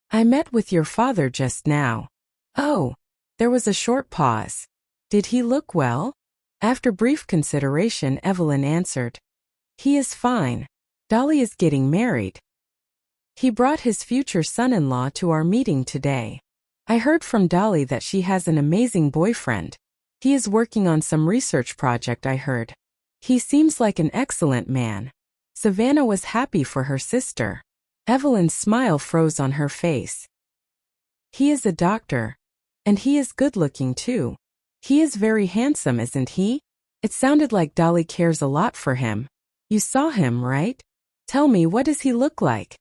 I met with your father just now. Oh, there was a short pause. Did he look well? After brief consideration, Evelyn answered. He is fine. Dolly is getting married. He brought his future son-in-law to our meeting today. I heard from Dolly that she has an amazing boyfriend. He is working on some research project, I heard. He seems like an excellent man. Savannah was happy for her sister. Evelyn's smile froze on her face. He is a doctor. And he is good-looking too. He is very handsome, isn't he? It sounded like Dolly cares a lot for him. You saw him, right? Tell me, what does he look like?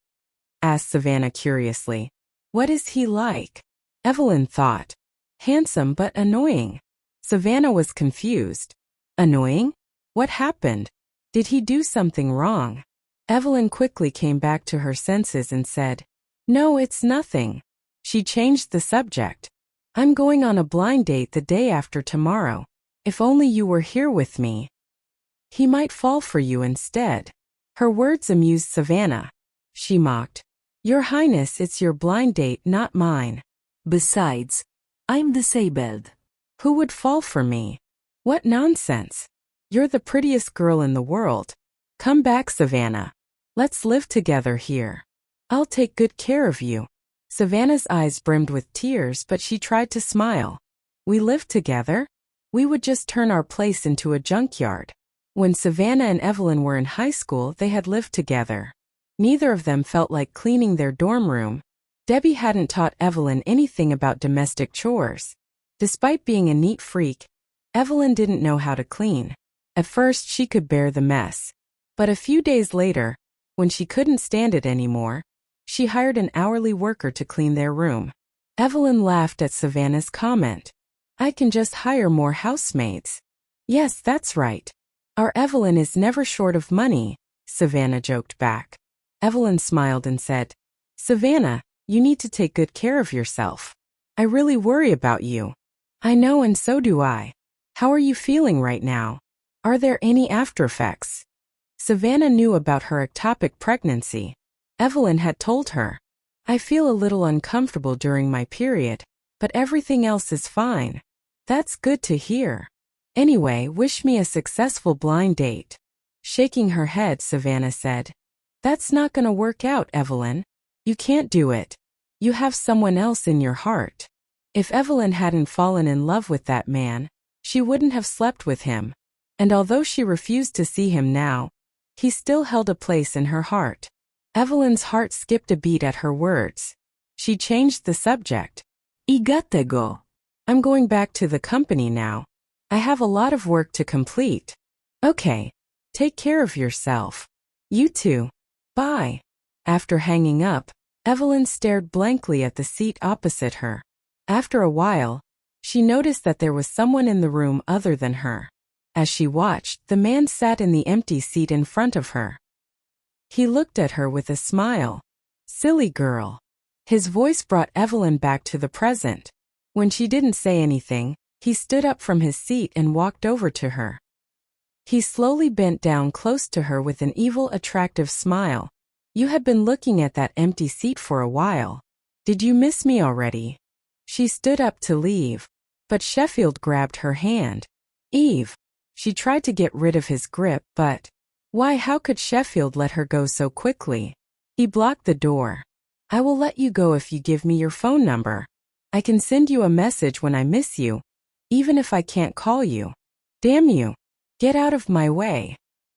Asked Savannah curiously. What is he like? Evelyn thought. Handsome but annoying. Savannah was confused. Annoying? What happened? Did he do something wrong? Evelyn quickly came back to her senses and said, No, it's nothing. She changed the subject. I'm going on a blind date the day after tomorrow. If only you were here with me. He might fall for you instead. Her words amused Savannah. She mocked. Your Highness, it's your blind date, not mine. Besides, I'm disabled. Who would fall for me? What nonsense. You're the prettiest girl in the world. Come back, Savannah. Let's live together here. I'll take good care of you. Savannah's eyes brimmed with tears, but she tried to smile. We live together? We would just turn our place into a junkyard. When Savannah and Evelyn were in high school, they had lived together. Neither of them felt like cleaning their dorm room. Debbie hadn't taught Evelyn anything about domestic chores. Despite being a neat freak, Evelyn didn't know how to clean. At first, she could bear the mess. But a few days later, when she couldn't stand it anymore, she hired an hourly worker to clean their room. Evelyn laughed at Savannah's comment. I can just hire more housemaids. Yes, that's right. Our Evelyn is never short of money, Savannah joked back. Evelyn smiled and said, Savannah, you need to take good care of yourself. I really worry about you. I know, and so do I. How are you feeling right now? Are there any after effects? Savannah knew about her ectopic pregnancy. Evelyn had told her. I feel a little uncomfortable during my period, but everything else is fine. That's good to hear. Anyway, wish me a successful blind date. Shaking her head, Savannah said, That's not gonna work out, Evelyn. You can't do it. You have someone else in your heart. If Evelyn hadn't fallen in love with that man, she wouldn't have slept with him. And although she refused to see him now, he still held a place in her heart. Evelyn's heart skipped a beat at her words. She changed the subject. I gotta go. I'm going back to the company now. I have a lot of work to complete. Okay. Take care of yourself. You too. Bye. After hanging up, Evelyn stared blankly at the seat opposite her. After a while, she noticed that there was someone in the room other than her. As she watched, the man sat in the empty seat in front of her. He looked at her with a smile. Silly girl. His voice brought Evelyn back to the present. When she didn't say anything, he stood up from his seat and walked over to her. He slowly bent down close to her with an evil, attractive smile. You had been looking at that empty seat for a while. Did you miss me already? She stood up to leave, but Sheffield grabbed her hand. Eve. She tried to get rid of his grip, but why, how could Sheffield let her go so quickly? He blocked the door. I will let you go if you give me your phone number. I can send you a message when I miss you, even if I can't call you. Damn you. Get out of my way.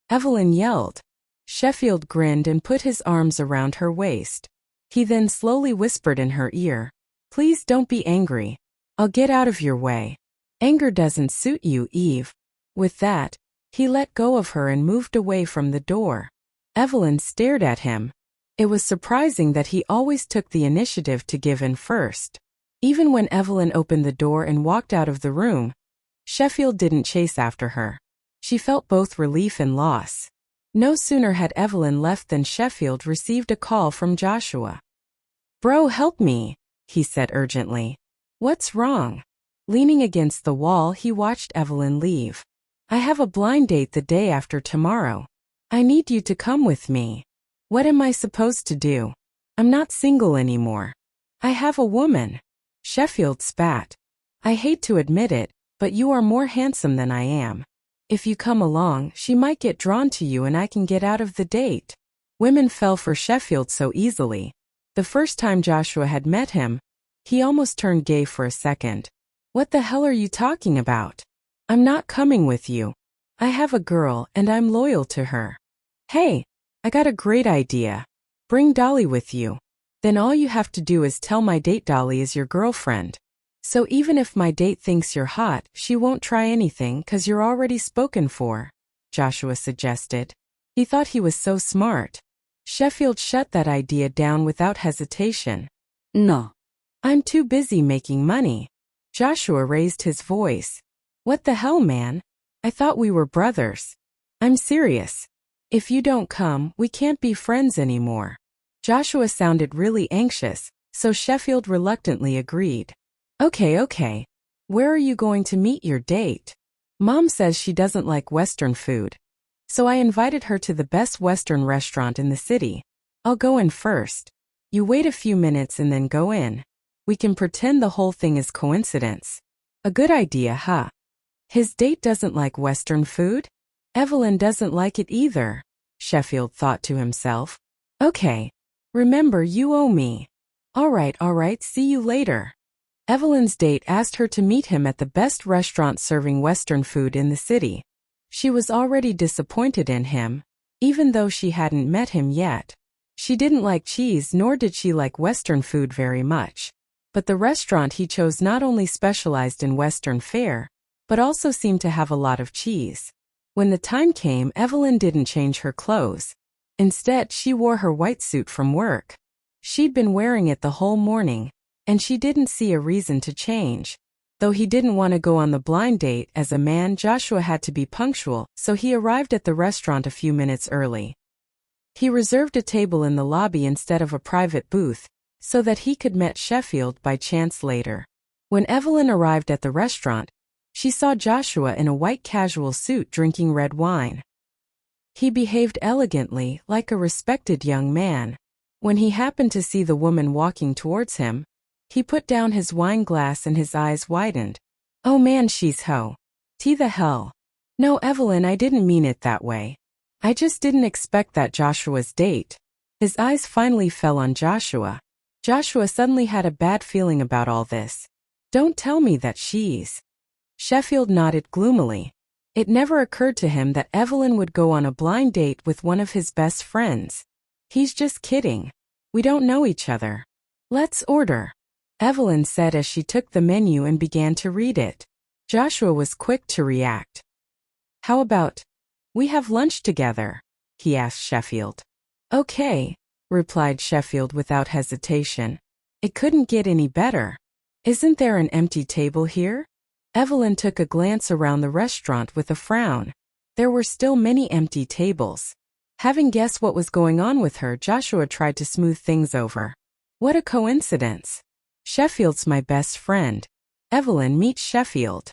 Evelyn yelled. Sheffield grinned and put his arms around her waist. He then slowly whispered in her ear, Please don't be angry. I'll get out of your way. Anger doesn't suit you, Eve. With that, he let go of her and moved away from the door. Evelyn stared at him. It was surprising that he always took the initiative to give in first. Even when Evelyn opened the door and walked out of the room, Sheffield didn't chase after her. She felt both relief and loss. No sooner had Evelyn left than Sheffield received a call from Joshua. Bro, help me, he said urgently. What's wrong? Leaning against the wall, he watched Evelyn leave. I have a blind date the day after tomorrow. I need you to come with me. What am I supposed to do? I'm not single anymore. I have a woman. Sheffield spat. I hate to admit it, but you are more handsome than I am. If you come along, she might get drawn to you and I can get out of the date. Women fell for Sheffield so easily. The first time Joshua had met him, he almost turned gay for a second. What the hell are you talking about? I'm not coming with you. I have a girl and I'm loyal to her. Hey, I got a great idea. Bring Dolly with you. Then all you have to do is tell my date Dolly is your girlfriend. So even if my date thinks you're hot, she won't try anything 'cause you're already spoken for, Joshua suggested. He thought he was so smart. Sheffield shut that idea down without hesitation. No. I'm too busy making money. Joshua raised his voice. What the hell, man? I thought we were brothers. I'm serious. If you don't come, we can't be friends anymore. Joshua sounded really anxious, so Sheffield reluctantly agreed. Okay. Where are you going to meet your date? Mom says she doesn't like Western food. So I invited her to the best Western restaurant in the city. I'll go in first. You wait a few minutes and then go in. We can pretend the whole thing is coincidence. A good idea, huh? His date doesn't like Western food? Evelyn doesn't like it either, Sheffield thought to himself. Okay. Remember, you owe me. All right, see you later. Evelyn's date asked her to meet him at the best restaurant serving Western food in the city. She was already disappointed in him, even though she hadn't met him yet. She didn't like cheese nor did she like Western food very much. But the restaurant he chose not only specialized in Western fare, but also seemed to have a lot of cheese. When the time came, Evelyn didn't change her clothes. Instead, she wore her white suit from work. She'd been wearing it the whole morning, and she didn't see a reason to change. Though he didn't want to go on the blind date, as a man, Joshua had to be punctual, so he arrived at the restaurant a few minutes early. He reserved a table in the lobby instead of a private booth, so that he could meet Sheffield by chance later. When Evelyn arrived at the restaurant, she saw Joshua in a white casual suit drinking red wine. He behaved elegantly, like a respected young man. When he happened to see the woman walking towards him, he put down his wine glass and his eyes widened. Oh man, she's ho. T the hell. No, Evelyn, I didn't mean it that way. I just didn't expect that Joshua's date. His eyes finally fell on Joshua. Joshua suddenly had a bad feeling about all this. Don't tell me that she's... Sheffield nodded gloomily. It never occurred to him that Evelyn would go on a blind date with one of his best friends. He's just kidding. We don't know each other. Let's order, Evelyn said as she took the menu and began to read it. Joshua was quick to react. How about, we have lunch together? He asked Sheffield. Okay, replied Sheffield without hesitation. It couldn't get any better. Isn't there an empty table here? Evelyn took a glance around the restaurant with a frown. There were still many empty tables. Having guessed what was going on with her, Joshua tried to smooth things over. What a coincidence. Sheffield's my best friend. Evelyn, meet Sheffield.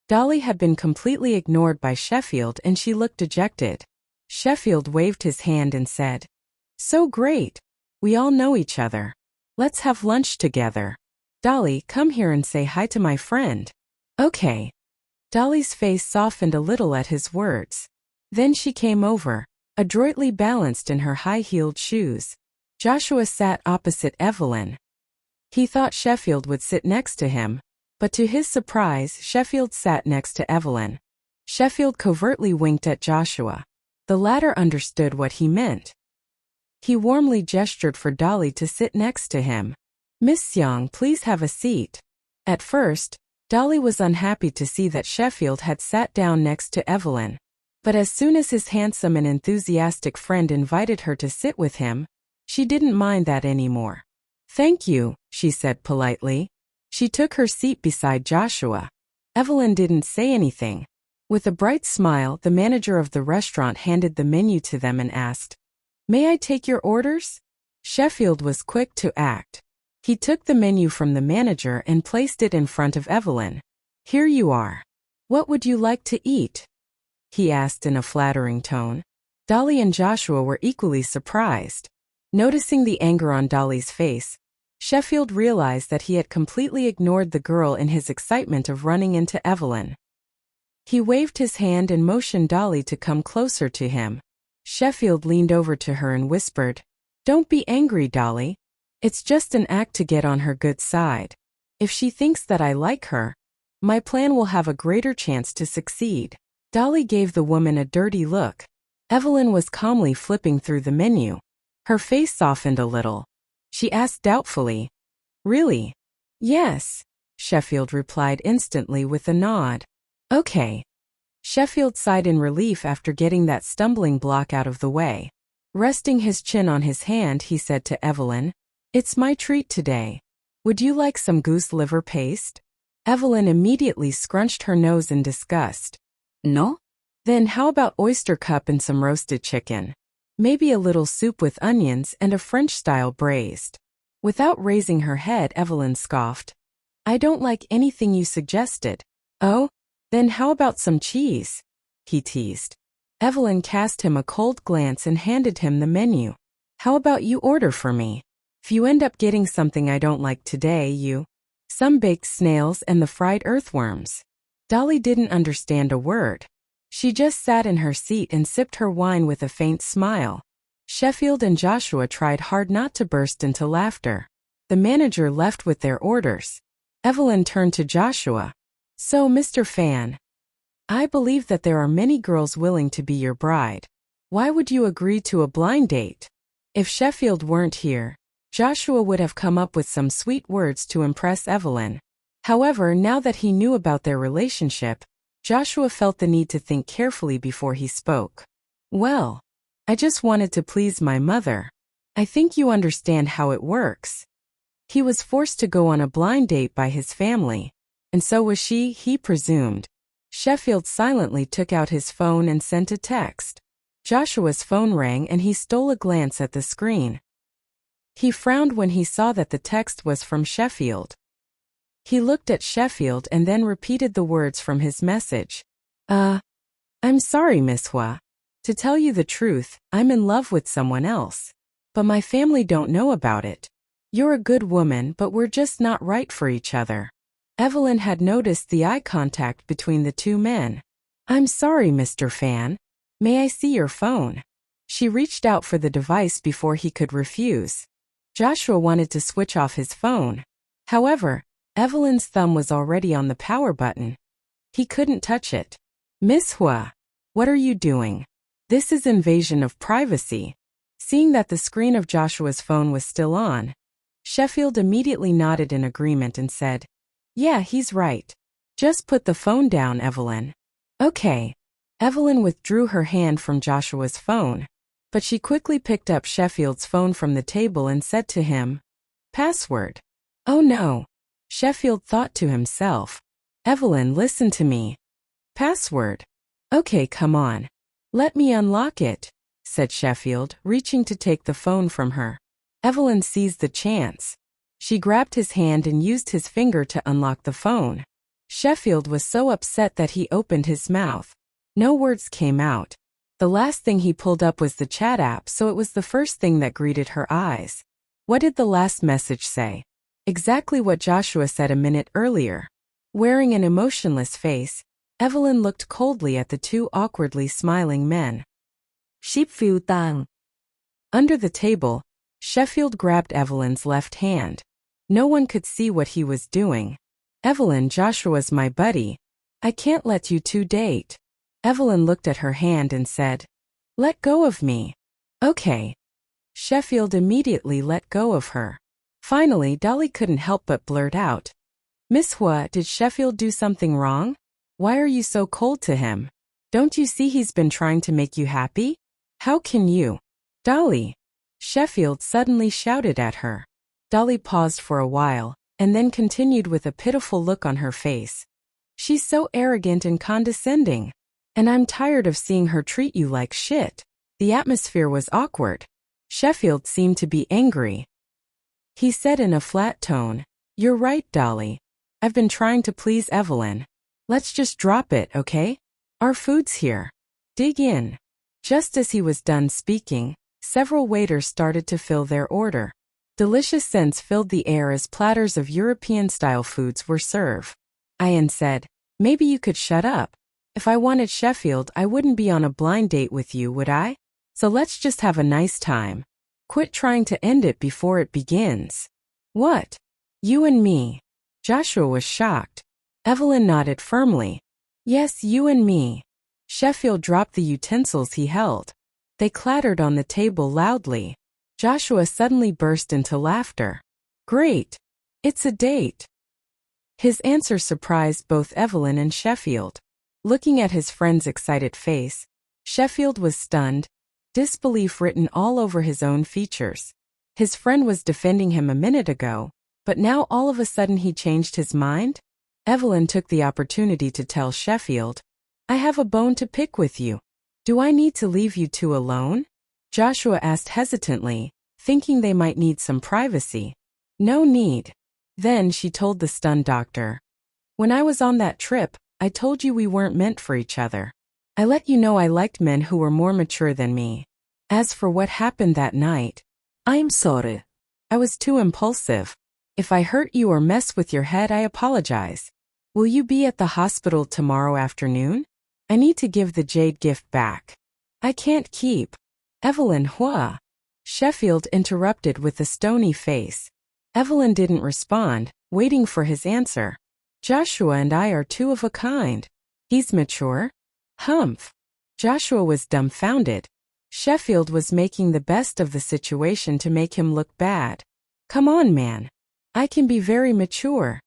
Dolly had been completely ignored by Sheffield and she looked dejected. Sheffield waved his hand and said, So great. We all know each other. Let's have lunch together. Dolly, come here and say hi to my friend. Okay. Dolly's face softened a little at his words. Then she came over, adroitly balanced in her high-heeled shoes. Joshua sat opposite Evelyn. He thought Sheffield would sit next to him, but to his surprise, Sheffield sat next to Evelyn. Sheffield covertly winked at Joshua. The latter understood what he meant. He warmly gestured for Dolly to sit next to him. Miss Seong, please have a seat. At first, Dolly was unhappy to see that Sheffield had sat down next to Evelyn. But as soon as his handsome and enthusiastic friend invited her to sit with him, she didn't mind that anymore. Thank you, she said politely. She took her seat beside Joshua. Evelyn didn't say anything. With a bright smile, the manager of the restaurant handed the menu to them and asked, May I take your orders? Sheffield was quick to act. He took the menu from the manager and placed it in front of Evelyn. Here you are. What would you like to eat? He asked in a flattering tone. Dolly and Joshua were equally surprised. Noticing the anger on Dolly's face, Sheffield realized that he had completely ignored the girl in his excitement of running into Evelyn. He waved his hand and motioned Dolly to come closer to him. Sheffield leaned over to her and whispered, "Don't be angry, Dolly. It's just an act to get on her good side. If she thinks that I like her, my plan will have a greater chance to succeed." Dolly gave the woman a dirty look. Evelyn was calmly flipping through the menu. Her face softened a little. She asked doubtfully, "Really?" "Yes," Sheffield replied instantly with a nod. "Okay." Sheffield sighed in relief after getting that stumbling block out of the way. Resting his chin on his hand, he said to Evelyn, "It's my treat today. Would you like some goose liver paste?" Evelyn immediately scrunched her nose in disgust. No? "Then how about oyster cup and some roasted chicken? Maybe a little soup with onions and a French-style braised." Without raising her head, Evelyn scoffed. "I don't like anything you suggested." "Oh? Then how about some cheese?" he teased. Evelyn cast him a cold glance and handed him the menu. "How about you order for me? If you end up getting something I don't like today, some baked snails and the fried earthworms." Dolly didn't understand a word. She just sat in her seat and sipped her wine with a faint smile. Sheffield and Joshua tried hard not to burst into laughter. The manager left with their orders. Evelyn turned to Joshua. "So, Mr. Fan, I believe that there are many girls willing to be your bride. Why would you agree to a blind date?" If Sheffield weren't here, Joshua would have come up with some sweet words to impress Evelyn. However, now that he knew about their relationship, Joshua felt the need to think carefully before he spoke. "Well, I just wanted to please my mother. I think you understand how it works." He was forced to go on a blind date by his family, and so was she, he presumed. Sheffield silently took out his phone and sent a text. Joshua's phone rang and he stole a glance at the screen. He frowned when he saw that the text was from Sheffield. He looked at Sheffield and then repeated the words from his message. I'm sorry, Miss Huo. To tell you the truth, I'm in love with someone else. But my family don't know about it. You're a good woman, but we're just not right for each other." Evelyn had noticed the eye contact between the two men. "I'm sorry, Mr. Fan. May I see your phone?" She reached out for the device before he could refuse. Joshua wanted to switch off his phone. However, Evelyn's thumb was already on the power button. He couldn't touch it. "Miss Huo, what are you doing? This is invasion of privacy." Seeing that the screen of Joshua's phone was still on, Sheffield immediately nodded in agreement and said, "Yeah, he's right. Just put the phone down, Evelyn." "Okay." Evelyn withdrew her hand from Joshua's phone, but she quickly picked up Sheffield's phone from the table and said to him, "Password." "Oh no." Sheffield thought to himself. "Evelyn, listen to me. Password. Okay, come on. Let me unlock it," said Sheffield, reaching to take the phone from her. Evelyn seized the chance. She grabbed his hand and used his finger to unlock the phone. Sheffield was so upset that he opened his mouth. No words came out. The last thing he pulled up was the chat app, so it was the first thing that greeted her eyes. What did the last message say? Exactly what Joshua said a minute earlier. Wearing an emotionless face, Evelyn looked coldly at the two awkwardly smiling men. Sheffield tang. Under the table, Sheffield grabbed Evelyn's left hand. No one could see what he was doing. "Evelyn, Joshua's my buddy. I can't let you two date." Evelyn looked at her hand and said, "Let go of me." "Okay." Sheffield immediately let go of her. Finally, Dolly couldn't help but blurt out, "Miss Huo, did Sheffield do something wrong? Why are you so cold to him? Don't you see he's been trying to make you happy? How can you?" "Dolly!" Sheffield suddenly shouted at her. Dolly paused for a while, and then continued with a pitiful look on her face. "She's so arrogant and condescending. And I'm tired of seeing her treat you like shit." The atmosphere was awkward. Sheffield seemed to be angry. He said in a flat tone, "You're right, Dolly. I've been trying to please Evelyn. Let's just drop it, okay? Our food's here. Dig in." Just as he was done speaking, several waiters started to fill their order. Delicious scents filled the air as platters of European-style foods were served. Ian said, "Maybe you could shut up. If I wanted Sheffield, I wouldn't be on a blind date with you, would I?" So let's just have a nice time. Quit trying to end it before it begins. What? You and me? Joshua was shocked. Evelyn nodded firmly. Yes, you and me. Sheffield dropped the utensils he held. They clattered on the table loudly. Joshua suddenly burst into laughter. Great. It's a date. His answer surprised both Evelyn and Sheffield. Looking at his friend's excited face, Sheffield was stunned, disbelief written all over his own features. His friend was defending him a minute ago, but now all of a sudden he changed his mind? Evelyn took the opportunity to tell Sheffield, I have a bone to pick with you. Do I need to leave you two alone? Joshua asked hesitantly, thinking they might need some privacy. No need. Then she told the stunned doctor. When I was on that trip, I told you we weren't meant for each other. I let you know I liked men who were more mature than me. As for what happened that night, I'm sorry. I was too impulsive. If I hurt you or mess with your head, I apologize. Will you be at the hospital tomorrow afternoon? I need to give the jade gift back. I can't keep. Evelyn Huo. Sheffield interrupted with a stony face. Evelyn didn't respond, waiting for his answer. Joshua and I are two of a kind. He's mature. Humph. Joshua was dumbfounded. Sheffield was making the best of the situation to make him look bad. Come on, man. I can be very mature.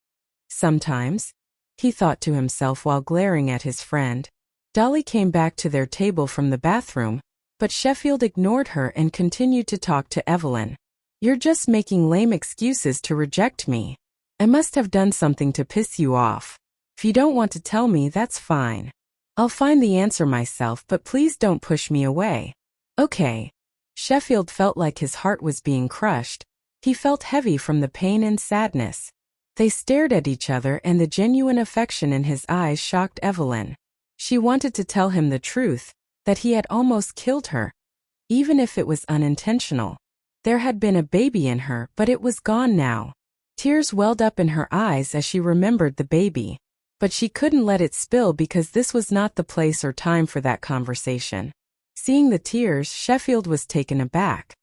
Sometimes, he thought to himself while glaring at his friend. Dolly came back to their table from the bathroom, but Sheffield ignored her and continued to talk to Evelyn. You're just making lame excuses to reject me. I must have done something to piss you off. If you don't want to tell me, that's fine. I'll find the answer myself, but please don't push me away. Okay. Sheffield felt like his heart was being crushed. He felt heavy from the pain and sadness. They stared at each other and the genuine affection in his eyes shocked Evelyn. She wanted to tell him the truth, that he had almost killed her. Even if it was unintentional. There had been a baby in her, but it was gone now. Tears welled up in her eyes as she remembered the baby. But she couldn't let it spill because this was not the place or time for that conversation. Seeing the tears, Sheffield was taken aback.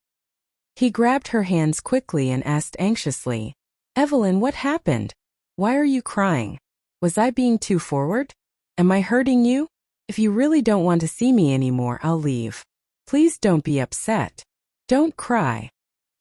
He grabbed her hands quickly and asked anxiously, Evelyn, what happened? Why are you crying? Was I being too forward? Am I hurting you? If you really don't want to see me anymore, I'll leave. Please don't be upset. Don't cry.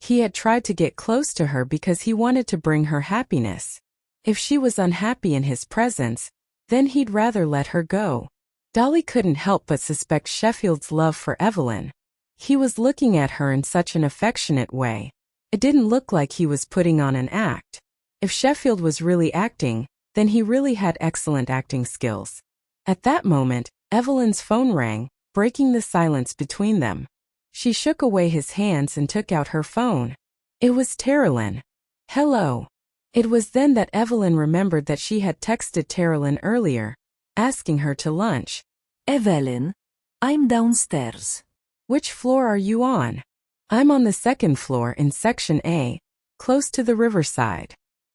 He had tried to get close to her because he wanted to bring her happiness. If she was unhappy in his presence, then he'd rather let her go. Dolly couldn't help but suspect Sheffield's love for Evelyn. He was looking at her in such an affectionate way. It didn't look like he was putting on an act. If Sheffield was really acting, then he really had excellent acting skills. At that moment, Evelyn's phone rang, breaking the silence between them. She shook away his hands and took out her phone. It was Terrelyn. Hello. It was then that Evelyn remembered that she had texted Terrelyn earlier, asking her to lunch. Evelyn, I'm downstairs. Which floor are you on? I'm on the second floor in Section A, close to the riverside.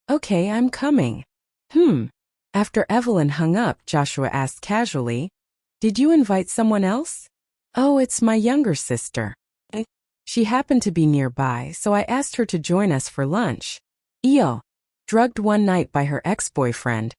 Okay, I'm coming. After Evelyn hung up, Joshua asked casually, Did you invite someone else? Oh, it's my younger sister. She happened to be nearby, so I asked her to join us for lunch. Io. Drugged one night by her ex-boyfriend,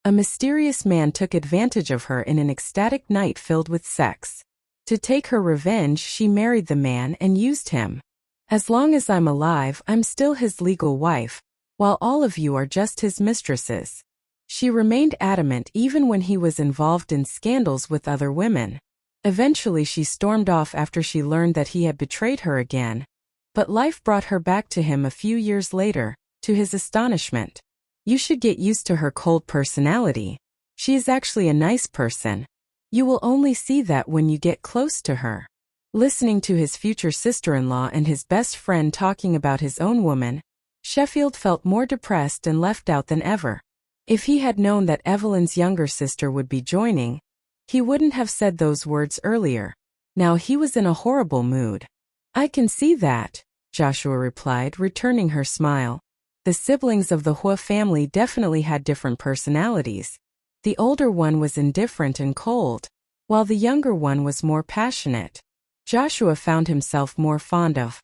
a mysterious man took advantage of her in an ecstatic night filled with sex. To take her revenge, she married the man and used him. As long as I'm alive, I'm still his legal wife, while all of you are just his mistresses. She remained adamant even when he was involved in scandals with other women. Eventually she stormed off after she learned that he had betrayed her again. But life brought her back to him a few years later, to his astonishment. You should get used to her cold personality. She is actually a nice person. You will only see that when you get close to her. Listening to his future sister-in-law and his best friend talking about his own woman, Sheffield felt more depressed and left out than ever. If he had known that Evelyn's younger sister would be joining, he wouldn't have said those words earlier. Now he was in a horrible mood. I can see that, Joshua replied, returning her smile. The siblings of the Huo family definitely had different personalities. The older one was indifferent and cold, while the younger one was more passionate. Joshua found himself more fond of?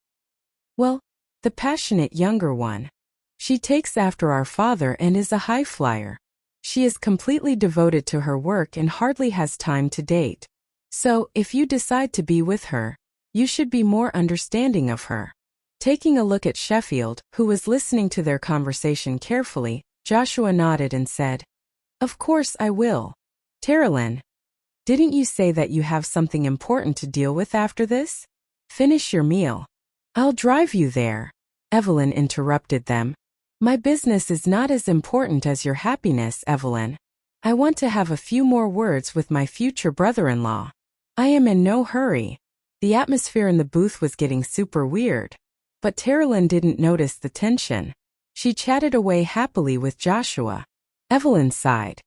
Well, the passionate younger one. She takes after our father and is a high flyer. She is completely devoted to her work and hardly has time to date. So, if you decide to be with her, you should be more understanding of her. Taking a look at Sheffield, who was listening to their conversation carefully, Joshua nodded and said, "Of course I will." "Terilyn, didn't you say that you have something important to deal with after this? Finish your meal. I'll drive you there." Evelyn interrupted them. "My business is not as important as your happiness, Evelyn. I want to have a few more words with my future brother-in-law. I am in no hurry." The atmosphere in the booth was getting super weird. But Terilyn didn't notice the tension. She chatted away happily with Joshua. Evelyn sighed.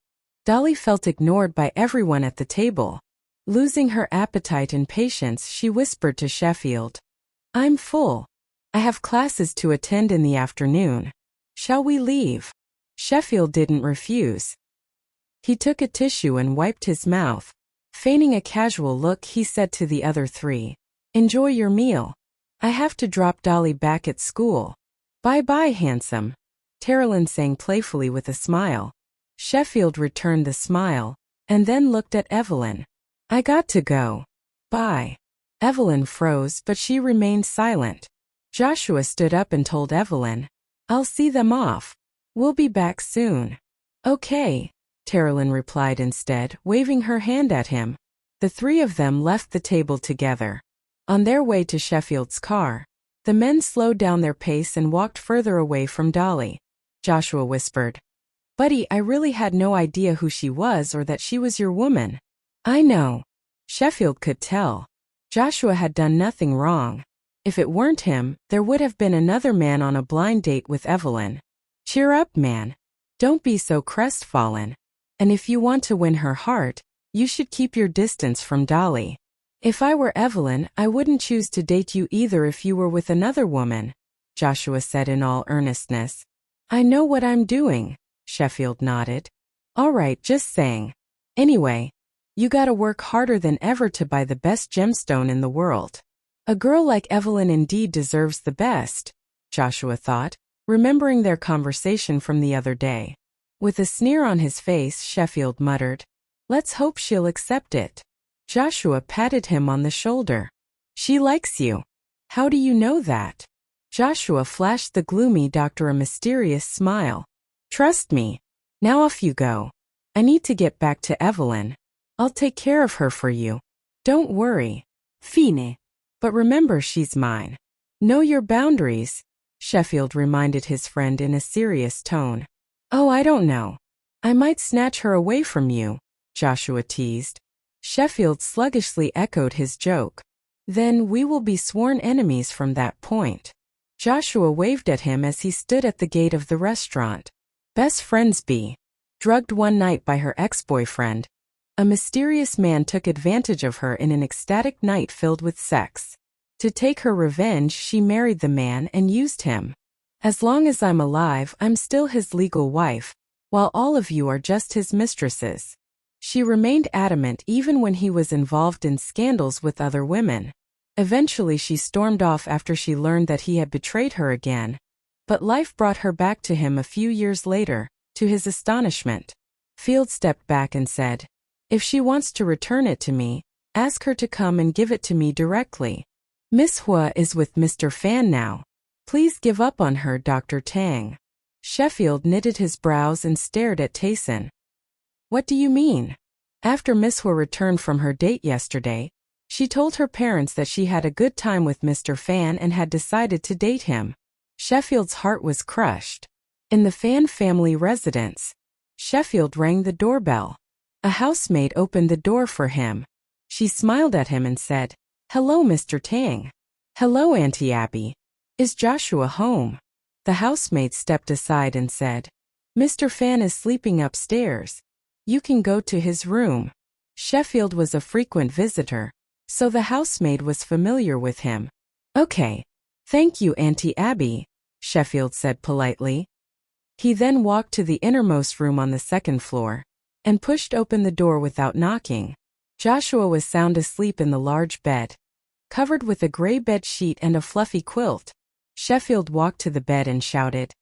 Dolly felt ignored by everyone at the table. Losing her appetite and patience, she whispered to Sheffield, "I'm full. I have classes to attend in the afternoon. Shall we leave?" Sheffield didn't refuse. He took a tissue and wiped his mouth. Feigning a casual look, he said to the other three, "Enjoy your meal. I have to drop Dolly back at school." "Bye-bye, handsome," Terilyn sang playfully with a smile. Sheffield returned the smile, and then looked at Evelyn. "I got to go. Bye." Evelyn froze, but she remained silent. Joshua stood up and told Evelyn, "I'll see them off. We'll be back soon." "Okay," Terilyn replied instead, waving her hand at him. The three of them left the table together. On their way to Sheffield's car, the men slowed down their pace and walked further away from Dolly. Joshua whispered, "Buddy, I really had no idea who she was or that she was your woman." "I know." Sheffield could tell. Joshua had done nothing wrong. If it weren't him, there would have been another man on a blind date with Evelyn. "Cheer up, man. Don't be so crestfallen. And if you want to win her heart, you should keep your distance from Dolly. If I were Evelyn, I wouldn't choose to date you either if you were with another woman," Joshua said in all earnestness. "I know what I'm doing," Sheffield nodded. "All right, just saying. Anyway, you gotta work harder than ever to buy the best gemstone in the world." A girl like Evelyn indeed deserves the best, Joshua thought, remembering their conversation from the other day. With a sneer on his face, Sheffield muttered, "Let's hope she'll accept it." Joshua patted him on the shoulder. "She likes you." "How do you know that?" Joshua flashed the gloomy doctor a mysterious smile. "Trust me. Now off you go. I need to get back to Evelyn. I'll take care of her for you. Don't worry. Fine. But remember, she's mine." "Know your boundaries," Sheffield reminded his friend in a serious tone. "Oh, I don't know. I might snatch her away from you," Joshua teased. Sheffield sluggishly echoed his joke. "Then we will be sworn enemies from that point." Joshua waved at him as he stood at the gate of the restaurant. Best friends be. Drugged one night by her ex-boyfriend, a mysterious man took advantage of her in an ecstatic night filled with sex. To take her revenge, she married the man and used him. "As long as I'm alive, I'm still his legal wife, while all of you are just his mistresses." She remained adamant even when he was involved in scandals with other women. Eventually she stormed off after she learned that he had betrayed her again. But life brought her back to him a few years later, to his astonishment. Field stepped back and said, "If she wants to return it to me, ask her to come and give it to me directly. Miss Huo is with Mr. Fan now. Please give up on her, Dr. Tang." Sheffield knitted his brows and stared at Tayson. "What do you mean?" After Miss Huo returned from her date yesterday, she told her parents that she had a good time with Mr. Fan and had decided to date him. Sheffield's heart was crushed. In the Fan family residence, Sheffield rang the doorbell. A housemaid opened the door for him. She smiled at him and said, "Hello, Mr. Tang." "Hello, Auntie Abby. Is Joshua home?" The housemaid stepped aside and said, "Mr. Fan is sleeping upstairs. You can go to his room." Sheffield was a frequent visitor, so the housemaid was familiar with him. "Okay. Thank you, Auntie Abby," Sheffield said politely. He then walked to the innermost room on the second floor and pushed open the door without knocking. Joshua was sound asleep in the large bed. covered with a gray bed sheet and a fluffy quilt. Sheffield walked to the bed and shouted,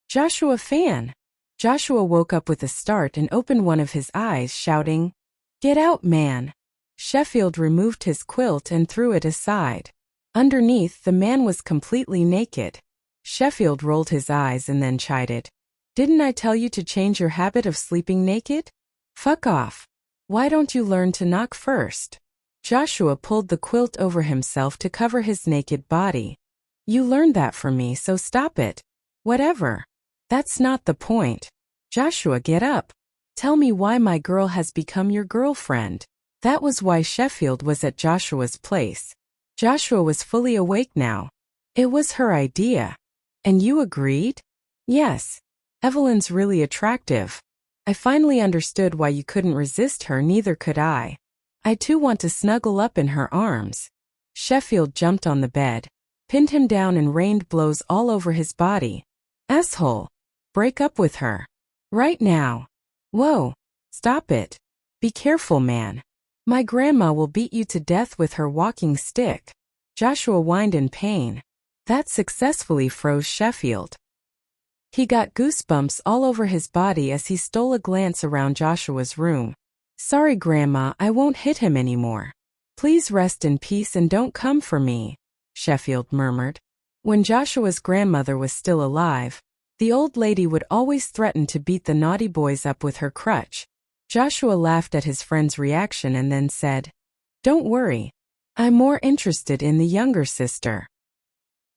"Joshua Fan!" Joshua woke up with a start and opened one of his eyes, shouting, "Get out, man!" Sheffield removed his quilt and threw it aside. Underneath, the man was completely naked. Sheffield rolled his eyes and then chided, "Didn't I tell you to change your habit of sleeping naked? Fuck off. Why don't you learn to knock first?" Joshua pulled the quilt over himself to cover his naked body. "You learned that from me, so stop it." "Whatever. That's not the point. Joshua, get up. Tell me why my girl has become your girlfriend." That was why Sheffield was at Joshua's place. Joshua was fully awake now. It was her idea. "And you agreed?" "Yes. Evelyn's really attractive. I finally understood why you couldn't resist her, neither could I. I too want to snuggle up in her arms." Sheffield jumped on the bed, pinned him down and rained blows all over his body. "Asshole. Break up with her. Right now." "Whoa. Stop it. Be careful, man. My grandma will beat you to death with her walking stick." Joshua whined in pain. That successfully froze Sheffield. He got goosebumps all over his body as he stole a glance around Joshua's room. "Sorry, Grandma, I won't hit him anymore. Please rest in peace and don't come for me," Sheffield murmured. When Joshua's grandmother was still alive, the old lady would always threaten to beat the naughty boys up with her crutch. Joshua laughed at his friend's reaction and then said, "Don't worry. I'm more interested in the younger sister."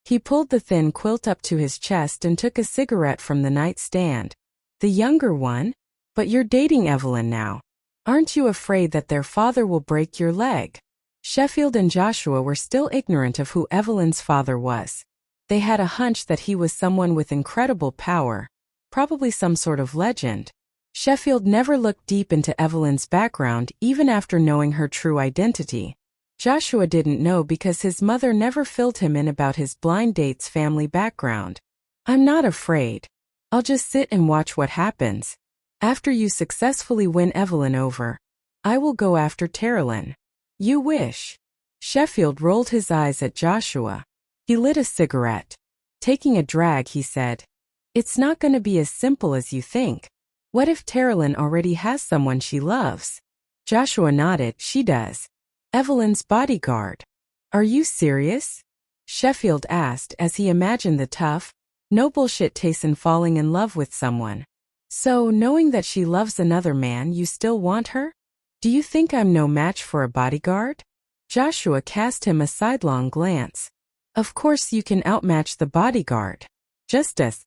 He pulled the thin quilt up to his chest and took a cigarette from the nightstand. "The younger one? But you're dating Evelyn now. Aren't you afraid that their father will break your leg?" Sheffield and Joshua were still ignorant of who Evelyn's father was. They had a hunch that he was someone with incredible power, probably some sort of legend. Sheffield never looked deep into Evelyn's background even after knowing her true identity. Joshua didn't know because his mother never filled him in about his blind date's family background. "I'm not afraid. I'll just sit and watch what happens. After you successfully win Evelyn over, I will go after Terrelyn." "You wish." Sheffield rolled his eyes at Joshua. He lit a cigarette. Taking a drag, he said, "It's not going to be as simple as you think. What if Terrelyn already has someone she loves?" Joshua nodded. "She does. Evelyn's bodyguard." "Are you serious?" Sheffield asked as he imagined the tough, no bullshit Tayson falling in love with someone. "So, knowing that she loves another man, you still want her? Do you think I'm no match for a bodyguard?" Joshua cast him a sidelong glance. "Of course you can outmatch the bodyguard. Just as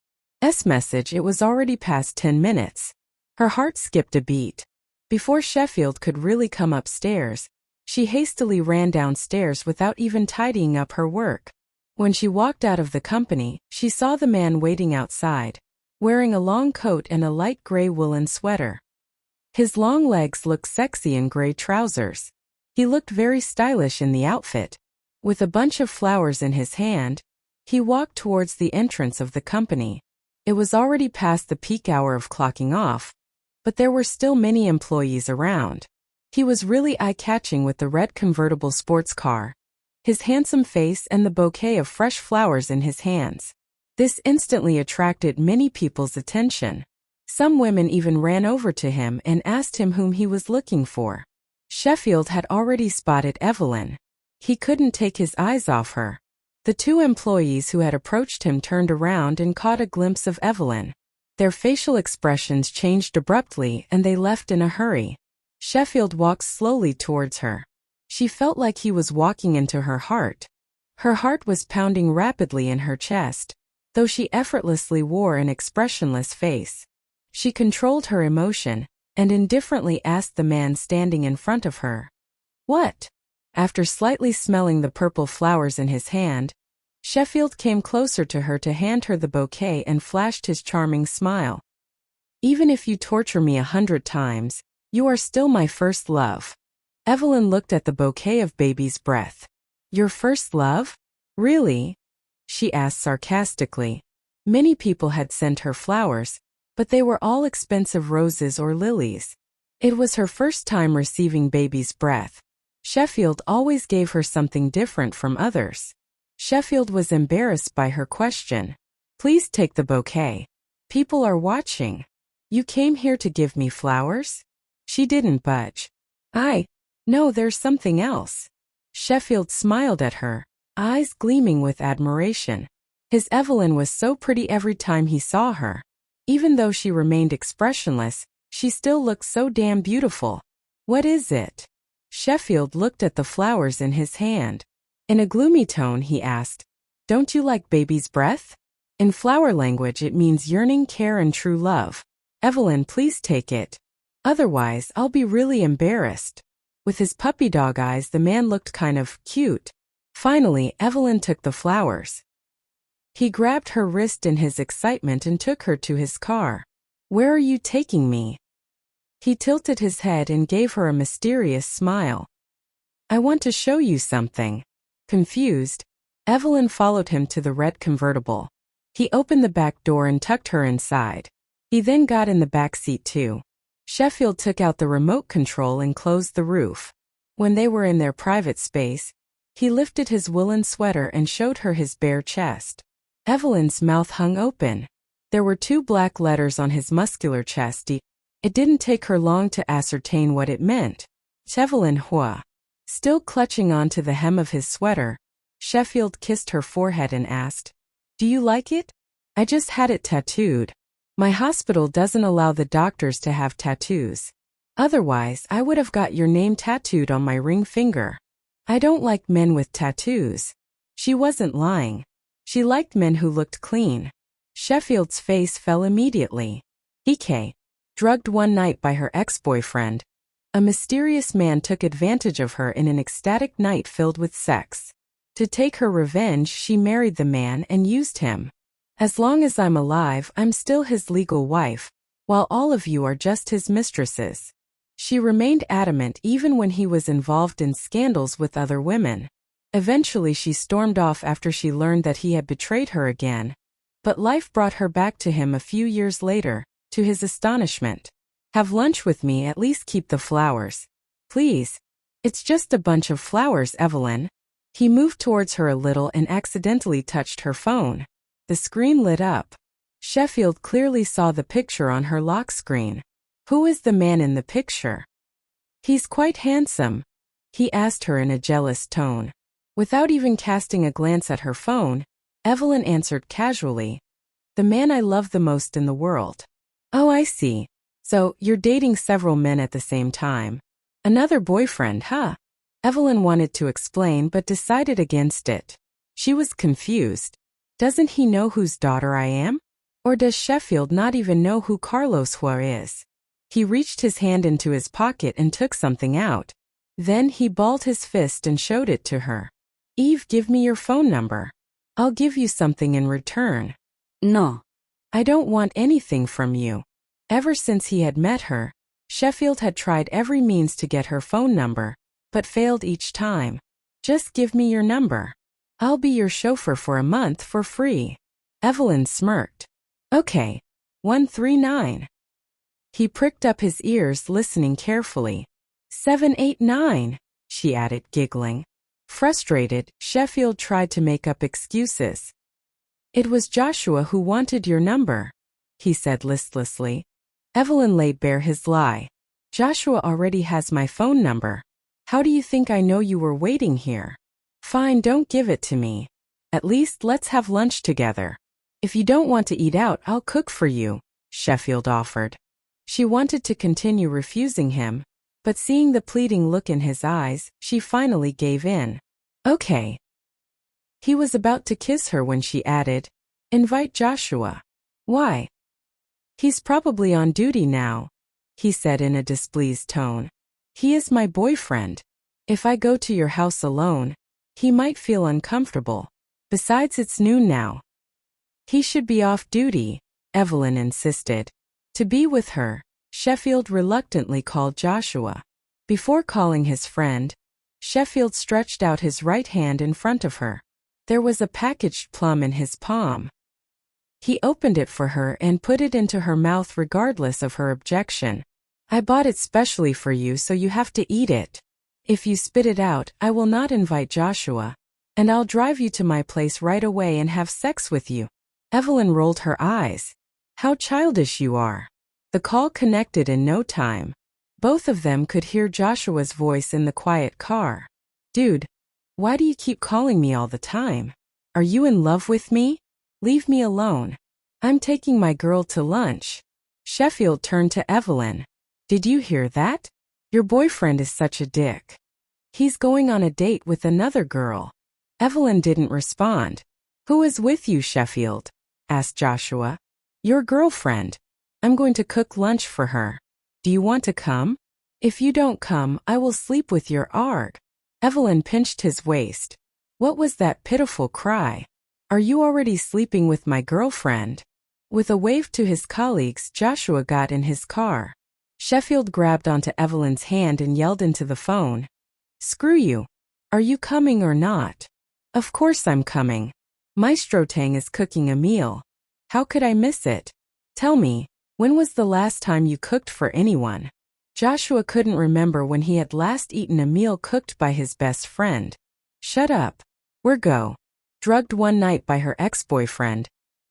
message, it was already past 10 minutes. Her heart skipped a beat. Before Sheffield could really come upstairs, she hastily ran downstairs without even tidying up her work. When she walked out of the company, she saw the man waiting outside, wearing a long coat and a light gray woolen sweater. His long legs looked sexy in gray trousers. He looked very stylish in the outfit. With a bunch of flowers in his hand, he walked towards the entrance of the company. It was already past the peak hour of clocking off, but there were still many employees around. He was really eye-catching with the red convertible sports car, his handsome face and the bouquet of fresh flowers in his hands. This instantly attracted many people's attention. Some women even ran over to him and asked him whom he was looking for. Sheffield had already spotted Evelyn. He couldn't take his eyes off her. The two employees who had approached him turned around and caught a glimpse of Evelyn. Their facial expressions changed abruptly and they left in a hurry. Sheffield walked slowly towards her. She felt like he was walking into her heart. Her heart was pounding rapidly in her chest, though she effortlessly wore an expressionless face. She controlled her emotion and indifferently asked the man standing in front of her, "What?" After slightly smelling the purple flowers in his hand, Sheffield came closer to her to hand her the bouquet and flashed his charming smile. "Even if you torture me 100 times, you are still my first love." Evelyn looked at the bouquet of baby's breath. "Your first love? Really?" she asked sarcastically. Many people had sent her flowers, but they were all expensive roses or lilies. It was her first time receiving baby's breath. Sheffield always gave her something different from others. Sheffield was embarrassed by her question. Please take the bouquet. People are watching. You came here to give me flowers? She didn't budge. No, there's something else. Sheffield smiled at her, eyes gleaming with admiration. His Evelyn was so pretty every time he saw her. Even though she remained expressionless, she still looked so damn beautiful. What is it? Sheffield looked at the flowers in his hand. In a gloomy tone he asked, Don't you like baby's breath? In flower language it means yearning, care, and true love. Evelyn, please take it. Otherwise, I'll be really embarrassed. With his puppy dog eyes, the man looked kind of cute. Finally, Evelyn took the flowers. He grabbed her wrist in his excitement and took her to his car. Where are you taking me? He tilted his head and gave her a mysterious smile. I want to show you something. Confused, Evelyn followed him to the red convertible. He opened the back door and tucked her inside. He then got in the back seat too. Sheffield took out the remote control and closed the roof. When they were in their private space, he lifted his woolen sweater and showed her his bare chest. Evelyn's mouth hung open. There were 2 black letters on his muscular chest. It didn't take her long to ascertain what it meant. Evelyn Huo. Still clutching onto the hem of his sweater, Sheffield kissed her forehead and asked, Do you like it? I just had it tattooed. My hospital doesn't allow the doctors to have tattoos. Otherwise, I would have got your name tattooed on my ring finger. I don't like men with tattoos. She wasn't lying. She liked men who looked clean. Sheffield's face fell immediately. Ike. Drugged one night by her ex-boyfriend, a mysterious man took advantage of her in an ecstatic night filled with sex. To take her revenge, she married the man and used him. As long as I'm alive, I'm still his legal wife, while all of you are just his mistresses. She remained adamant even when he was involved in scandals with other women. Eventually she stormed off after she learned that he had betrayed her again. But life brought her back to him a few years later, to his astonishment. Have lunch with me, at least keep the flowers. Please. It's just a bunch of flowers, Evelyn. He moved towards her a little and accidentally touched her phone. The screen lit up. Sheffield clearly saw the picture on her lock screen. Who is the man in the picture? He's quite handsome, he asked her in a jealous tone. Without even casting a glance at her phone, Evelyn answered casually, The man I love the most in the world. Oh, I see. So, you're dating several men at the same time. Another boyfriend, huh? Evelyn wanted to explain but decided against it. She was confused. Doesn't he know whose daughter I am? Or does Sheffield not even know who Carlos Huo is? He reached his hand into his pocket and took something out. Then he balled his fist and showed it to her. Eve, give me your phone number. I'll give you something in return. No. I don't want anything from you. Ever since he had met her, Sheffield had tried every means to get her phone number, but failed each time. Just give me your number. I'll be your chauffeur for a month for free. Evelyn smirked. Okay. 139. He pricked up his ears, listening carefully. 789, she added, giggling. Frustrated, Sheffield tried to make up excuses. It was Joshua who wanted your number, he said listlessly. Evelyn laid bare his lie. Joshua already has my phone number. How do you think I know you were waiting here? Fine, don't give it to me. At least let's have lunch together. If you don't want to eat out, I'll cook for you, Sheffield offered. She wanted to continue refusing him, but seeing the pleading look in his eyes, she finally gave in. Okay. He was about to kiss her when she added, Invite Joshua. Why? He's probably on duty now, he said in a displeased tone. He is my boyfriend. If I go to your house alone, he might feel uncomfortable. Besides, it's noon now. He should be off duty, Evelyn insisted. To be with her, Sheffield reluctantly called Joshua. Before calling his friend, Sheffield stretched out his right hand in front of her. There was a packaged plum in his palm. He opened it for her and put it into her mouth regardless of her objection. I bought it specially for you, so you have to eat it. If you spit it out, I will not invite Joshua. And I'll drive you to my place right away and have sex with you. Evelyn rolled her eyes. How childish you are. The call connected in no time. Both of them could hear Joshua's voice in the quiet car. Dude, why do you keep calling me all the time? Are you in love with me? Leave me alone. I'm taking my girl to lunch. Sheffield turned to Evelyn. Did you hear that? Your boyfriend is such a dick. He's going on a date with another girl. Evelyn didn't respond. Who is with you, Sheffield? Asked Joshua. Your girlfriend. I'm going to cook lunch for her. Do you want to come? If you don't come, I will sleep with your ARG. Evelyn pinched his waist. What was that pitiful cry? Are you already sleeping with my girlfriend? With a wave to his colleagues, Joshua got in his car. Sheffield grabbed onto Evelyn's hand and yelled into the phone. Screw you. Are you coming or not? Of course I'm coming. Maestro Tang is cooking a meal. How could I miss it? Tell me, when was the last time you cooked for anyone? Joshua couldn't remember when he had last eaten a meal cooked by his best friend. Shut up. We're go. Drugged one night by her ex-boyfriend.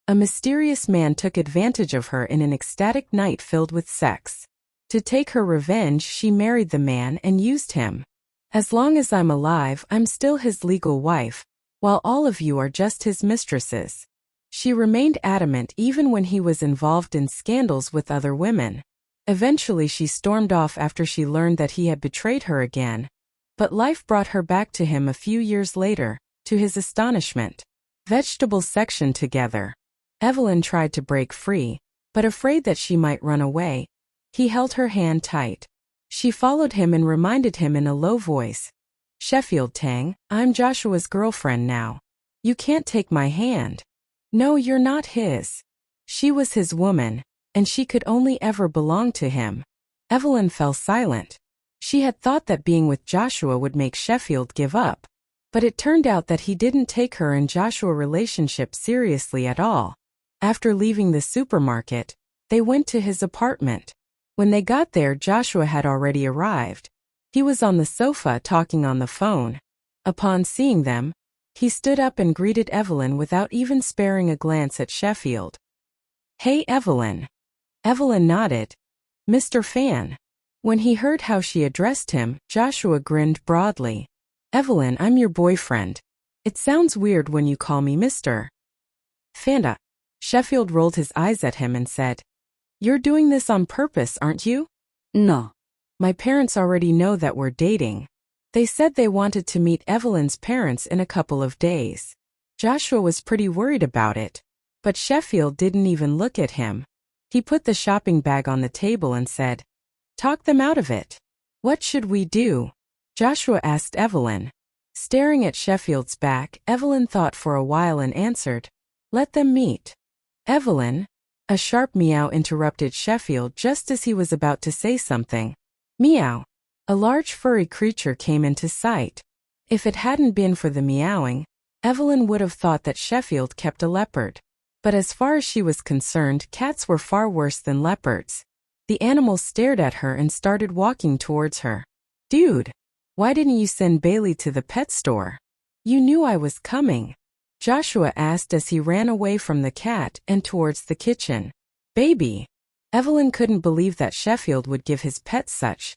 A mysterious man took advantage of her in an ecstatic night filled with sex. To take her revenge, she married the man and used him. As long as I'm alive, I'm still his legal wife, while all of you are just his mistresses. She remained adamant even when he was involved in scandals with other women. Eventually she stormed off after she learned that he had betrayed her again. But life brought her back to him a few years later, to his astonishment. Vegetable section together. Evelyn tried to break free, but afraid that she might run away. He held her hand tight. She followed him and reminded him in a low voice. Sheffield Tang, I'm Joshua's girlfriend now. You can't take my hand. No, you're not his. She was his woman, and she could only ever belong to him. Evelyn fell silent. She had thought that being with Joshua would make Sheffield give up. But it turned out that he didn't take her and Joshua relationship seriously at all. After leaving the supermarket, they went to his apartment. When they got there, Joshua had already arrived. He was on the sofa talking on the phone. Upon seeing them, he stood up and greeted Evelyn without even sparing a glance at Sheffield. Hey, Evelyn. Evelyn nodded. Mr. Fan. When he heard how she addressed him, Joshua grinned broadly. Evelyn, I'm your boyfriend. It sounds weird when you call me Mr. Fanda. Sheffield rolled his eyes at him and said, You're doing this on purpose, aren't you? No. My parents already know that we're dating. They said they wanted to meet Evelyn's parents in a couple of days. Joshua was pretty worried about it, but Sheffield didn't even look at him. He put the shopping bag on the table and said, Talk them out of it. What should we do? Joshua asked Evelyn. Staring at Sheffield's back, Evelyn thought for a while and answered, Let them meet. Evelyn? A sharp meow interrupted Sheffield just as he was about to say something. Meow. A large furry creature came into sight. If it hadn't been for the meowing, Evelyn would have thought that Sheffield kept a leopard. But as far as she was concerned, cats were far worse than leopards. The animal stared at her and started walking towards her. Dude, why didn't you send Bailey to the pet store? You knew I was coming. Joshua asked as he ran away from the cat and towards the kitchen. Baby. Evelyn couldn't believe that Sheffield would give his pet such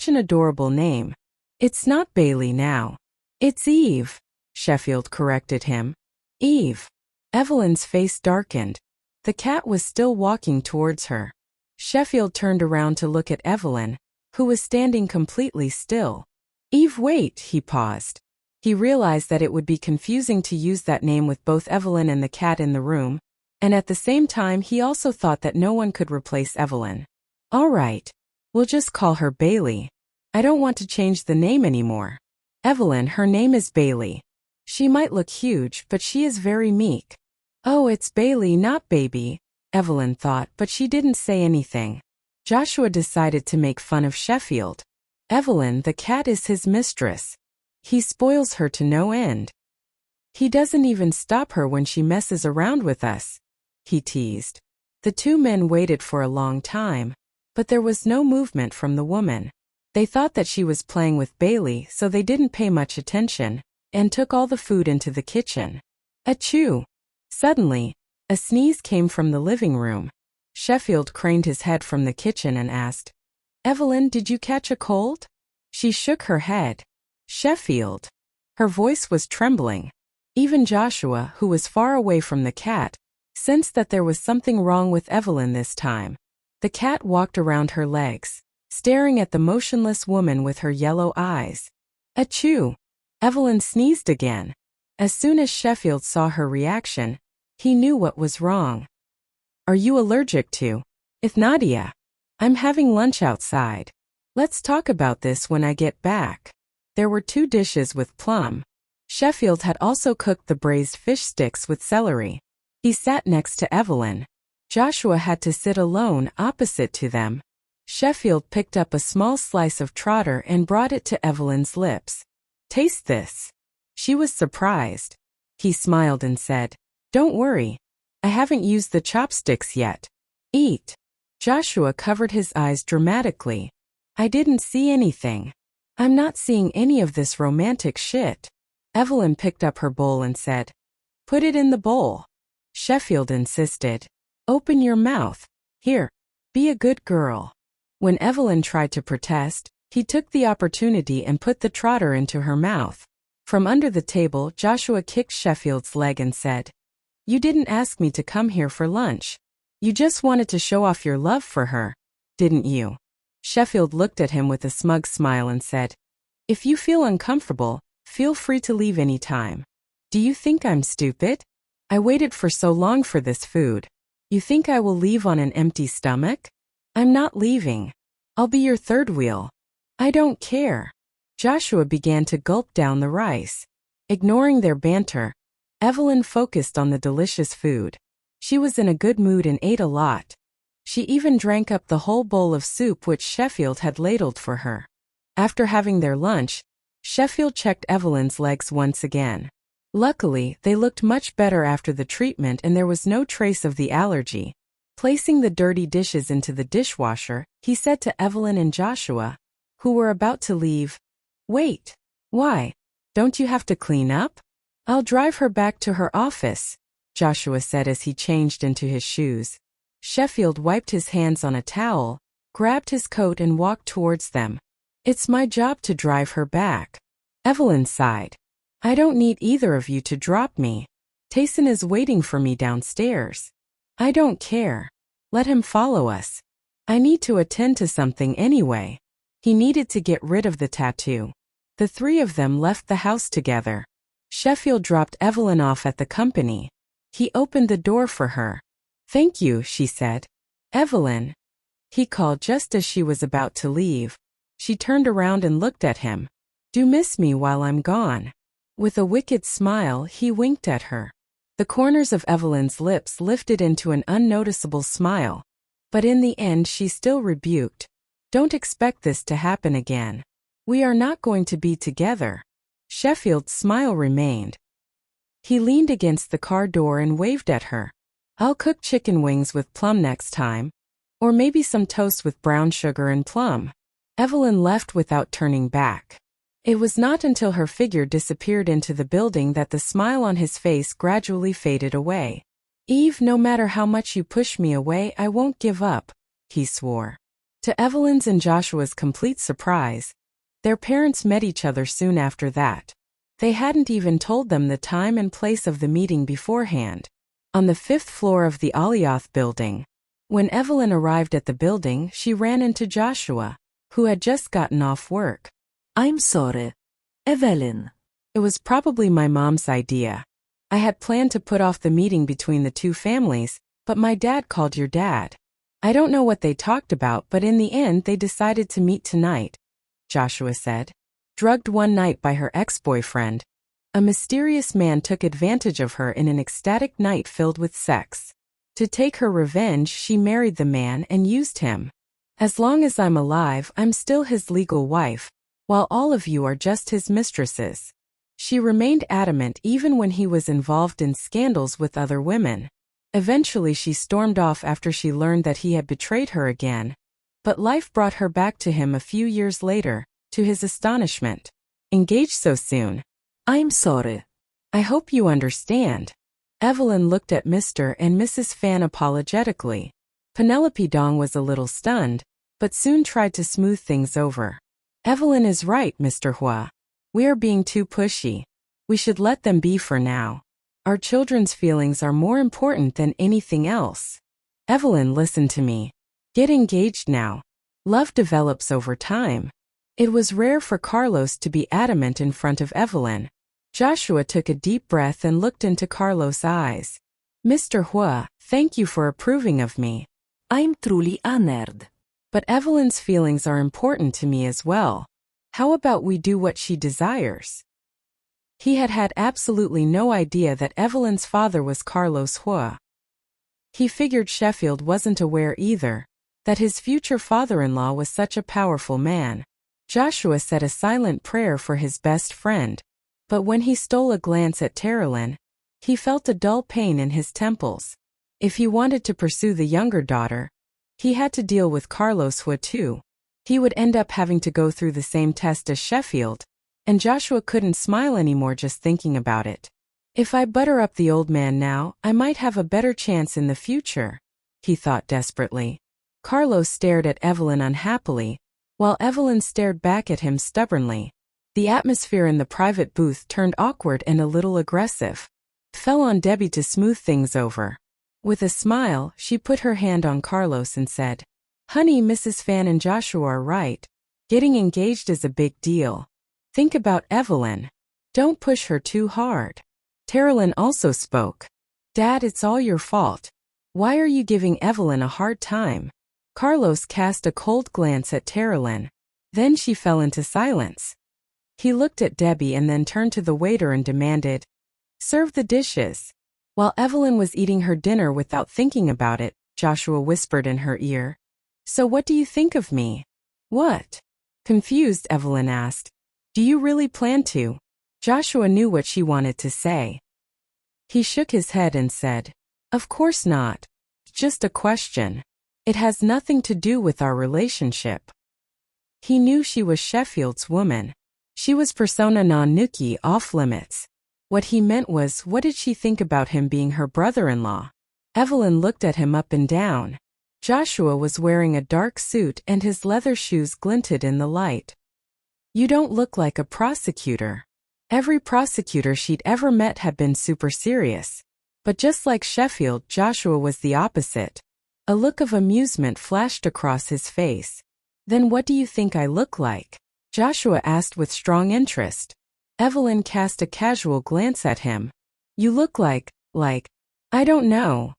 an adorable name. It's not Bailey now. It's Eve, Sheffield corrected him. Eve. Evelyn's face darkened. The cat was still walking towards her. Sheffield turned around to look at Evelyn, who was standing completely still. Eve, wait, he paused. He realized that it would be confusing to use that name with both Evelyn and the cat in the room, and at the same time he also thought that no one could replace Evelyn. All right. We'll just call her Bailey. I don't want to change the name anymore. Evelyn, her name is Bailey. She might look huge, but she is very meek. Oh, it's Bailey, not baby, Evelyn thought, but she didn't say anything. Joshua decided to make fun of Sheffield. Evelyn, the cat, is his mistress. He spoils her to no end. He doesn't even stop her when she messes around with us, he teased. The two men waited for a long time, but there was no movement from the woman. They thought that she was playing with Bailey, so they didn't pay much attention, and took all the food into the kitchen. Achoo! Suddenly, a sneeze came from the living room. Sheffield craned his head from the kitchen and asked, "Evelyn, did you catch a cold?" She shook her head. "Sheffield." Her voice was trembling. Even Joshua, who was far away from the cat, sensed that there was something wrong with Evelyn this time. The cat walked around her legs, staring at the motionless woman with her yellow eyes. Achoo! Evelyn sneezed again. As soon as Sheffield saw her reaction, he knew what was wrong. "Are you allergic to Nadia? I'm having lunch outside. Let's talk about this when I get back." There were 2 dishes with plum. Sheffield had also cooked the braised fish sticks with celery. He sat next to Evelyn. Joshua had to sit alone opposite to them. Sheffield picked up a small slice of trotter and brought it to Evelyn's lips. "Taste this." She was surprised. He smiled and said, "Don't worry. I haven't used the chopsticks yet. Eat." Joshua covered his eyes dramatically. "I didn't see anything. I'm not seeing any of this romantic shit." Evelyn picked up her bowl and said, "Put it in the bowl." Sheffield insisted, "Open your mouth. Here, be a good girl." When Evelyn tried to protest, he took the opportunity and put the trotter into her mouth. From under the table, Joshua kicked Sheffield's leg and said, "You didn't ask me to come here for lunch. You just wanted to show off your love for her, didn't you?" Sheffield looked at him with a smug smile and said, "If you feel uncomfortable, feel free to leave any time. Do you think I'm stupid? I waited for so long for this food. You think I will leave on an empty stomach? I'm not leaving. I'll be your third wheel. I don't care." Joshua began to gulp down the rice. Ignoring their banter, Evelyn focused on the delicious food. She was in a good mood and ate a lot. She even drank up the whole bowl of soup which Sheffield had ladled for her. After having their lunch, Sheffield checked Evelyn's legs once again. Luckily, they looked much better after the treatment and there was no trace of the allergy. Placing the dirty dishes into the dishwasher, he said to Evelyn and Joshua, who were about to leave, "Wait. Why? Don't you have to clean up?" "I'll drive her back to her office," Joshua said as he changed into his shoes. Sheffield wiped his hands on a towel, grabbed his coat and walked towards them. "It's my job to drive her back." Evelyn sighed. "I don't need either of you to drop me. Tayson is waiting for me downstairs. I don't care. Let him follow us. I need to attend to something anyway." He needed to get rid of the tattoo. The 3 of them left the house together. Sheffield dropped Evelyn off at the company. He opened the door for her. "Thank you," she said. "Evelyn," he called just as she was about to leave. She turned around and looked at him. "Do miss me while I'm gone." With a wicked smile, he winked at her. The corners of Evelyn's lips lifted into an unnoticeable smile. But in the end she still rebuked. "Don't expect this to happen again. We are not going to be together." Sheffield's smile remained. He leaned against the car door and waved at her. "I'll cook chicken wings with plum next time. Or maybe some toast with brown sugar and plum." Evelyn left without turning back. It was not until her figure disappeared into the building that the smile on his face gradually faded away. "Eve, no matter how much you push me away, I won't give up," he swore. To Evelyn's and Joshua's complete surprise, their parents met each other soon after that. They hadn't even told them the time and place of the meeting beforehand. On the 5th floor of the Alioth building. When Evelyn arrived at the building, she ran into Joshua, who had just gotten off work. I'm sorry, Evelyn. It was probably my mom's idea. I had planned to put off the meeting between the 2 families, but my dad called your dad. I don't know what they talked about, but in the end they decided to meet tonight, Joshua said. Drugged one night by her ex-boyfriend, a mysterious man took advantage of her in an ecstatic night filled with sex. To take her revenge, she married the man and used him. As long as I'm alive, I'm still his legal wife, while all of you are just his mistresses. She remained adamant even when he was involved in scandals with other women. Eventually she stormed off after she learned that he had betrayed her again. But life brought her back to him a few years later, to his astonishment. Engaged so soon? I'm sorry. I hope you understand. Evelyn looked at Mr. and Mrs. Fan apologetically. Penelope Dong was a little stunned, but soon tried to smooth things over. Evelyn is right, Mr. Huo. We are being too pushy. We should let them be for now. Our children's feelings are more important than anything else. Evelyn, listen to me. Get engaged now. Love develops over time. It was rare for Carlos to be adamant in front of Evelyn. Joshua took a deep breath and looked into Carlos' eyes. Mr. Huo, thank you for approving of me. I'm truly honored. But Evelyn's feelings are important to me as well. How about we do what she desires? He had had absolutely no idea that Evelyn's father was Carlos Huo. He figured Sheffield wasn't aware either, that his future father-in-law was such a powerful man. Joshua said a silent prayer for his best friend, but when he stole a glance at Terrelyn, he felt a dull pain in his temples. If he wanted to pursue the younger daughter, he had to deal with Carlos Huo too. He would end up having to go through the same test as Sheffield, and Joshua couldn't smile anymore just thinking about it. If I butter up the old man now, I might have a better chance in the future, he thought desperately. Carlos stared at Evelyn unhappily, while Evelyn stared back at him stubbornly. The atmosphere in the private booth turned awkward and a little aggressive. It fell on Debbie to smooth things over. With a smile, she put her hand on Carlos and said, Honey, Mrs. Fan and Joshua are right. Getting engaged is a big deal. Think about Evelyn. Don't push her too hard. Terrelyn also spoke. Dad, it's all your fault. Why are you giving Evelyn a hard time? Carlos cast a cold glance at Terrelyn. Then she fell into silence. He looked at Debbie and then turned to the waiter and demanded, Serve the dishes. While Evelyn was eating her dinner without thinking about it, Joshua whispered in her ear, So what do you think of me? What? Confused, Evelyn asked. Do you really plan to? Joshua knew what she wanted to say. He shook his head and said, Of course not. Just a question. It has nothing to do with our relationship. He knew she was Sheffield's woman. She was persona non nuki, off limits. What he meant was, what did she think about him being her brother-in-law? Evelyn looked at him up and down. Joshua was wearing a dark suit and his leather shoes glinted in the light. You don't look like a prosecutor. Every prosecutor she'd ever met had been super serious. But just like Sheffield, Joshua was the opposite. A look of amusement flashed across his face. Then what do you think I look like? Joshua asked with strong interest. Evelyn cast a casual glance at him. You look like, I don't know.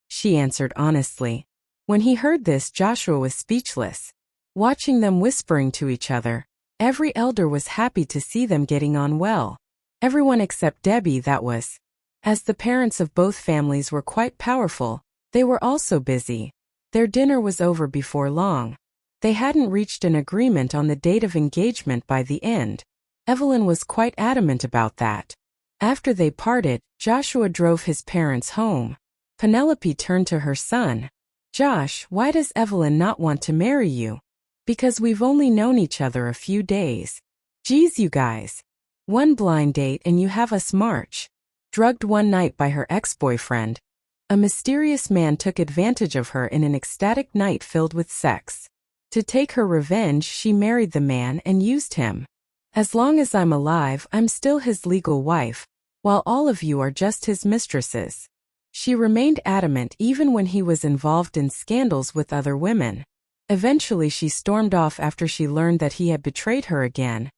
She answered honestly. When he heard this, Joshua was speechless. Watching them whispering to each other, every elder was happy to see them getting on well. Everyone except Debbie, that was. As the parents of both families were quite powerful, they were also busy. Their dinner was over before long. They hadn't reached an agreement on the date of engagement by the end. Evelyn was quite adamant about that. After they parted, Joshua drove his parents home. Penelope turned to her son. Josh, why does Evelyn not want to marry you? Because we've only known each other a few days. Geez, you guys. One blind date and you have us march. Drugged one night by her ex-boyfriend. A mysterious man took advantage of her in an ecstatic night filled with sex. To take her revenge, she married the man and used him. As long as I'm alive, I'm still his legal wife, while all of you are just his mistresses. She remained adamant even when he was involved in scandals with other women. Eventually she stormed off after she learned that he had betrayed her again.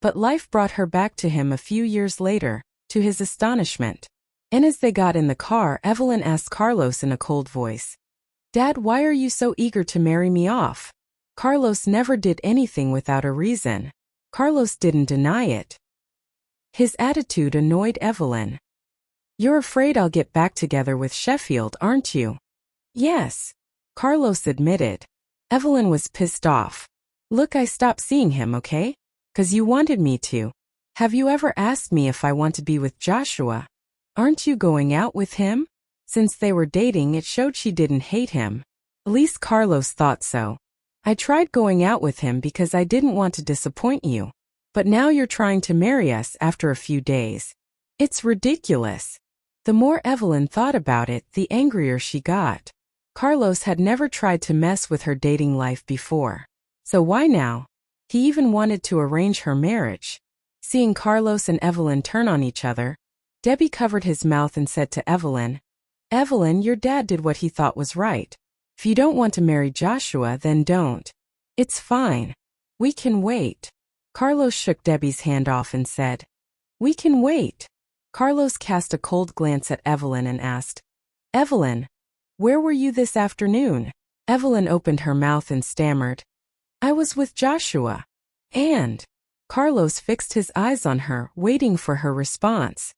But life brought her back to him a few years later, to his astonishment. And as they got in the car, Evelyn asked Carlos in a cold voice, Dad, why are you so eager to marry me off? Carlos never did anything without a reason. Carlos didn't deny it. His attitude annoyed Evelyn. You're afraid I'll get back together with Sheffield, aren't you? Yes. Carlos admitted. Evelyn was pissed off. Look, I stopped seeing him, okay? 'Cause you wanted me to. Have you ever asked me if I want to be with Joshua? Aren't you going out with him? Since they were dating, it showed she didn't hate him. At least Carlos thought so. I tried going out with him because I didn't want to disappoint you. But now you're trying to marry us after a few days. It's ridiculous. The more Evelyn thought about it, the angrier she got. Carlos had never tried to mess with her dating life before. So why now? He even wanted to arrange her marriage. Seeing Carlos and Evelyn turn on each other, Debbie covered his mouth and said to Evelyn, "Evelyn, your dad did what he thought was right. If you don't want to marry Joshua, then don't. It's fine. We can wait." Carlos shook Debbie's hand off and said, "We can wait." Carlos cast a cold glance at Evelyn and asked, "Evelyn, where were you this afternoon?" Evelyn opened her mouth and stammered, "I was with Joshua." And Carlos fixed his eyes on her, waiting for her response.